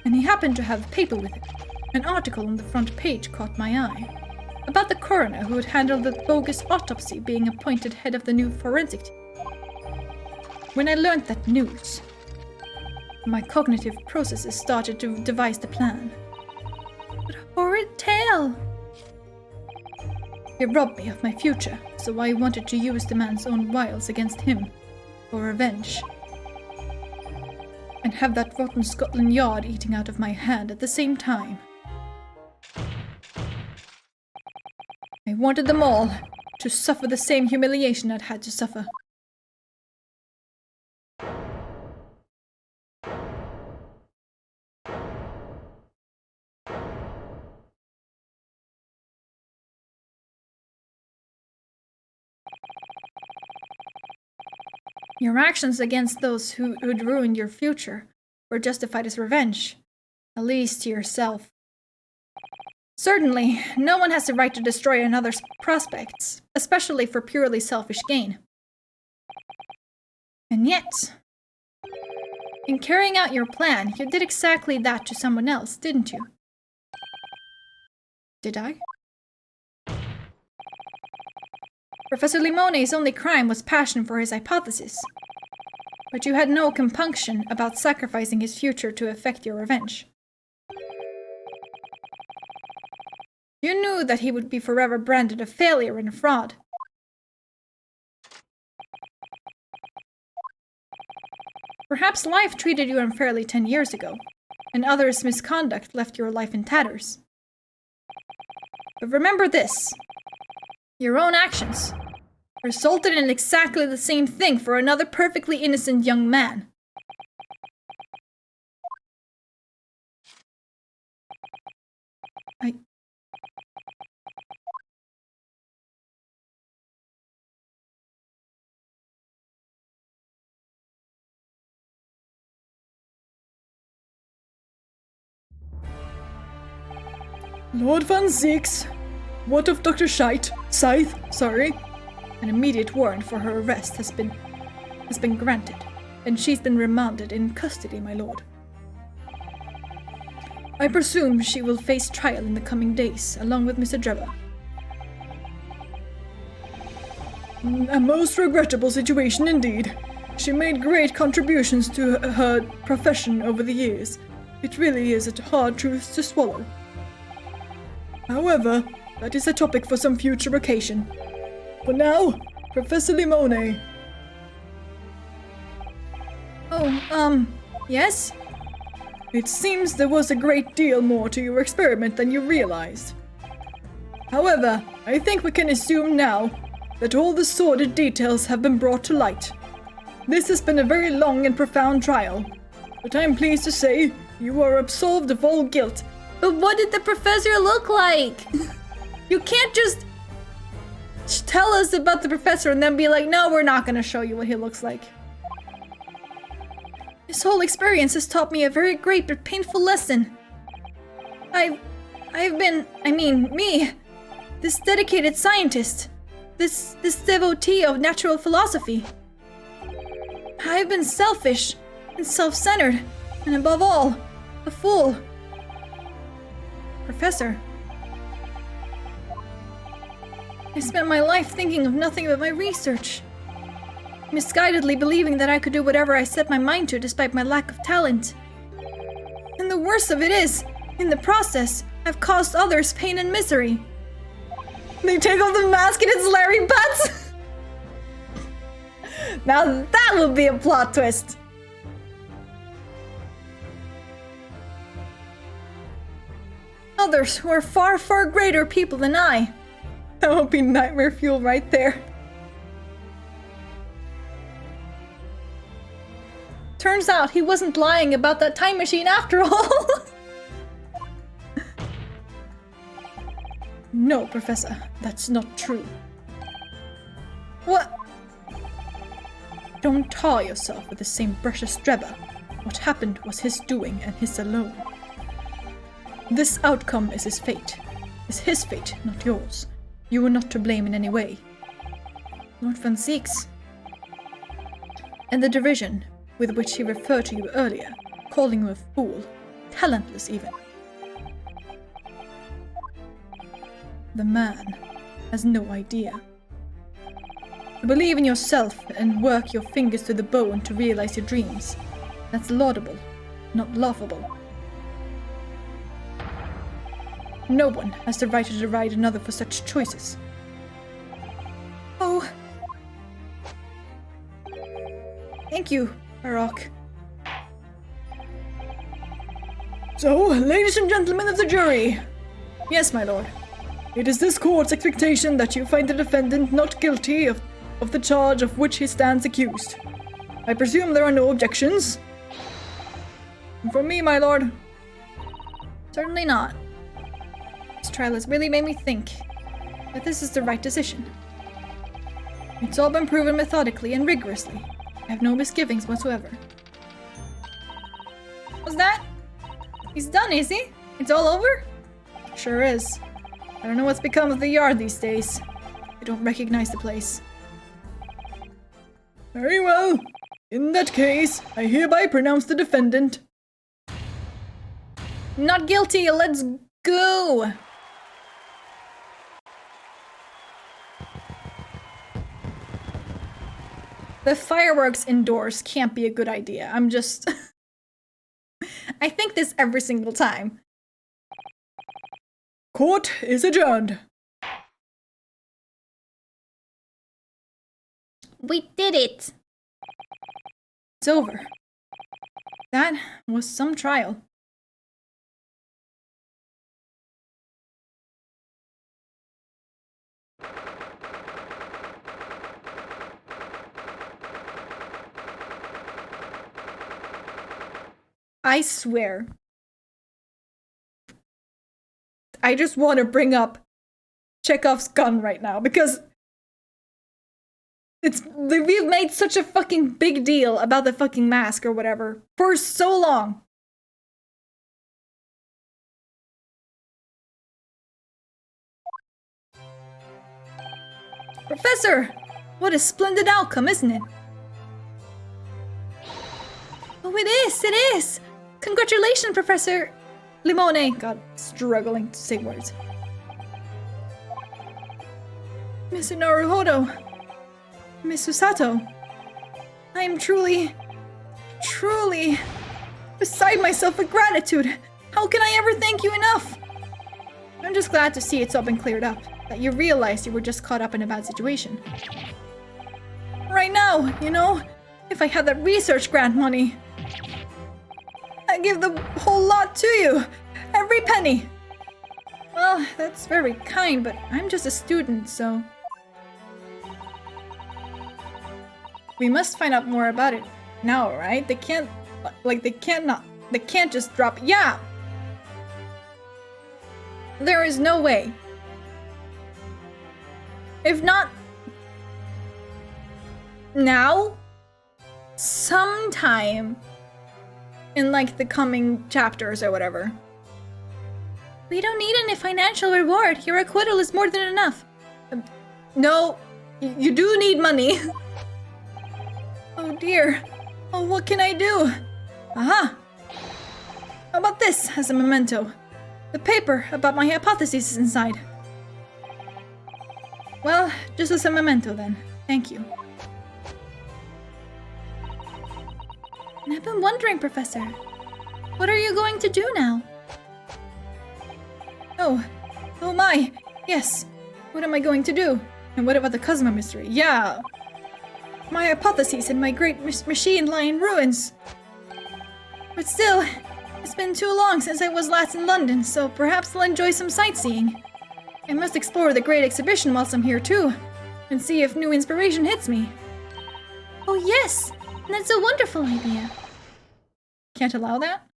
And he happened to have a paper with him. An article on the front page caught my eye. About the coroner who had handled the bogus autopsy being appointed head of the new forensic team. When I learned that news, my cognitive processes started to devise the plan. What a horrid tale! He robbed me of my future, so I wanted to use the man's own wiles against him, for revenge. And have that rotten Scotland Yard eating out of my hand at the same time. I wanted them all to suffer the same humiliation I'd had to suffer. Your actions against those who'd ruined your future were justified as revenge, at least to yourself. Certainly, no one has the right to destroy another's prospects, especially for purely selfish gain. And yet, in carrying out your plan, you did exactly that to someone else, didn't you? Did I? Professor Limone's only crime was passion for his hypothesis. But you had no compunction about sacrificing his future to effect your revenge. You knew that he would be forever branded a failure and a fraud. Perhaps life treated you unfairly 10 years ago, and others' misconduct left your life in tatters. But remember this. Your own actions resulted in exactly the same thing for another perfectly innocent young man. Lord Van Zieks, what of Dr. Scythe, sorry? An immediate warrant for her arrest has been granted, and she's been remanded in custody, my lord. I presume she will face trial in the coming days, along with Mr. Drebber. A most regrettable situation indeed. She made great contributions to her profession over the years. It really is a hard truth to swallow. However, that is a topic for some future occasion. For now, Professor Limone. Oh, yes? It seems there was a great deal more to your experiment than you realized. However, I think we can assume now that all the sordid details have been brought to light. This has been a very long and profound trial, but I am pleased to say you are absolved of all guilt. But what did the professor look like? You can't just tell us about the professor and then be like, no, we're not going to show you what he looks like. This whole experience has taught me a very great but painful lesson. Me, this dedicated scientist, this devotee of natural philosophy. I've been selfish and self-centered, and above all, a fool. Professor, I spent my life thinking of nothing but my research, misguidedly believing that I could do whatever I set my mind to despite my lack of talent. And the worst of it is, in the process, I've caused others pain and misery. They take off the mask and it's Larry Butts! Now that would be a plot twist. Others who are far, far greater people than I. That would be nightmare fuel right there. Turns out he wasn't lying about that time machine after all. No, Professor, that's not true. What? Don't tar yourself with the same brush as Drebber. What happened was his doing and his alone. This outcome is his fate. Is his fate, not yours. You were not to blame in any way. Lord Van Zieks. And the derision with which he referred to you earlier, calling you a fool, talentless even. The man has no idea. To believe in yourself and work your fingers to the bone to realize your dreams, that's laudable, not laughable. No one has the right to deride another for such choices. Oh. Thank you, Barak. So, ladies and gentlemen of the jury. Yes, my lord. It is this court's expectation that you find the defendant not guilty of the charge of which he stands accused. I presume there are no objections? From me, my lord. Certainly not. This trial has really made me think that this is the right decision. It's all been proven methodically and rigorously. I have no misgivings whatsoever. What's that? He's done, is he? It's all over? Sure is. I don't know what's become of the yard these days. I don't recognize the place. Very well. In that case, I hereby pronounce the defendant not guilty. Let's go. The fireworks indoors can't be a good idea. I'm just... I think this every single time. Court is adjourned. We did it. It's over. That was some trial. I swear. I just want to bring up Chekhov's gun right now because we've made such a fucking big deal about the fucking mask or whatever for so long. Professor! What a splendid outcome, isn't it? Oh, it is! Congratulations, Professor Limone. God, struggling to say words. Miss Naruhodo. Miss Usato. I am truly beside myself with gratitude. How can I ever thank you enough? I'm just glad to see it's all been cleared up, that you realized you were just caught up in a bad situation. Right now, you know, if I had that research grant money, I'd give the whole lot to you, every penny. Well, that's very kind, but I'm just a student, so... We must find out more about it now, right? They can't just drop. Yeah! There is no way. If not now, sometime in like the coming chapters or whatever. We don't need any financial reward. Your acquittal is more than enough. No, you do need money. Oh dear. Oh, what can I do? Aha! How about this as a memento? The paper about my hypotheses is inside. Well, just as a memento then. Thank you. And I've been wondering, Professor, what are you going to do now? Oh my, yes. What am I going to do? And what about the Cosmo mystery? Yeah. My hypotheses and my great machine lie in ruins. But still, it's been too long since I was last in London, so perhaps I'll enjoy some sightseeing. I must explore the Great Exhibition whilst I'm here too, and see if new inspiration hits me. Oh yes, that's a wonderful idea. Can't allow that?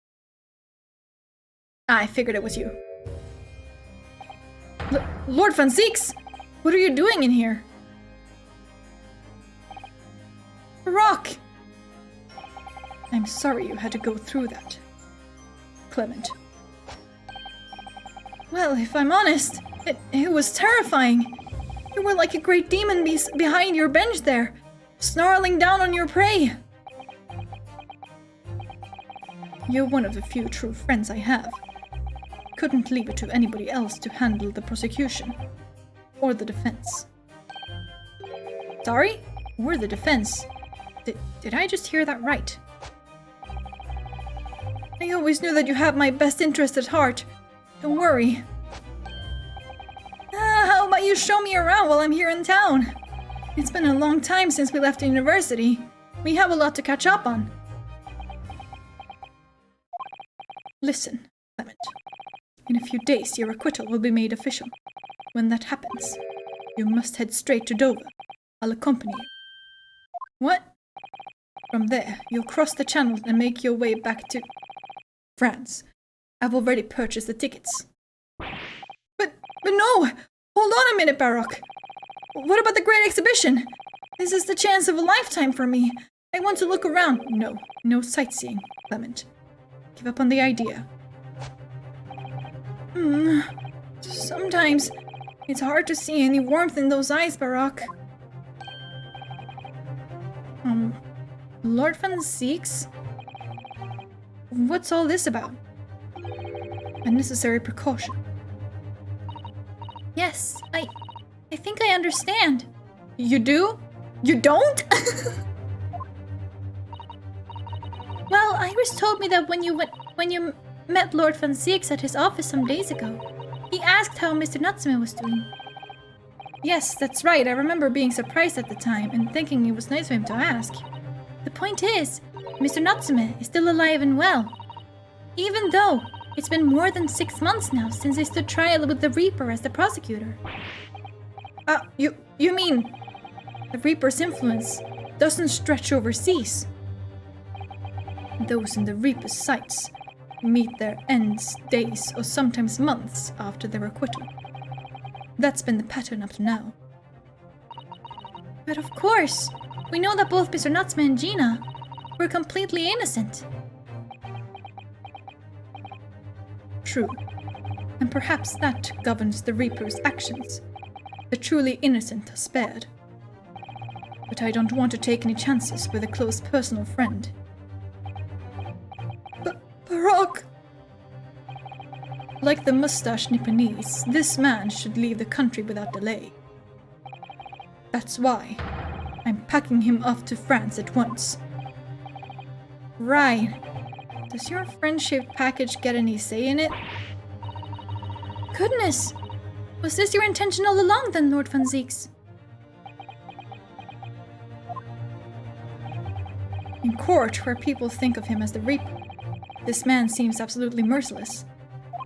I figured it was you. Lord Van Zieks! What are you doing in here? Rock! I'm sorry you had to go through that, Clement. Well, if I'm honest, it was terrifying. You were like a great demon beast behind your bench there, snarling down on your prey. You're one of the few true friends I have. Couldn't leave it to anybody else to handle the prosecution. Or the defense. Sorry? Or the defense. Did I just hear that right? I always knew that you have my best interest at heart. Don't worry. How about you show me around while I'm here in town? It's been a long time since we left the university. We have a lot to catch up on. Listen, Clement. In a few days, your acquittal will be made official. When that happens, you must head straight to Dover. I'll accompany you. What? From there, you'll cross the channel and make your way back to France. I've already purchased the tickets. But no! Hold on a minute, Baroque. What about the Great Exhibition? This is the chance of a lifetime for me. I want to look around. No sightseeing, Clement. Give up on the idea. Sometimes it's hard to see any warmth in those eyes, Baroque. Lord Van Zieks? What's all this about? A necessary precaution. Yes, I think I understand. You do? You don't? Well, Iris told me that when you met Lord Van Zieks at his office some days ago, he asked how Mr. Natsume was doing. Yes, that's right. I remember being surprised at the time and thinking it was nice of him to ask. The point is, Mr. Natsume is still alive and well. Even though it's been more than 6 months now since they stood trial with the Reaper as the prosecutor. You mean the Reaper's influence doesn't stretch overseas? Those in the Reaper's sights meet their ends days or sometimes months after their acquittal. That's been the pattern up to now. But of course, we know that both Mr. Natsume and Gina were completely innocent. True, and perhaps that governs the Reaper's actions. The truly innocent are spared. But I don't want to take any chances with a close personal friend. Barak! Like the mustached Nipponese, this man should leave the country without delay. That's why I'm packing him off to France at once. Right. Does your friendship package get any say in it? Goodness! Was this your intention all along then, Lord Van Zieks? In court, where people think of him as the Reaper, this man seems absolutely merciless.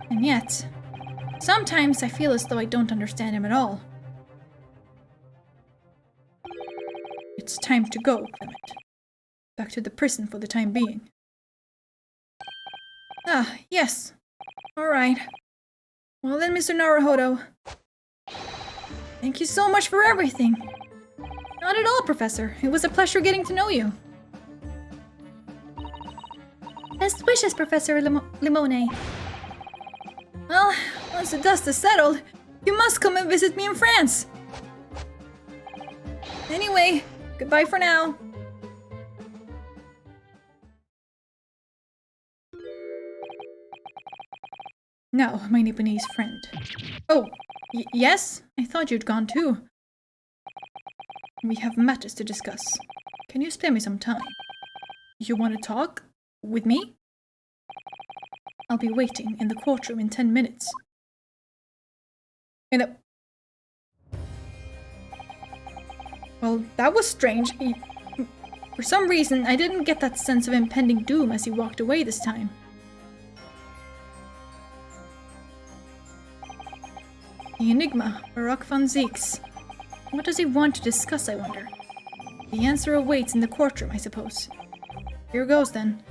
And yet, sometimes I feel as though I don't understand him at all. It's time to go, Clement. Back to the prison for the time being. Ah, yes. Alright. Well then, Mr. Naruhodo. Thank you so much for everything. Not at all, Professor. It was a pleasure getting to know you. Best wishes, Professor Limone. Well, once the dust is settled, you must come and visit me in France. Anyway, goodbye for now. Now, my Nipponese friend. Oh, yes? I thought you'd gone too. We have matters to discuss. Can you spare me some time? You want to talk? With me? I'll be waiting in the courtroom in 10 minutes. Well, that was strange. For some reason, I didn't get that sense of impending doom as he walked away this time. The enigma, Barak Van Zieks. What does he want to discuss, I wonder? The answer awaits in the courtroom, I suppose. Here goes, then.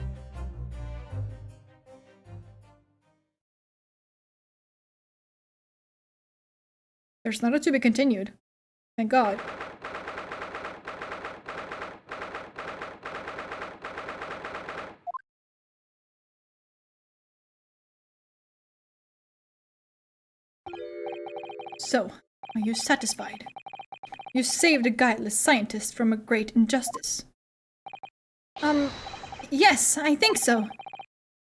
There's not a to be continued. Thank God. So, are you satisfied? You saved a guileless scientist from a great injustice. Yes, I think so.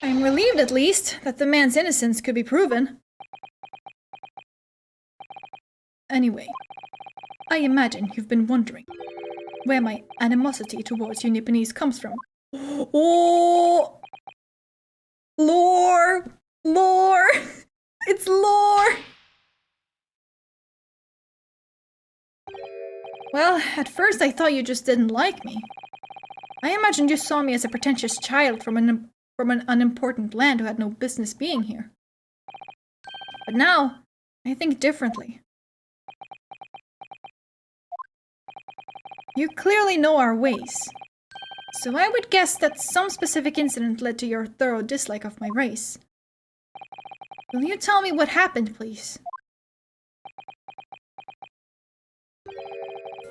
I'm relieved, at least, that the man's innocence could be proven. Anyway, I imagine you've been wondering where my animosity towards you Nipponese comes from. Oh! Lore! Lore! It's lore! Well, at first I thought you just didn't like me. I imagined you saw me as a pretentious child from an unimportant land who had no business being here. But now, I think differently. You clearly know our ways. So I would guess that some specific incident led to your thorough dislike of my race. Will you tell me what happened, please?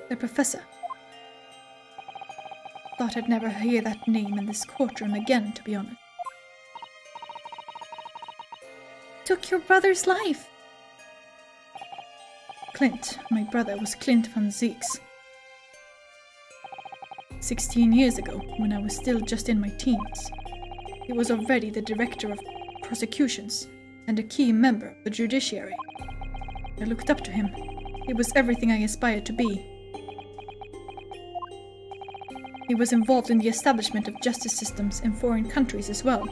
The professor. Thought I'd never hear that name in this courtroom again, to be honest. Took your brother's life. Clint, my brother, was Clint Van Zieks. 16 years ago, when I was still just in my teens, he was already the director of prosecutions and a key member of the judiciary. I looked up to him. He was everything I aspired to be. He was involved in the establishment of justice systems in foreign countries as well.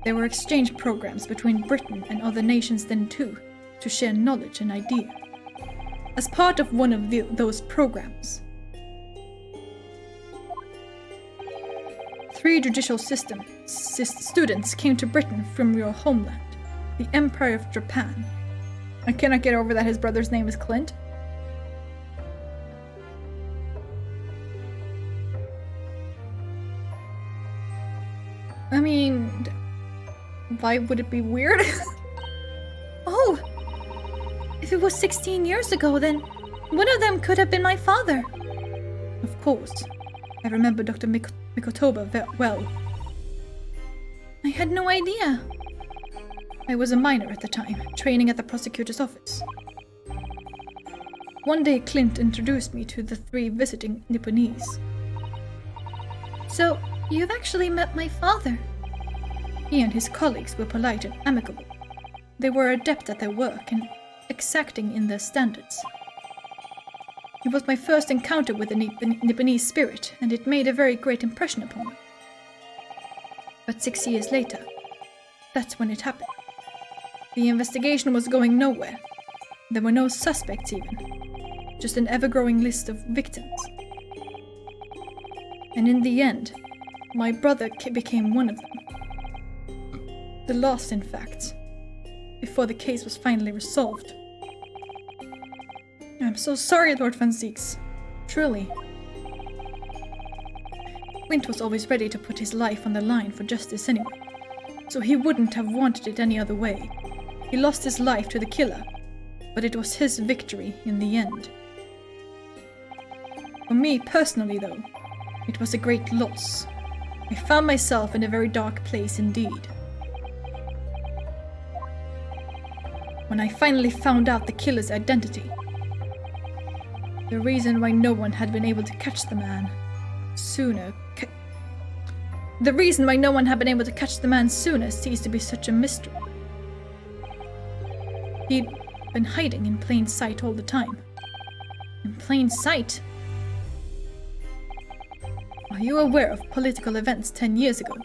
There were exchange programs between Britain and other nations then too, to share knowledge and ideas. As part of one of those programs, 3 judicial students came to Britain from your homeland, the Empire of Japan. I cannot get over that his brother's name is Clint. I mean, why would it be weird? Oh! If it was 16 years ago, then one of them could have been my father. Of course. I remember Dr. Mikotoba well. I had no idea. I was a minor at the time, training at the prosecutor's office. One day Clint introduced me to the 3 visiting Nipponese. So, you've actually met my father. He and his colleagues were polite and amicable. They were adept at their work and exacting in their standards. It was my first encounter with the Nipponese spirit, and it made a very great impression upon me. But 6 years later, that's when it happened. The investigation was going nowhere. There were no suspects even, just an ever-growing list of victims. And in the end, my brother became one of them. The last, in fact, before the case was finally resolved. I'm so sorry, Lord Van Zieks. Truly. Clint was always ready to put his life on the line for justice anyway, so he wouldn't have wanted it any other way. He lost his life to the killer, but it was his victory in the end. For me personally, though, it was a great loss. I found myself in a very dark place indeed. When I finally found out the killer's identity, the reason why no one had been able to catch the man sooner ceased to be such a mystery. He'd been hiding in plain sight all the time. In plain sight? Are you aware of political events 10 years ago?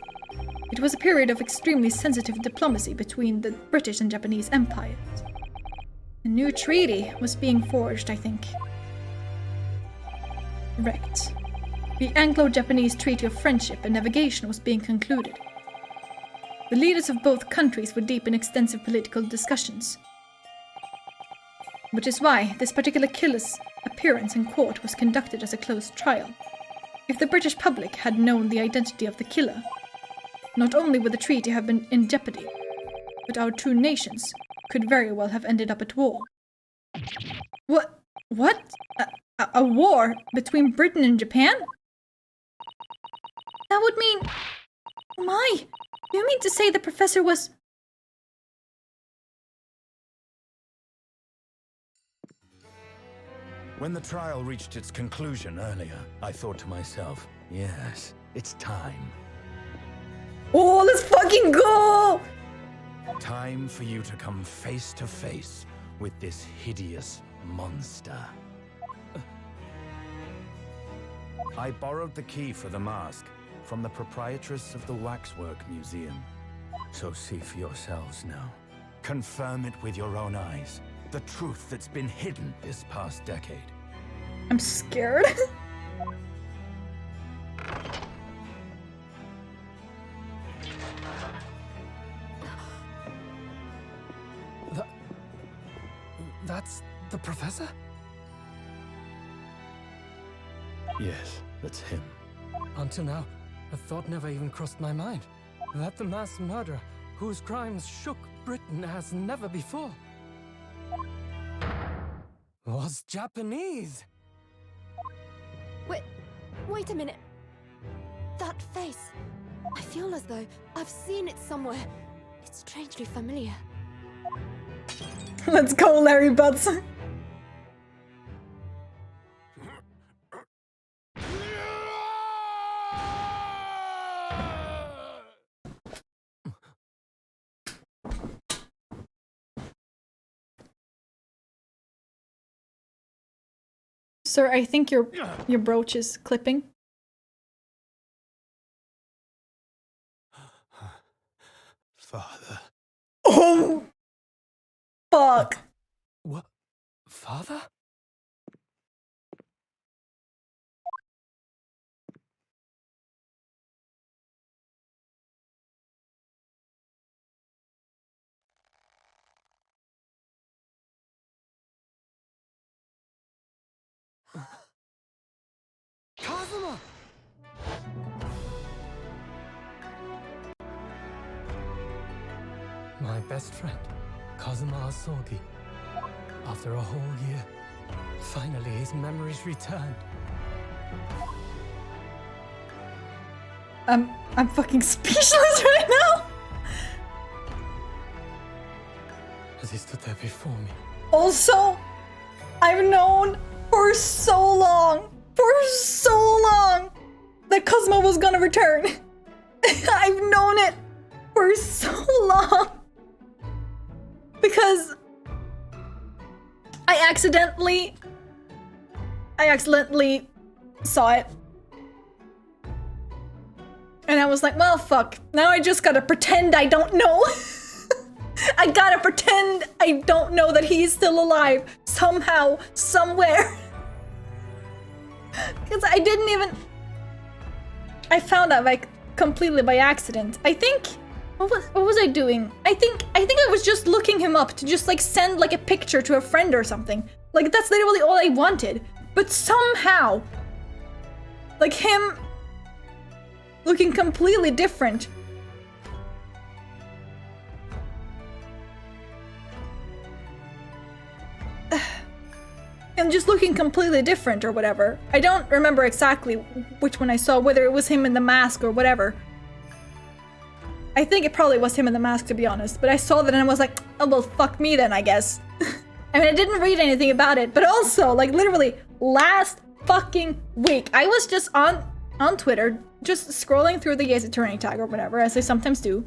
It was a period of extremely sensitive diplomacy between the British and Japanese empires. A new treaty was being forged, I think. Correct. The Anglo-Japanese Treaty of Friendship and Navigation was being concluded. The leaders of both countries were deep in extensive political discussions. Which is why this particular killer's appearance in court was conducted as a closed trial. If the British public had known the identity of the killer, not only would the treaty have been in jeopardy, but our 2 nations could very well have ended up at war. What? What? A war between Britain and Japan? That would mean... My! You mean to say the professor was... When the trial reached its conclusion earlier, I thought to myself, yes, it's time. Oh, let's fucking go! Time for you to come face to face with this hideous monster. I borrowed the key for the mask from the proprietress of the Waxwork Museum. So see for yourselves now. Confirm it with your own eyes. The truth that's been hidden this past decade. I'm scared. That's the professor? Yes, that's him. Until now, a thought never even crossed my mind. That the mass murderer, whose crimes shook Britain as never before, was Japanese. Wait a minute. That face. I feel as though I've seen it somewhere. It's strangely familiar. Let's go, Larry Butts. Sir, I think your brooch is clipping. Father. Oh! Fuck. What? Father? My best friend, Kazuma Asogi. After a whole year, finally his memories returned. I'm fucking speechless right now. As he stood there before me, Also, I've known for so long that Cosmo was gonna return. I've known it for so long because I accidentally saw it. And I was like, well, fuck. Now I just gotta pretend I don't know. I gotta pretend I don't know that he's still alive somehow, somewhere. Because I didn't even... I found out like completely by accident. I think... What was I doing? I think I was just looking him up to just like send like a picture to a friend or something. Like that's literally all I wanted. But somehow, like him looking completely different. And just looking completely different or whatever. I don't remember exactly which one I saw, whether it was him in the mask or whatever. I think it probably was him in the mask, to be honest. But I saw that and I was like, oh, well, fuck me then, I guess. I mean, I didn't read anything about it, but also, like, literally, last fucking week, I was just on Twitter, just scrolling through the Ace Attorney tag or whatever, as I sometimes do.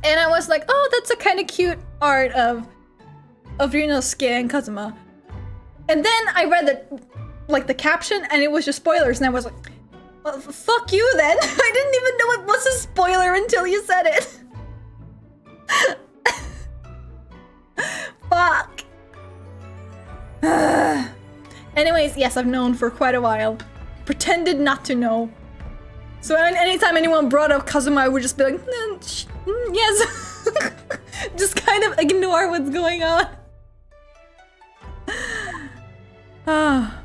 And I was like, oh, that's a kind of cute art of Ryunosuke and Kazuma. And then I read the caption, and it was just spoilers, and I was like, well, fuck you then. I didn't even know it was a spoiler until you said it. Fuck. Anyways, yes, I've known for quite a while. Pretended not to know. So anytime anyone brought up Kazuma, I would just be like, yes. Just kind of ignore what's going on. Ah.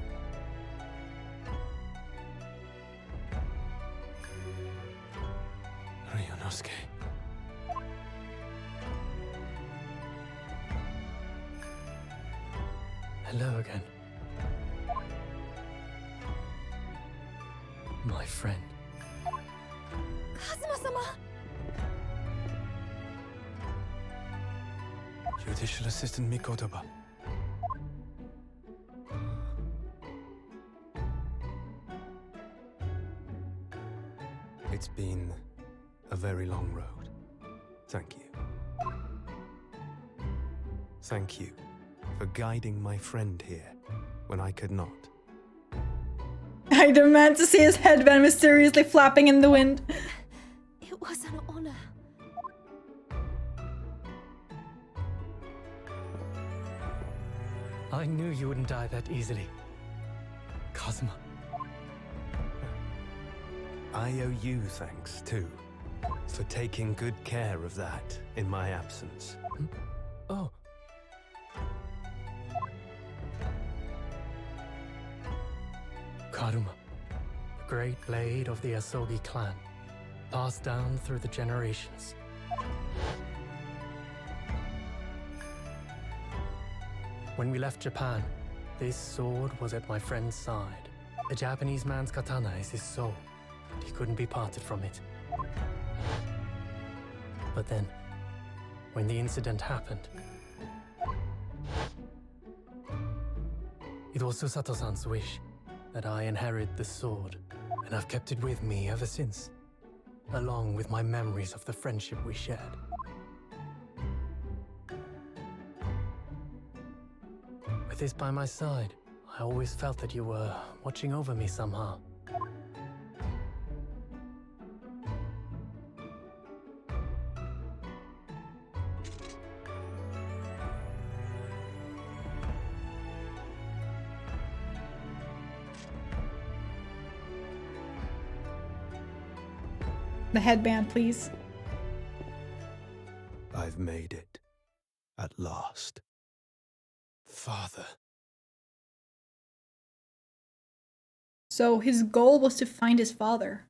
Ryunosuke. Hello again. My friend. Kazuma-sama! Judicial Assistant Mikotoba. It's been a very long road. Thank you. Thank you for guiding my friend here when I could not. I demand to see his headband mysteriously flapping in the wind. It was an honor. I knew you wouldn't die that easily. Kazuma. I owe you thanks, too, for taking good care of that in my absence. Oh. Karuma, the great blade of the Asogi clan, passed down through the generations. When we left Japan, this sword was at my friend's side. A Japanese man's katana is his soul. He couldn't be parted from it. But then, when the incident happened, it was Susato-san's wish that I inherit the sword, and I've kept it with me ever since, along with my memories of the friendship we shared. With this by my side, I always felt that you were watching over me somehow. The headband, please. I've made it. At last. Father. So his goal was to find his father.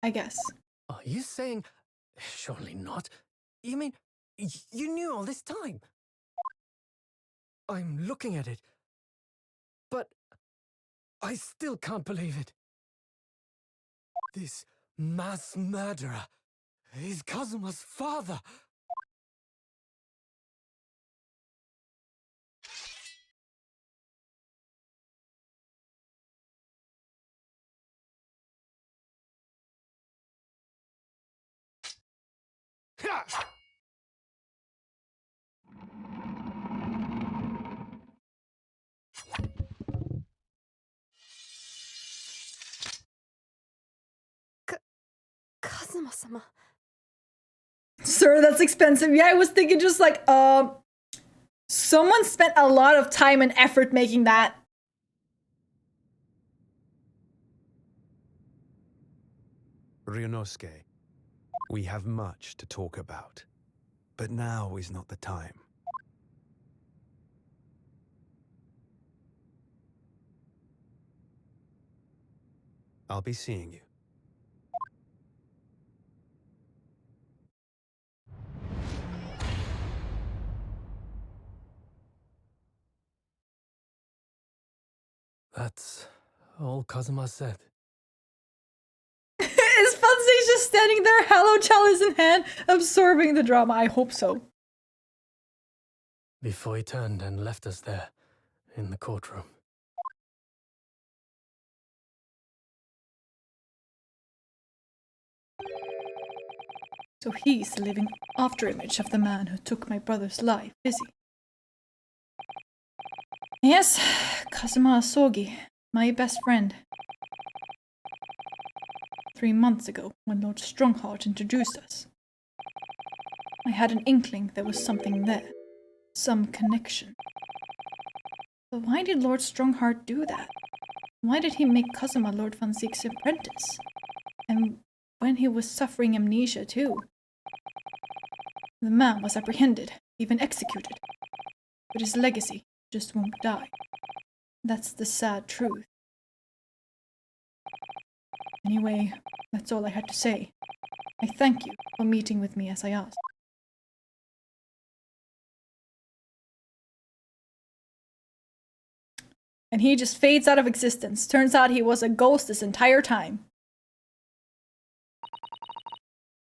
I guess. Are you saying... Surely not. You mean you knew all this time? I'm looking at it, but I still can't believe it. This mass murderer is Kazuma's father. Kazuma-sama. Sir, that's expensive. Yeah, I was thinking just like, someone spent a lot of time and effort making that. Ryunosuke, we have much to talk about, but now is not the time. I'll be seeing you. That's all Kazuma said. Is Fancy just standing there, hello chalice in hand, absorbing the drama? I hope so. Before he turned and left us there, in the courtroom. So he's the living afterimage of the man who took my brother's life, is he? Yes, Kazuma Asogi, my best friend. 3 months ago, when Lord Strongheart introduced us, I had an inkling there was something there. Some connection. But why did Lord Strongheart do that? Why did he make Kazuma Lord Van Ziek's apprentice? And when he was suffering amnesia too? The man was apprehended, even executed. But his legacy just won't die. That's the sad truth. Anyway, that's all I had to say. I thank you for meeting with me as I asked. And he just fades out of existence. Turns out he was a ghost this entire time.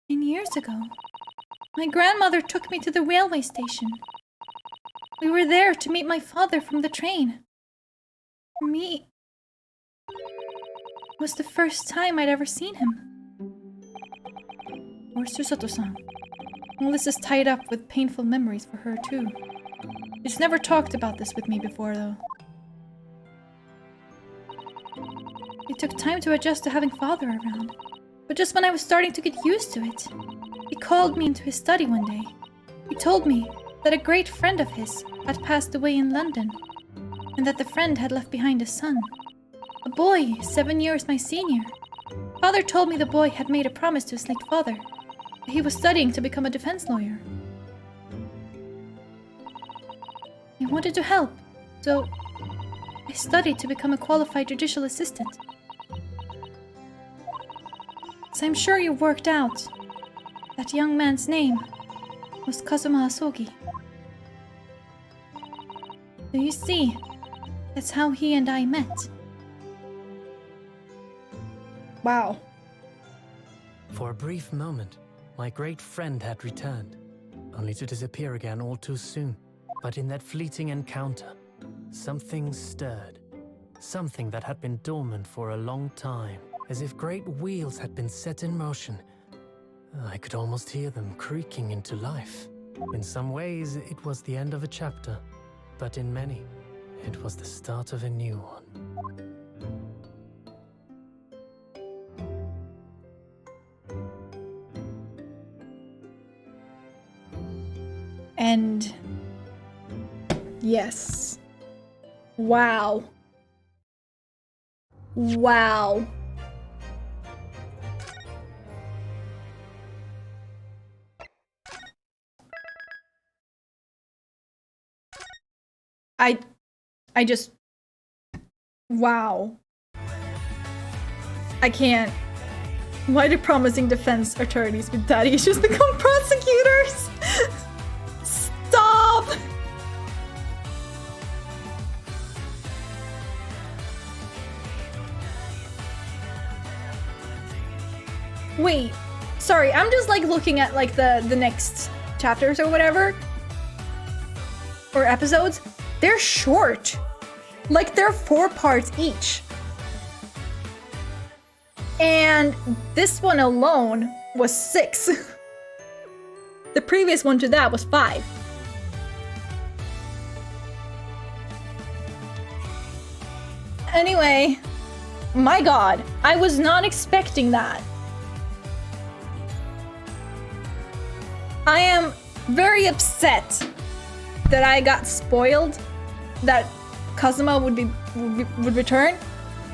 9 years ago, my grandmother took me to the railway station. We were there to meet my father from the train. For me, it was the first time I'd ever seen him. Or Susato-san. Well, this is tied up with painful memories for her too. She's never talked about this with me before though. It took time to adjust to having father around. But just when I was starting to get used to it, he called me into his study one day. He told me that a great friend of his had passed away in London, and that the friend had left behind a son. A boy, 7 years my senior. Father told me the boy had made a promise to his late father, that he was studying to become a defense lawyer. I wanted to help, so I studied to become a qualified judicial assistant. As I'm sure you worked out, that young man's name was Kazuma Asogi. So you see, that's how he and I met. Wow. For a brief moment, my great friend had returned, only to disappear again all too soon. But in that fleeting encounter, something stirred. Something that had been dormant for a long time, as if great wheels had been set in motion. I could almost hear them creaking into life. In some ways, it was the end of a chapter, but in many, it was the start of a new one. And yes. Wow. Wow. I just, wow. I can't. Why do promising defense attorneys with daddy issues become prosecutors? Wait, sorry, I'm just like looking at like the next chapters or whatever. Or episodes. They're short. Like they're 4 parts each. And this one alone was 6. The previous one to that was 5. Anyway, my god, I was not expecting that. I am very upset that I got spoiled that Kazuma would return.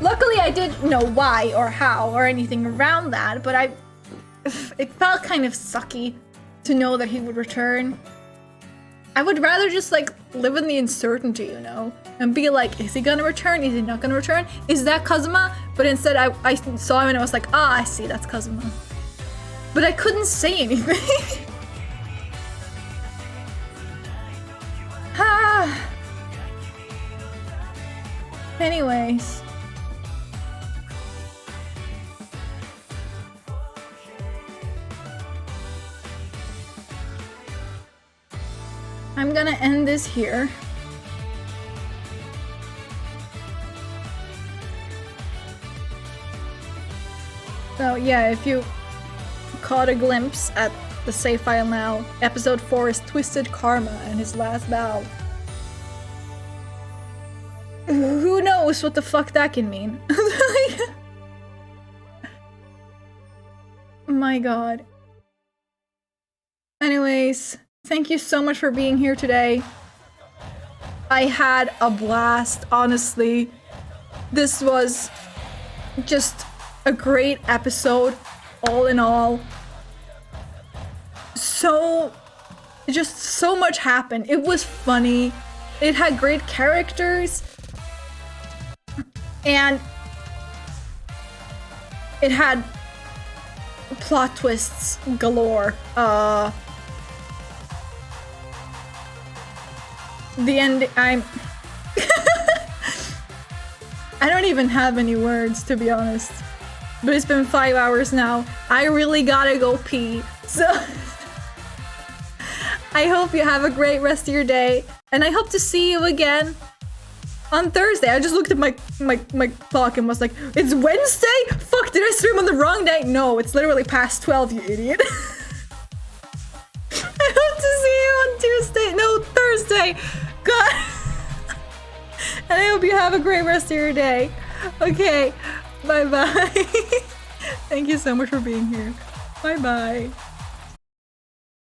Luckily, I didn't know why or how or anything around that, but it felt kind of sucky to know that he would return. I would rather just like live in the uncertainty, you know, and be like, is he gonna return? Is he not gonna return? Is that Kazuma? But instead, I saw him and I was like, ah, I see, that's Kazuma. But I couldn't say anything. Ah. Anyways. I'm gonna end this here. So yeah, if you caught a glimpse at the save file now, episode 4 is Twisted Karma and his last vow. Who knows what the fuck that can mean? My god. Anyways, thank you so much for being here today. I had a blast, honestly. This was just a great episode, all in all. Just so much happened. It was funny. It had great characters. And it had plot twists galore. The end, I don't even have any words, to be honest. But it's been 5 hours now. I really gotta go pee. So I hope you have a great rest of your day. And I hope to see you again on Thursday. I just looked at my clock and was like, it's Wednesday? Fuck, did I stream on the wrong day? No, it's literally past 12, you idiot. I hope to see you on Tuesday. No, Thursday. God. And I hope you have a great rest of your day. Okay, bye-bye. Thank you so much for being here. Bye-bye.